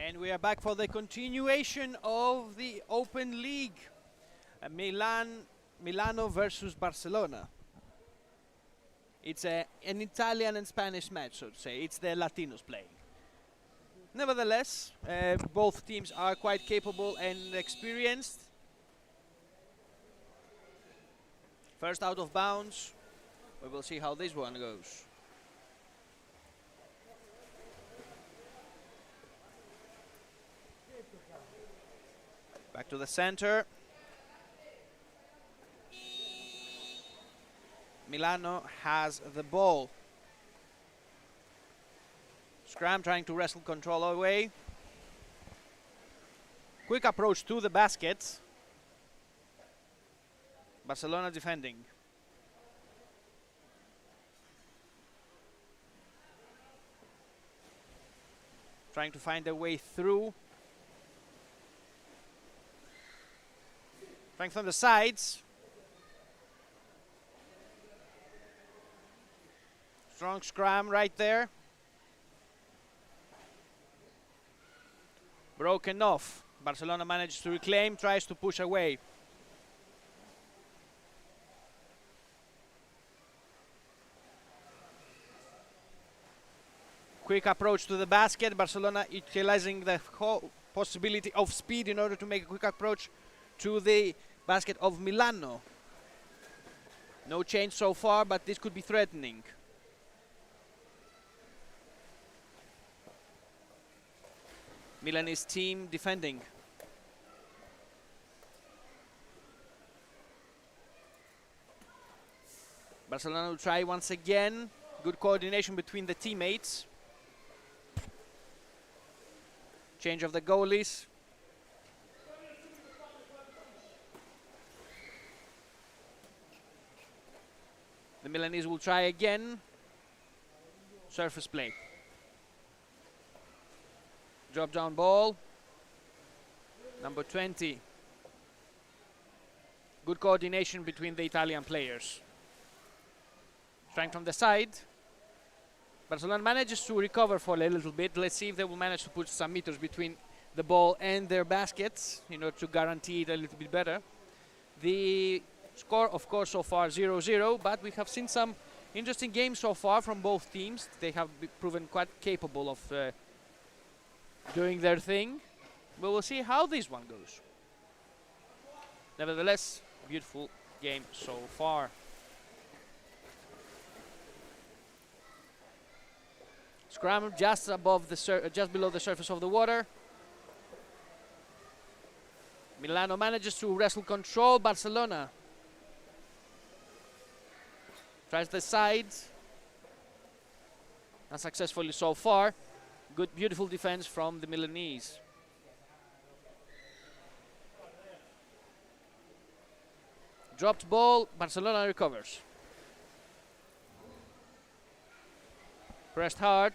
And we are back for the continuation of the Open League. Milano versus Barcelona. It's an Italian and Spanish match, so to say. It's the Latinos playing. Nevertheless, both teams are quite capable and experienced. First out of bounds. We will see how this one goes. Back to the center. Milano has the ball. Scram trying to wrestle control away. Quick approach to the basket. Barcelona defending. Trying to find their way through. Trying from the sides. Strong scram right there. Broken off. Barcelona manages to reclaim, tries to push away. Quick approach to the basket. Barcelona utilizing the whole possibility of speed in order to make a quick approach to the basket of Milano. No change so far, but this could be threatening. Milanese team defending. Barcelona will try once again. Good coordination between the teammates. Change of the goalies. The Milanese will try again. Surface play. Drop down ball. Number 20. Good coordination between the Italian players. Trying from the side. Barcelona manages to recover for a little bit. Let's see if they will manage to put some meters between the ball and their baskets in order to guarantee it a little bit better. The score, of course, so far 0-0, but we have seen some interesting games so far from both teams. They have proven quite capable of doing their thing. But we'll see how this one goes. Nevertheless, beautiful game so far. Scrum just above the just below the surface of the water. Milano manages to wrestle control. Barcelona tries the sides. Unsuccessfully so far. Good, beautiful defense from the Milanese. Dropped ball. Barcelona recovers. Pressed hard.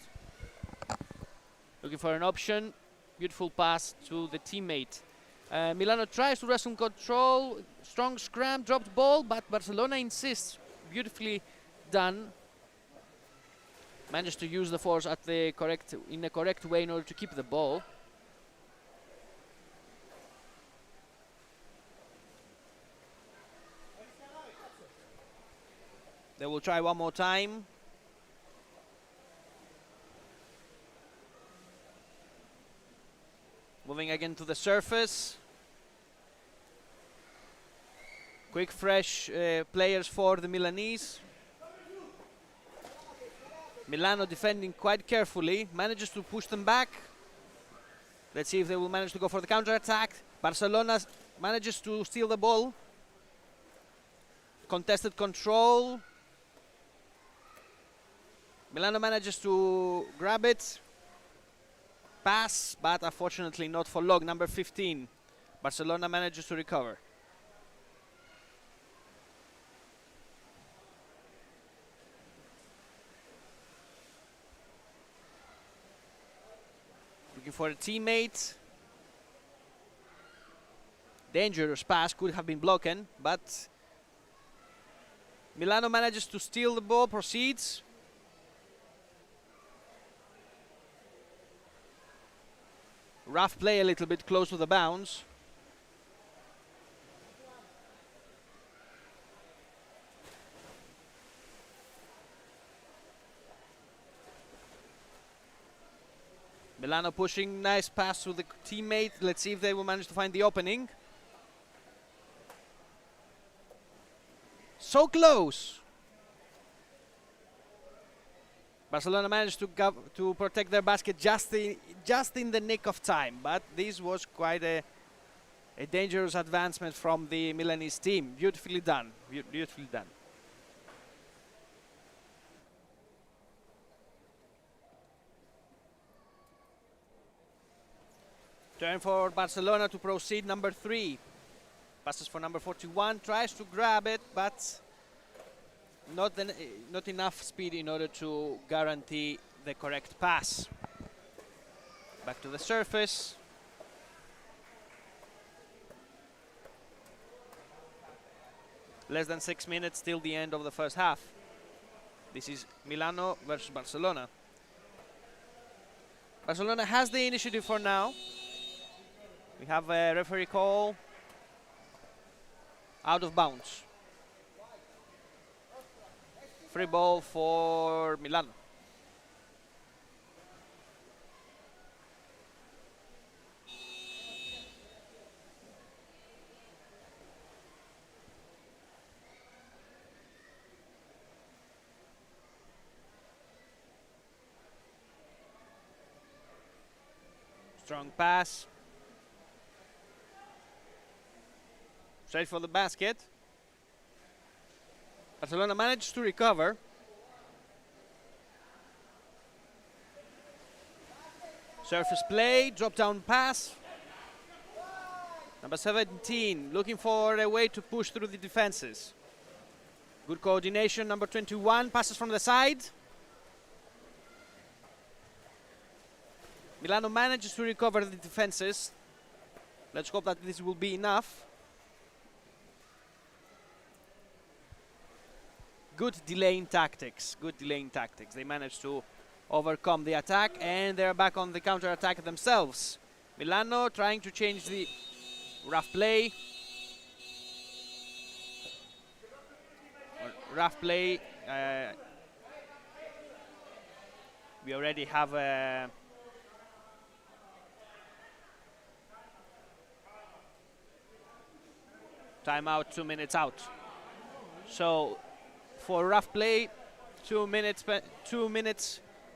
Looking for an option. Beautiful pass to the teammate. Milano tries to wrestle control. Strong scram, dropped ball, but Barcelona insists. Beautifully done. Managed to use the force at the in the correct way in order to keep the ball. They will try one more time. Moving again to the surface. Quick, fresh players for the Milanese. Milano defending quite carefully. Manages to push them back. Let's see if they will manage to go for the counter-attack. Barcelona manages to steal the ball. Contested control. Milano manages to grab it. Pass, but unfortunately not for long. Number 15. Barcelona manages to recover. Looking for a teammate. Dangerous pass, could have been broken, but Milano manages to steal the ball, proceeds. Rough play a little bit close to the bounce. Milano pushing, nice pass to the teammate. Let's see if they will manage to find the opening. So close. Barcelona managed to protect their basket just in the nick of time, but this was quite a dangerous advancement from the Milanese team. Beautifully done. Beautifully done. Turn for Barcelona to proceed. Number 3 passes for number 41, tries to grab it, but not enough speed in order to guarantee the correct pass. Back to the surface. Less than 6 minutes till the end of the first half. This is Milano versus Barcelona. Barcelona has the initiative for now. We have a referee call. Out of bounds. Free ball for Milano. Strong pass. Straight for the basket. Barcelona managed to recover. Surface play, drop down pass. Number 17 looking for a way to push through the defenses. Good coordination. Number 21 passes from the side. Milano manages to recover the defenses. Let's hope that this will be enough. Good delaying tactics. Good delaying tactics. They managed to overcome the attack, and they're back on the counter-attack themselves. Milano trying to change the rough play. Rough play. We already have a timeout, 2 minutes out. So for rough play, 2 minutes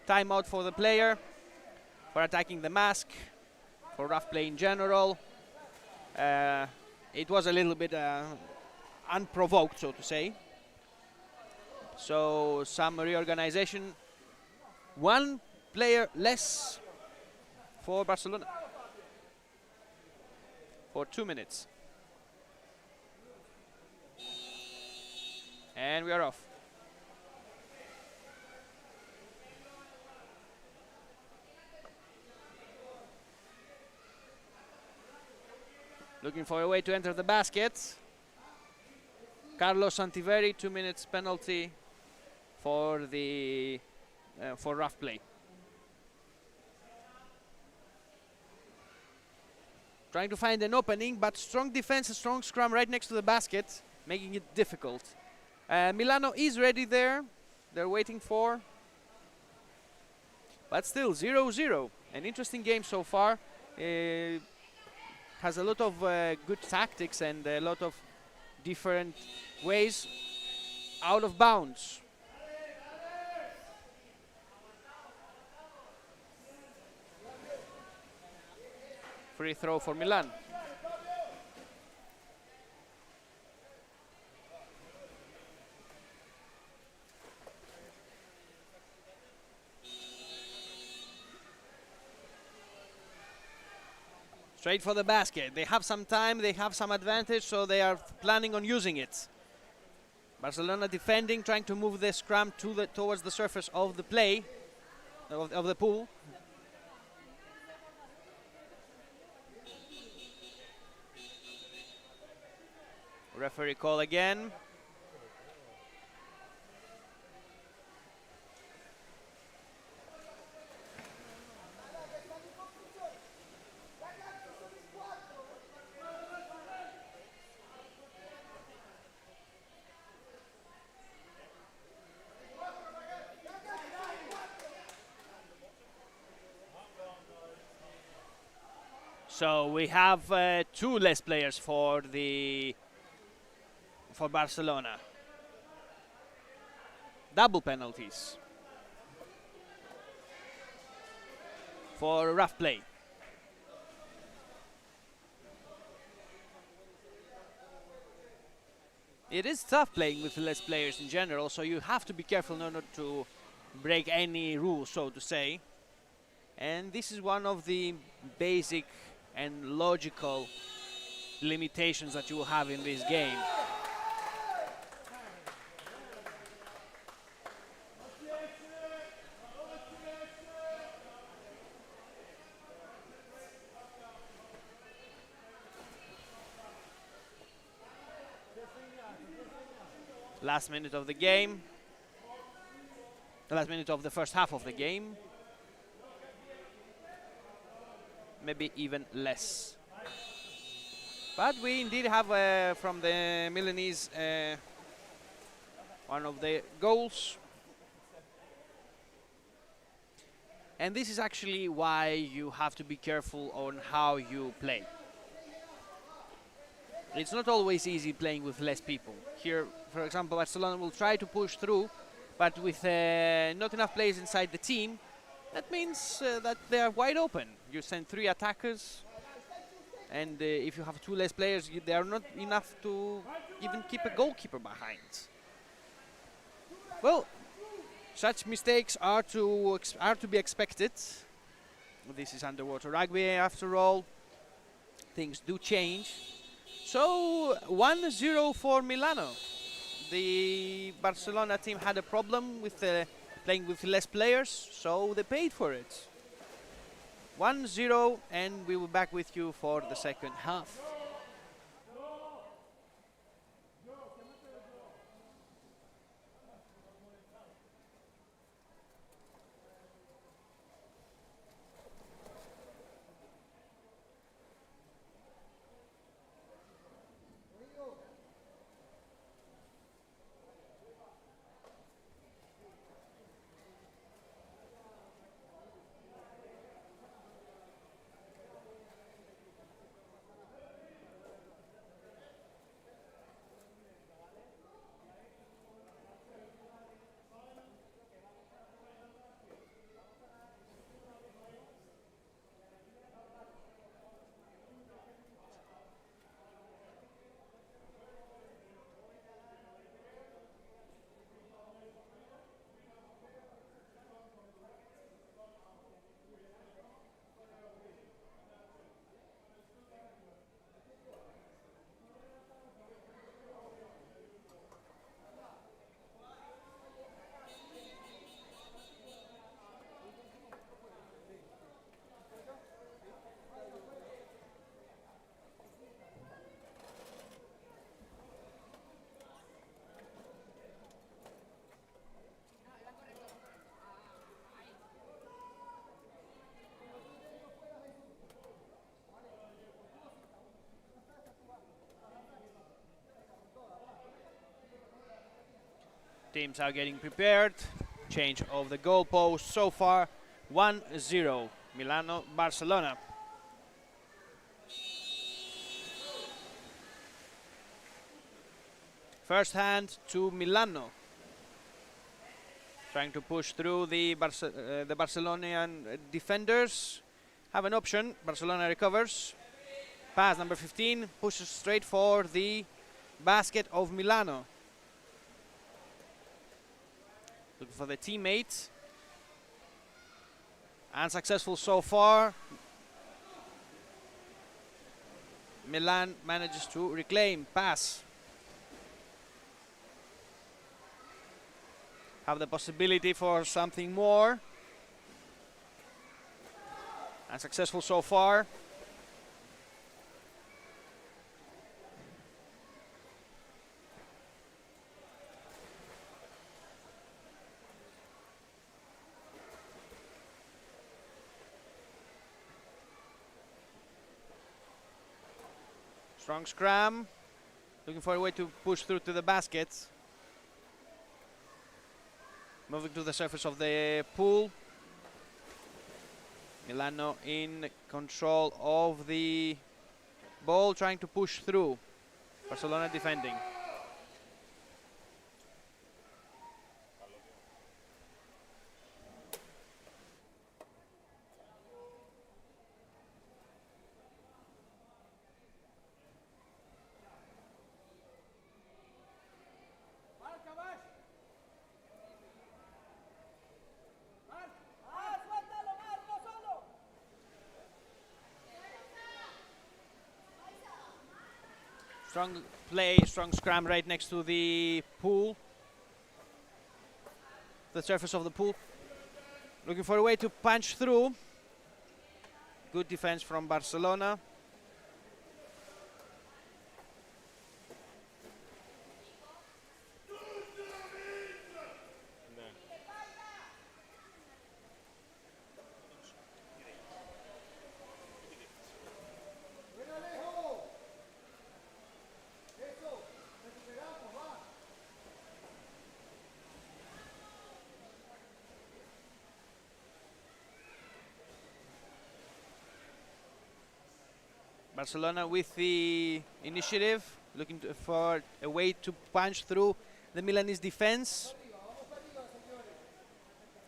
timeout for the player. For attacking the mask, for rough play in general. It was a little bit unprovoked, so to say. So some reorganization. 1 player less for Barcelona for 2 minutes. And we are off. Looking for a way to enter the basket. Carlos Santiveri, 2 minutes penalty for the for rough play. Trying to find an opening, but strong defense, a strong scrum right next to the basket, making it difficult. Milano is ready there. They're waiting for. But still, 0-0. An interesting game so far. Has a lot of good tactics and a lot of different ways. Out of bounds. Free throw for Milan. Straight for the basket. They have some time, they have some advantage, so they are planning on using it. Barcelona defending, trying to move the scrum towards the surface of the play, of the pool. Referee call again. So we have 2 less players for Barcelona. Double penalties for rough play. It is tough playing with less players in general, so you have to be careful not to break any rules, so to say. And this is one of the basic and logical limitations that you will have in this game. Last minute of the game. The last minute of the first half of the game. Maybe even less. But we indeed have from the Milanese one of the goals. And this is actually why you have to be careful on how you play. It's not always easy playing with less people. Here, for example, Barcelona will try to push through, but with not enough players inside the team, that means that they are wide open. You send 3 attackers, and if you have 2 less players, they are not enough to even keep a goalkeeper behind. Well, such mistakes are to be expected. This is underwater rugby, after all. Things do change. So 1-0 for Milano. The Barcelona team had a problem with playing with less players, so they paid for it. 1-0, and we will be back with you for the second half. Teams are getting prepared. Change of the goalpost so far. 1-0. Milano, Barcelona. First hand to Milano. Trying to push through the Barcelonian defenders. Have an option. Barcelona recovers. Pass number 15. Pushes straight for the basket of Milano. Looking for the teammate. Unsuccessful so far. Milan manages to reclaim. Pass. Have the possibility for something more. Unsuccessful so far. Strong scrum. Looking for a way to push through to the basket. Moving to the surface of the pool. Milano in control of the ball, trying to push through. Barcelona defending. Strong play, strong scrum right next to the pool. The surface of the pool. Looking for a way to punch through. Good defense from Barcelona. Barcelona with the initiative, looking for a way to punch through the Milanese defense.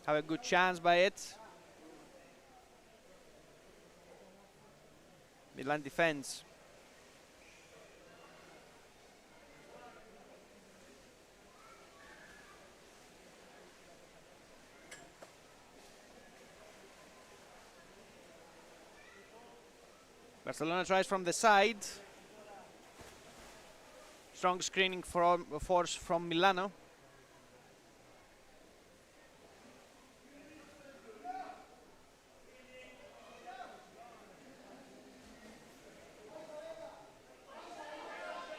Have a good chance by it. Milan defense. Barcelona tries from the side. Strong screening force from Milano.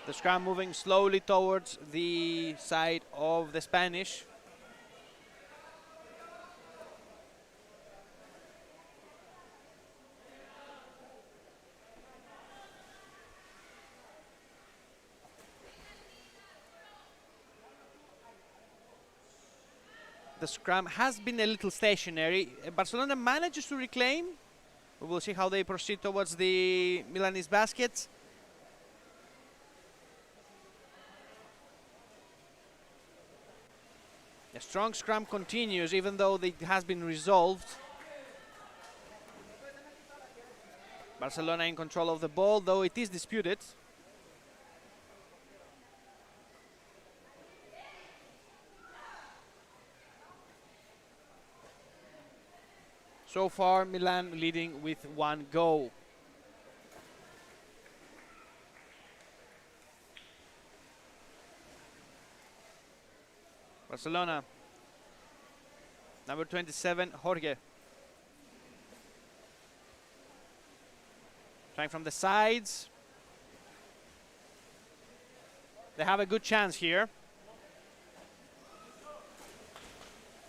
The scrum moving slowly towards the side of the Spanish. The scrum has been a little stationary. Barcelona manages to reclaim. We will see how they proceed towards the Milanese baskets. A strong scrum continues, even though it has been resolved. Barcelona in control of the ball, though it is disputed. So far, Milan leading with 1 goal. Barcelona. Number 27, Jorge. Trying from the sides. They have a good chance here.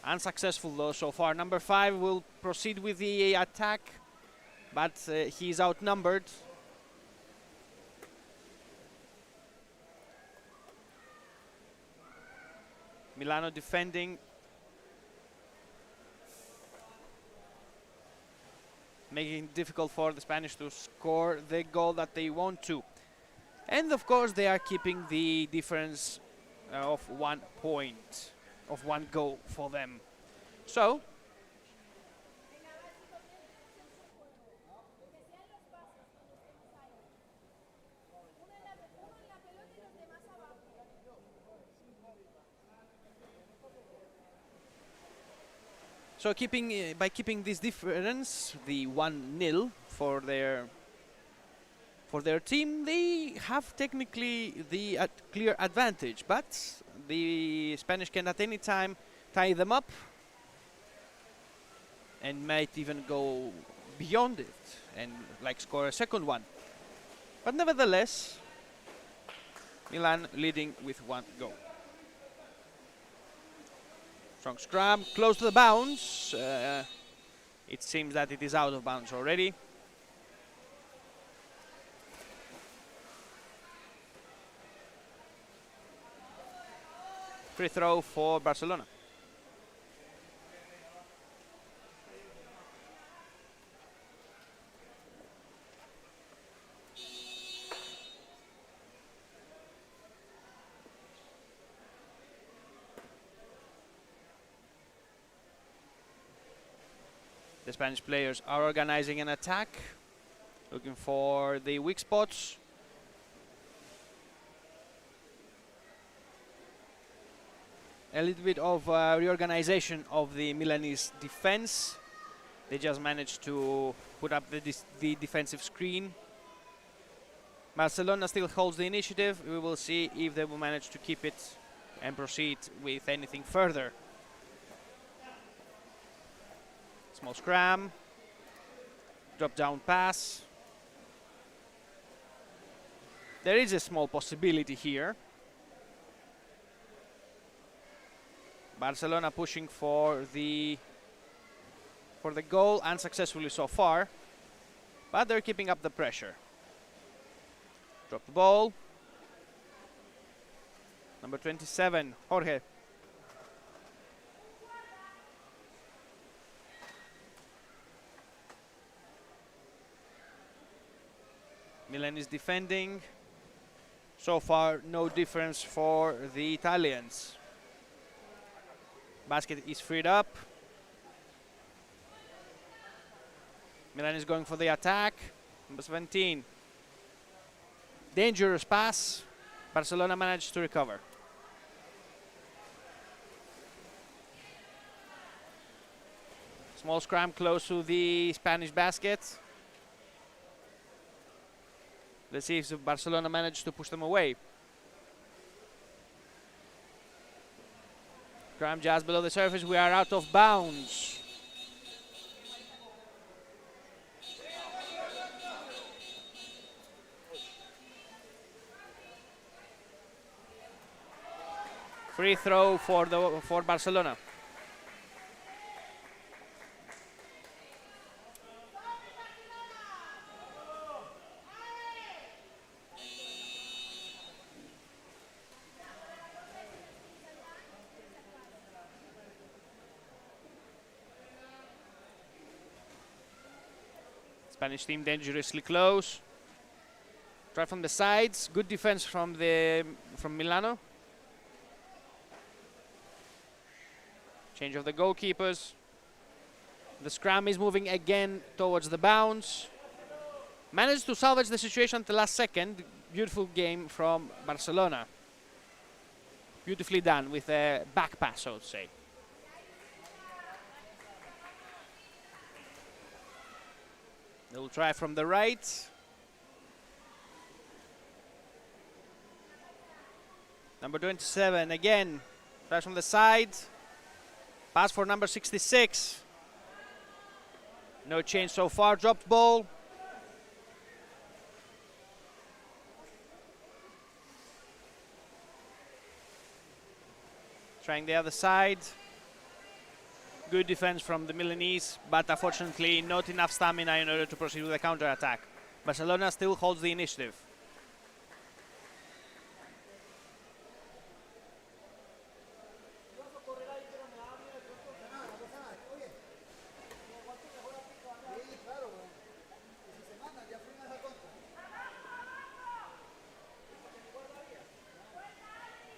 Unsuccessful though so far. Number 5 will proceed with the attack, but he is outnumbered. Milano defending. Making it difficult for the Spanish to score the goal that they want to. And of course they are keeping the difference of 1 point. Of 1 goal for them. So by keeping this difference, the 1-0 for their team, they have technically the clear advantage, but the Spanish can at any time tie them up and might even go beyond it and like score a second one. But nevertheless, Milan leading with 1 goal. Strong scrum, close to the bounce. It seems that it is out of bounds already. Free throw for Barcelona. The Spanish players are organizing an attack, looking for the weak spots. A little bit of reorganization of the Milanese defense. They just managed to put up the defensive screen. Barcelona still holds the initiative. We will see if they will manage to keep it and proceed with anything further. Small scram. Drop down pass. There is a small possibility here. Barcelona pushing for the goal, unsuccessfully so far, but they're keeping up the pressure. Drop the ball. Number 27, Jorge. Milan is defending. So far, no difference for the Italians. Basket is freed up. Milan is going for the attack. Number 17. Dangerous pass. Barcelona managed to recover. Small scram close to the Spanish basket. Let's see if Barcelona managed to push them away. Scram just below the surface. We are out of bounds. Free throw for Barcelona. Spanish team dangerously close. Try from the sides. Good defense from Milano. Change of the goalkeepers. The scrum is moving again towards the bounce. Managed to salvage the situation at the last second. Beautiful game from Barcelona. Beautifully done with a back pass, I would say. They will try from the right. Number 27 again. Tries from the side. Pass for number 66. No change so far. Dropped ball. Trying the other side. Good defense from the Milanese, but unfortunately not enough stamina in order to proceed with the counter-attack. Barcelona still holds the initiative.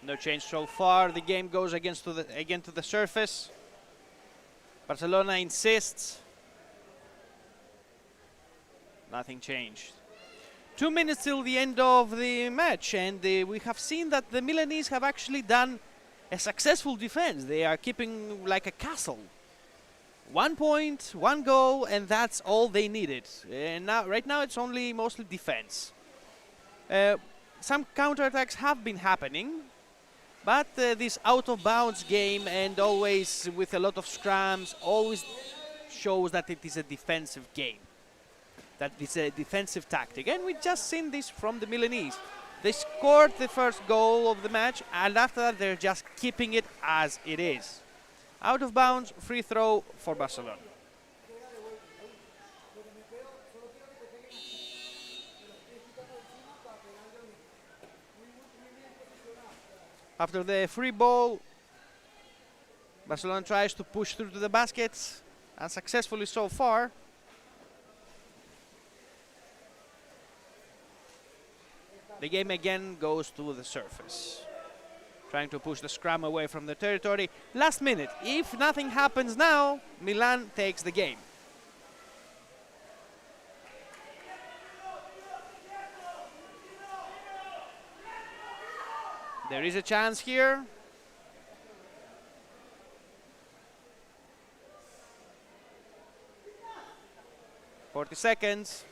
No change so far. The game goes again to the surface. Barcelona insists. Nothing changed. 2 minutes till the end of the match, and we have seen that the Milanese have actually done a successful defense. They are keeping like a castle. 1 point, 1 goal, and that's all they needed. And right now it's only mostly defense. Some counterattacks have been happening, but this out-of-bounds game, and always with a lot of scrums, always shows that it is a defensive game, that it's a defensive tactic. And we've just seen this from the Milanese. They scored the first goal of the match, and after that they're just keeping it as it is. Out-of-bounds, free throw for Barcelona. After the free ball, Barcelona tries to push through to the baskets, unsuccessfully so far. The game again goes to the surface. Trying to push the scrum away from the territory. Last minute, if nothing happens now, Milan takes the game. There is a chance here. "40 seconds.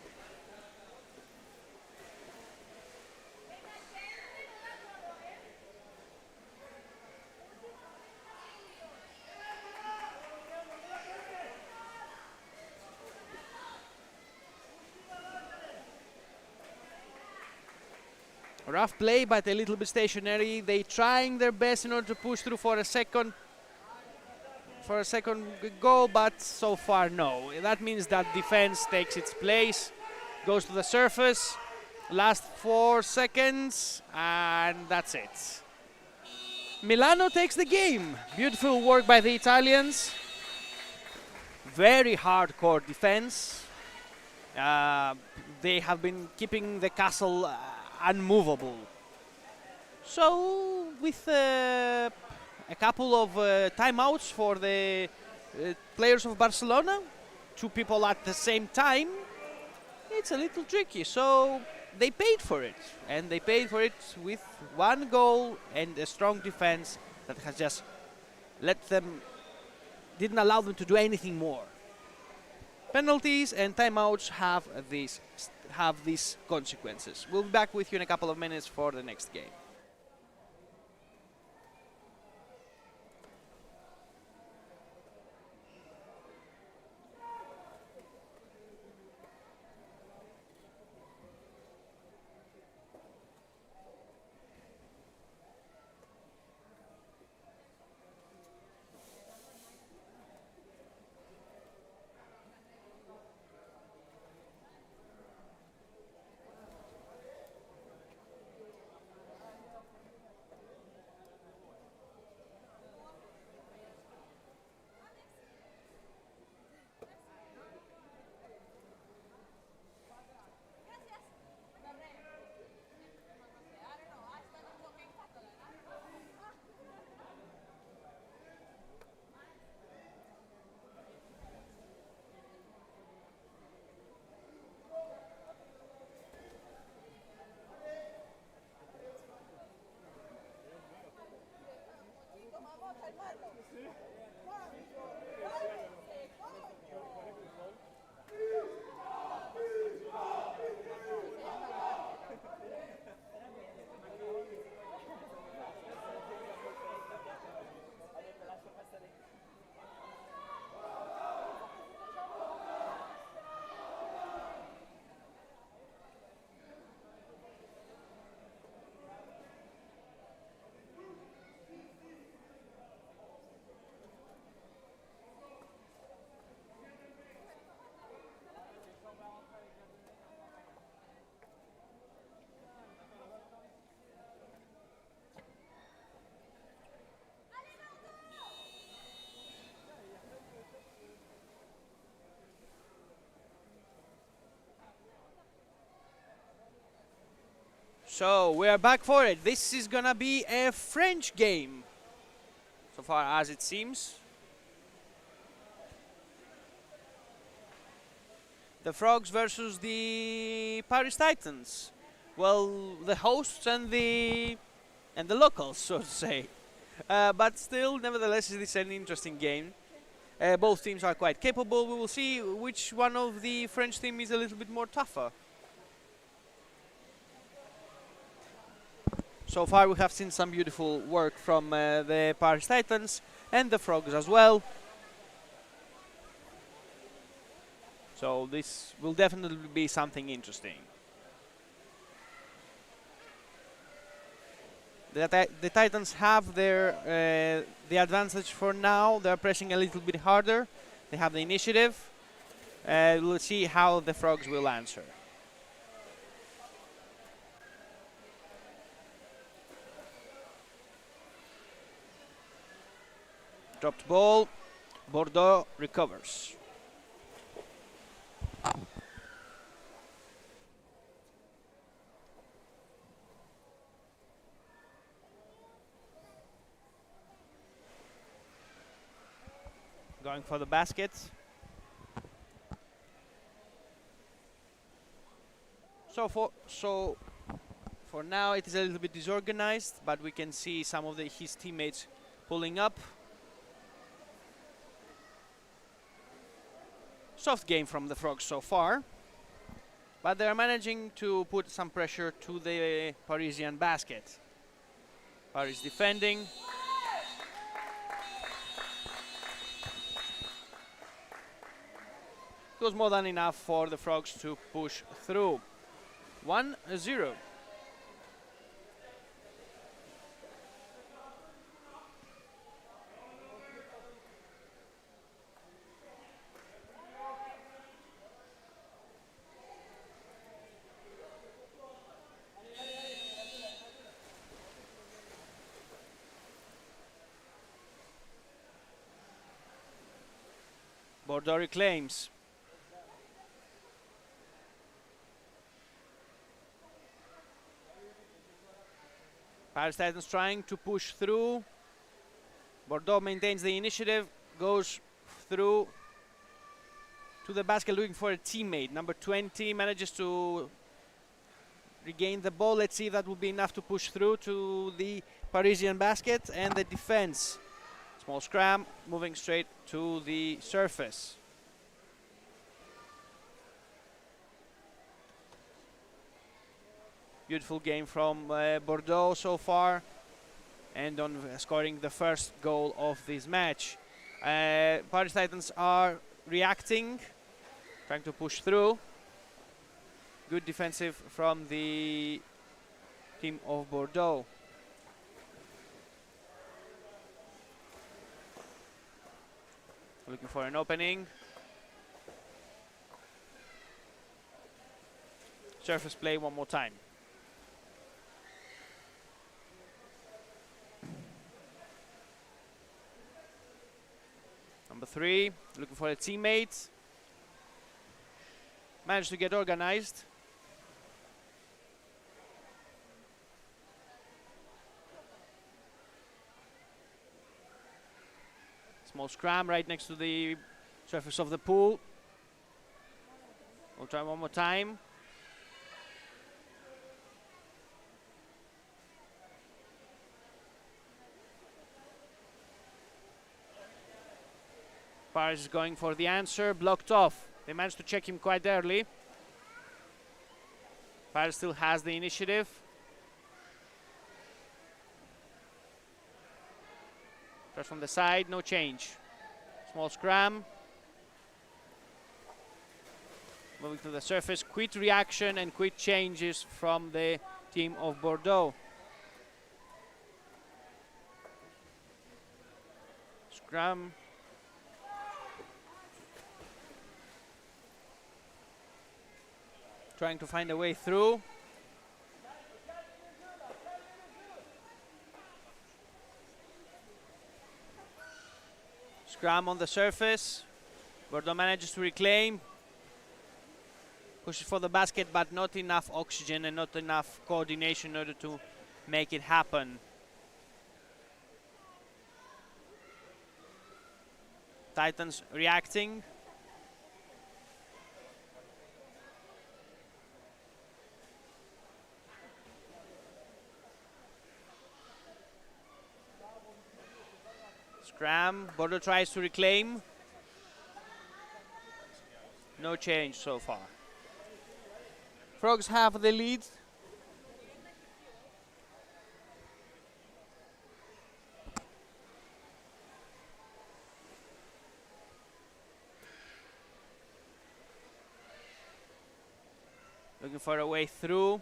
Rough play, but a little bit stationary. They trying their best in order to push through for a second goal, but so far no. That means that defense takes its place, goes to the surface. Last 4 seconds, and that's it. Milano takes the game. Beautiful work by the Italians. Very hardcore defense. They have been keeping the castle unmovable. So, with a couple of timeouts for the players of Barcelona, 2 people at the same time, it's a little tricky. So, they paid for it, and they paid for it with 1 goal and a strong defense that has just didn't allow them to do anything more. Penalties and timeouts have these consequences. We'll be back with you in a couple of minutes for the next game. So we are back for it. This is gonna be a French game, so far as it seems. The Frogs versus the Paris Titans. Well, the hosts and the locals, so to say. But still, nevertheless, it is an interesting game. Both teams are quite capable. We will see which one of the French team is a little bit more tougher. So far we have seen some beautiful work from the Paris Titans and the Frogs as well. So this will definitely be something interesting. The Titans have the advantage for now. They're pressing a little bit harder. They have the initiative. We'll see how the Frogs will answer. Dropped ball. Bordeaux recovers. Going for the basket. So For now it is a little bit disorganized, but we can see some of his teammates pulling up. Soft game from the Frogs so far, but they are managing to put some pressure to the Parisian basket. Paris defending. It was more than enough for the Frogs to push through. 1-0. Bordeaux reclaims. Paris Titans trying to push through. Bordeaux maintains the initiative, goes through to the basket looking for a teammate. Number 20 manages to regain the ball. Let's see if that will be enough to push through to the Parisian basket, and the defense. Small scram, moving straight to the surface. Beautiful game from Bordeaux so far, and on scoring the first goal of this match. Paris Titans are reacting, trying to push through. Good defensive from the team of Bordeaux. Looking for an opening. Surface play one more time. Number 3, looking for a teammate. Managed to get organized. Small scram right next to the surface of the pool. We'll try one more time. Paris is going for the answer, blocked off. They managed to check him quite early. Paris still has the initiative. Just from the side, no change. Small scram. Moving to the surface, quick reaction and quick changes from the team of Bordeaux. Scrum. Trying to find a way through. Scrum on the surface. Bordeaux manages to reclaim. Pushes for the basket, but not enough oxygen and not enough coordination in order to make it happen. Titans reacting. Scram, Bordeaux tries to reclaim. No change so far. Frogs have the lead. Looking for a way through.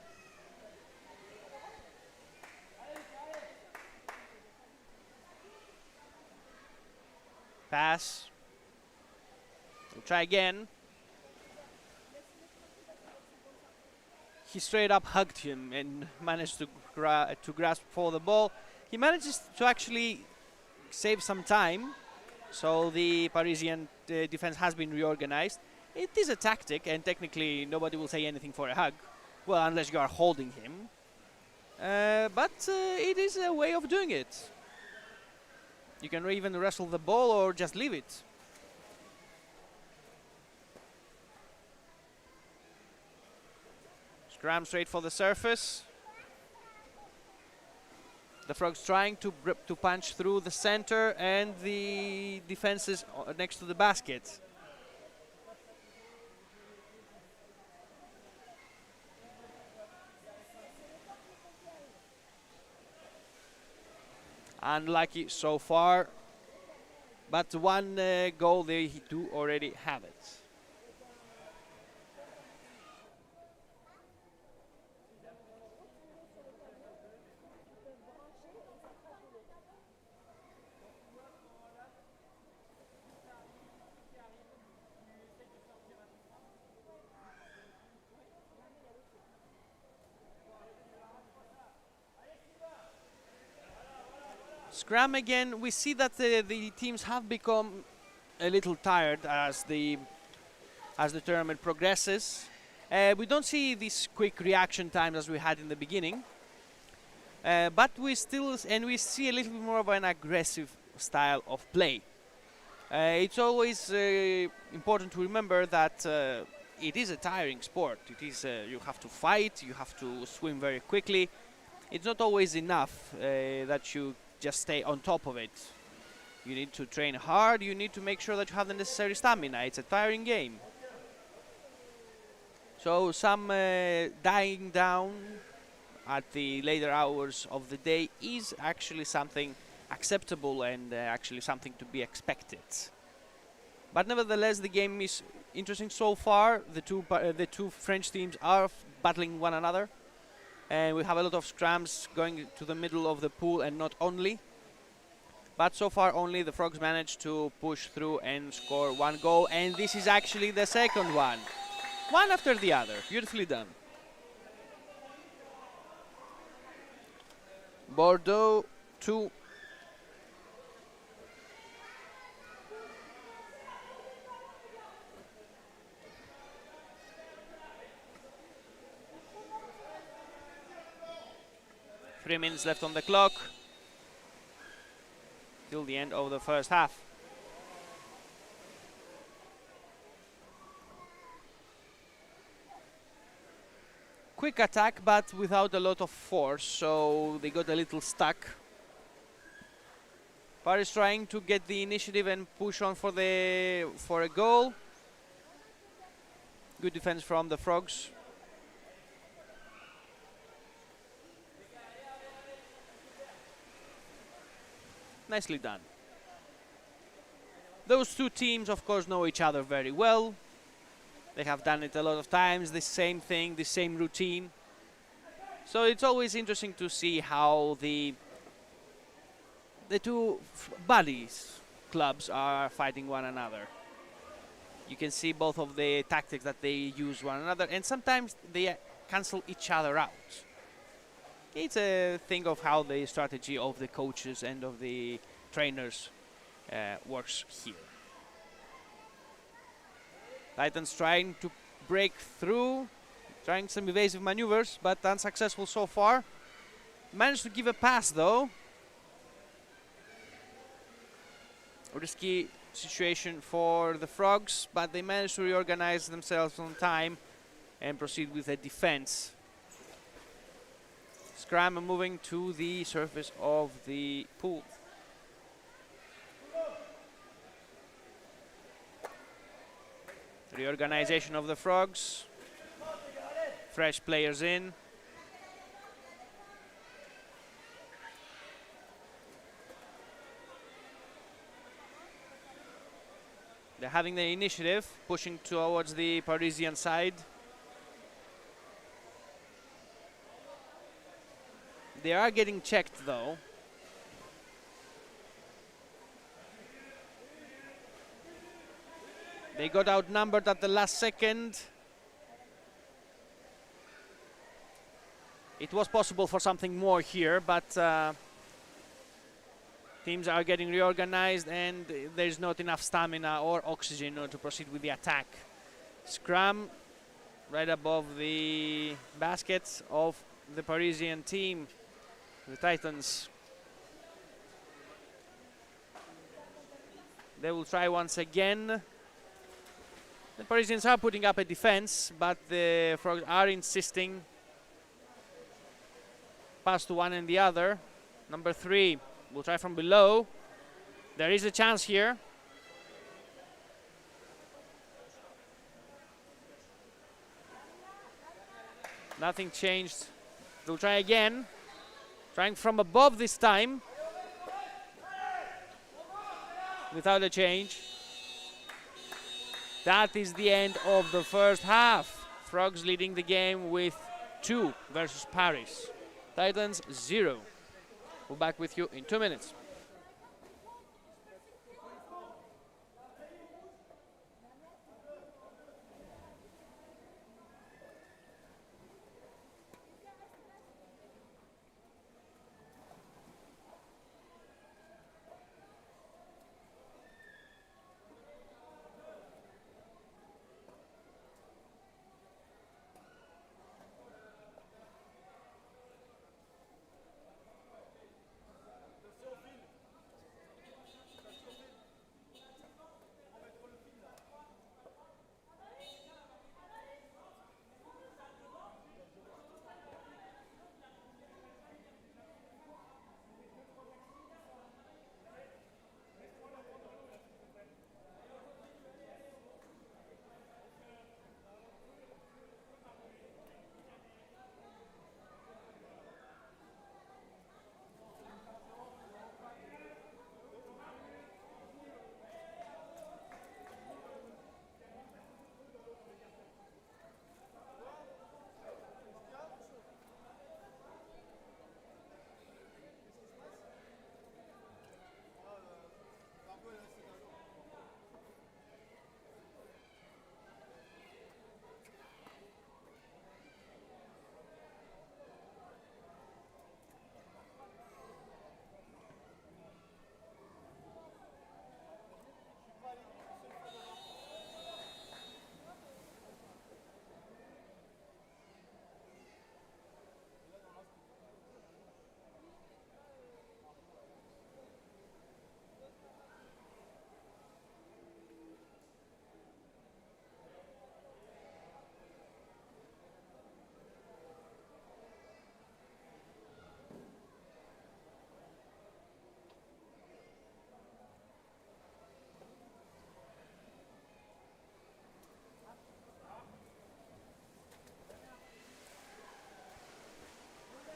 Pass. We'll try again. He straight up hugged him and managed to grasp for the ball. He manages to actually save some time, so the Parisian defense has been reorganized. It is a tactic, and technically nobody will say anything for a hug, well, unless you are holding him. But it is a way of doing it. You can even wrestle the ball or just leave it. Scram straight for the surface. The Frogs trying to punch through the center and the defenses next to the basket. Unlucky so far, but one goal they do already have it. Scrum again. We see that the teams have become a little tired as the tournament progresses. We don't see these quick reaction times as we had in the beginning, but we see a little bit more of an aggressive style of play. It's always important to remember that it is a tiring sport. It is you have to fight, you have to swim very quickly. It's not always enough that you just stay on top of it. You need to train hard, you need to make sure that you have the necessary stamina. It's a tiring game. So some dying down at the later hours of the day is actually something acceptable and actually something to be expected. But nevertheless, the game is interesting so far. The two French teams are battling one another. And we have a lot of scrums going to the middle of the pool and not only. But so far only the Frogs managed to push through and score one goal. And this is actually the second one. One after the other. Beautifully done. Bordeaux 2. Three minutes left on the clock till the end of the first half. Quick attack, but without a lot of force, so they got a little stuck. Paris trying to get the initiative and push on for a goal. Good defense from the Frogs. Nicely done. Those two teams, of course, know each other very well. They have done it a lot of times, the same thing, the same routine. So it's always interesting to see how the two buddies clubs are fighting one another. You can see both of the tactics that they use one another, and sometimes they cancel each other out. It's a thing of how the strategy of the coaches and of the trainers works here. Titans trying to break through, trying some evasive maneuvers, but unsuccessful so far. Managed to give a pass though. Risky situation for the Frogs, but they managed to reorganize themselves on time and proceed with a defense. Scrum moving to the surface of the pool. Reorganization of the Frogs. Fresh players in. They're having the initiative, pushing towards the Parisian side. They are getting checked though. They got outnumbered at the last second. It was possible for something more here, but teams are getting reorganized and there's not enough stamina or oxygen in order to proceed with the attack. Scrum right above the baskets of the Parisian team, the Titans. They will try once again. The Parisians are putting up a defense, but the Frogs are insisting. Pass to one and the other. Number 3 will try from below. There is a chance here. Nothing changed. They'll try again. Trying from above this time. Without a change. That is the end of the first half. Frogs leading the game with 2 versus Paris. Titans 0. We'll be back with you in 2 minutes.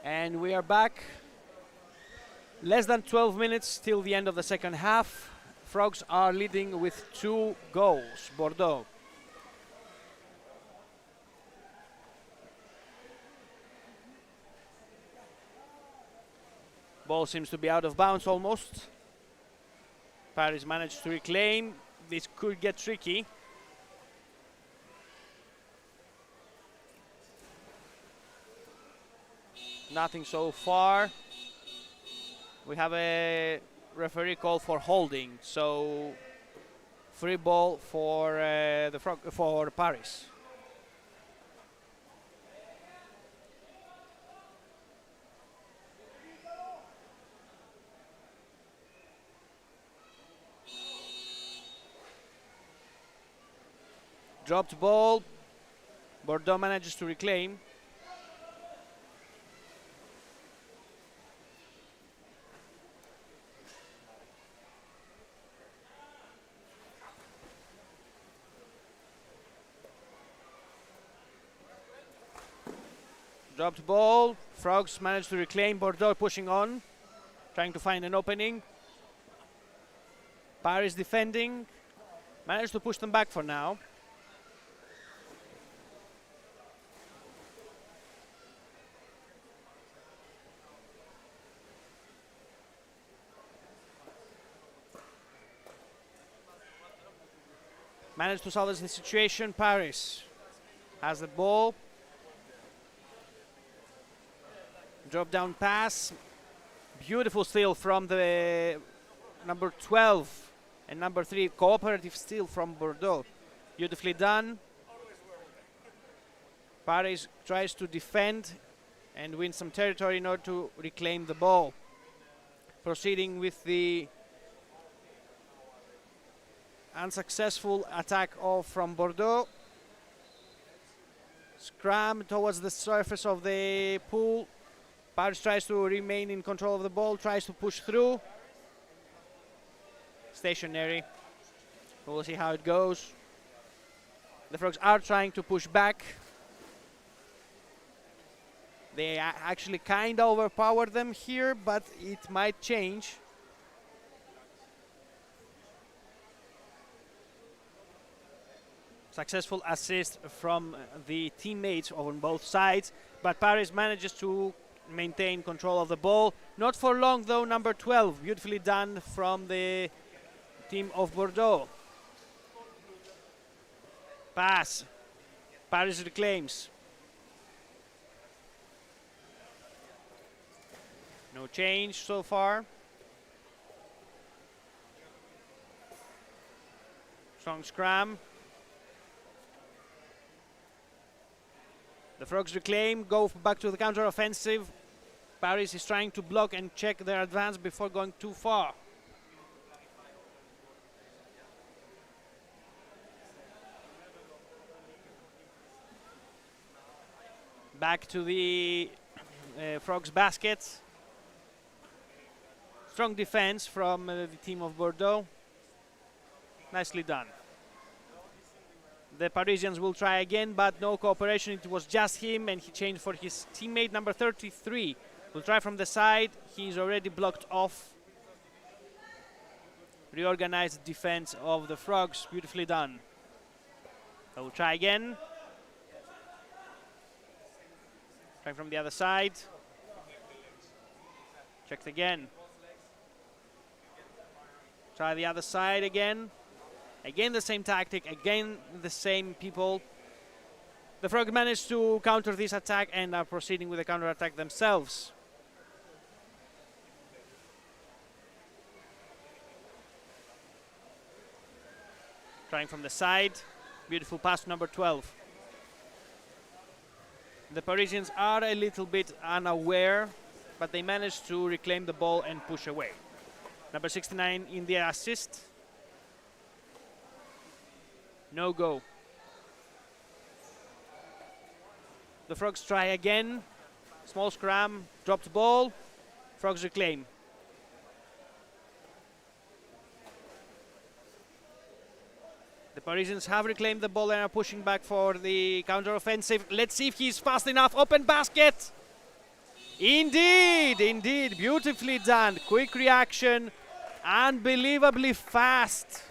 And we are back. Less than 12 minutes till the end of the second half. Frogs are leading with 2 goals, Bordeaux. Ball seems to be out of bounds almost. Paris managed to reclaim. This could get tricky. Nothing so far. We have a referee call for holding, so free ball for for Paris. Dropped ball. Bordeaux manages to reclaim. Dropped ball. Frogs managed to reclaim. Bordeaux pushing on, trying to find an opening. Paris defending. Managed to push them back for now. Managed to salvage the situation. Paris has the ball. Drop down pass. Beautiful steal from the number 12 and number 3. Cooperative steal from Bordeaux. Beautifully done. Paris tries to defend and win some territory in order to reclaim the ball. Proceeding with the unsuccessful attack from Bordeaux. Scrum towards the surface of the pool. Paris tries to remain in control of the ball, tries to push through. Stationary. We'll see how it goes. The Frogs are trying to push back. They actually kind of overpowered them here, but it might change. Successful assist from the teammates on both sides, but Paris manages to maintain control of the ball. Not for long though, number 12, beautifully done from the team of Bordeaux. Pass, Paris reclaims. No change so far. Strong scrum. The Frogs reclaim, go back to the counter-offensive. Paris is trying to block and check their advance before going too far. Back to the Frogs basket. Strong defense from the team of Bordeaux. Nicely done. The Parisians will try again, but no cooperation. It was just him, and he changed for his teammate number 33. Will try from the side. He's already blocked off. Reorganized defense of the Frogs. Beautifully done. I will try again. Try from the other side. Checked again. Try the other side again. Again the same tactic, again the same people. The Frogs managed to counter this attack and are proceeding with the counter-attack themselves. Trying from the side. Beautiful pass to number 12. The Parisians are a little bit unaware, but they managed to reclaim the ball and push away. Number 69 in the assist. No go. The Frogs try again. Small scrum, dropped ball. Frogs reclaim. The Parisians have reclaimed the ball and are pushing back for the counter-offensive. Let's see if he's fast enough. Open basket. Indeed, indeed. Beautifully done. Quick reaction. Unbelievably fast.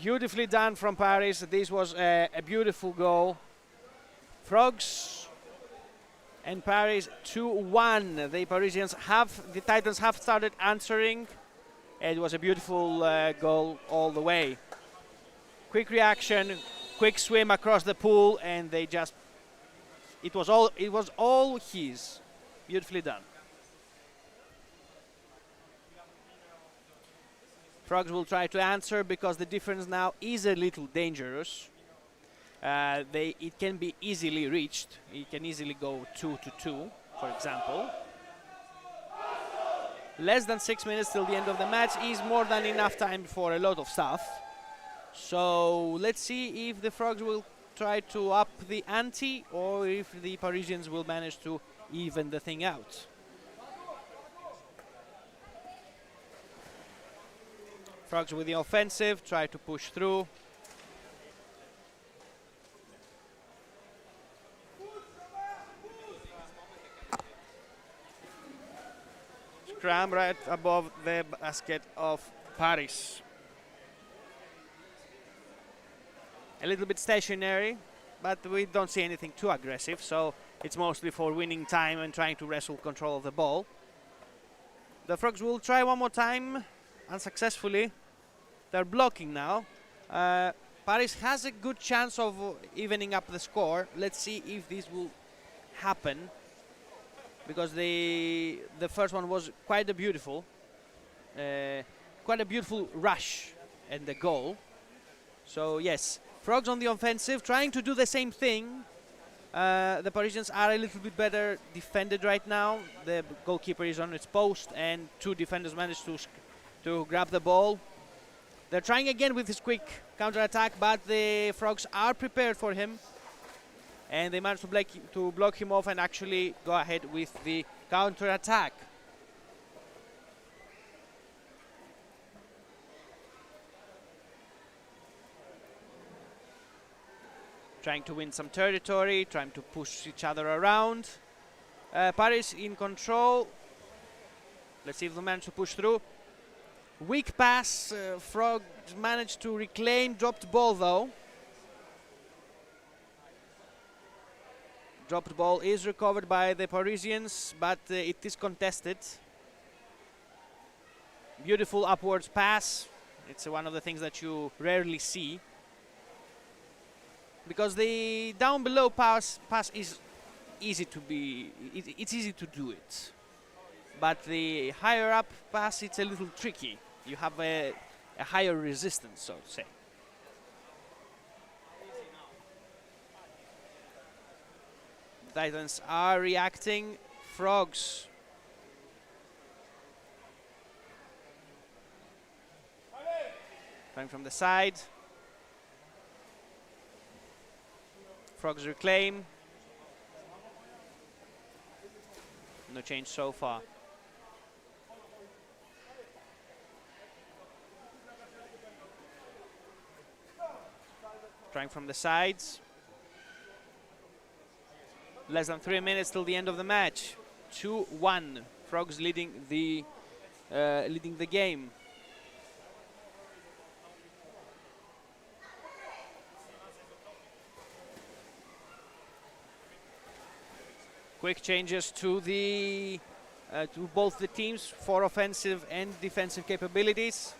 Beautifully done from Paris. This was a beautiful goal. Frogs and Paris 2-1. The Parisians the Titans have started answering. It was a beautiful goal all the way. Quick reaction, quick swim across the pool, and they just, it was all his. Beautifully done. Frogs will try to answer because the difference now is a little dangerous. It can be easily reached. It can easily go 2-2, for example. Less than 6 minutes till the end of the match is more than enough time for a lot of stuff. So let's see if the Frogs will try to up the ante or if the Parisians will manage to even the thing out. Frogs with the offensive, try to push through. Scrum right above the basket of Paris. A little bit stationary, but we don't see anything too aggressive, so it's mostly for winning time and trying to wrestle control of the ball. The Frogs will try one more time. Unsuccessfully. They're blocking now. Paris has a good chance of evening up the score. Let's see if this will happen, because the first one was quite a beautiful rush and the goal. So yes, Frogs on the offensive, trying to do the same thing. The Parisians are a little bit better defended right now. The goalkeeper is on its post, and two defenders managed to grab the ball. They're trying again with his quick counter-attack, but the Frogs are prepared for him. and they managed to block him off and actually go ahead with the counter-attack. Trying to win some territory, trying to push each other around. Paris in control. Let's see if they manage to push through. Weak pass, Frog managed to reclaim, dropped ball though. Dropped ball is recovered by the Parisians, but it is contested. Beautiful upwards pass. It's one of the things that you rarely see, because the down below pass is easy to be, it's easy to do it. But the higher up pass, it's a little tricky. You have a higher resistance, so to say. Titans are reacting. Frogs coming from the side. Frogs reclaim. No change so far. Trying from the sides. Less than 3 minutes till the end of the match. 2-1. Frogs leading the game. Quick changes to the to both the teams for offensive and defensive capabilities.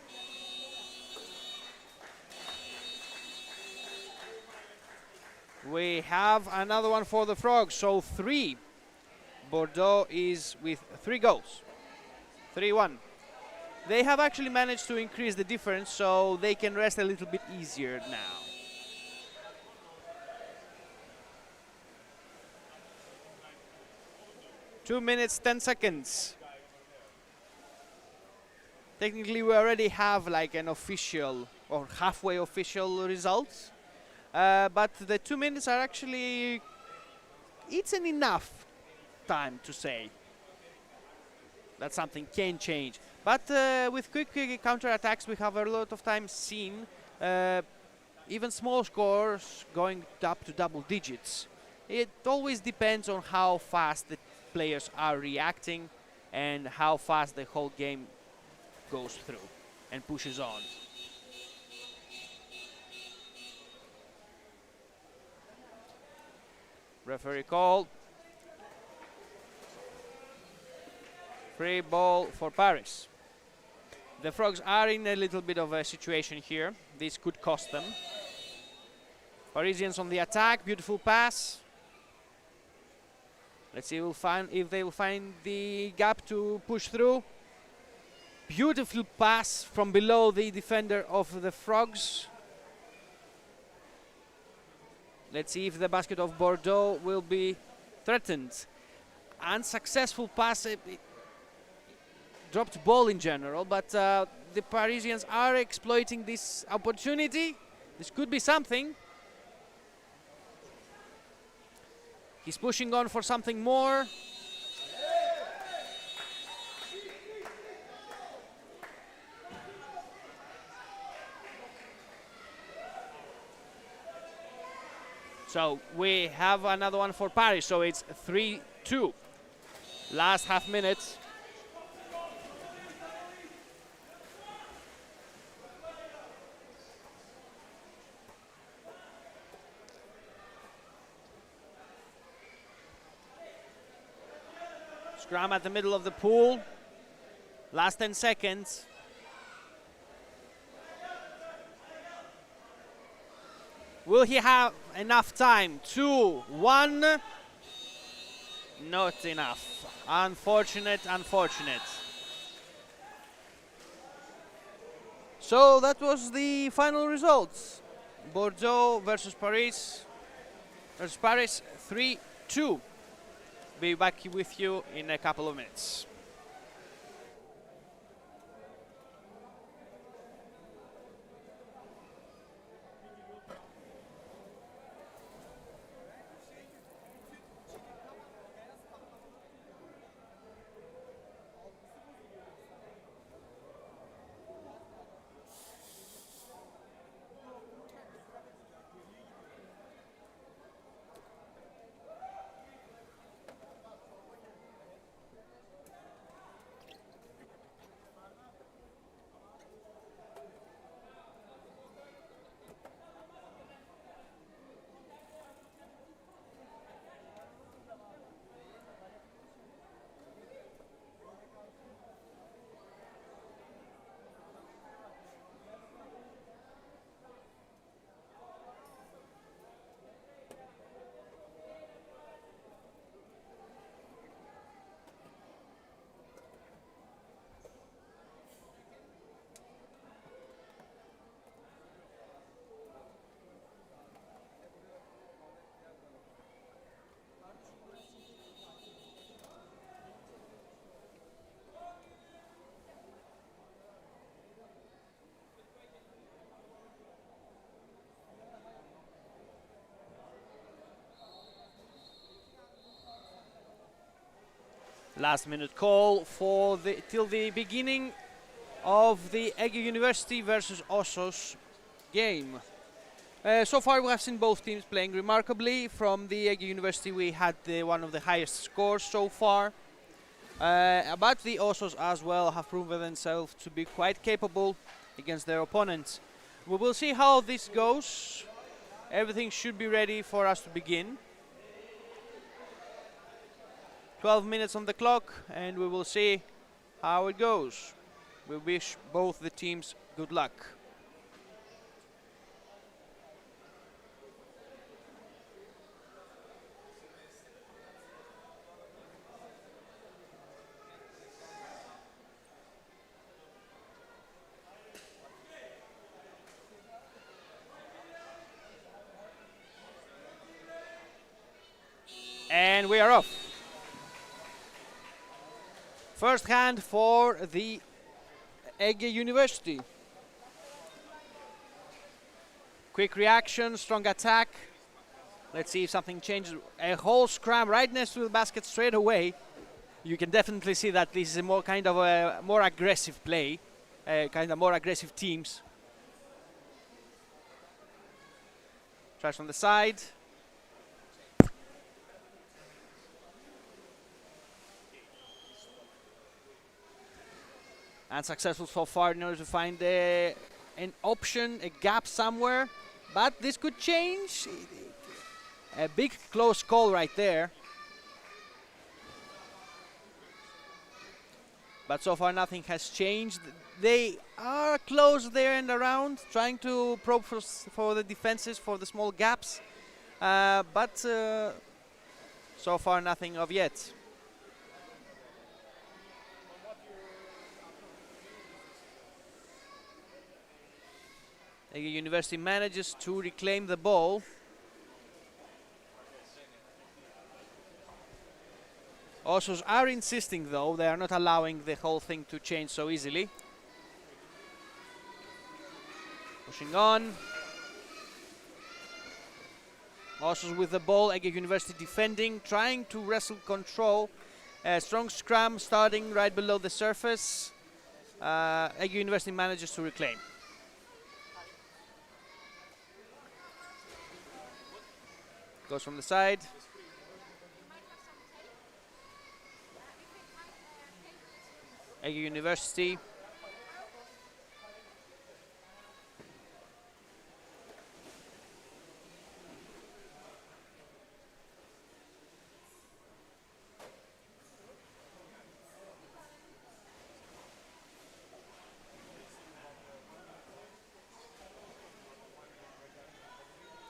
We have another one for the Frogs, so 3. Bordeaux is with 3 goals. 3-1. They have actually managed to increase the difference, so they can rest a little bit easier now. Two minutes, 10 seconds. Technically, we already have like an official or halfway official results. But the 2 minutes are actually, it's an enough time to say that something can change. But with quick counter-attacks, we have a lot of times seen even small scores going up to double digits. It always depends on how fast the players are reacting and how fast the whole game goes through and pushes on. Referee call. Free ball for Paris. The Frogs are in a little bit of a situation here. This could cost them. Parisians on the attack. Beautiful pass. Let's see if they will find the gap to push through. Beautiful pass from below the defender of the Frogs. Let's see if the basket of Bordeaux will be threatened. Unsuccessful pass. Dropped ball in general, but the Parisians are exploiting this opportunity. This could be something. He's pushing on for something more. So we have another one for Paris, so it's 3-2. Last half minute. Scrum at the middle of the pool. Last 10 seconds. Will he have enough time? 2, 1. Not enough. Unfortunate, unfortunate. So that was the final results. Bordeaux versus Paris. 3-2. Be back with you in a couple of minutes. Last minute call for till the beginning of the EGE University versus Osos game. So far we have seen both teams playing remarkably. From the EGE University we had one of the highest scores so far. But the Osos as well have proven themselves to be quite capable against their opponents. We will see how this goes. Everything should be ready for us to begin. 12 minutes on the clock and we will see how it goes. We wish both the teams good luck. And we are off. First hand for the EGE University. Quick reaction, strong attack. Let's see if something changes. A whole scrum right next to the basket straight away. You can definitely see that this is a more kind of a more aggressive play, kind of more aggressive teams. Tries from the side. Unsuccessful so far in order to find an option, a gap somewhere. But this could change. A big close call right there. But so far nothing has changed. They are close there and around, trying to probe for the defenses, for the small gaps. But so far nothing of yet. EGE University manages to reclaim the ball. Osos are insisting though, they are not allowing the whole thing to change so easily. Pushing on. Osos with the ball, EGE University defending, trying to wrestle control. Strong scrum starting right below the surface. EGE University manages to reclaim. Goes from the side. EGE University.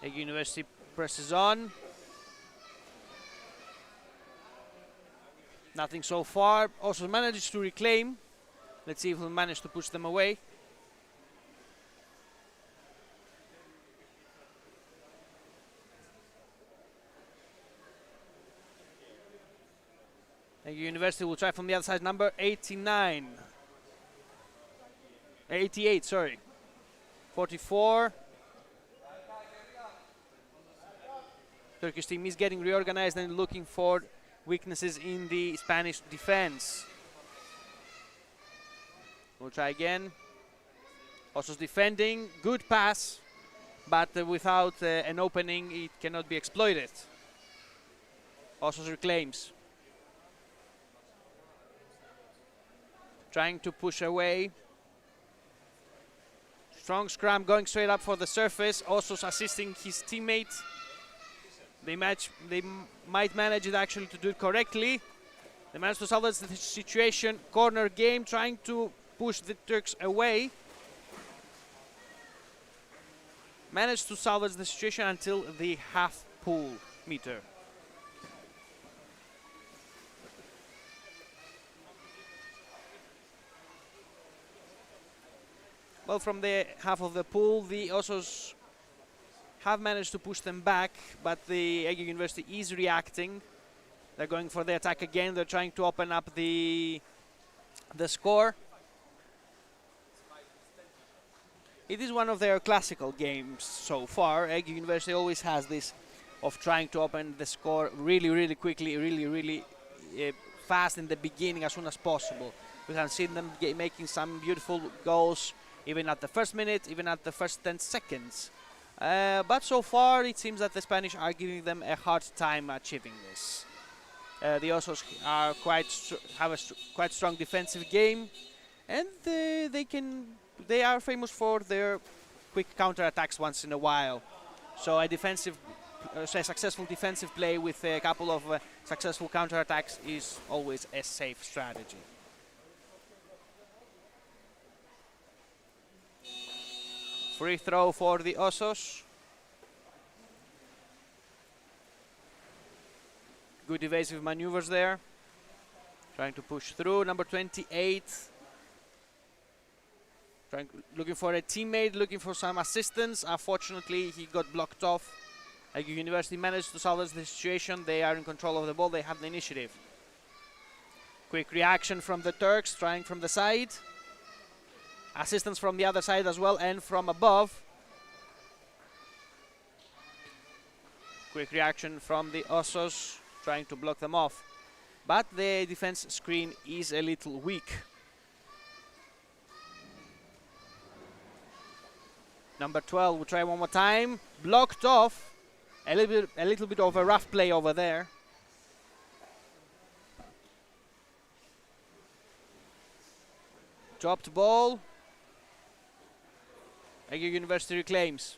EGE University presses on. Nothing so far. Also manages to reclaim. Let's see if we'll manage to push them away. EGE University will try from the other side, number 89. 88, sorry. 44. Turkish team is getting reorganized and looking for weaknesses in the Spanish defense. We'll try again. Osos defending, good pass, but without an opening it cannot be exploited. Osos reclaims. Trying to push away. Strong scrum going straight up for the surface. Osos assisting his teammate. They might manage it actually to do it correctly. They managed to salvage the situation. Corner game, trying to push the Turks away. Managed to salvage the situation until the half pool meter. Well, from the half of the pool, the Osos have managed to push them back, but the EGE University is reacting. They're going for the attack again. They're trying to open up the score. It is one of their classical games so far. EGE University always has this of trying to open the score really, really quickly, really fast in the beginning as soon as possible. We can see them making some beautiful goals even at the first minute, even at the first 10 seconds. But so far it seems that the Spanish are giving them a hard time achieving this. The Osos are have a quite strong defensive game, and they are famous for their quick counter-attacks once in a while. So a successful defensive play with a couple of successful counter-attacks is always a safe strategy. Free throw for the Osos. Good evasive maneuvers there. Trying to push through. Number 28. Looking for a teammate, looking for some assistance. Unfortunately, he got blocked off. EGE University managed to salvage the situation. They are in control of the ball. They have the initiative. Quick reaction from the Turks, trying from the side. Assistance from the other side as well, and from above. Quick reaction from the Osos, trying to block them off. But the defense screen is a little weak. Number 12 will try one more time. Blocked off. A little bit of a rough play over there. Dropped ball. EGE University reclaims.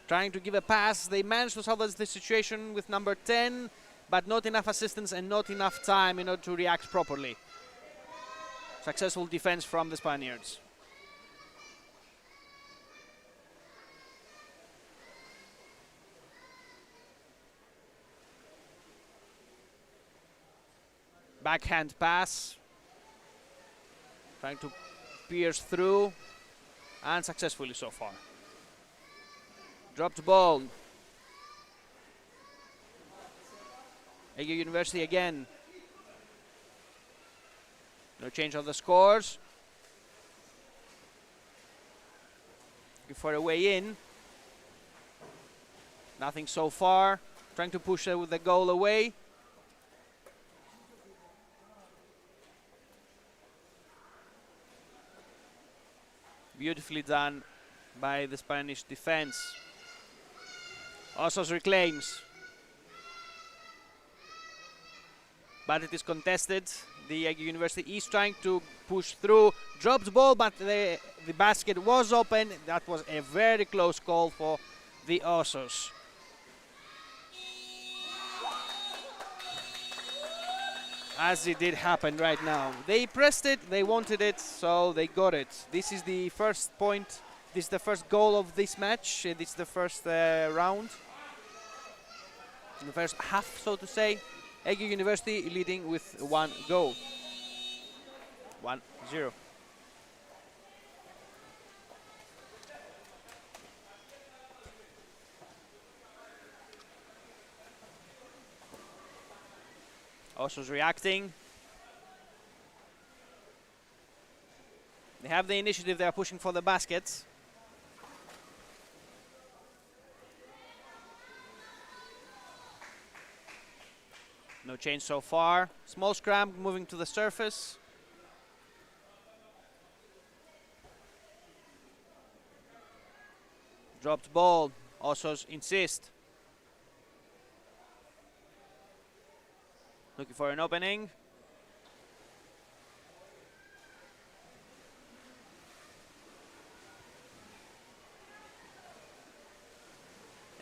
Trying to give a pass. They managed to salvage the situation with number 10, but not enough assistance and not enough time in order to react properly. Successful defense from the Spaniards. Backhand pass. Trying to pierce through, and successfully so far. Dropped ball. EGE University again. No change on the scores. Looking for a way in. Nothing so far. Trying to push with the goal away. Beautifully done by the Spanish defense. Osos reclaims. But it is contested. The EGE University is trying to push through. Dropped ball, but the basket was open. That was a very close call for the Osos. As it did happen right now. They pressed it, they wanted it, so they got it. This is the first point, this is the first goal of this match. This is the first round. The first half, so to say. EGE University leading with one goal. 1-0. Osos reacting. They have the initiative, they are pushing for the baskets. No change so far. Small scrum moving to the surface. Dropped ball. Osos insist. Looking for an opening.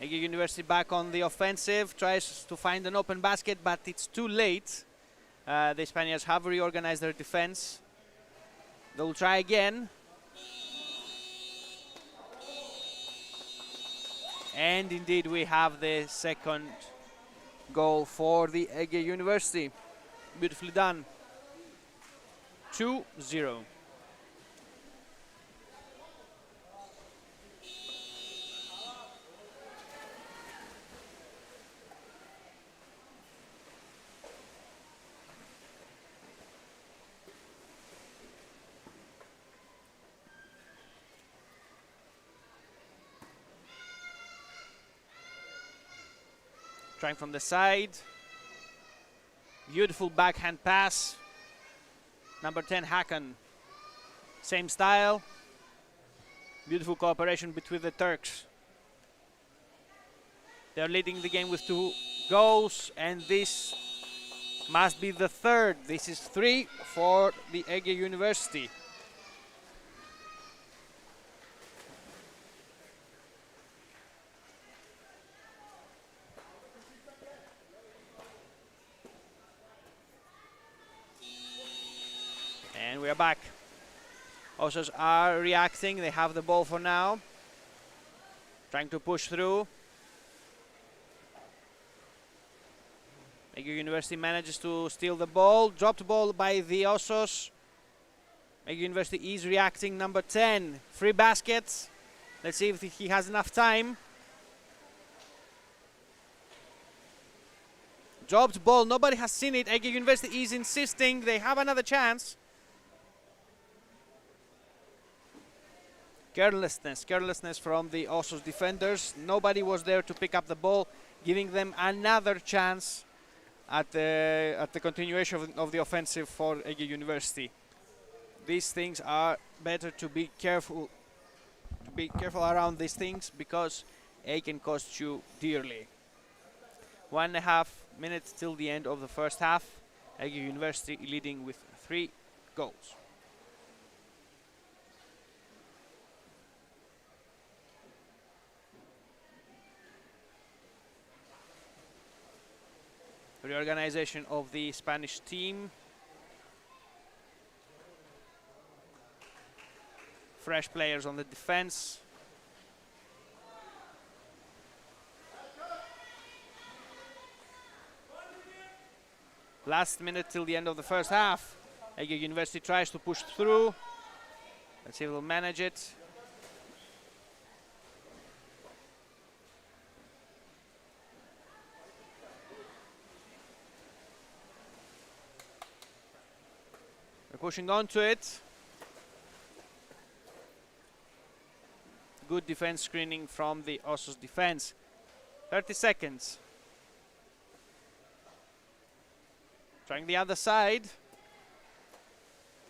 EGE University back on the offensive, tries to find an open basket, but it's too late. The Spaniards have reorganized their defense. They'll try again. And indeed we have the second goal for the EGE University. Beautifully done. 2-0. Trying from the side. Beautiful backhand pass. Number 10, Hakan. Same style. Beautiful cooperation between the Turks. They're leading the game with 2 goals, and this must be the third. This is 3 for the EGE University. And we are back. Osos are reacting. They have the ball for now. Trying to push through. EGE University manages to steal the ball. Dropped ball by the Osos. EGE University is reacting. Number 10, free baskets. Let's see if he has enough time. Dropped ball. Nobody has seen it. EGE University is insisting. They have another chance. Carelessness from the Osos defenders. Nobody was there to pick up the ball, giving them another chance at the continuation of the offensive for EGE University. These things are better to be careful around these things, because it can cost you dearly. 1.5 minutes till the end of the first half. EGE University leading with 3 goals. Reorganization of the Spanish team. Fresh players on the defense. Last minute till the end of the first half. EGE University tries to push through. Let's see if they'll manage it. Pushing onto it. Good defense screening from the Osos defense. 30 seconds. Trying the other side.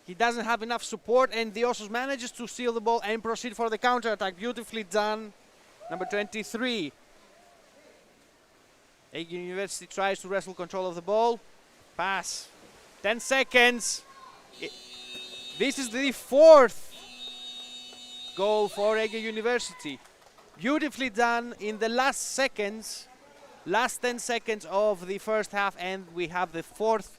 He doesn't have enough support, and the Osos manages to steal the ball and proceed for the counter-attack. Beautifully done. Number 23. EGE University tries to wrestle control of the ball. Pass. 10 seconds. This is the 4th goal for EGE University. Beautifully done in the last 10 seconds of the first half, and we have the 4th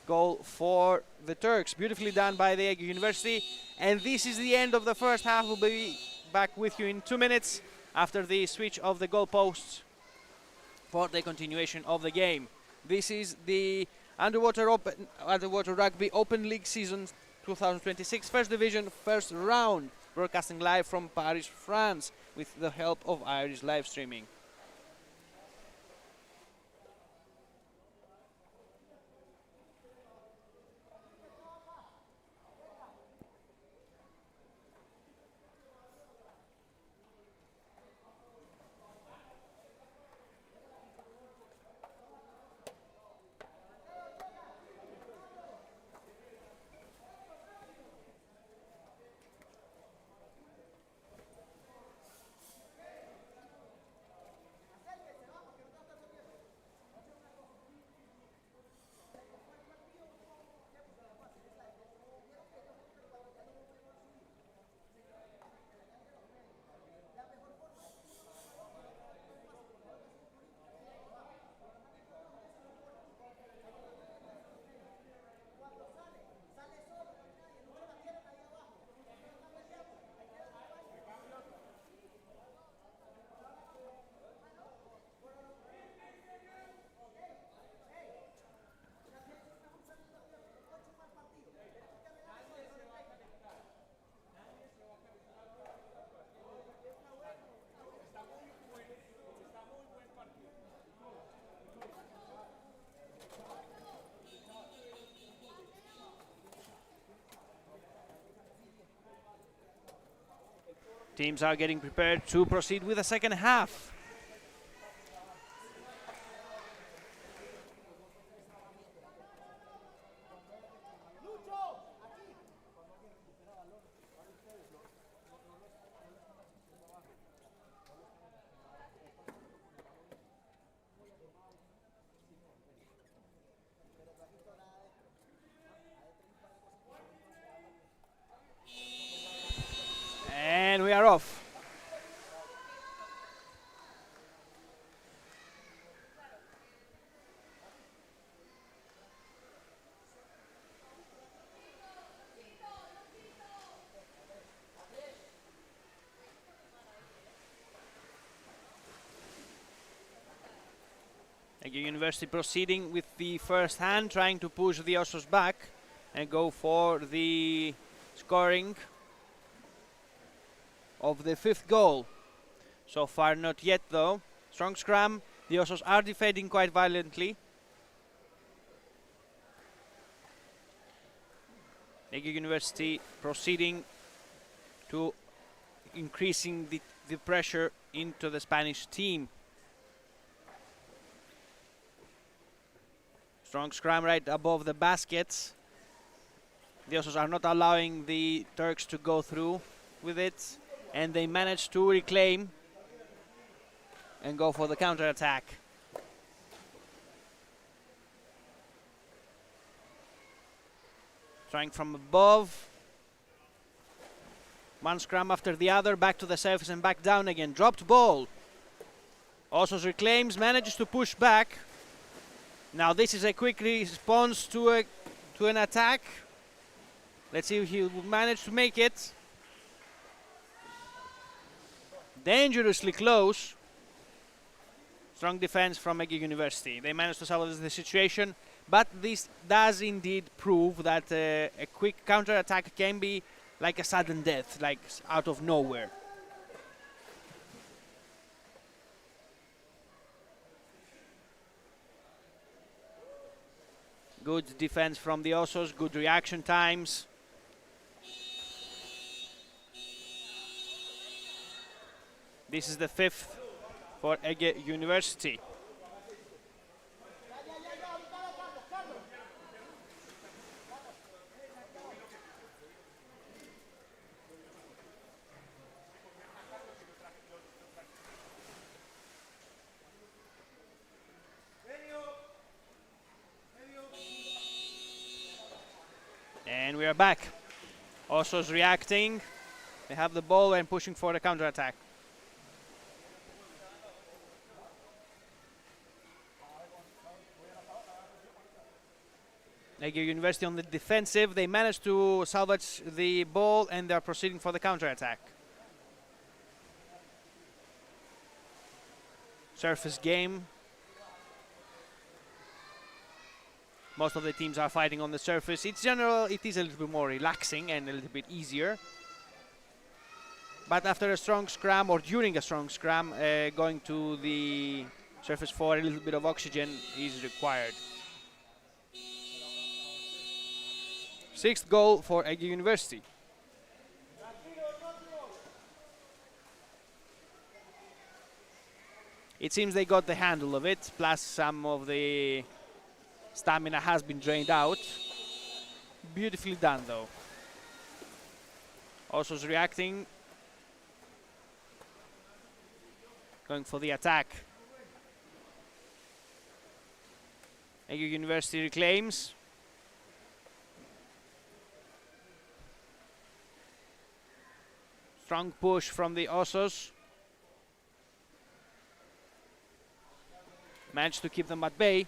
goal for the Turks. Beautifully done by the EGE University, and this is the end of the first half. We'll be back with you in 2 minutes after the switch of the goalposts for the continuation of the game. This is the Underwater Rugby Open League season 2026, first division, first round, broadcasting live from Paris, France, with the help of Irish live streaming. Teams are getting prepared to proceed with the second half. EGE University proceeding with the first hand, trying to push the Osos back and go for the scoring of the 5th goal. So far not yet though. Strong scrum. The Osos are defending quite violently. EGE University proceeding to increasing the pressure into the Spanish team. Strong scrum right above the baskets. The Osos are not allowing the Turks to go through with it, and they manage to reclaim and go for the counter-attack. Trying from above. One scrum after the other, back to the surface and back down again. Dropped ball. Osos reclaims, manages to push back. Now this is a quick response to an attack. Let's see if he will manage to make it. Dangerously close. Strong defense from EGE University. They managed to salvage the situation, but this does indeed prove that a quick counter-attack can be like a sudden death, like out of nowhere. Good defense from the Osos, good reaction times. This is the 5th for EGE University. And we are back. Osos reacting. They have the ball and pushing for the counter-attack. EGE University on the defensive. They managed to salvage the ball and they're proceeding for the counter-attack. Surface game. Most of the teams are fighting on the surface. In general, it is a little bit more relaxing and a little bit easier. But after a strong scrum or during a strong scrum, going to the surface for a little bit of oxygen is required. 6th goal for EGE University. It seems they got the handle of it, plus some of the stamina has been drained out. Beautifully done though. Osos reacting. Going for the attack. EGE University reclaims. Strong push from the Osos. Managed to keep them at bay.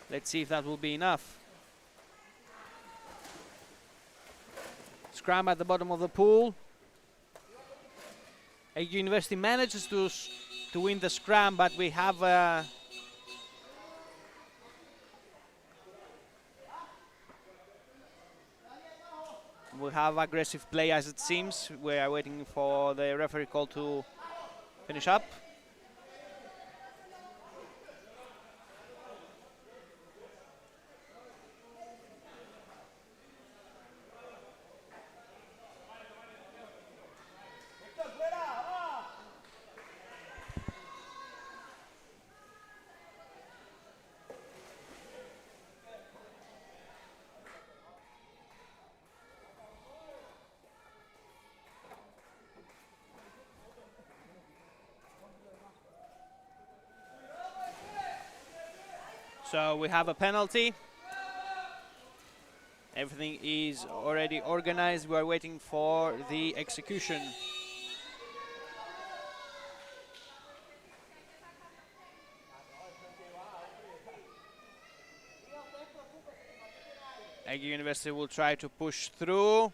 Let's see if that will be enough. Scrum at the bottom of the pool. EGE University manages to win the scrum, but we have aggressive play as it seems. We are waiting for the referee call to finish up. So we have a penalty. Everything is already organized. We are waiting for the execution. EGE University will try to push through.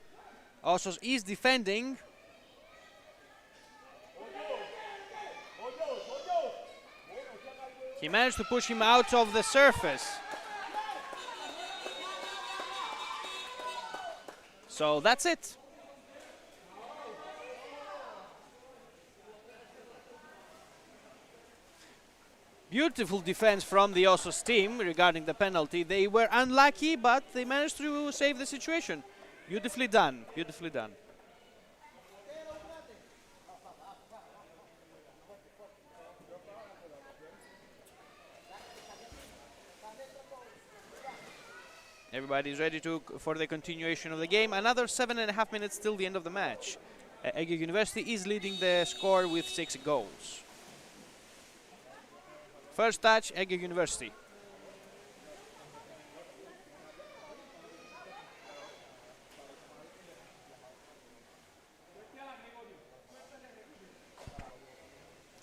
Osos is defending. He managed to push him out of the surface. So that's it. Beautiful defense from the Osos team regarding the penalty. They were unlucky, but they managed to save the situation. Beautifully done, beautifully done. Everybody's ready for the continuation of the game. Another 7.5 minutes till the end of the match. EGE University is leading the score with 6 goals. First touch, EGE University.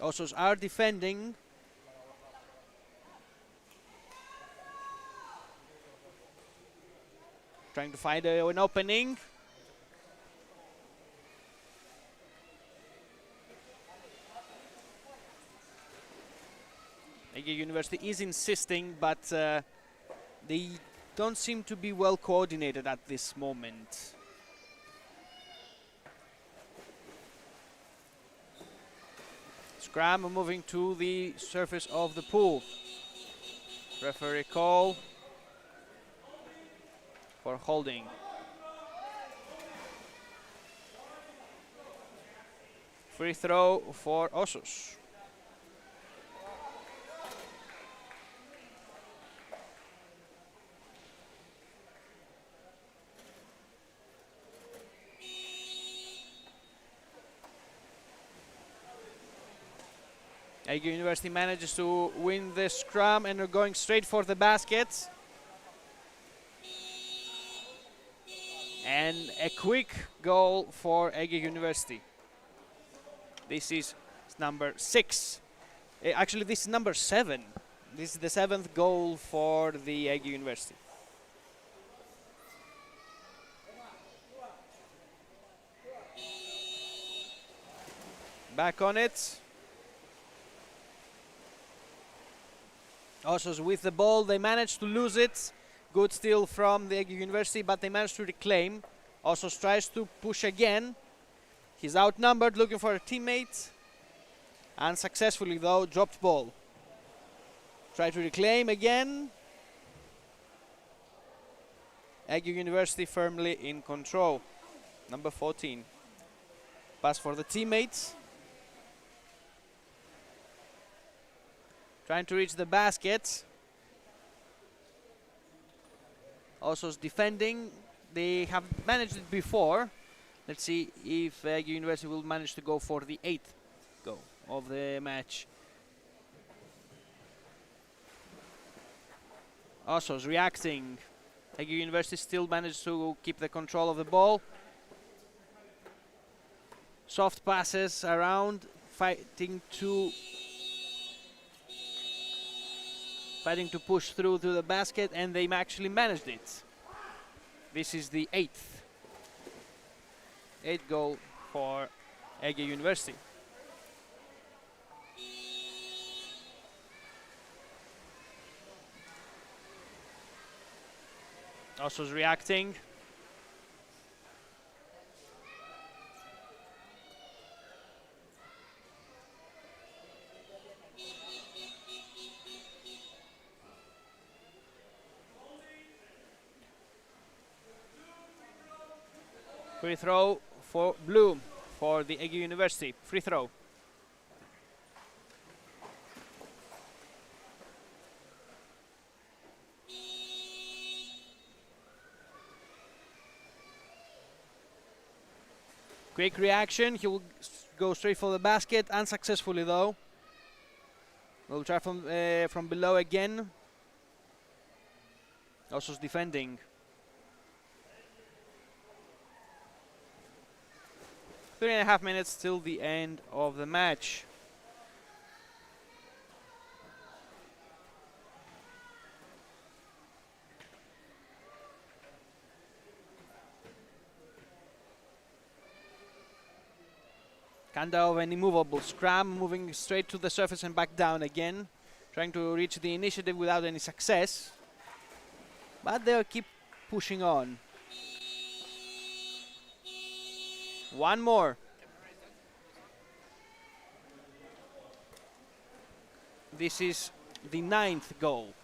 Osos are defending. Trying to find an opening. EGE University is insisting, but they don't seem to be well coordinated at this moment. Scrum moving to the surface of the pool. Referee call for holding. Free throw for Osos. EGE University manages to win the scrum and are going straight for the basket. And a quick goal for EGE University. This is number 6. Actually, this is number 7. This is the 7th goal for the EGE University. Back on it. Osos with the ball, they managed to lose it. Good steal from the EGE University, but they managed to reclaim. Osos tries to push again. He's outnumbered, looking for a teammate. Unsuccessfully though, dropped ball. Try to reclaim again. EGE University firmly in control. Number 14. Pass for the teammates. Trying to reach the basket. Osos defending. They have managed it before. Let's see if EGE University will manage to go for the 8th goal of the match. Osos reacting. EGE University still managed to keep the control of the ball. Soft passes around, fighting to push through to the basket, and they actually managed it. This is the 8th goal for EGE University. Osos reacting. Free throw for blue for the EGE University. Free throw. Quick reaction. He will go straight for the basket. Unsuccessfully though. We'll try from below again. Osos defending. 3.5 minutes till the end of the match. Kind of an immovable scrum, moving straight to the surface and back down again. trying to reach the initiative without any success. But they'll keep pushing on. One more. This is the 9th goal.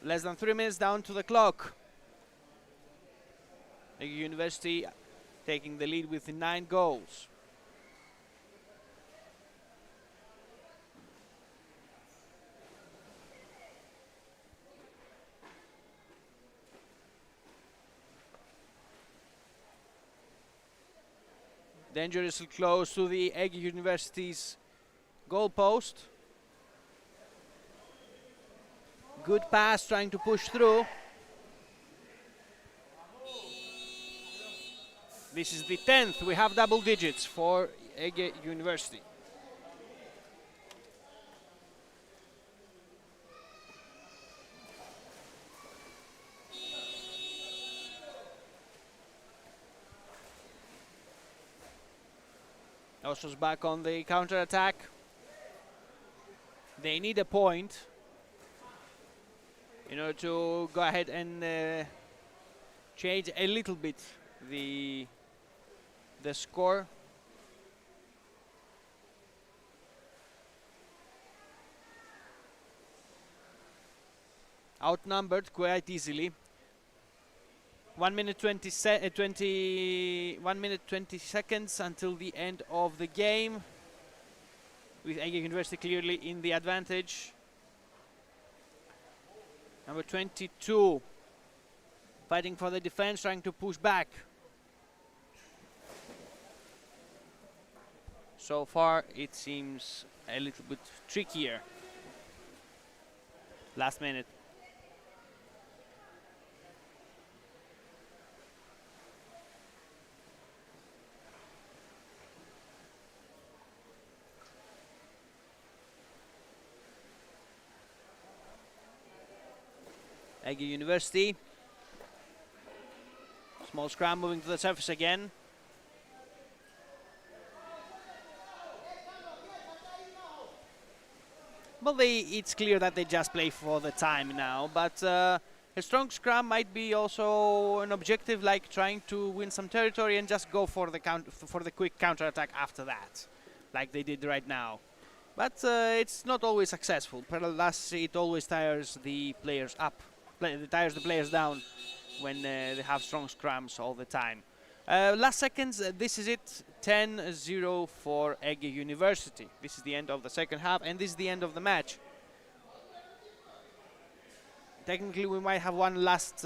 Less than 3 minutes down to the clock. EGE University taking the lead with 9 goals. Dangerously close to the EGE University's goal post. Good pass, trying to push through. This is the 10th. We have double digits for EGE University. Osos back on the counter-attack. They need a point in order to go ahead and change a little bit the score. Outnumbered quite easily. 1 minute 20 seconds until the end of the game, with EGE University clearly in the advantage. Number 22 fighting for the defense, trying to push back. So far it seems a little bit trickier. Last minute. EGE University. Small scrum moving to the surface again. Well, it's clear that they just play for the time now, but a strong scrum might be also an objective, like trying to win some territory and just go for the quick counter-attack after that, like they did right now. But it's not always successful. Plus, it always tires the players up. It tires the players down when they have strong scrums all the time. Last seconds, this is it. 10-0 for EGE University. This is the end of the second half, and this is the end of the match. Technically, we might have one last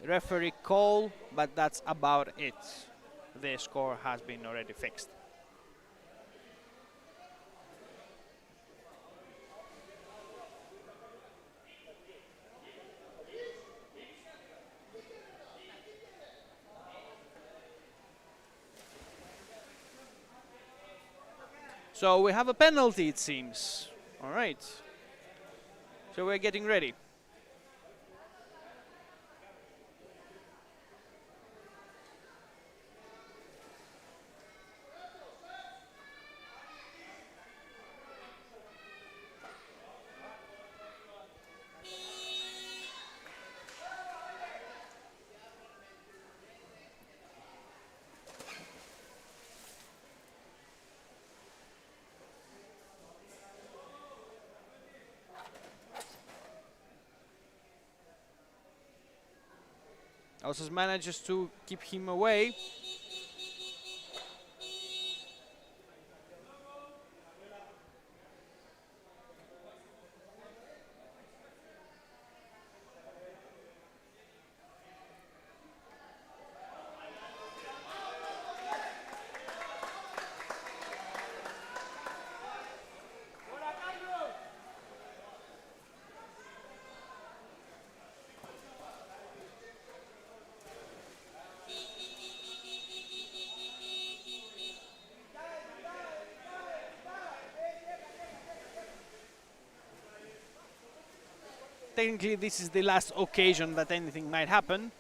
referee call, but that's about it. The score has been already fixed. So we have a penalty, it seems. All right. So we're getting ready. Osos manages to keep him away. technically this is the last occasion that anything might happen.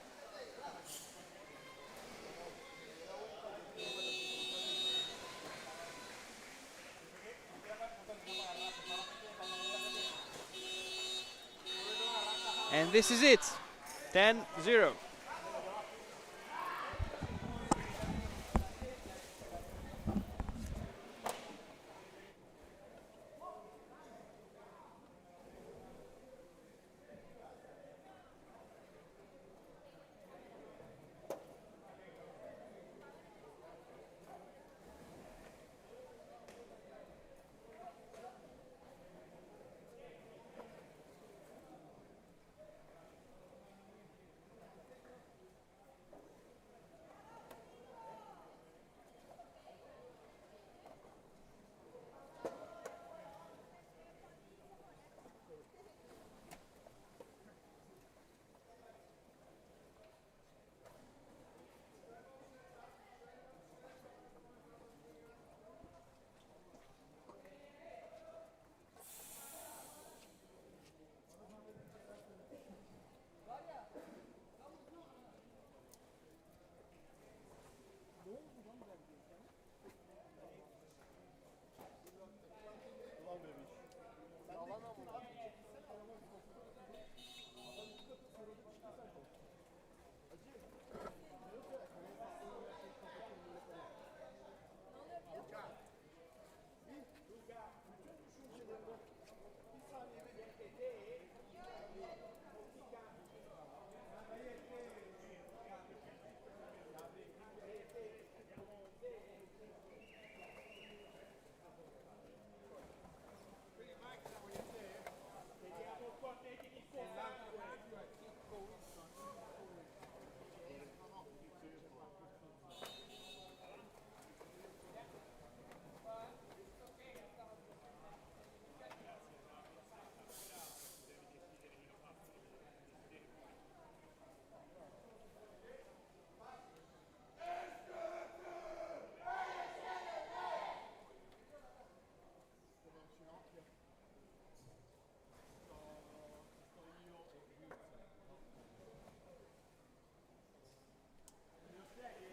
And this is it, 10-0.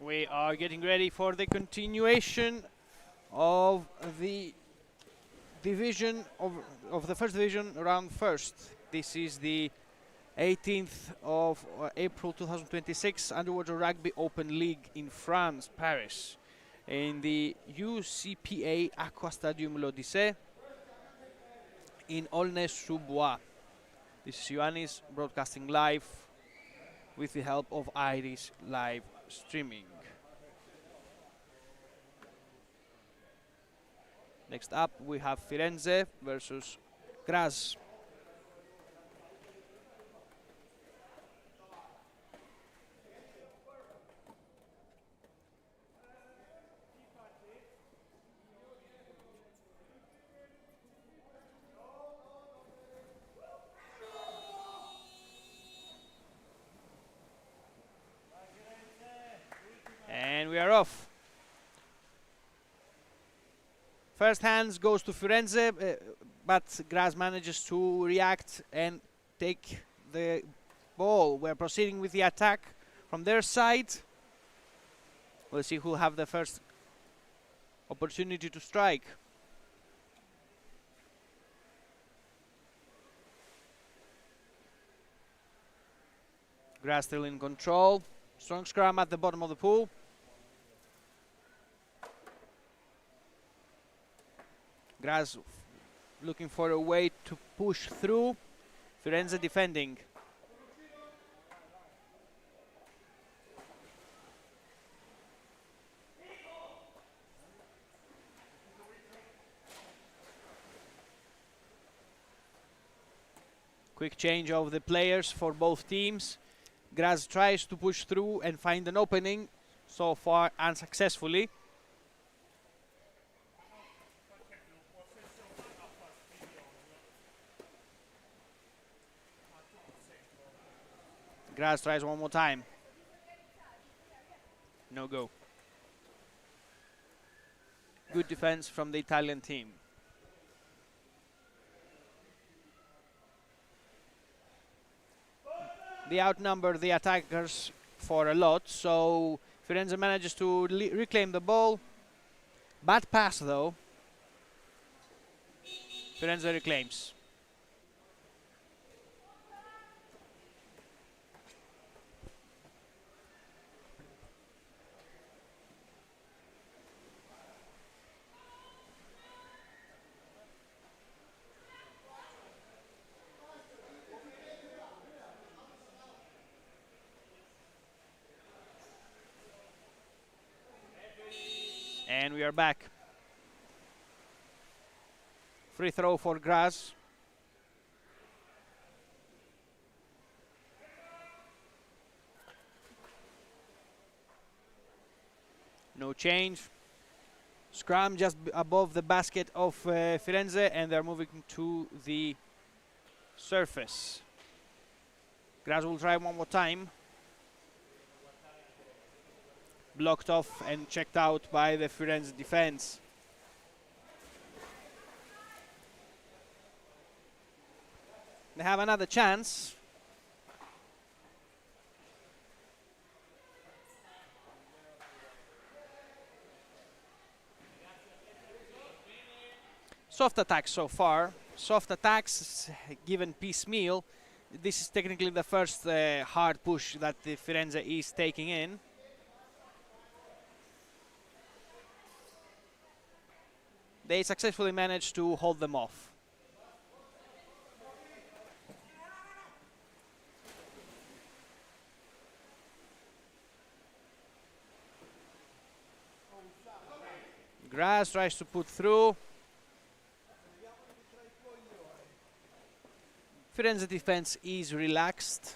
We are getting ready for the continuation of the division of the first division round first. This is the 18th of April 2026 Underwater Rugby Open League in France, Paris, in the UCPA Aqua Stadium L'Odyssée in Aulnay-sous-Bois. This is Ioannis broadcasting live with the help of Iris Live Streaming. Next up we have Firenze versus Graz. And we are off. First hands goes to Firenze, but Graz manages to react and take the ball. We're proceeding with the attack from their side. We'll see who'll have the first opportunity to strike. Graz still in control. Strong scrum at the bottom of the pool. Graz looking for a way to push through. Firenze defending. Quick change of the players for both teams. Graz tries to push through and find an opening, so far unsuccessfully. Graz tries one more time. No go. Good defense from the Italian team. They outnumber the attackers for a lot, so Firenze manages to reclaim the ball. Bad pass though. Firenze reclaims. And we are back. Free throw for Graz. No change. Scrum just above the basket of Firenze, and they're moving to the surface. Graz will try one more time. Blocked off and checked out by the Firenze defense. They have another chance. Soft attacks so far. Soft attacks given piecemeal. This is technically the first hard push that the Firenze is taking in. They successfully managed to hold them off. Graz tries to put through. Firenze defense is relaxed.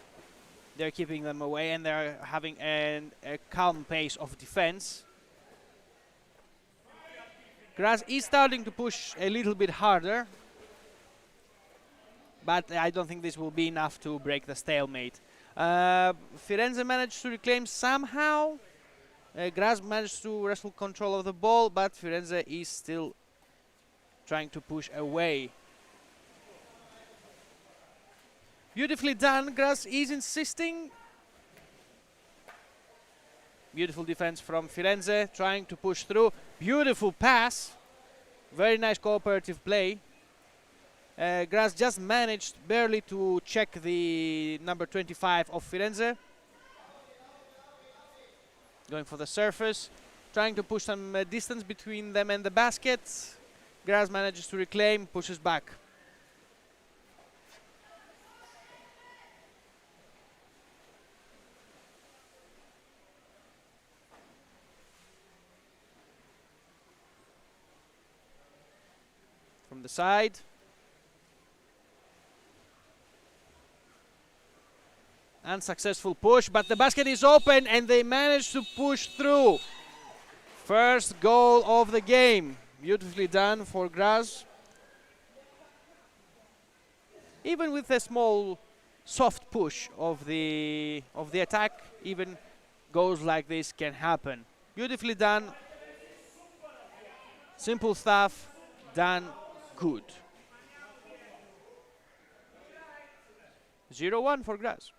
They're keeping them away and they're having a calm pace of defense. Graz is starting to push a little bit harder, but I don't think this will be enough to break the stalemate. Firenze managed to reclaim somehow. Graz managed to wrestle control of the ball, but Firenze is still trying to push away. Beautifully done. Graz is insisting. Beautiful defense from Firenze, trying to push through. Beautiful pass. Very nice cooperative play. Graz just managed barely to check the number 25 of Firenze. Going for the surface. Trying to push some distance between them and the basket. Graz manages to reclaim, pushes back. From the side. Unsuccessful push, but the basket is open and they manage to push through. First goal of the game. Beautifully done for Graz. Even with a small soft push of the attack, even goals like this can happen. Beautifully done. Simple stuff done good. 0-1 for Graz.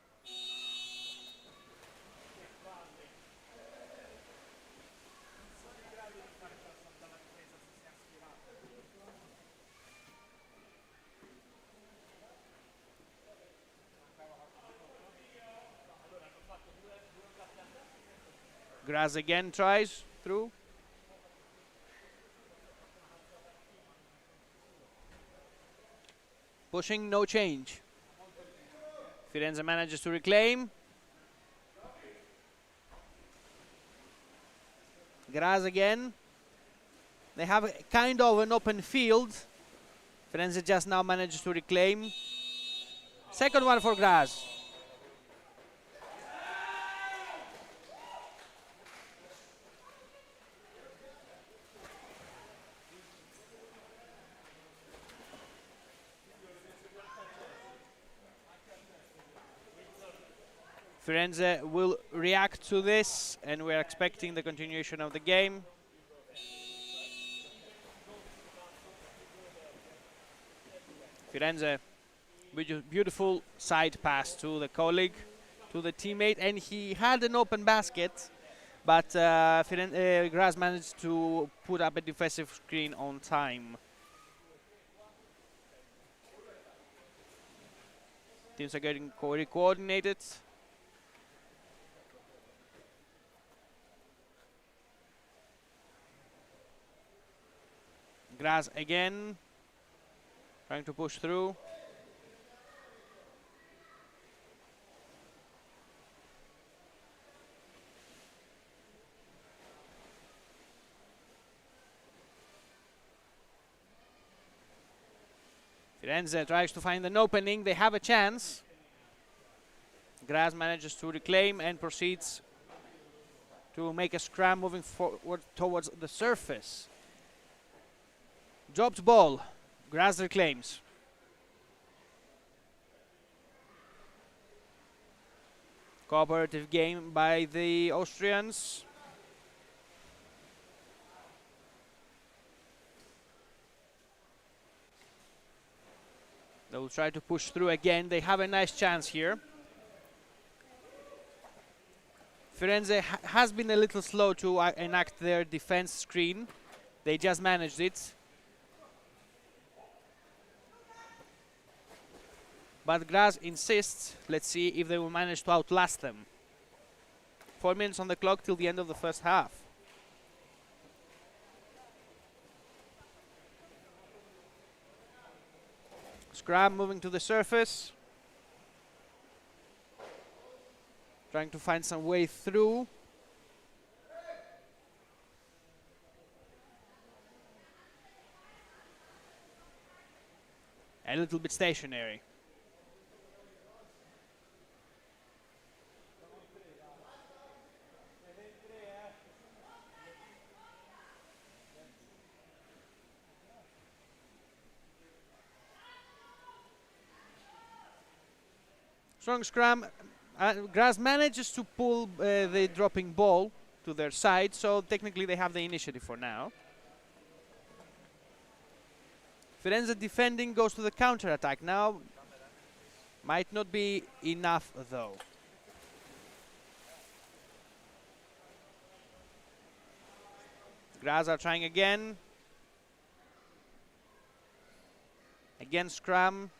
Graz again tries through. Pushing, no change. Firenze manages to reclaim. Graz again. They have kind of an open field. Firenze just now manages to reclaim. Second one for Graz. Firenze will react to this, and we're expecting the continuation of the game. Firenze, beautiful side pass to the colleague. to the teammate, and he had an open basket, but Graz managed to put up a defensive screen on time. Teams are getting coordinated. Graz again, trying to push through. Firenze tries to find an opening. They have a chance. Graz manages to reclaim and proceeds to make a scrum moving forward towards the surface. Dropped ball. Graz reclaims. Cooperative game by the Austrians. They will try to push through again. They have a nice chance here. Firenze has been a little slow to enact their defense screen. They just managed it. But Graz insists. Let's see if they will manage to outlast them. 4 minutes on the clock till the end of the first half. Scrum moving to the surface. Trying to find some way through. A little bit stationary. Strong scrum. Graz manages to pull the dropping ball to their side, so technically they have the initiative for now. Firenze defending goes to the counter-attack now. Might not be enough though. Graz are trying again. Again scrum.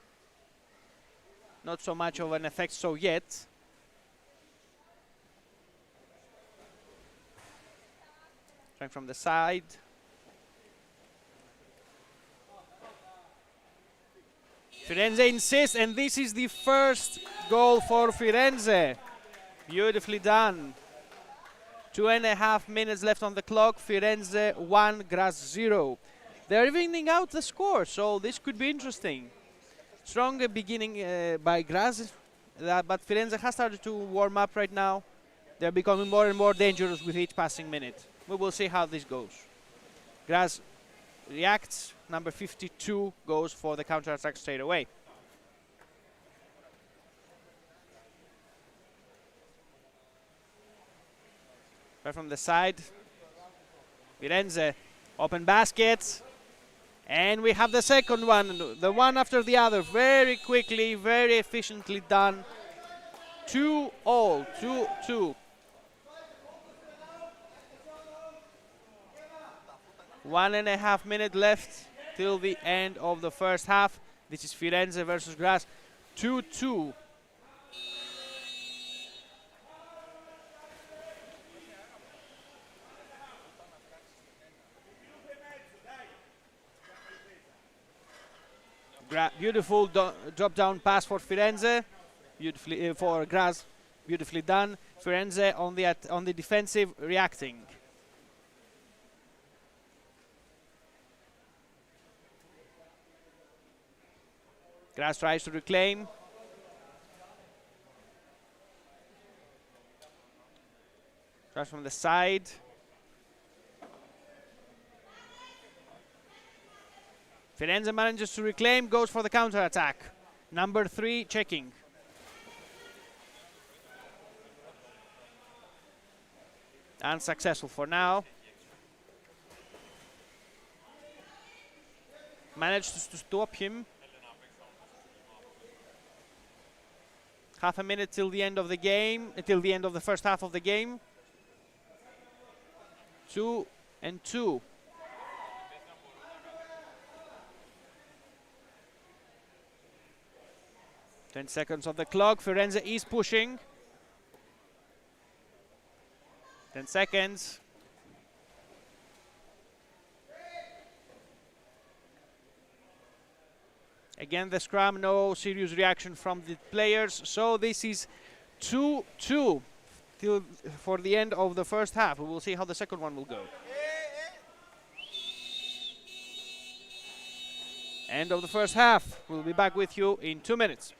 Not so much of an effect so yet. Trying from the side. Firenze insists, and this is the first goal for Firenze. Beautifully done. 2.5 minutes left on the clock. Firenze 1, Graz 0. They're evening out the score, so this could be interesting. Strong beginning by Graz, but Firenze has started to warm up right now. They're becoming more and more dangerous with each passing minute. We will see how this goes. Graz reacts. Number 52 goes for the counter-attack straight away. Right from the side. Firenze, open basket. And we have the second one, the one after the other. Very quickly, very efficiently done. 2-all, 2-2. 1.5 minutes left till the end of the first half. This is Firenze versus Graz. 2-2. Beautiful drop-down pass for Firenze. Beautifully for Graz. Beautifully done. Firenze on the defensive, reacting. Graz tries to reclaim. Tries from the side. Firenze manages to reclaim, goes for the counter-attack. Number 3 checking. Unsuccessful for now. Managed to stop him. Half a minute till the end of the game, till the end of the first half of the game. 2-2. 10 seconds of the clock. Firenze is pushing. 10 seconds. Again, the scrum, no serious reaction from the players. So this is 2-2 till for the end of the first half. We will see how the second one will go. End of the first half. We'll be back with you in 2 minutes.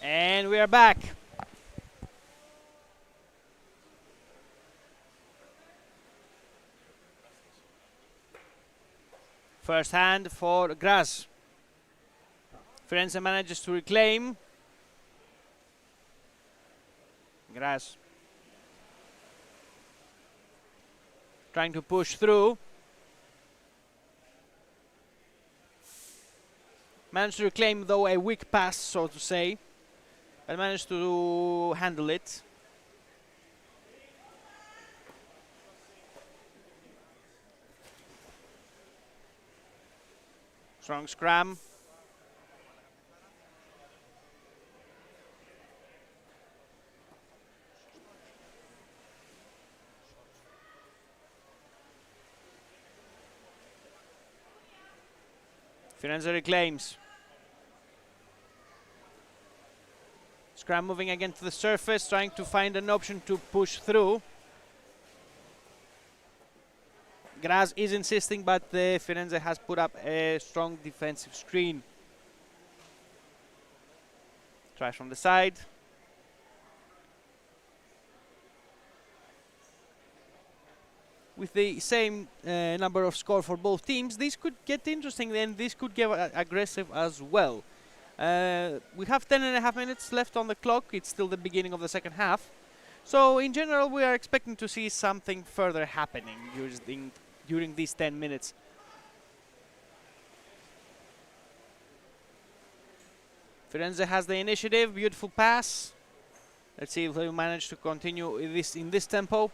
And we are back. First hand for Graz. Firenze manages to reclaim. Graz trying to push through. Managed to reclaim, though, a weak pass, so to say. But managed to handle it. Strong scrum. Firenze reclaims. Scrum moving again to the surface, trying to find an option to push through. Graz is insisting, but Firenze has put up a strong defensive screen. Tries from the side. With the same number of score for both teams, this could get interesting, and this could get aggressive as well. We have 10.5 minutes left on the clock. It's still the beginning of the second half. So in general, we are expecting to see something further happening during these 10 minutes. Firenze has the initiative. Beautiful pass. Let's see if they manage to continue in this tempo.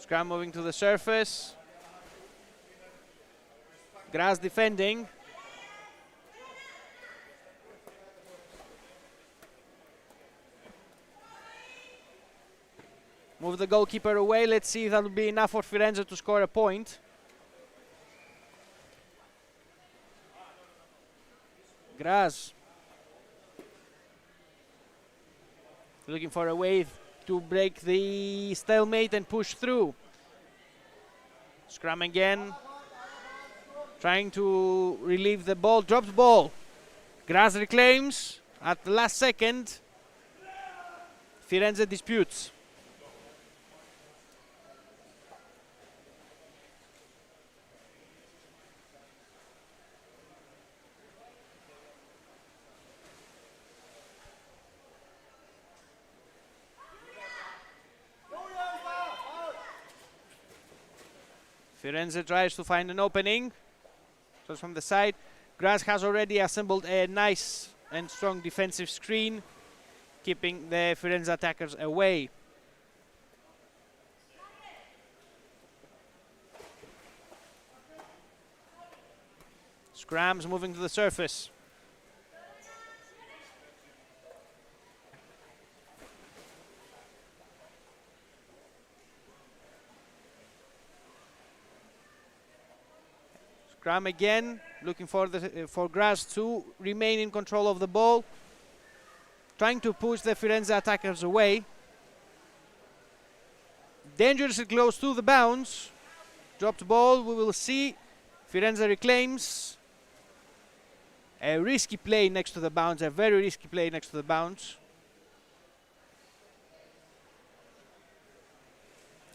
Scrum moving to the surface. Graz defending. Move the goalkeeper away. Let's see if that will be enough for Firenze to score a point. Graz looking for a way to break the stalemate and push through. Scrum again. Trying to relieve the ball. Dropped ball. Graz reclaims at the last second. Firenze disputes. Firenze tries to find an opening. Just from the side. Graz has already assembled a nice and strong defensive screen, keeping the Firenze attackers away. Scrams moving to the surface. Scrum again, looking for Graz to remain in control of the ball, trying to push the Firenze attackers away. Dangerously close to the bounce. Dropped ball, we will see. Firenze reclaims. A risky play next to the bounce, a very risky play next to the bounce.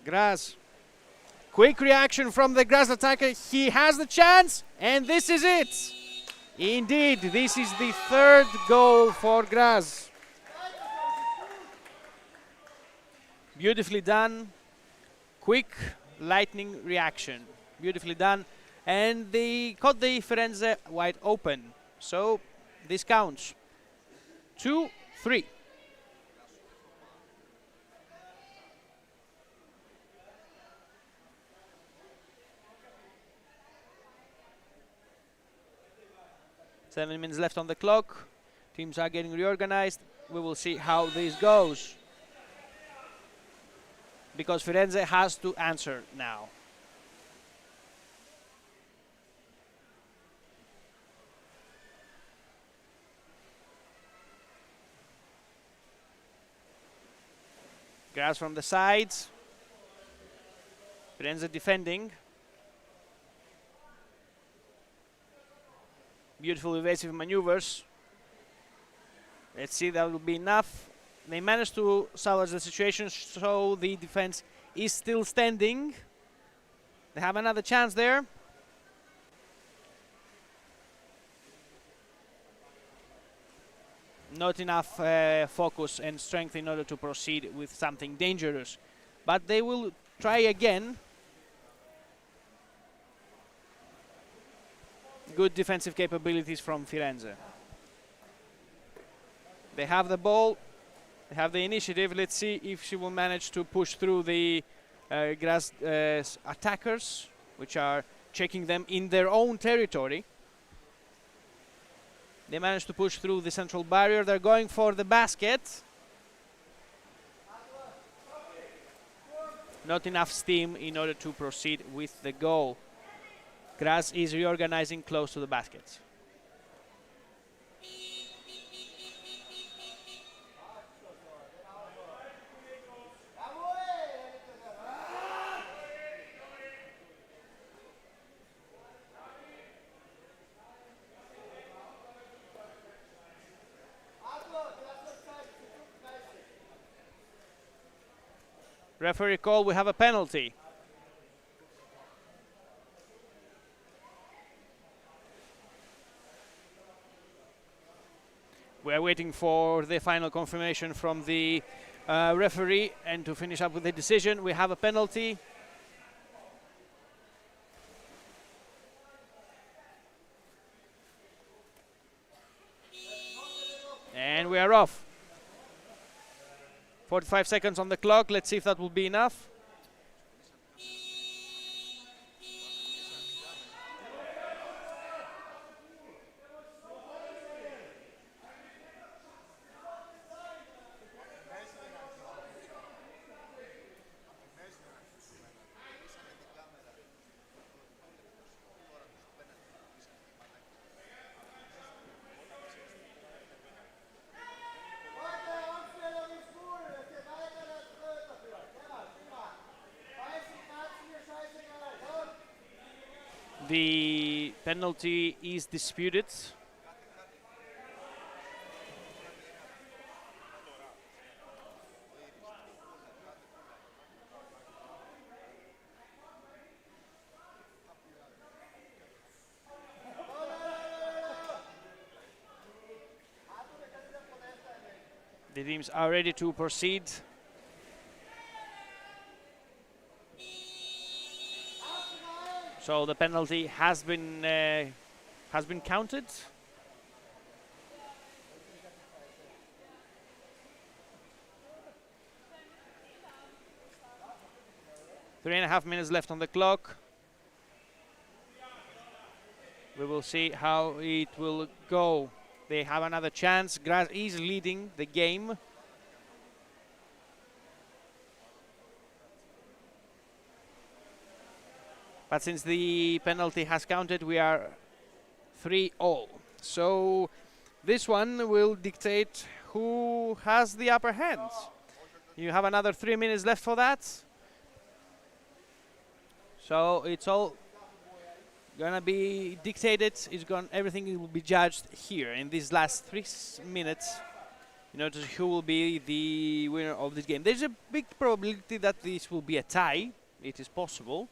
Graz. Quick reaction from the Graz attacker. He has the chance, and this is it. Indeed, this is the third goal for Graz. Beautifully done. Quick, lightning reaction. Beautifully done. And they caught the Firenze wide open. So this counts. 2-3. Seven minutes left on the clock. Teams are getting reorganized. We will see how this goes. Because Firenze has to answer now. Graz from the sides. Firenze defending. Beautiful evasive maneuvers. Let's see, that will be enough. They managed to salvage the situation, so the defense is still standing. They have another chance there. Not enough focus and strength in order to proceed with something dangerous. But they will try again. Good defensive capabilities from Firenze. They have the ball. They have the initiative. Let's see if she will manage to push through the Graz attackers, which are checking them in their own territory. They managed to push through the central barrier. They're going for the basket. Not enough steam in order to proceed with the goal. Graz is reorganizing close to the basket. Referee call, we have a penalty. We are waiting for the final confirmation from the referee, and to finish up with the decision, we have a penalty. And we are off. 45 seconds on the clock. Let's see if that will be enough. The penalty is disputed. The teams are ready to proceed. So the penalty has been counted. Three and a half minutes left on the clock. We will see how it will go. They have another chance. Graz is leading the game. But since the penalty has counted, we are 3-all. So this one will dictate who has the upper hand. You have another 3 minutes left for that. So it's all gonna be dictated. Everything will be judged here in these last 3 minutes in order to see who will be the winner of this game. There's a big probability that this will be a tie. It is possible.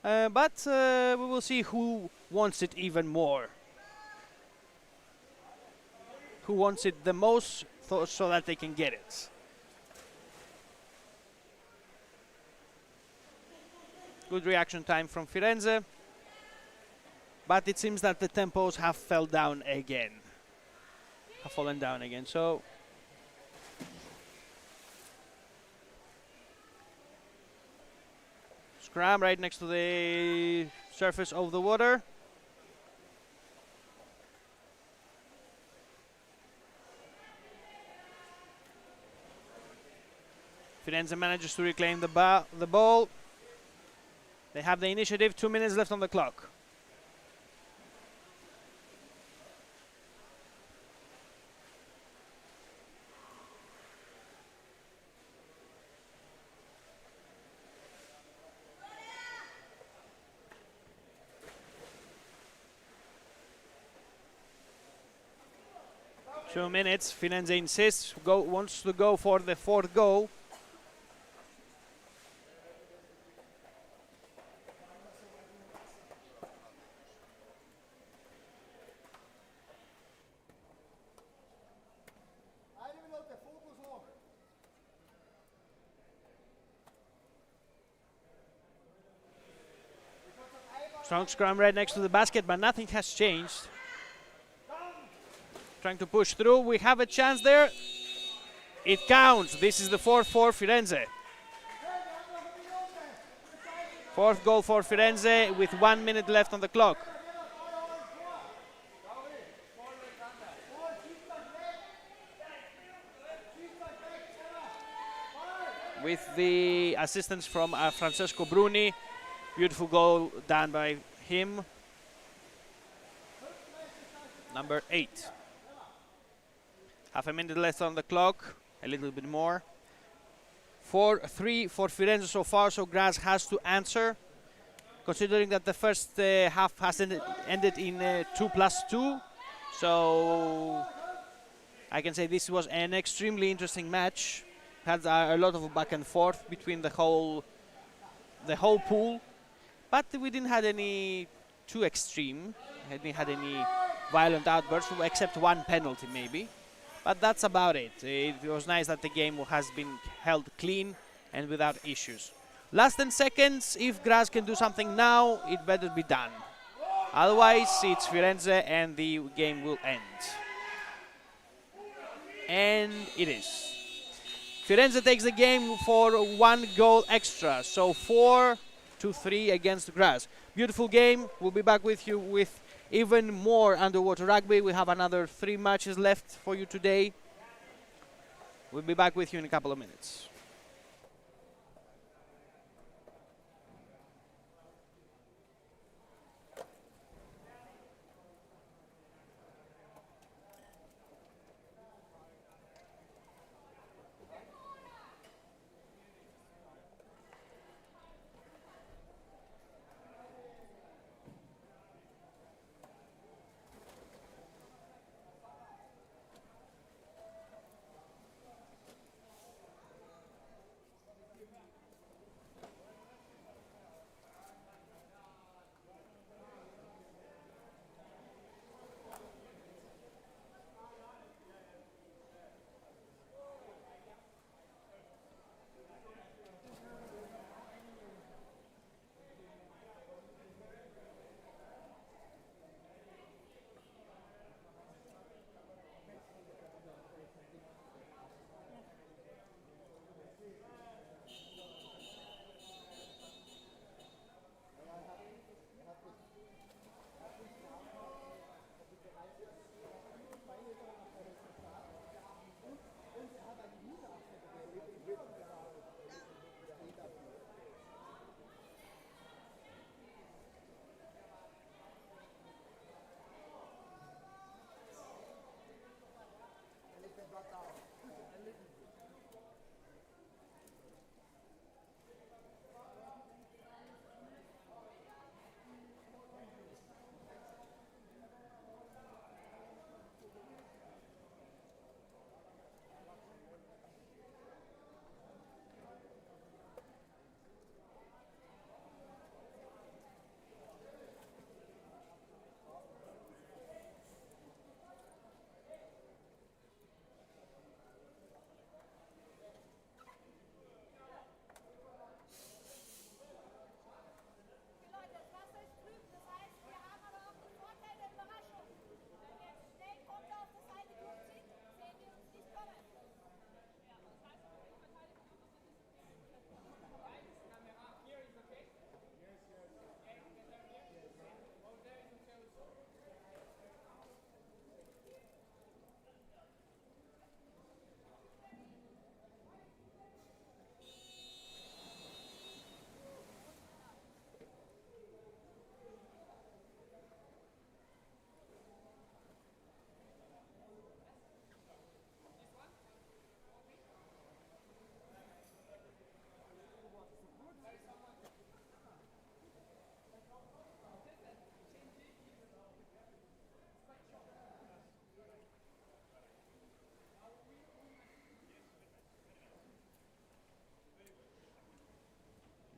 But we will see who wants it even more. Who wants it the most so that they can get it. Good reaction time from Firenze. But it seems that the tempos have fallen down again. So scrum right next to the surface of the water. Firenze manages to reclaim the ball. They have the initiative, 2 minutes left on the clock. Two minutes. Firenze insists, wants to go for the fourth goal. Strong scrum right next to the basket, but nothing has changed. Trying to push through. We have a chance there. It counts. This is the fourth for Firenze. Fourth goal for Firenze with 1 minute left on the clock. With the assistance from Francesco Bruni. Beautiful goal done by him. Number 8. Half a minute left on the clock, a little bit more. 4-3 for Firenze so far, so Graz has to answer. Considering that the first half has ended in 2+2, so I can say this was an extremely interesting match. Had a lot of back and forth between the whole pool, but we didn't have any too extreme. We didn't have any violent outbursts, except one penalty maybe. But that's about it. It was nice that the game has been held clean and without issues. Last 10 seconds, if Graz can do something now, it better be done. Otherwise, it's Firenze and the game will end. And it is. Firenze takes the game for 1 goal extra, so 4-3 against Graz. Beautiful game. We'll be back with you with even more underwater rugby. We have another 3 matches left for you today. We'll be back with you in a couple of minutes.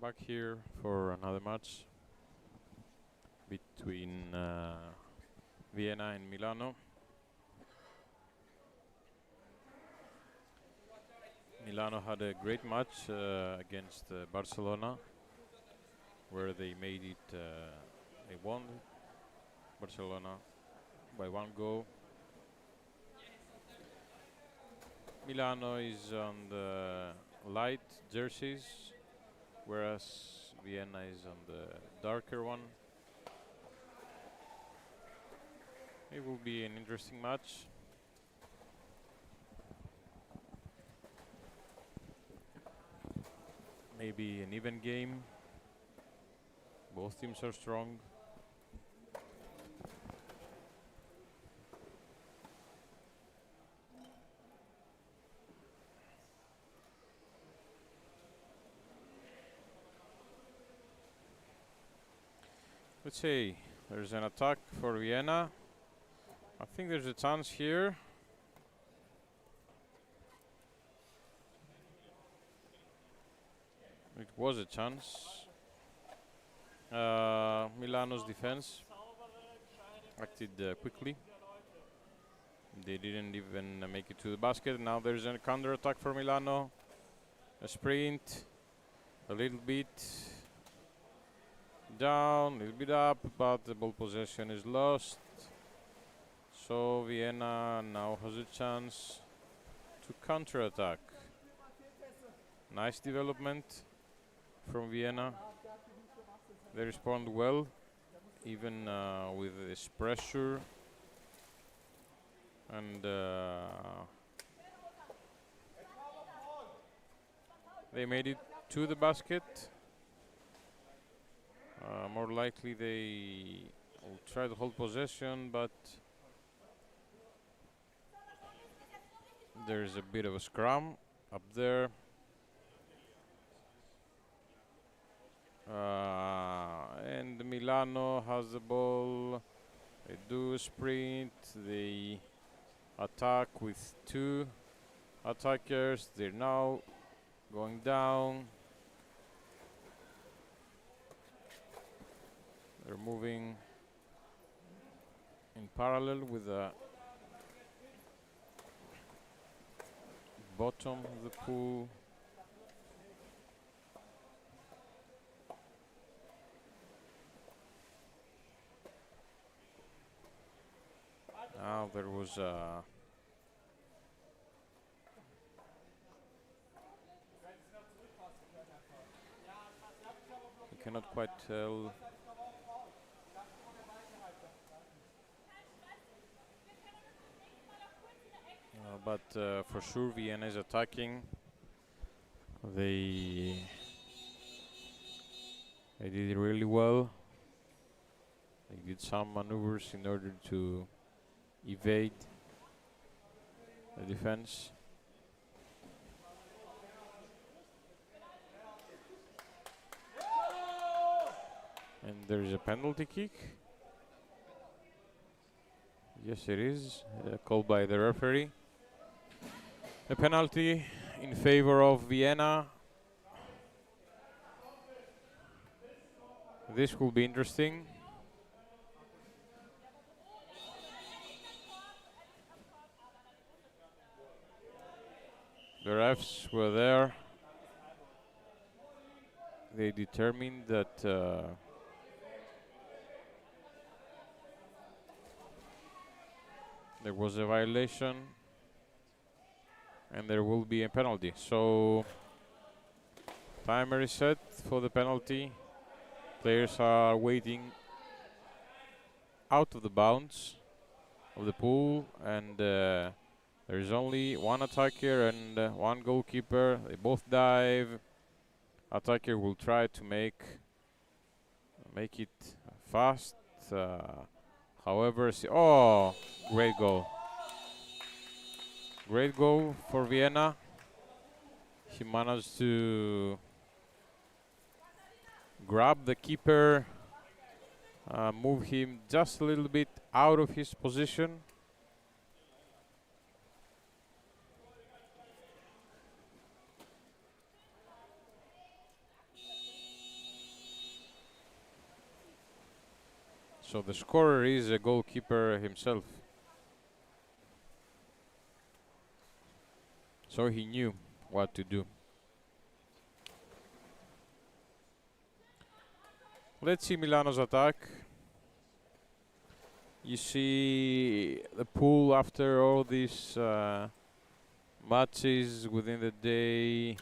back here for another match between Vienna and Milano. Milano had a great match against Barcelona, where they made it, they won Barcelona by 1 goal. Milano is on the light jerseys, whereas Vienna is on the darker one. It will be an interesting match. Maybe an even game. Both teams are strong. Let's see, there's an attack for Vienna. I think there's a chance here. It was a chance. Milano's defense acted quickly. They didn't even make it to the basket. Now there's a counter attack for Milano. A sprint, a little bit down, a little bit up, but the ball possession is lost. So Vienna now has a chance to counter attack. Nice development from Vienna. They respond well, even with this pressure. And they made it to the basket. More likely they will try to hold possession, but there's a bit of a scrum up there. And Milano has the ball. They do a sprint. They attack with 2 attackers. They're now going down. They're moving in parallel with the bottom of the pool. Now there was you cannot quite tell. But for sure Vienna is attacking. They did really well. They did some maneuvers in order to evade the defense. And there is a penalty kick. Yes, it is called by the referee. A penalty in favor of Vienna. This will be interesting. The refs were there. They determined that there was a violation and there will be a penalty. So timer is set for the penalty. Players are waiting out of the bounds of the pool, and there is only 1 attacker and 1 goalkeeper. They both dive. Attacker will try to make it fast. However, oh, great goal. Great goal for Vienna. He managed to grab the keeper, move him just a little bit out of his position. So the scorer is a goalkeeper himself. So he knew what to do. Let's see Milano's attack. You see the pool after all these matches within the day,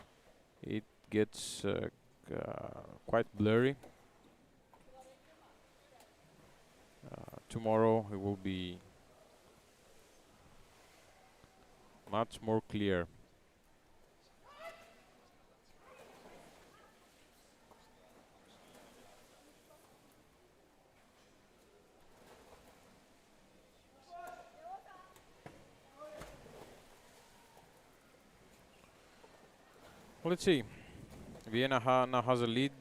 it gets quite blurry. Tomorrow it will be much more clear. Let's see. Vienna now has a lead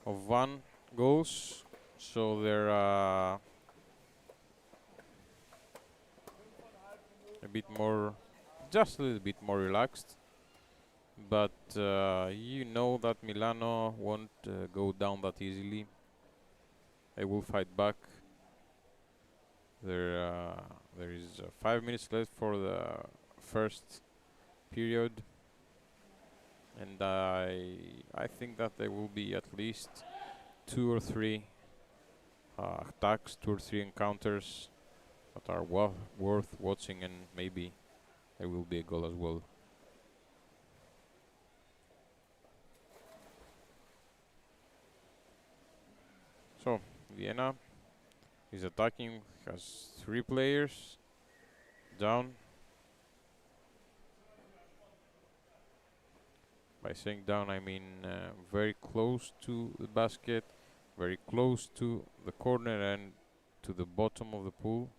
of 1 goal, so they're a bit more, just a little bit more relaxed. But you know that Milano won't go down that easily. They will fight back. There is 5 minutes left for the first period. And I think that there will be at least 2 or 3 attacks, 2 or 3 encounters that are worth watching, and maybe there will be a goal as well. So Vienna is attacking, has 3 players down. By saying down, I mean very close to the basket, very close to the corner and to the bottom of the pool,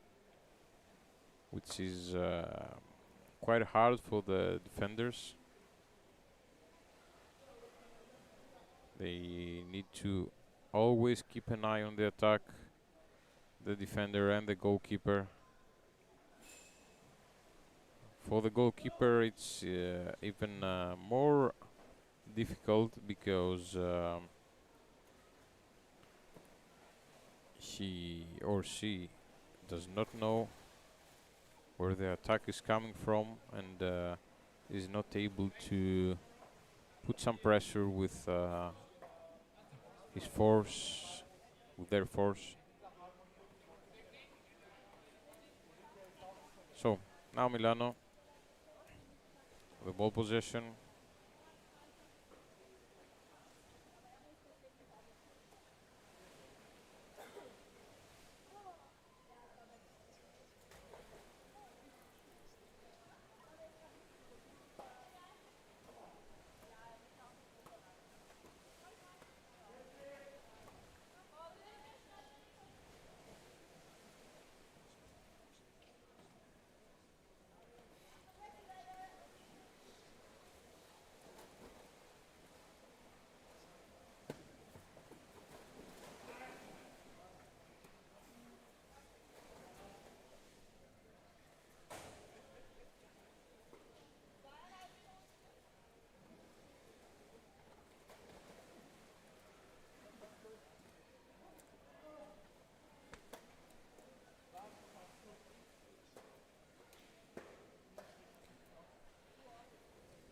which is quite hard for the defenders. They need to always keep an eye on the attack, the defender and the goalkeeper. For the goalkeeper, it's even more difficult because he or she does not know where the attack is coming from and is not able to put some pressure with his force, with their force. So now Milano, the ball possession.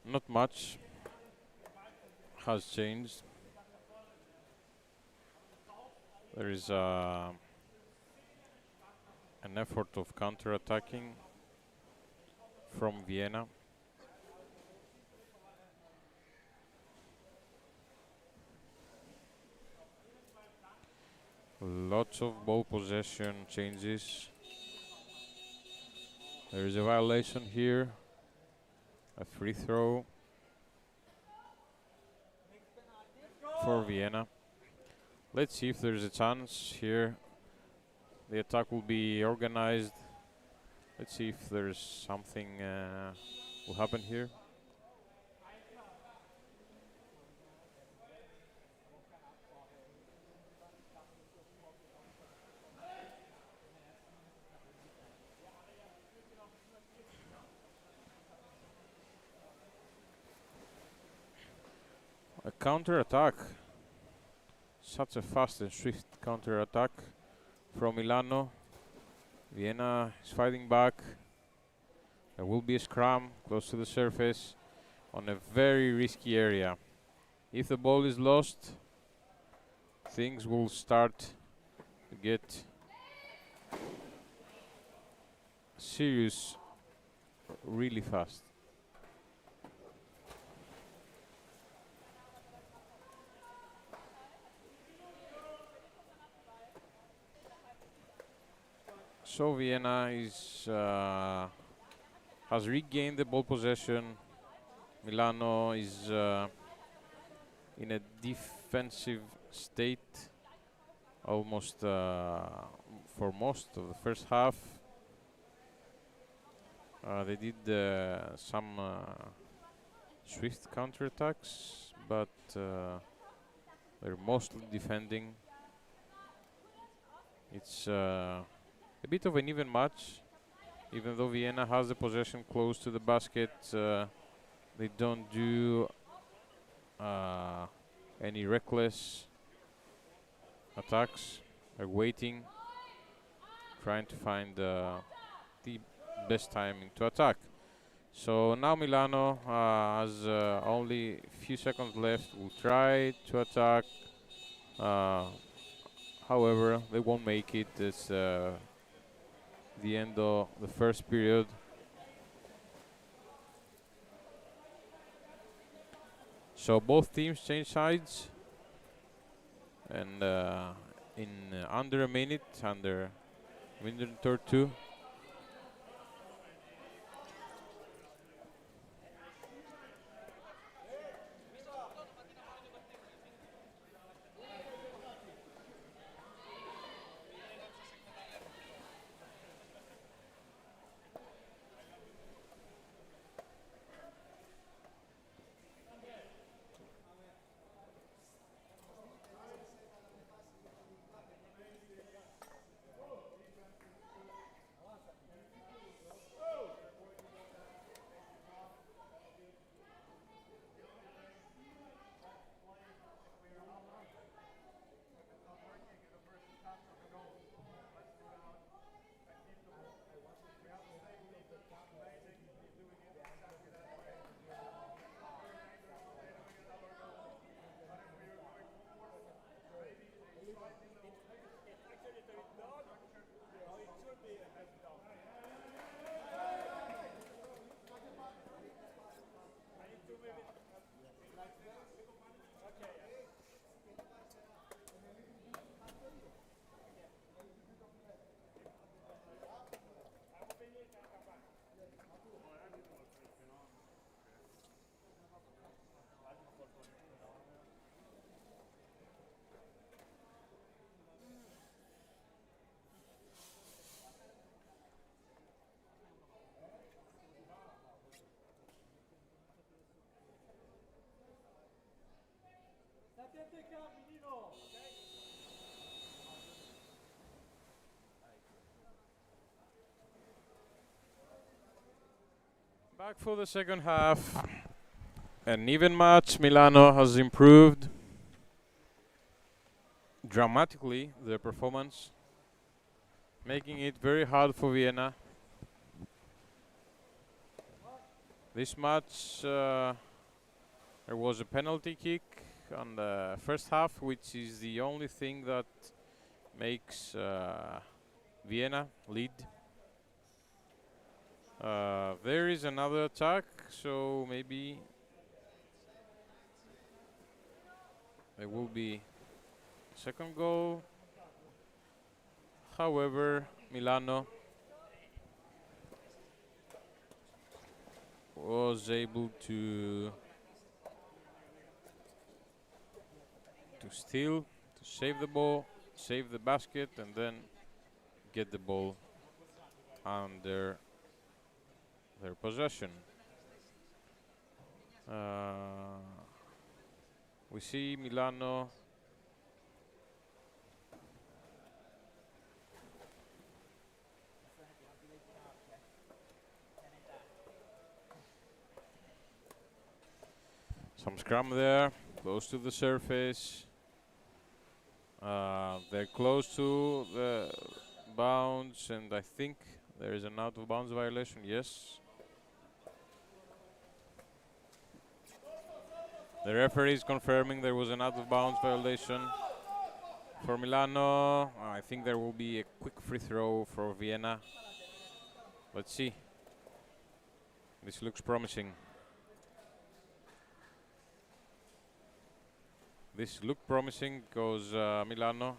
Not much has changed. There is an effort of counter-attacking from Vienna. Lots of ball possession changes. There is a violation here. A free throw for Vienna. Let's see if there's a chance here. The attack will be organized. Let's see if there's something will happen here. A counter attack Such a fast and swift counter-attack from Milano. Vienna is fighting back. There will be a scrum close to the surface on a very risky area. If the ball is lost, things will start to get serious really fast. So Vienna has regained the ball possession. Milano is in a defensive state almost for most of the first half. They did some swift counterattacks, but they're mostly defending. It's a bit of an even match. Even though Vienna has the possession close to the basket, they don't do any reckless attacks. They're waiting, trying to find the best timing to attack. So now Milano has only a few seconds left. Will try to attack. However, they won't make it. It's the end of the first period. So both teams change sides, and in under a minute or two. Back for the second half. An even match. Milano has improved dramatically their performance, making it very hard for Vienna. This match, there was a penalty kick on the first half, which is the only thing that makes Vienna lead. There is another attack, so maybe there will be a second goal. However, Milano was able to steal, to save the ball, save the basket, and then get the ball under their possession. We see Milano some scrum there, close to the surface. They're close to the bounds, and I think there is an out of bounds violation. Yes. The referee is confirming there was an out of bounds violation for Milano. I think there will be a quick free throw for Vienna. Let's see. This looks promising. This looked promising because Milano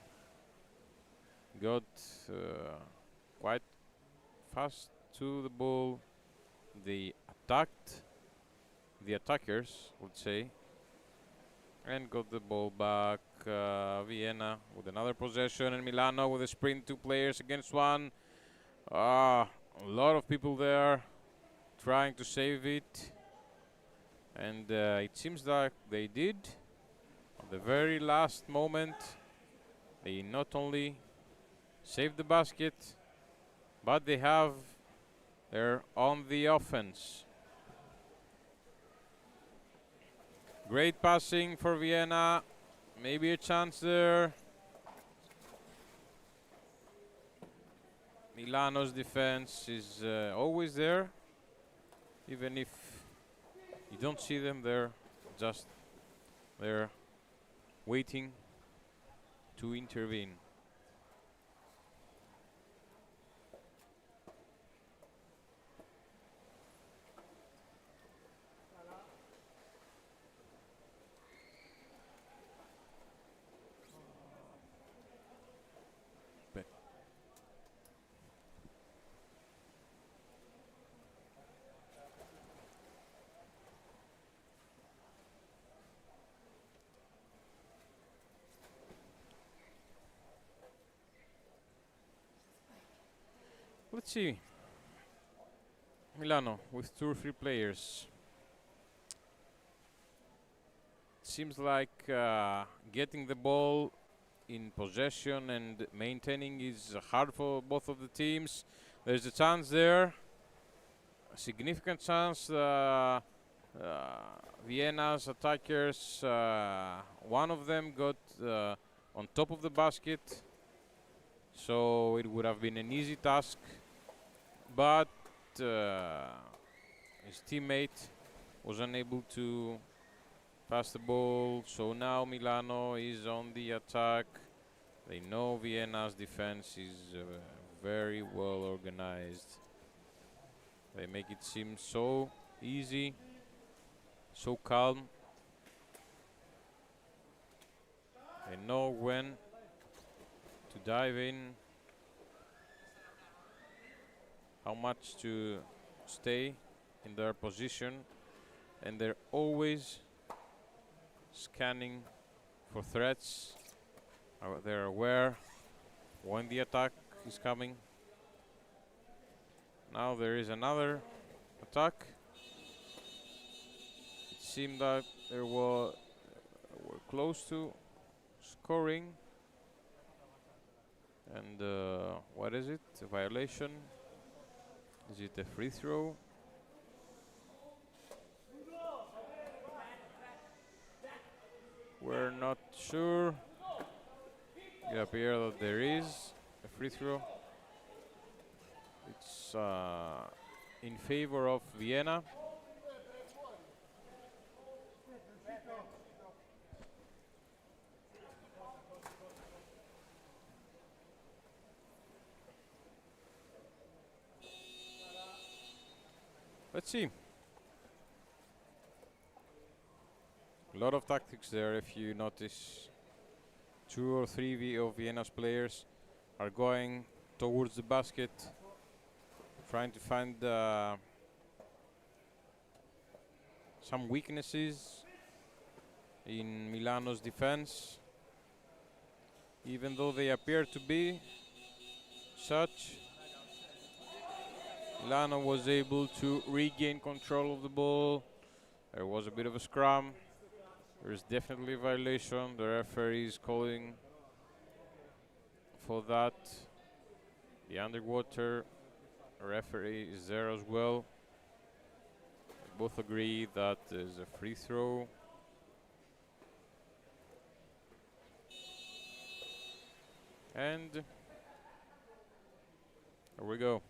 got quite fast to the ball. They attacked the attackers, let's say, and got the ball back. Vienna with another possession, and Milano with a sprint, 2 players against 1. A lot of people there trying to save it, and it seems like they did. At the very last moment, they not only saved the basket, but they're on the offense. Great passing for Vienna. Maybe a chance there. Milano's defense is always there. Even if you don't see them, they're just there waiting to intervene. Let's see. Milano with 2 or 3 players. Seems like getting the ball in possession and maintaining is hard for both of the teams. There's a chance there, a significant chance. Vienna's attackers, one of them got on top of the basket, so it would have been an easy task, but his teammate was unable to pass the ball, so now Milano is on the attack. They know Vienna's defense is very well organized. They make it seem so easy, so calm. They know when to dive in, how much to stay in their position, and they're always scanning for threats. They're aware when the attack is coming. Now there is another attack. It seemed that they were close to scoring. And what is it? A violation? Is it a free throw? We're not sure. It appears that there is a free throw. It's in favor of Vienna. Let's see. A lot of tactics there. If you notice, 2 or 3 of Vienna's players are going towards the basket, trying to find some weaknesses in Milano's defense, even though they appear to be such. Milano was able to regain control of the ball. There was a bit of a scrum. There's definitely a violation. The referee is calling for that. The underwater referee is there as well. They both agree that there's a free throw. And here we go.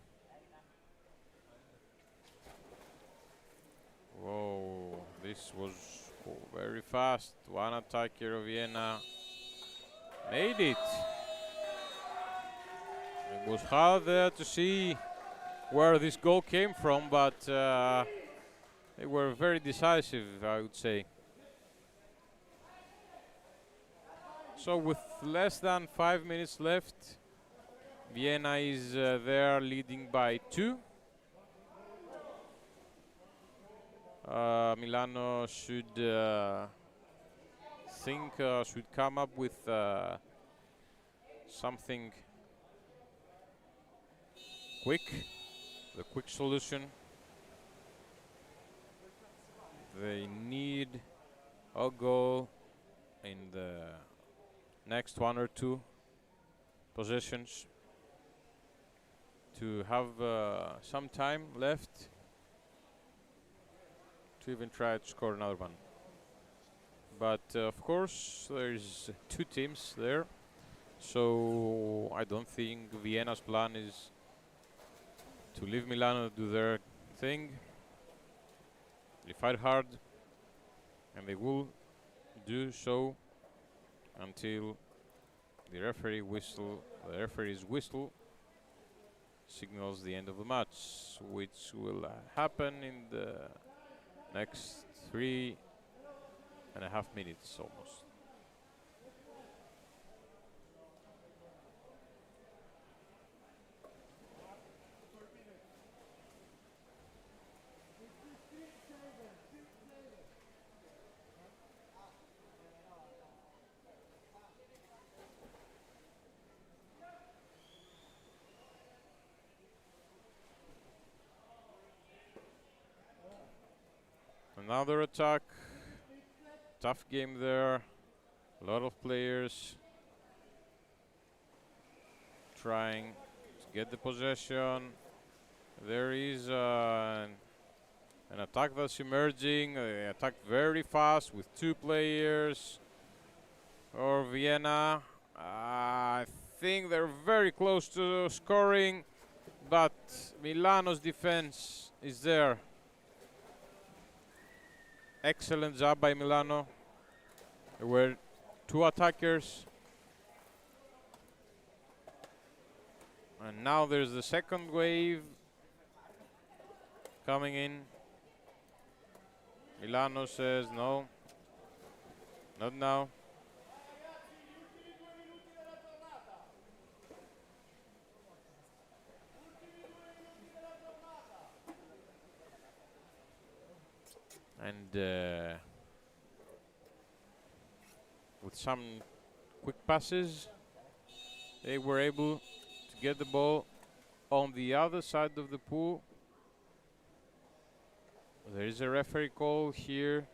Whoa, this was very fast. One attacker of Vienna made it. It was hard there to see where this goal came from, but they were very decisive, I would say. So with less than 5 minutes left, Vienna is there leading by 2. Milano should should come up with something quick, the quick solution. They need a goal in the next 1 or 2 possessions to have some time left to even try to score another one. But of course there's 2 teams there, so I don't think Vienna's plan is to leave Milano to do their thing. They fight hard, and they will do so until the referee's whistle signals the end of the match, which will happen in the next 3.5 minutes almost. Another attack, tough game there, a lot of players trying to get the possession. There is an attack that's emerging, they attack very fast with 2 players. Or Vienna, I think they're very close to scoring, but Milano's defense is there. Excellent job by Milano. There were 2 attackers. And now there's the second wave coming in. Milano says no, not now. And with some quick passes, they were able to get the ball on the other side of the pool. There is a referee call here.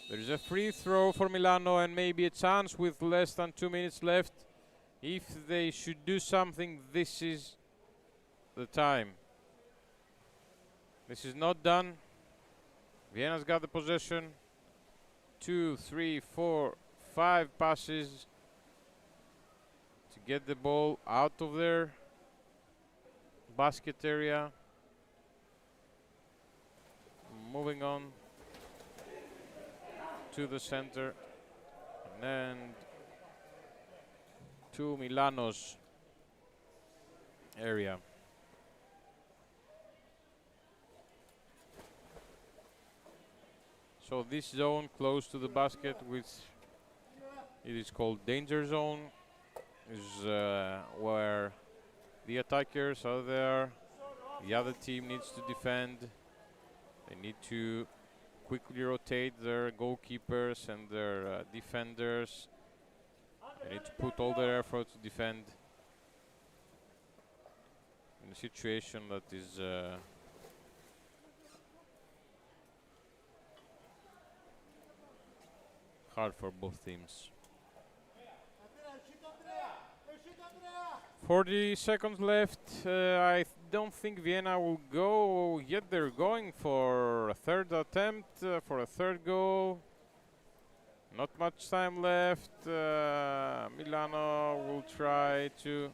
There is a free throw for Milano and maybe a chance with less than 2 minutes left. If they should do something, this is the time. This is not done. Vienna's got the possession. 2, 3, 4, 5 passes to get the ball out of their basket area. Moving on to the center and to Milano's area. So this zone close to the basket, which it is called danger zone, is where the attackers are there. The other team needs to defend. They need to quickly rotate their goalkeepers and their defenders. They need to put all their effort to defend in a situation that is hard for both teams. 40 seconds left. I don't think Vienna will go yet. They're going for a third attempt, for a third goal. Not much time left. Milano will try to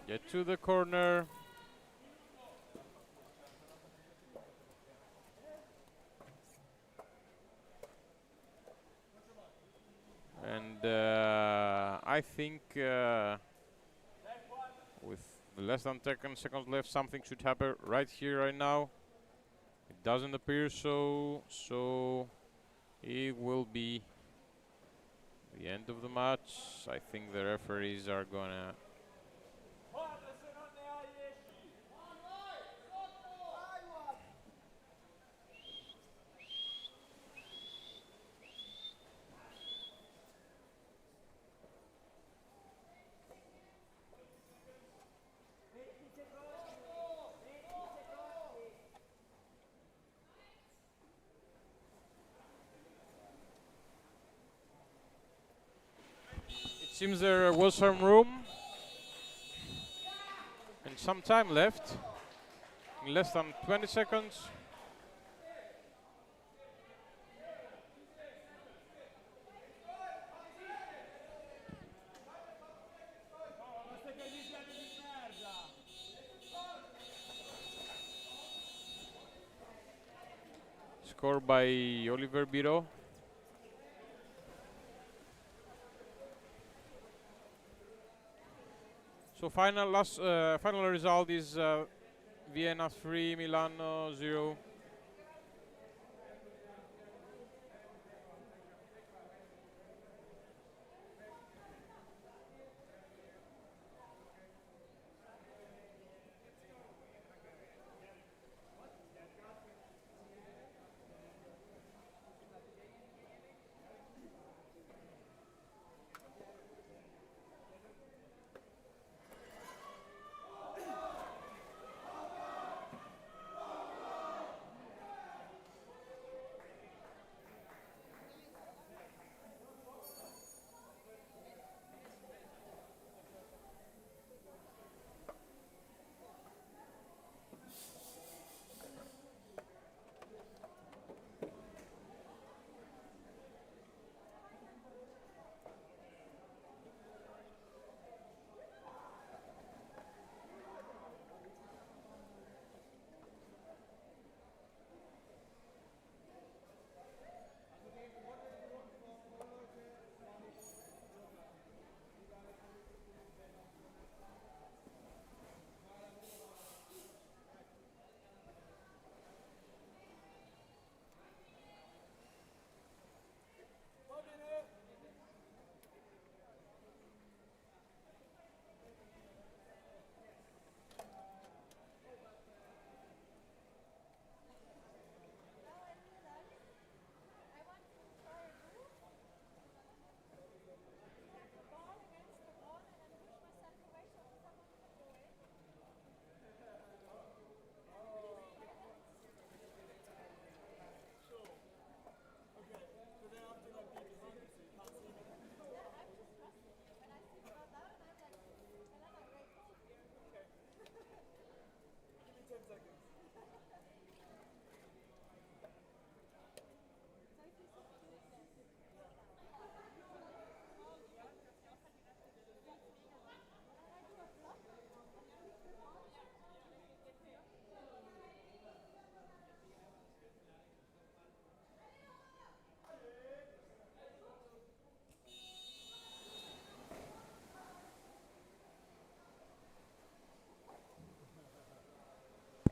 get to the corner. And I think with less than 10 seconds left, something should happen right here, right now. It doesn't appear so. So it will be the end of the match. I think the referees are gonna seems there was some room and some time left. In less than 20 seconds. Scored by Oliver Biro. So final result is Vienna 3, Milano 0.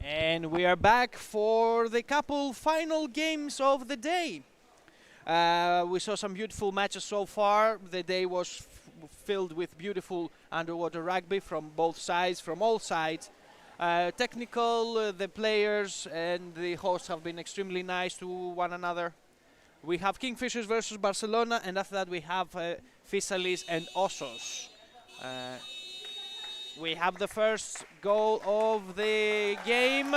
And we are back for the couple final games of the day. We saw some beautiful matches so far. The day was filled with beautiful underwater rugby from both sides, from all sides. Technical, the players and the hosts have been extremely nice to one another. We have Kingfishers versus Barcelona, and after that we have Fysalis and Osos. We have the first goal of the game.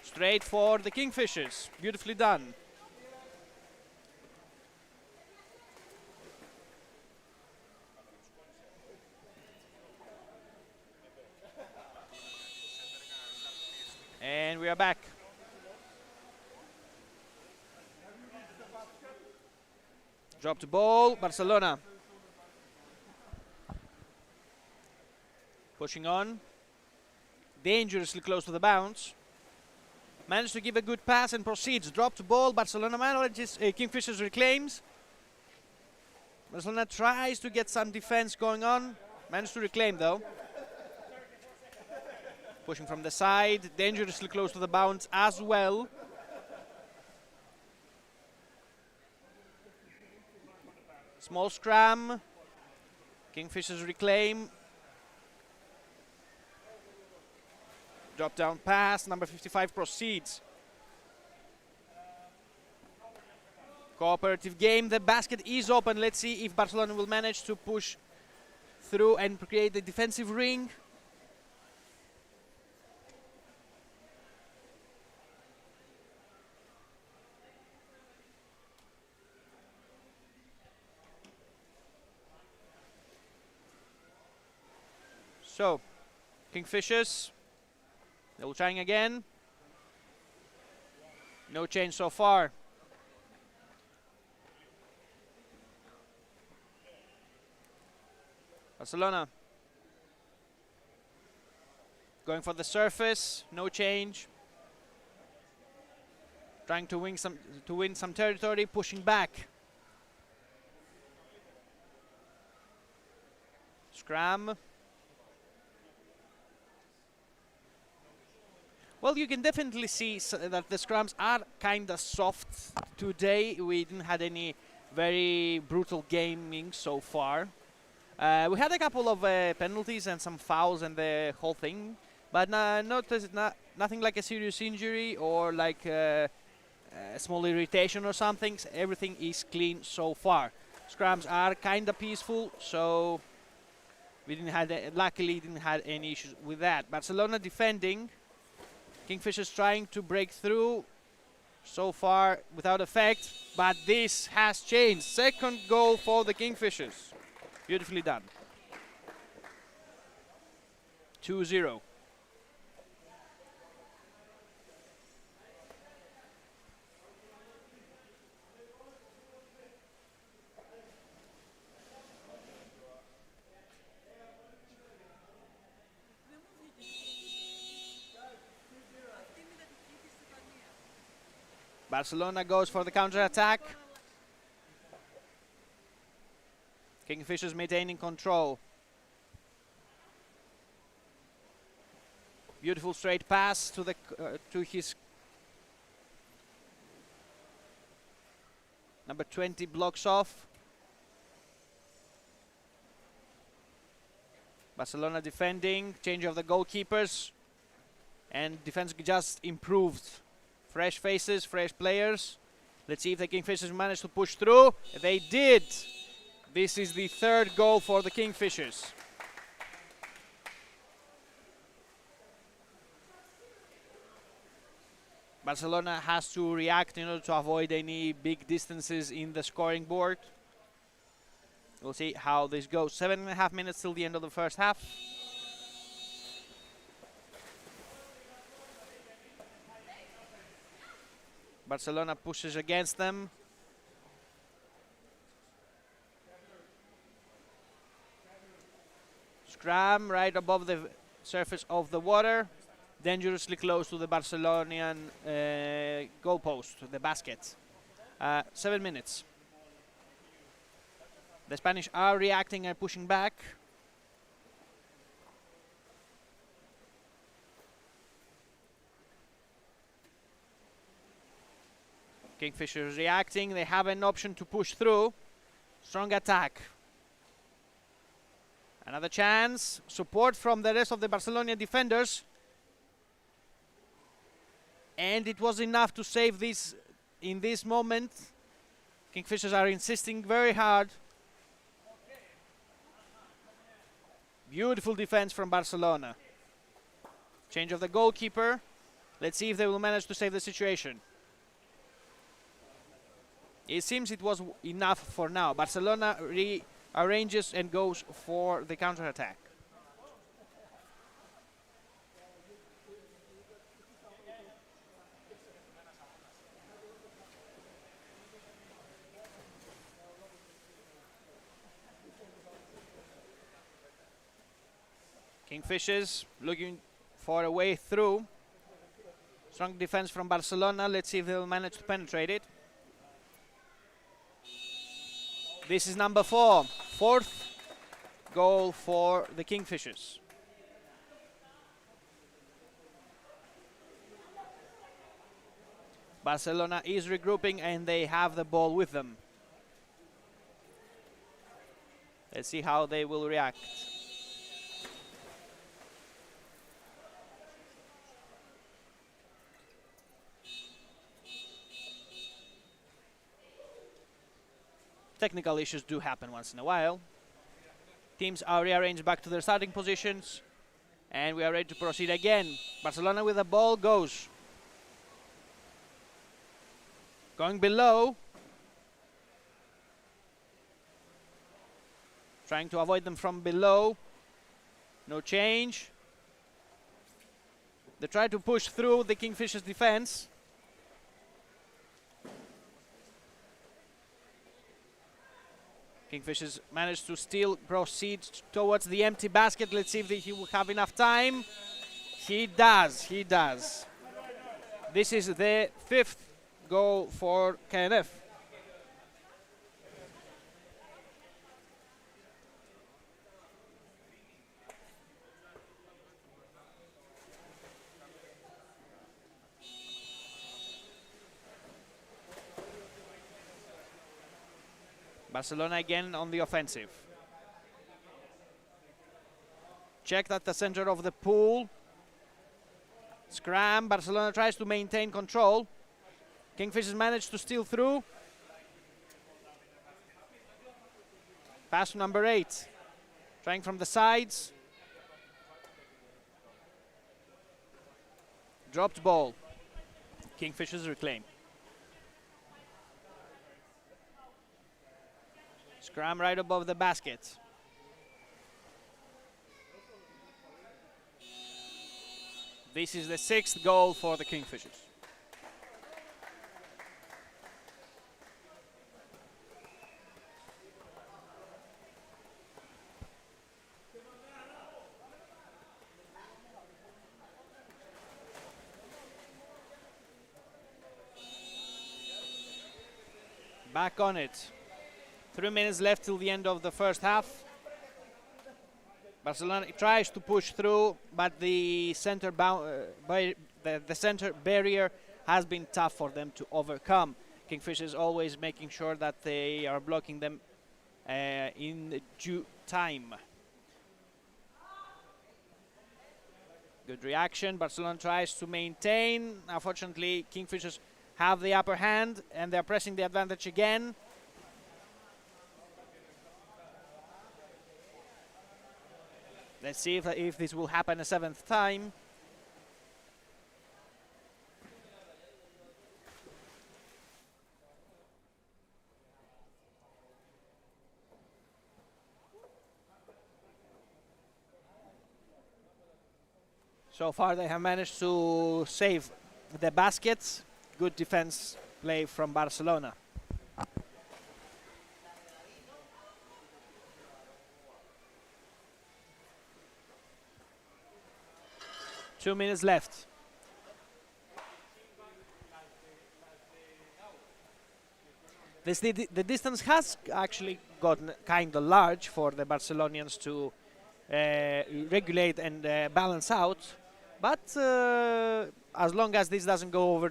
Straight for the Kingfishers. Beautifully done. are back. Drop the ball, Barcelona. Pushing on. Dangerously close to the bounce. Managed to give a good pass and proceeds. Drop the ball, Barcelona manages, Kingfishers reclaims. Barcelona tries to get some defense going on. Managed to reclaim though. Pushing from the side, dangerously close to the bounce as well. Small scrum. Kingfishers reclaim. Drop down pass, number 55 proceeds. Cooperative game, the basket is open. Let's see if Barcelona will manage to push through and create a defensive ring. So, Kingfishers, they will trying again. No change so far. Barcelona going for the surface, no change. Trying to win some territory, pushing back. Scrum. Well, you can definitely see that the scrums are kind of soft today. We didn't have any very brutal gaming so far. We had a couple of penalties and some fouls and the whole thing, but nothing like a serious injury or like a small irritation or something. Everything is clean so far. Scrums are kind of peaceful, so we luckily didn't have any issues with that. Barcelona defending. Kingfishers trying to break through, so far without effect, but this has changed. Second goal for the Kingfishers. Beautifully done. 2-0. Barcelona goes for the counter-attack. Kingfishers maintaining control. Beautiful straight pass to the to his number 20, blocks off. Barcelona defending, change of the goalkeepers, and defense just improved. Fresh faces, fresh players. Let's see if the Kingfishers manage to push through. They did. This is the third goal for the Kingfishers. Barcelona has to react in order to avoid any big distances in the scoring board. We'll see how this goes. 7.5 minutes till the end of the first half. Barcelona pushes against them. Scrum right above the surface of the water. Dangerously close to the Barcelonian goalpost, the basket. 7 minutes. The Spanish are reacting and pushing back. Kingfishers reacting. They have an option to push through. Strong attack. Another chance. Support from the rest of the Barcelona defenders. And it was enough to save this in this moment. Kingfishers are insisting very hard. Beautiful defense from Barcelona. Change of the goalkeeper. Let's see if they will manage to save the situation. It seems it was enough for now. Barcelona rearranges and goes for the Kingfishers looking for a way through. Strong defense from Barcelona. Let's see if they'll manage to penetrate it. This is number 4. Fourth goal for the Kingfishers. Barcelona is regrouping and they have the ball with them. Let's see how they will react. Technical issues do happen once in a while. Teams are rearranged back to their starting positions and we are ready to proceed again. Barcelona with the ball goes. Going below. Trying to avoid them from below. No change. They try to push through the Kingfishers defense. Kingfishers managed to still proceed towards the empty basket. Let's see if he will have enough time. He does, he does. This is the 5th goal for KNF. Barcelona again on the offensive. Checked at the center of the pool. Scram. Barcelona tries to maintain control. Kingfishers managed to steal through. Pass to number 8. Trying from the sides. Dropped ball. Kingfishers reclaim. Scram right above the basket. This is the 6th goal for the Kingfishers. Back on it. 3 minutes left till the end of the first half. Barcelona tries to push through, but the center center barrier has been tough for them to overcome. Kingfishers always making sure that they are blocking them in due time. Good reaction. Barcelona tries to maintain. Unfortunately, Kingfishers have the upper hand and they're pressing the advantage again. Let's see if this will happen a 7th time. So far they have managed to save the baskets. Good defense play from Barcelona. Two minutes left. The distance has actually gotten kind of large for the Barcelonians to regulate and balance out, but as long as this doesn't go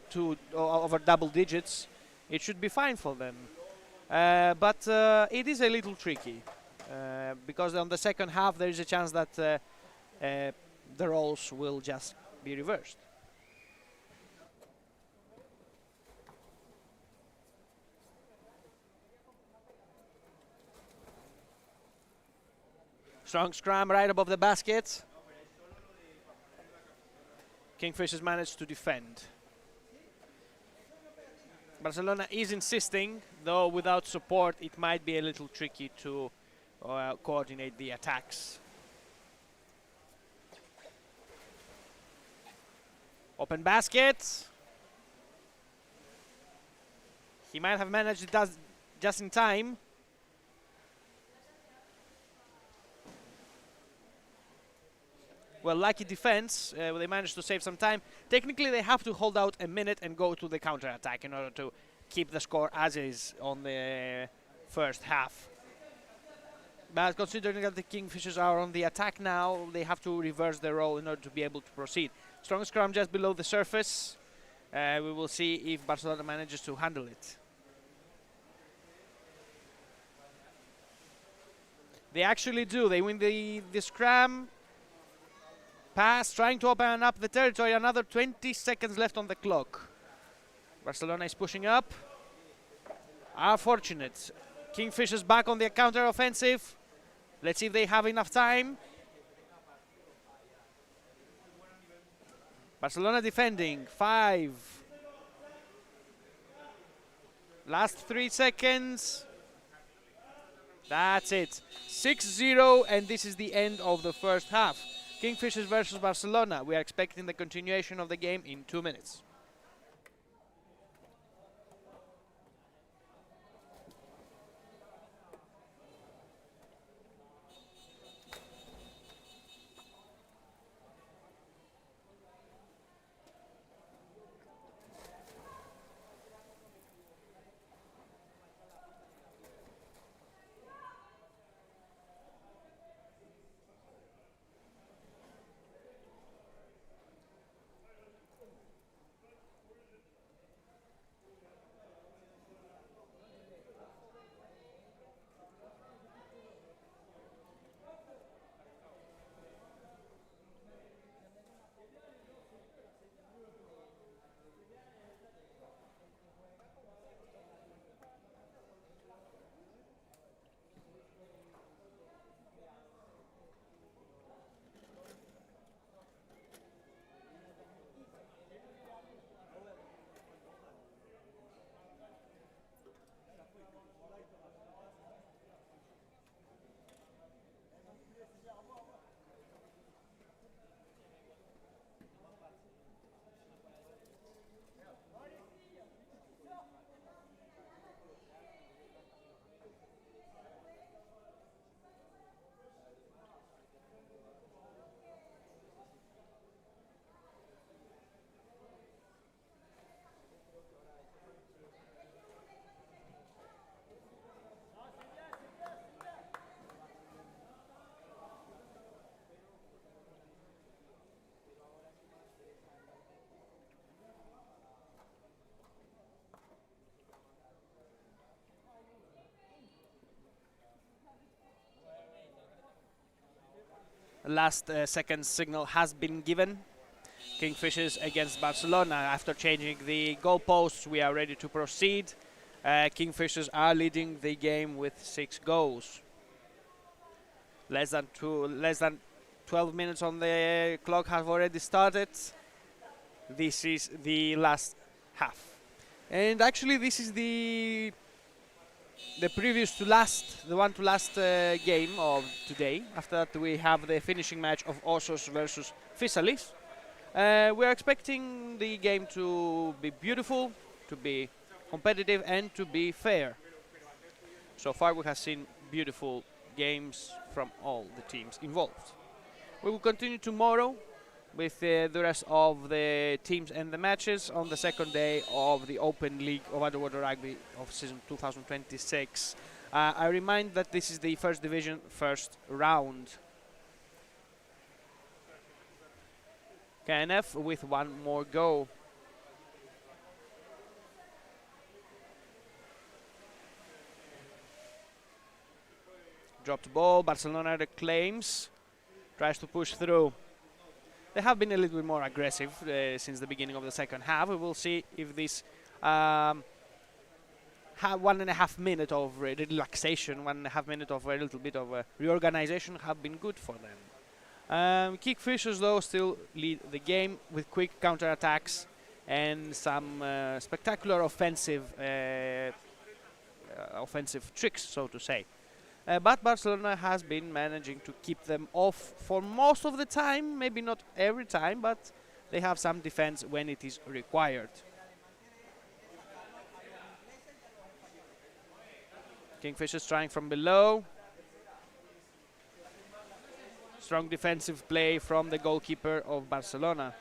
over double digits, it should be fine for them. But it is a little tricky because on the second half there is a chance that the roles will just be reversed. Strong scrum right above the basket. Kingfishers managed to defend. Barcelona is insisting, though without support it might be a little tricky to coordinate the attacks. Open basket. He might have managed it just in time. well, lucky defense. They managed to save some time. Technically, they have to hold out a minute and go to the counter-attack in order to keep the score as is on the first half. But considering that the Kingfishers are on the attack now, they have to reverse their role in order to be able to proceed. Strong scrum just below the surface. We will see if Barcelona manages to handle it. They actually do. They win the scrum. Pass, trying to open up the territory. Another 20 seconds left on the clock. Barcelona is pushing up. Unfortunate. Kingfishers back on the counter-offensive. Let's see if they have enough time. Barcelona defending. 5. Last 3 seconds. That's it. 6-0, and this is the end of the first half. Kingfishers versus Barcelona. We are expecting the continuation of the game in 2 minutes. Last second signal has been given. Kingfishers against Barcelona. After changing the goalposts, we are ready to proceed. Kingfishers are leading the game with 6 goals. Less than 12 minutes on the clock have already started. This is the last half. And actually this is the previous to last, the one to last game of today. After that we have the finishing match of Osos versus Fysalis. We are expecting the game to be beautiful, to be competitive and to be fair. So far we have seen beautiful games from all the teams involved. We will continue tomorrow with the rest of the teams and the matches on the second day of the OpenLeague of Underwater Rugby of season 2026. I remind that this is the first division, first round. KNF with one more go. Dropped ball, Barcelona reclaims, tries to push through. They have been a little bit more aggressive since the beginning of the second half. We will see if this 1.5 minutes of relaxation, 1.5 minutes of a little bit of reorganization have been good for them. Kingfishers though still lead the game with quick counter-attacks and some spectacular offensive tricks, so to say. But Barcelona has been managing to keep them off for most of the time, maybe not every time, but they have some defense when it is required. Kingfishers trying from below. Strong defensive play from the goalkeeper of Barcelona.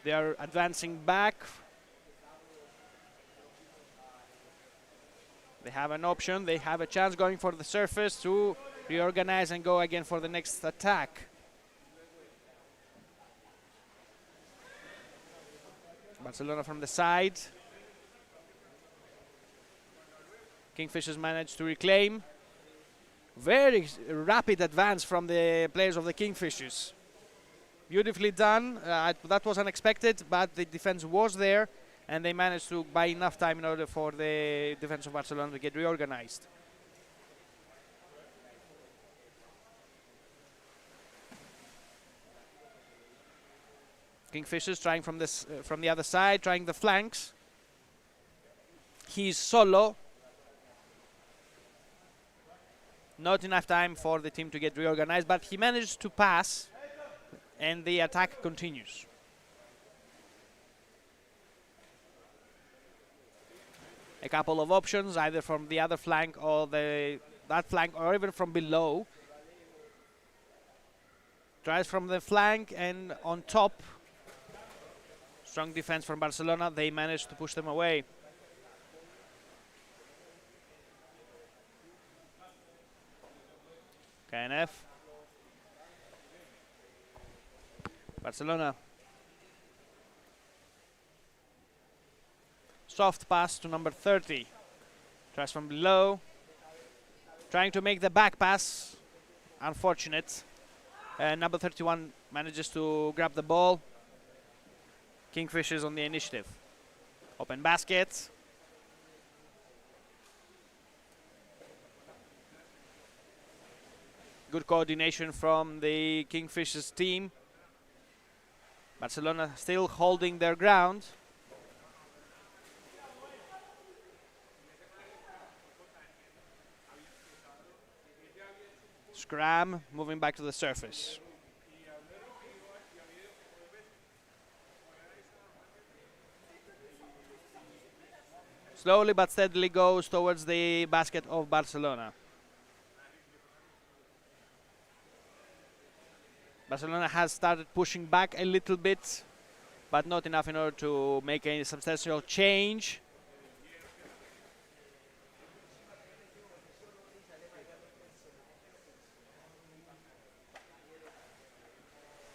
They are advancing back. They have an option, they have a chance going for the surface to reorganize and go again for the next attack. Barcelona from the side. Kingfishers managed to reclaim. Very rapid advance from the players of the Kingfishers. Beautifully done. That was unexpected, but the defense was there, and they managed to buy enough time in order for the defense of Barcelona to get reorganized. Kingfishers trying from this from the other side, trying the flanks. He's solo. Not enough time for the team to get reorganized, but he managed to pass, and the attack continues. A couple of options, either from the other flank or that flank, or even from below. Tries from the flank and on top. Strong defense from Barcelona. They managed to push them away. KNF. Barcelona. Soft pass to number 30. Tries from below. Trying to make the back pass. Unfortunate. Number 31 manages to grab the ball. Kingfishers on the initiative. Open basket. Good coordination from the Kingfishers team. Barcelona still holding their ground. Scram, moving back to the surface. Slowly but steadily goes towards the basket of Barcelona. Barcelona has started pushing back a little bit, but not enough in order to make any substantial change.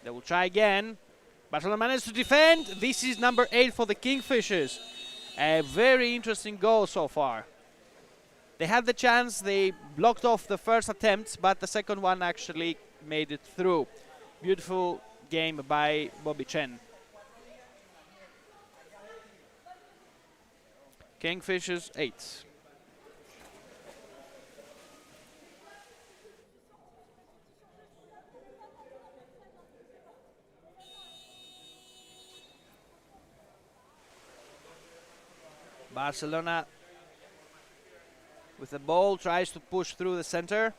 They will try again. Barcelona managed to defend. This is number 8 for the Kingfishers. A very interesting goal so far. They had the chance, they blocked off the first attempt, but the second one actually made it through. Beautiful game by Bobby Chen. Kingfishers 8. Barcelona with the ball tries to push through the center.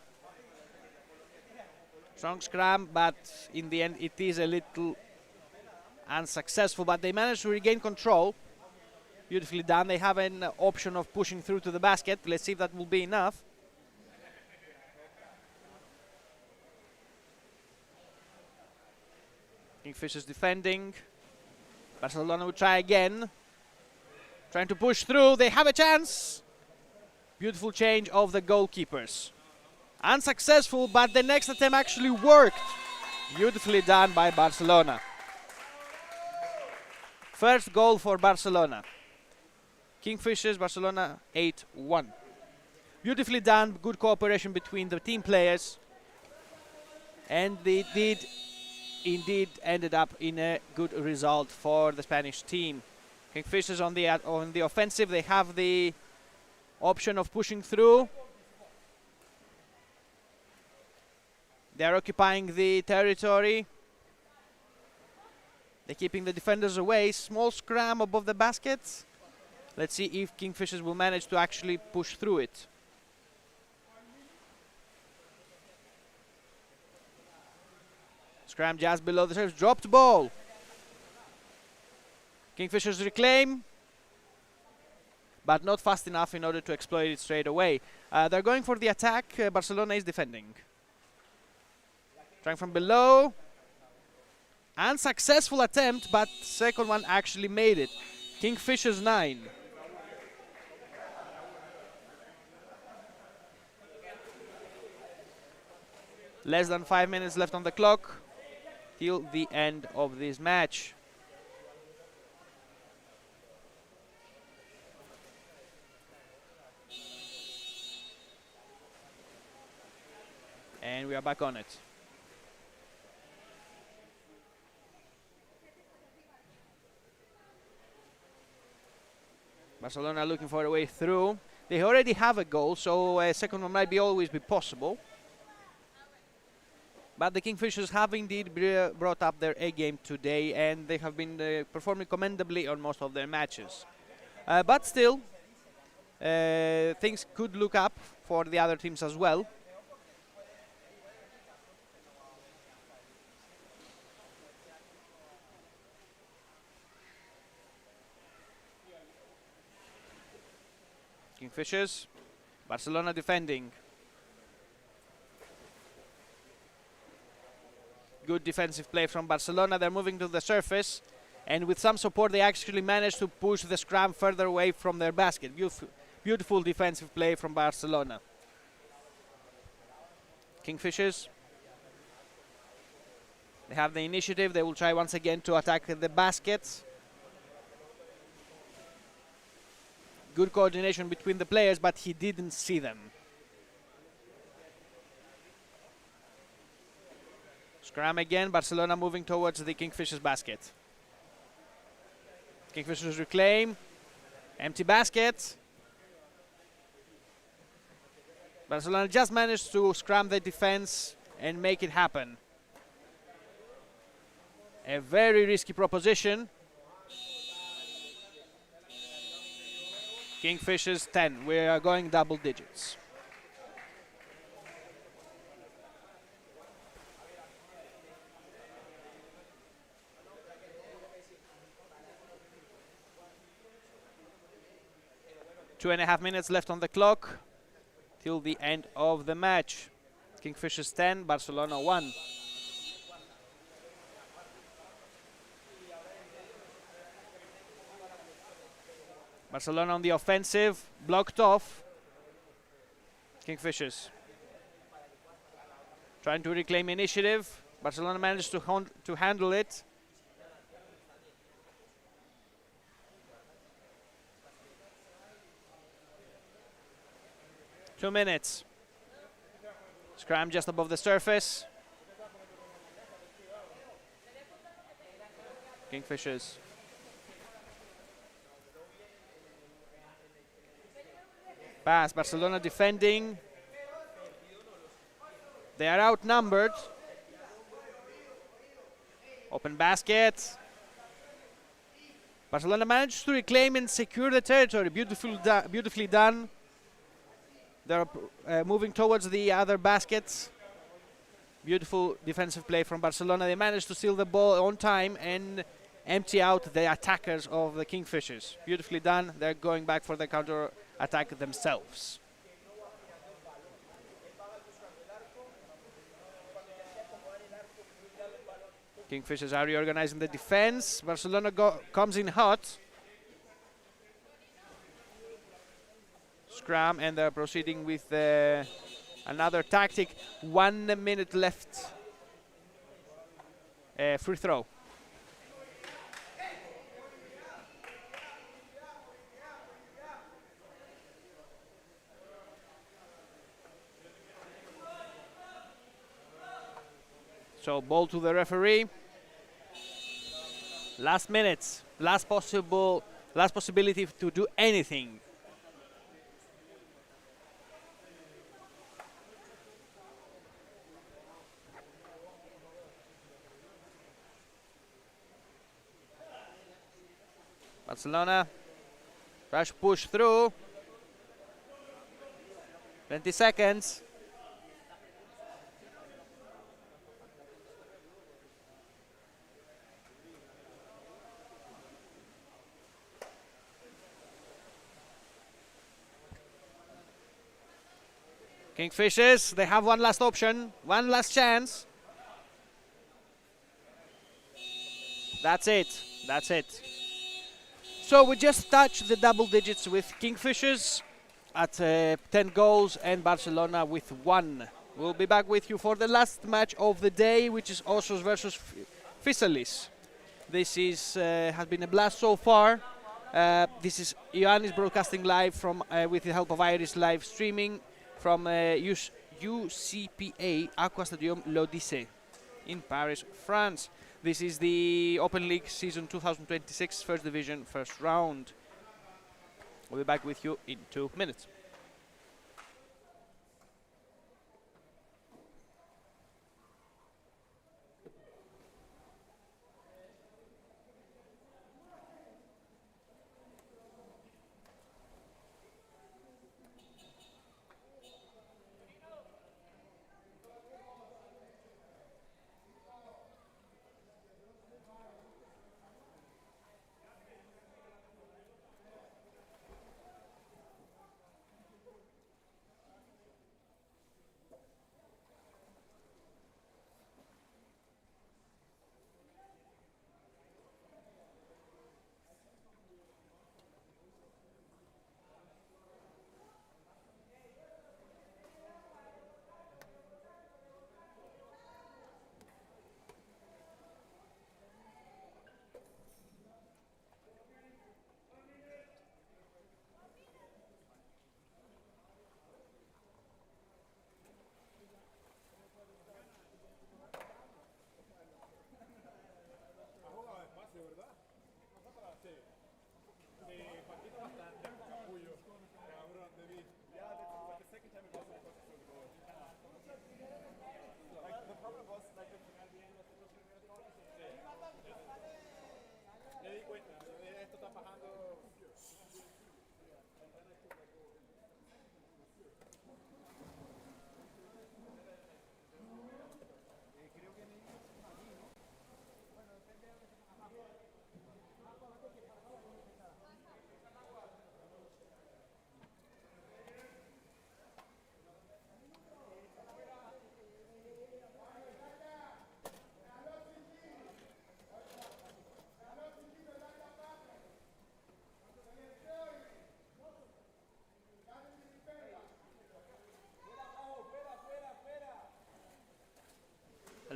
Strong scrum, but in the end it is a little unsuccessful, but they managed to regain control. Beautifully done. They have an option of pushing through to the basket. Let's see if that will be enough. Kingfishers defending. Barcelona will try again. Trying to push through. They have a chance. Beautiful change of the goalkeepers. Unsuccessful, but the next attempt actually worked. Beautifully done by Barcelona. First goal for Barcelona. Kingfishers, Barcelona 8-1. Beautifully done. Good cooperation between the team players. And they did indeed ended up in a good result for the Spanish team. Kingfishers on the offensive, they have the option of pushing through. They are occupying the territory. They're keeping the defenders away. Small scrum above the baskets. Let's see if Kingfishers will manage to actually push through it. Scrum just below the surface. Dropped ball. Kingfishers reclaim, but not fast enough in order to exploit it straight away. They're going for the attack. Barcelona is defending. Trying from below. Unsuccessful attempt, but second one actually made it. Kingfishers 9. Less than 5 minutes left on the clock till the end of this match. And we are back on it. Barcelona looking for a way through. They already have a goal, so a second one might always be possible. But the Kingfishers have indeed brought up their A game today, and they have been performing commendably on most of their matches. But still, things could look up for the other teams as well. Kingfishers, Barcelona defending. Good defensive play from Barcelona. They're moving to the surface, and with some support they actually managed to push the scrum further away from their basket. Beautiful defensive play from Barcelona. Kingfishers, they have the initiative. They will try once again to attack the baskets. Good coordination between the players, but he didn't see them. Scrum again, Barcelona moving towards the Kingfishers basket. Kingfishers reclaim, empty basket. Barcelona just managed to scrum the defense and make it happen. A very risky proposition. Kingfishers 10, we are going double digits. Two and a half minutes left on the clock till the end of the match. Kingfishers 10, Barcelona 1. Barcelona on the offensive, blocked off. Kingfishers trying to reclaim initiative. Barcelona managed to handle it. Two minutes. Scram just above the surface. Kingfishers. Pass, Barcelona defending. They are outnumbered. Open basket. Barcelona managed to reclaim and secure the territory. Beautifully done. They're moving towards the other baskets. Beautiful defensive play from Barcelona. They managed to steal the ball on time and empty out the attackers of the Kingfishers. Beautifully done. They're going back for the counter attack themselves. Kingfishers are reorganizing the defense. Barcelona comes in hot. Scrum, and they're proceeding with another tactic. 1 minute left. Free throw. So ball to the referee. Last minutes, last possibility to do anything. Barcelona, rush push through. 20 seconds. Kingfishers, they have one last option, one last chance. That's it. That's it. So we just touched the double digits with Kingfishers at 10 goals and Barcelona with 1. We'll be back with you for the last match of the day, which is Osos versus Fysalis. This is has been a blast so far. This is Ioannis broadcasting live from with the help of Iris live streaming from UCPA Aqua Stadium l'Odyssée in Paris, France. This is the OpenLeague season 2026 first division first round. We'll be back with you in 2 minutes.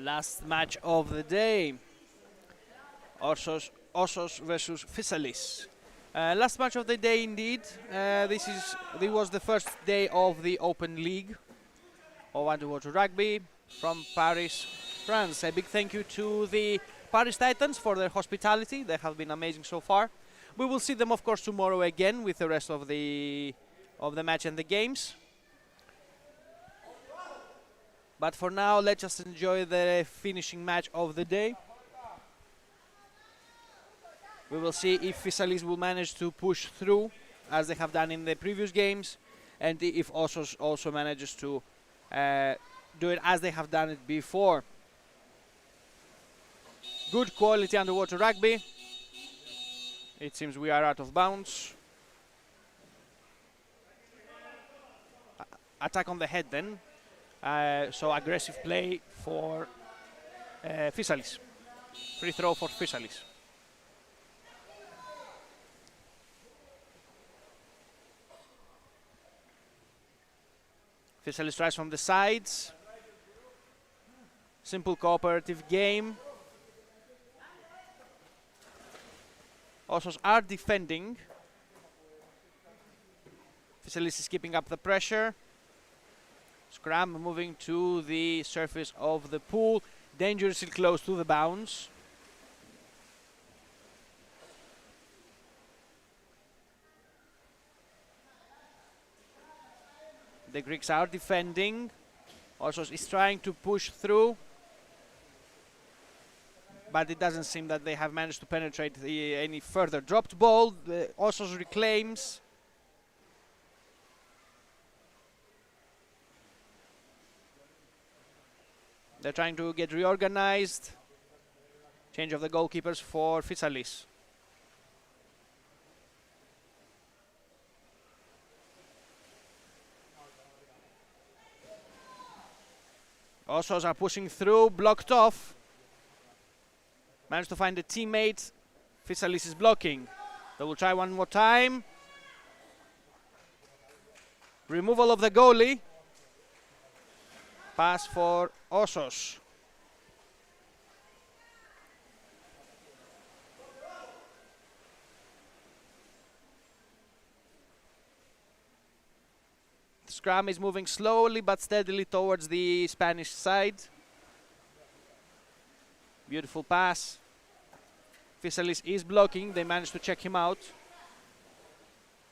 Last match of the day, Osos versus Fysalis. Last match of the day indeed. This was the first day of the OpenLeague of underwater rugby from Paris, France. A big thank you to the Paris Titans for their hospitality. They have been amazing so far. We will see them of course tomorrow again with the rest of the match and the games. But for now, let's just enjoy the finishing match of the day. We will see if Fysalis will manage to push through, as they have done in the previous games, and if Osos also manages to do it as they have done it before. Good quality underwater rugby. It seems we are out of bounds. Attack on the head then. So aggressive play for Fysalis. Free throw for Fysalis. Fysalis tries from the sides. Simple cooperative game. Osos are defending. Fysalis is keeping up the pressure. Scrum moving to the surface of the pool, dangerously close to the bounce. The Greeks are defending. Osos is trying to push through, but it doesn't seem that they have managed to penetrate any further. Dropped ball, Osos reclaims. They're trying to get reorganized. Change of the goalkeepers for Fysalis. Osos are pushing through, blocked off. Managed to find a teammate. Fysalis is blocking. They will try one more time. Removal of the goalie. Pass for Osos. The scrum is moving slowly but steadily towards the Spanish side. Beautiful pass. Fysalis is blocking. They managed to check him out.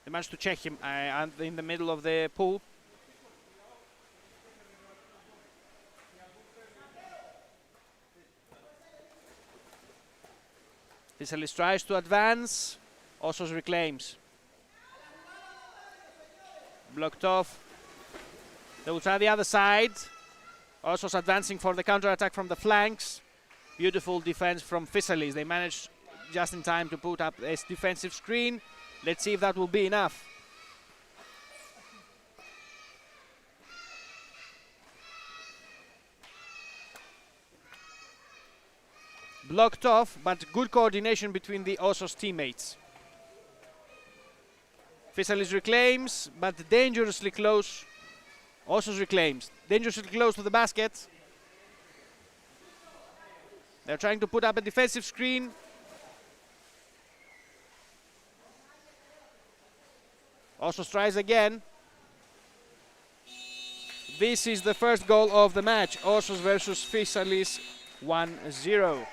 They managed to check him in the middle of the pool. Fysalis tries to advance. Osos reclaims. Blocked off. They will try the other side. Osos advancing for the counter-attack from the flanks. Beautiful defense from Fysalis. They managed just in time to put up a defensive screen. Let's see if that will be enough. Blocked off, but good coordination between the Osos teammates. Fysalis reclaims, but dangerously close. Osos reclaims. Dangerously close to the basket. They're trying to put up a defensive screen. Osos tries again. This is the first goal of the match. Osos versus Fysalis 1-0.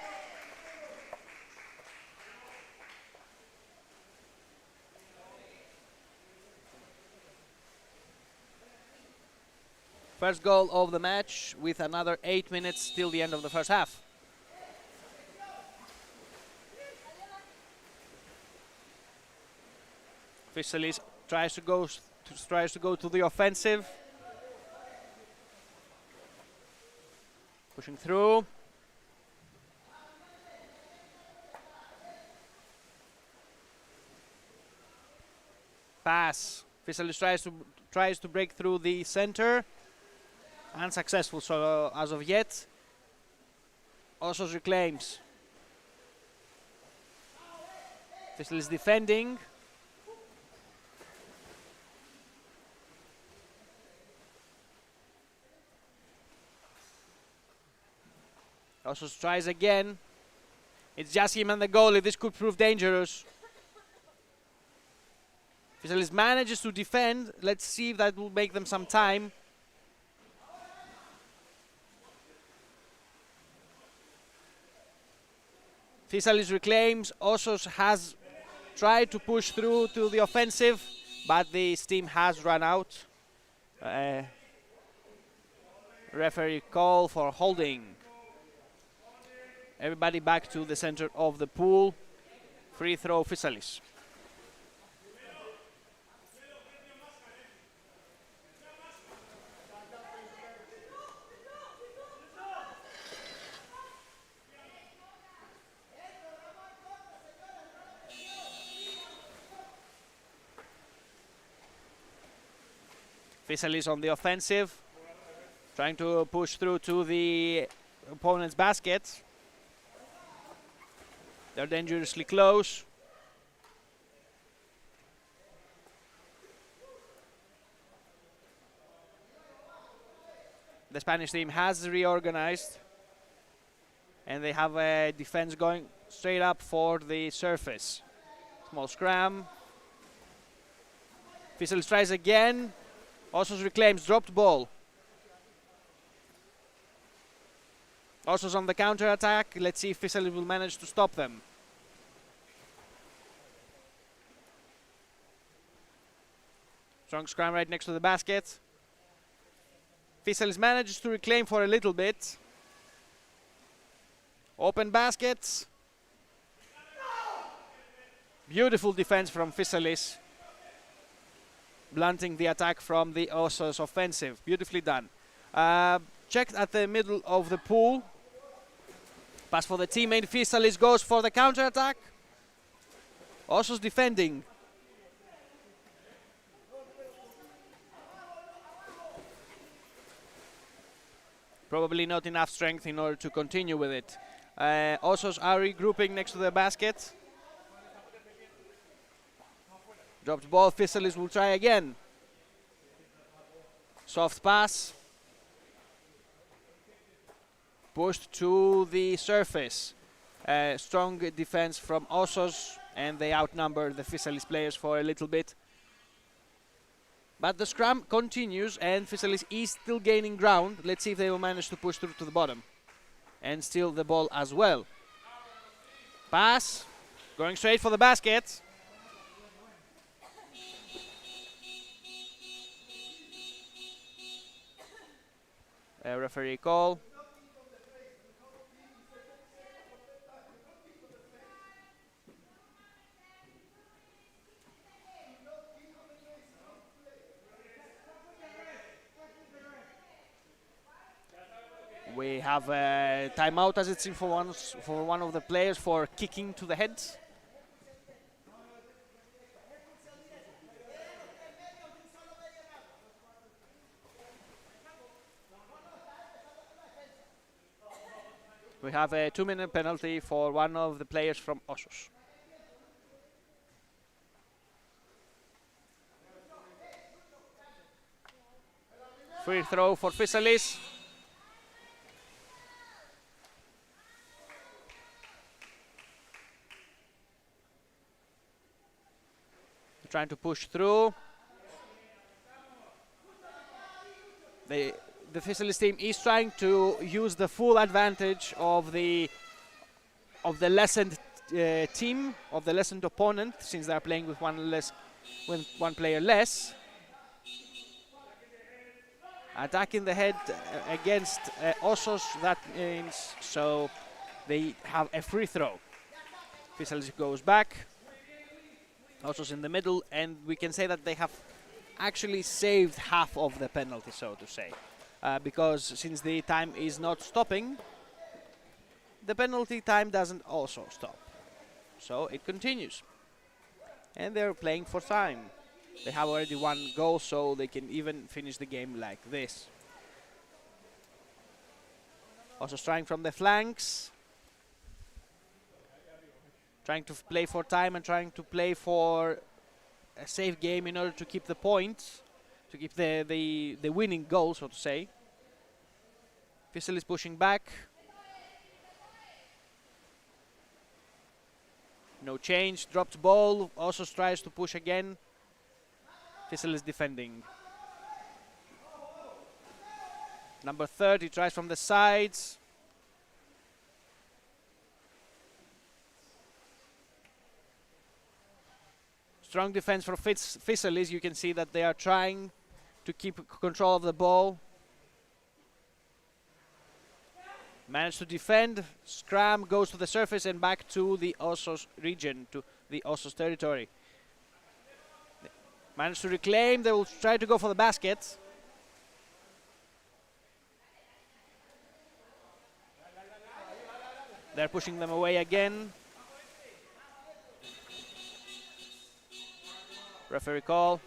First goal of the match with another 8 minutes till the end of the first half. Fysalis tries to go to the offensive. Pushing through. Pass. Fysalis tries to break through the center. Unsuccessful so as of yet. Osos reclaims. Fysalis defending. Osos tries again. It's just him and the goalie. This could prove dangerous. Fysalis manages to defend. Let's see if that will make them some time. Fysalis reclaims. Osos has tried to push through to the offensive, but the steam has run out. Referee call for holding. Everybody back to the center of the pool. Free throw Fysalis. Fysalis on the offensive, trying to push through to the opponent's basket. They're dangerously close. The Spanish team has reorganized, and they have a defense going straight up for the surface. Small scrum. Fysalis tries again. Osos reclaims, dropped ball. Osos on the counter attack. Let's see if Fysalis will manage to stop them. Strong scrum right next to the basket. Fysalis manages to reclaim for a little bit. Open baskets. Beautiful defense from Fysalis, blunting the attack from the Osos offensive. Beautifully done. Checked at the middle of the pool. Pass for the teammate. Fysalis goes for the counter attack. Osos defending. Probably not enough strength in order to continue with it. Osos are regrouping next to the basket. Dropped ball, Fysalis will try again. Soft pass. Pushed to the surface. Strong defense from Osos, and they outnumber the Fysalis players for a little bit. But the scrum continues, and Fysalis is still gaining ground. Let's see if they will manage to push through to the bottom and steal the ball as well. Pass, going straight for the basket. A referee call. We have a timeout as it seems for one of the players for kicking to the head. We have a 2-minute penalty for one of the players from Osos. Free throw for Fysalis. Trying to push through. The Fysalis team is trying to use the full advantage of the lessened team, of the lessened opponent, since they are playing with one player less. Attack in the head against Osos, that means so they have a free throw. Fysalis goes back. Osos in the middle, and we can say that they have actually saved half of the penalty, so to say. Because since the time is not stopping, the penalty time doesn't also stop. So it continues. And they're playing for time. They have already one goal, so they can even finish the game like this. Also trying from the flanks. Trying to play for time and trying to play for a safe game in order to keep the points, to keep the winning goal, so to say. Fysalis pushing back. No change, dropped ball, also tries to push again. Fysalis defending. Number 30 tries from the sides. Strong defense for Fysalis. You can see that they are trying to keep control of the ball. Managed to defend. Scrum goes to the surface and back to the Osos region, to the Osos territory. Managed to reclaim. They will try to go for the basket. They're pushing them away again. Referee call.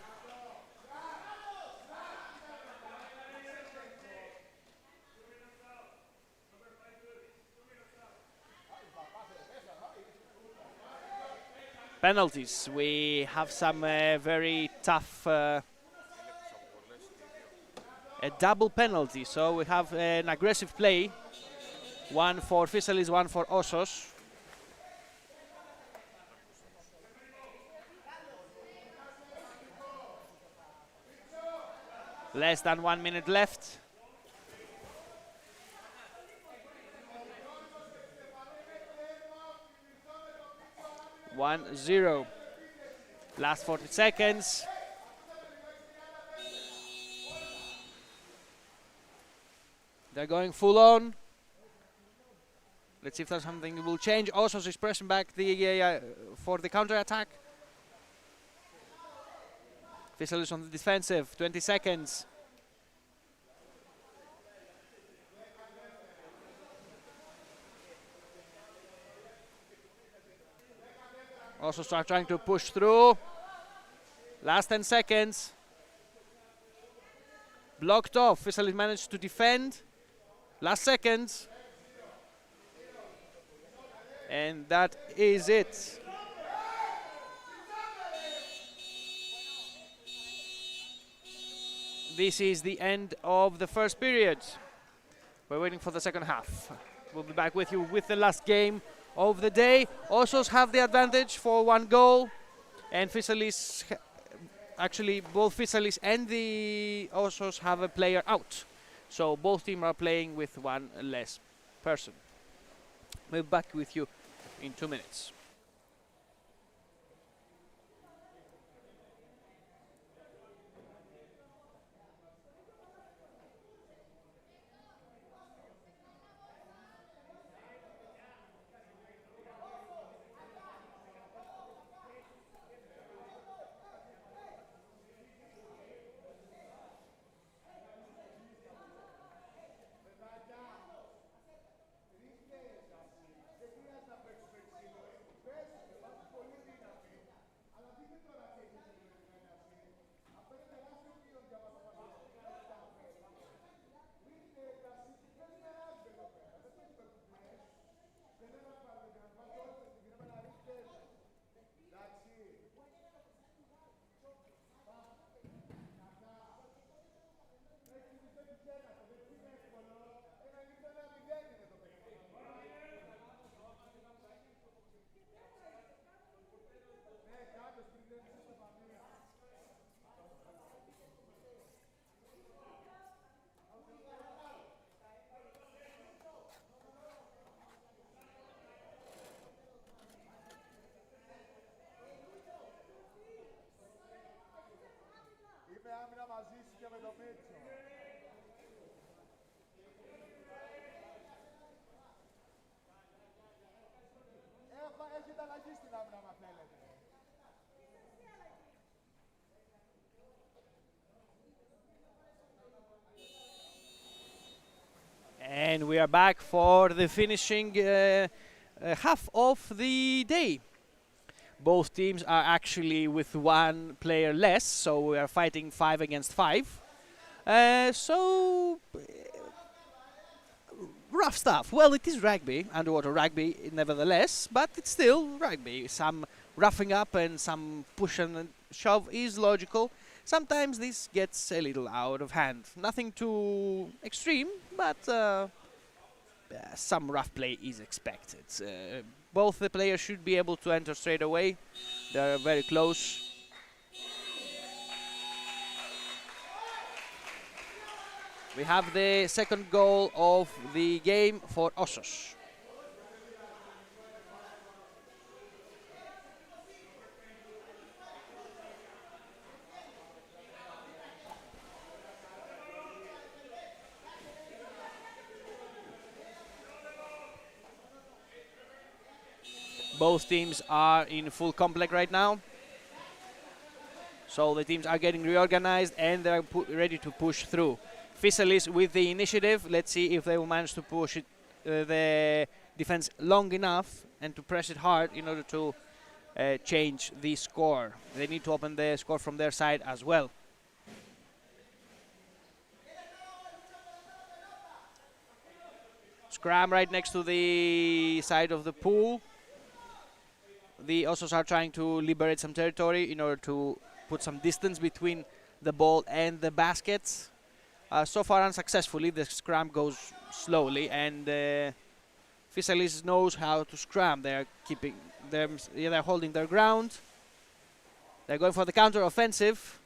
Penalties. We have some very tough a double penalty. So we have an aggressive play. One for Fysalis, one for Osos. Less than 1 minute left. One, 0. Last 40 seconds. They're going full on. Let's see if there's something will change. Osos is pressing back for the counter attack. Fysalis on the defensive, 20 seconds. Also start trying to push through. Last 10 seconds. Blocked off. Fysalis managed to defend. Last seconds. And that is it. This is the end of the first period. We're waiting for the second half. We'll be back with you with the last game of the day. Osos have the advantage for 1 goal, and Fysalis, actually both Fysalis and the Osos have a player out. So both teams are playing with 1 less person. We'll be back with you in 2 minutes. Είμαι άμυνα μαζί σου και με το Μίτσο. Έχετε αλλαγή στην άμυνα, μα θέλετε. And we are back for the finishing half of the day. Both teams are actually with 1 player less, so we are fighting 5 against 5. Rough stuff. Well, it is rugby, underwater rugby nevertheless, but it's still rugby. Some roughing up and some push and shove is logical. Sometimes this gets a little out of hand. Nothing too extreme, but some rough play is expected. Both the players should be able to enter straight away. They are very close. We have the second goal of the game for Osos. Both teams are in full complex right now. So the teams are getting reorganized and they're ready to push through. Fysalis with the initiative. Let's see if they will manage to push it, the defense long enough and to press it hard in order to change the score. They need to open the score from their side as well. Scrum right next to the side of the pool. The Osos are trying to liberate some territory in order to put some distance between the ball and the baskets. So far unsuccessfully, the scrum goes slowly, and Fysalis knows how to scrum. They're holding their ground. They're going for the counter offensive.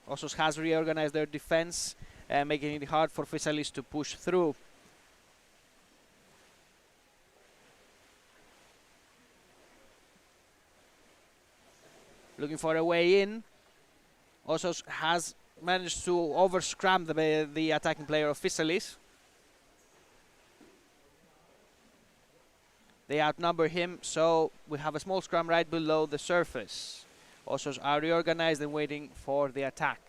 Osos has reorganized their defense, making it hard for Fysalis to push through. Looking for a way in. Osos has managed to over-scrum the attacking player of Fysalis. They outnumber him, so we have a small scrum right below the surface. Osos are reorganized and waiting for the attack.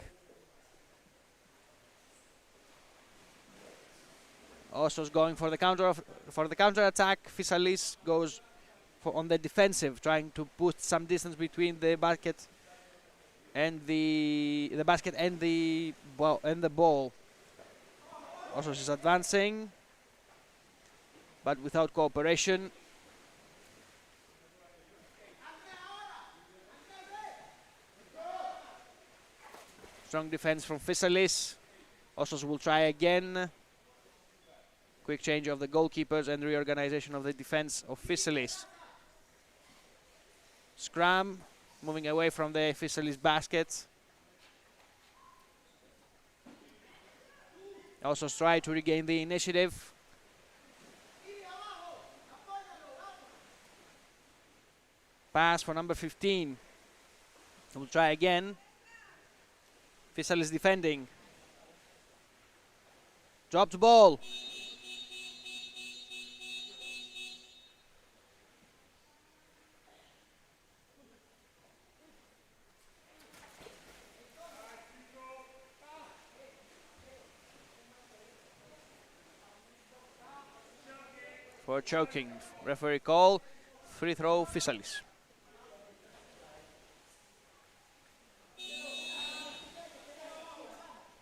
Osos going for the counter attack. Fysalis goes on the defensive, trying to put some distance between the basket and the ball. Osos is advancing. but without cooperation. Strong defense from Fysalis. Osos will try again. Quick change of the goalkeepers and reorganization of the defense of Fysalis. Scrum, moving away from the Fysalis basket. Osos try to regain the initiative. Pass for number 15. We'll try again. Fysalis defending. Dropped ball. For choking. Referee call. Free throw Fysalis.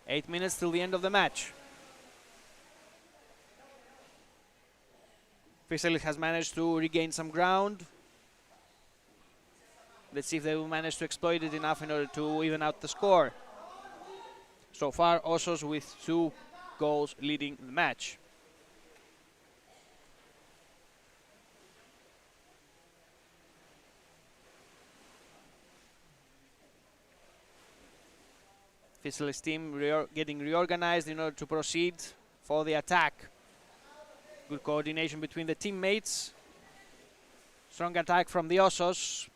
Eight minutes till the end of the match. Fysalis has managed to regain some ground. Let's see if they will manage to exploit it enough in order to even out the score. So far, Osos with 2 goals leading the match. Fysalis team getting reorganized in order to proceed for the attack. Good coordination between the teammates. Strong attack from the Osos.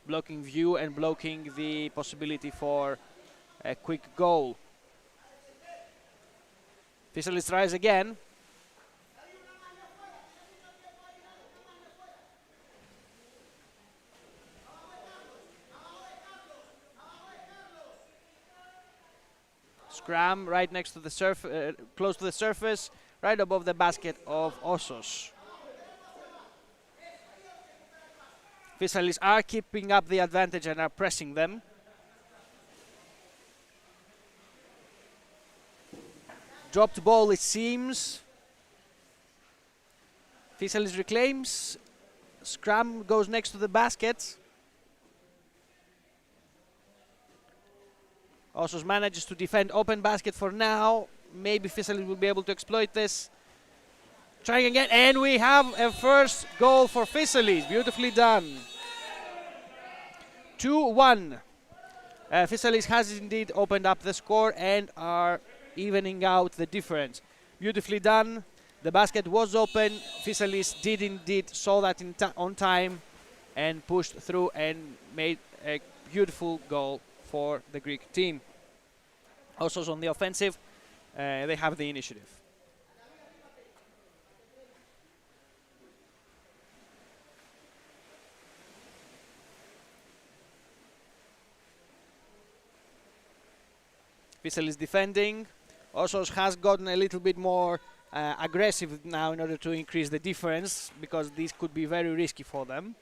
Blocking view and blocking the possibility for a quick goal. Fysalis tries again. Scrum right next to the close to the surface, right above the basket of Osos. Fysalis are keeping up the advantage and are pressing them. Dropped ball, it seems. Fysalis reclaims. Scrum goes next to the basket. Osos manages to defend open basket for now. Maybe Fysalis will be able to exploit this. Trying again, and we have a first goal for Fysalis. Beautifully done. 2-1. Fysalis has indeed opened up the score and are evening out the difference. Beautifully done. The basket was open. Fysalis did indeed saw that on time and pushed through and made a beautiful goal for the Greek team. Osos on the offensive, they have the initiative. Fysalis defending. Osos has gotten a little bit more aggressive now in order to increase the difference, because this could be very risky for them.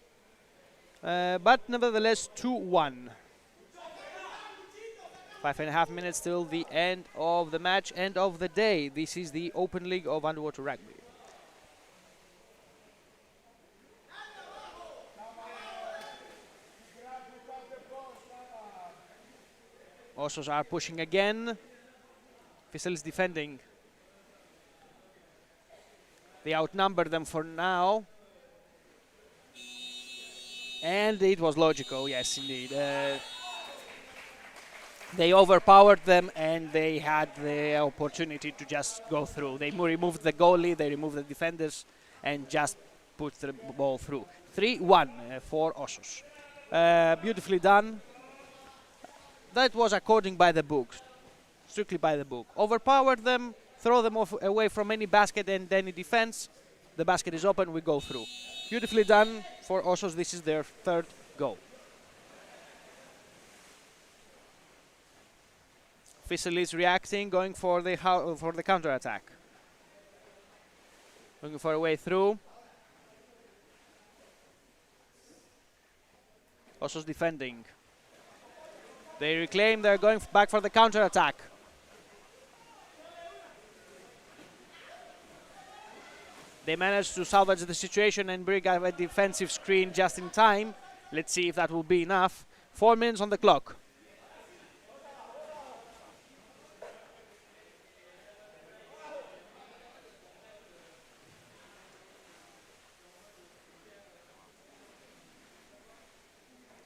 But nevertheless, 2-1. 5.5 minutes till the end of the match, end of the day. This is the Open League of Underwater Rugby. Osos are pushing again. Fysalis defending. They outnumber them for now. And it was logical, yes indeed. They overpowered them and they had the opportunity to just go through. They removed the goalie, they removed the defenders and just put the ball through. 3-1 for Osos. Beautifully done. That was according by the book, strictly by the book. Overpowered them, throw them away from any basket and any defense. The basket is open, we go through. Beautifully done for Osos. This is their 3rd goal. Fysalis reacting, going for the counter attack. Looking for a way through. Osos defending. They reclaim, they're going back for the counter attack. They managed to salvage the situation and bring up a defensive screen just in time. Let's see if that will be enough. 4 minutes on the clock.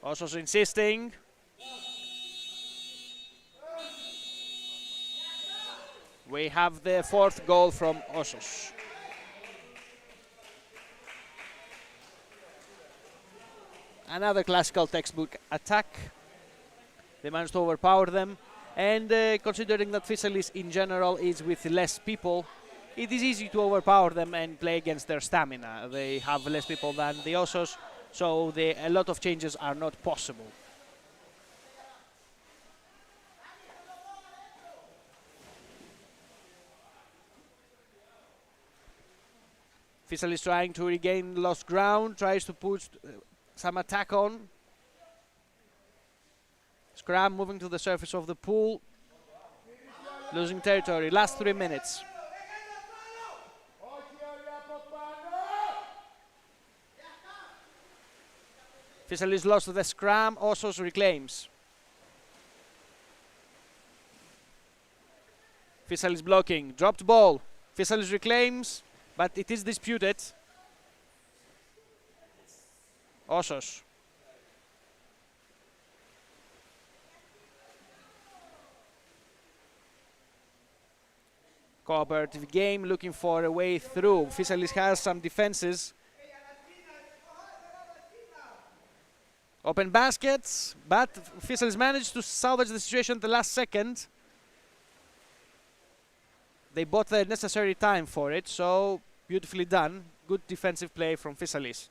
Osos insisting. We have the 4th goal from Osos. Another classical textbook attack. They managed to overpower them. And considering that Fysalis in general is with less people, it is easy to overpower them and play against their stamina. They have less people than the Osos, so a lot of changes are not possible. Fysalis trying to regain lost ground, tries to put some attack on. Scram moving to the surface of the pool. Losing territory, last 3 minutes. Fysalis lost the scram, Osos reclaims. Fysalis blocking, dropped ball. Fysalis reclaims, but it is disputed. Osos. Cooperative game, looking for a way through. Fysalis has some defenses. Open baskets, but Fysalis managed to salvage the situation at the last second. They bought the necessary time for it, so beautifully done. Good defensive play from Fysalis.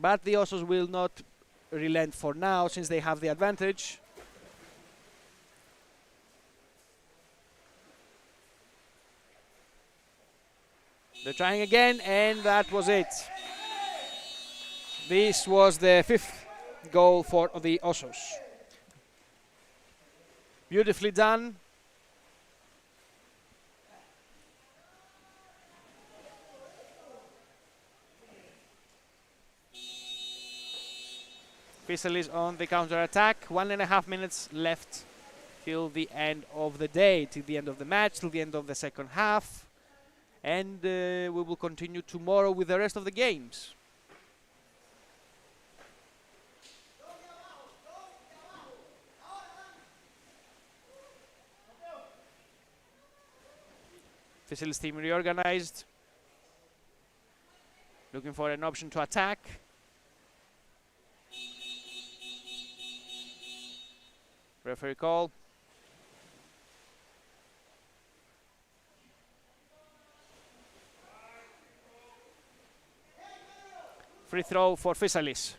But the Osos will not relent for now, since they have the advantage. They're trying again, and that was it. This was the 5th goal for the Osos. Beautifully done. Fysalis on the counter-attack. 1.5 minutes left till the end of the day, till the end of the match, till the end of the second half. And we will continue tomorrow with the rest of the games. Fysalis team reorganized. Looking for an option to attack. Referee call. Free throw for Fysalis.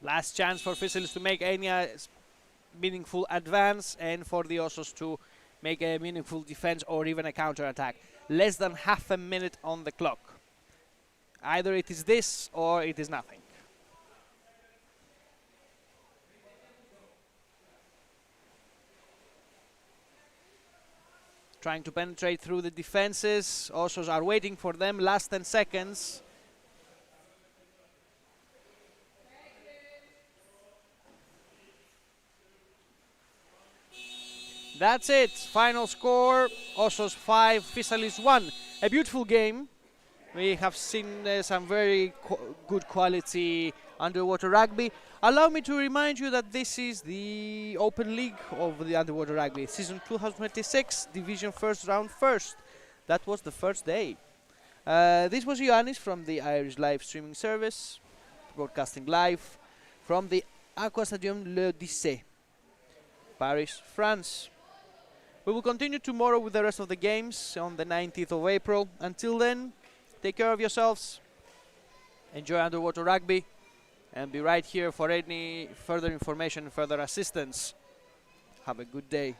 Last chance for Fysalis to make any meaningful advance, and for the Osos to make a meaningful defense or even a counter-attack. Less than half a minute on the clock. Either it is this or it is nothing. Trying to penetrate through the defenses. Osos are waiting for them. Last 10 seconds. That's it. Final score, Osos 5, Fysalis 1. A beautiful game. We have seen some very good quality underwater rugby. Allow me to remind you that this is the Open League of the underwater rugby. Season 2026, Division First, Round First. That was the first day. This was Ioannis from the Irish live streaming service, broadcasting live from the Aqua Stadium Le Dissé, Paris, France. We will continue tomorrow with the rest of the games on the 19th of April. Until then, take care of yourselves, enjoy underwater rugby, and be right here for any further information and further assistance. Have a good day.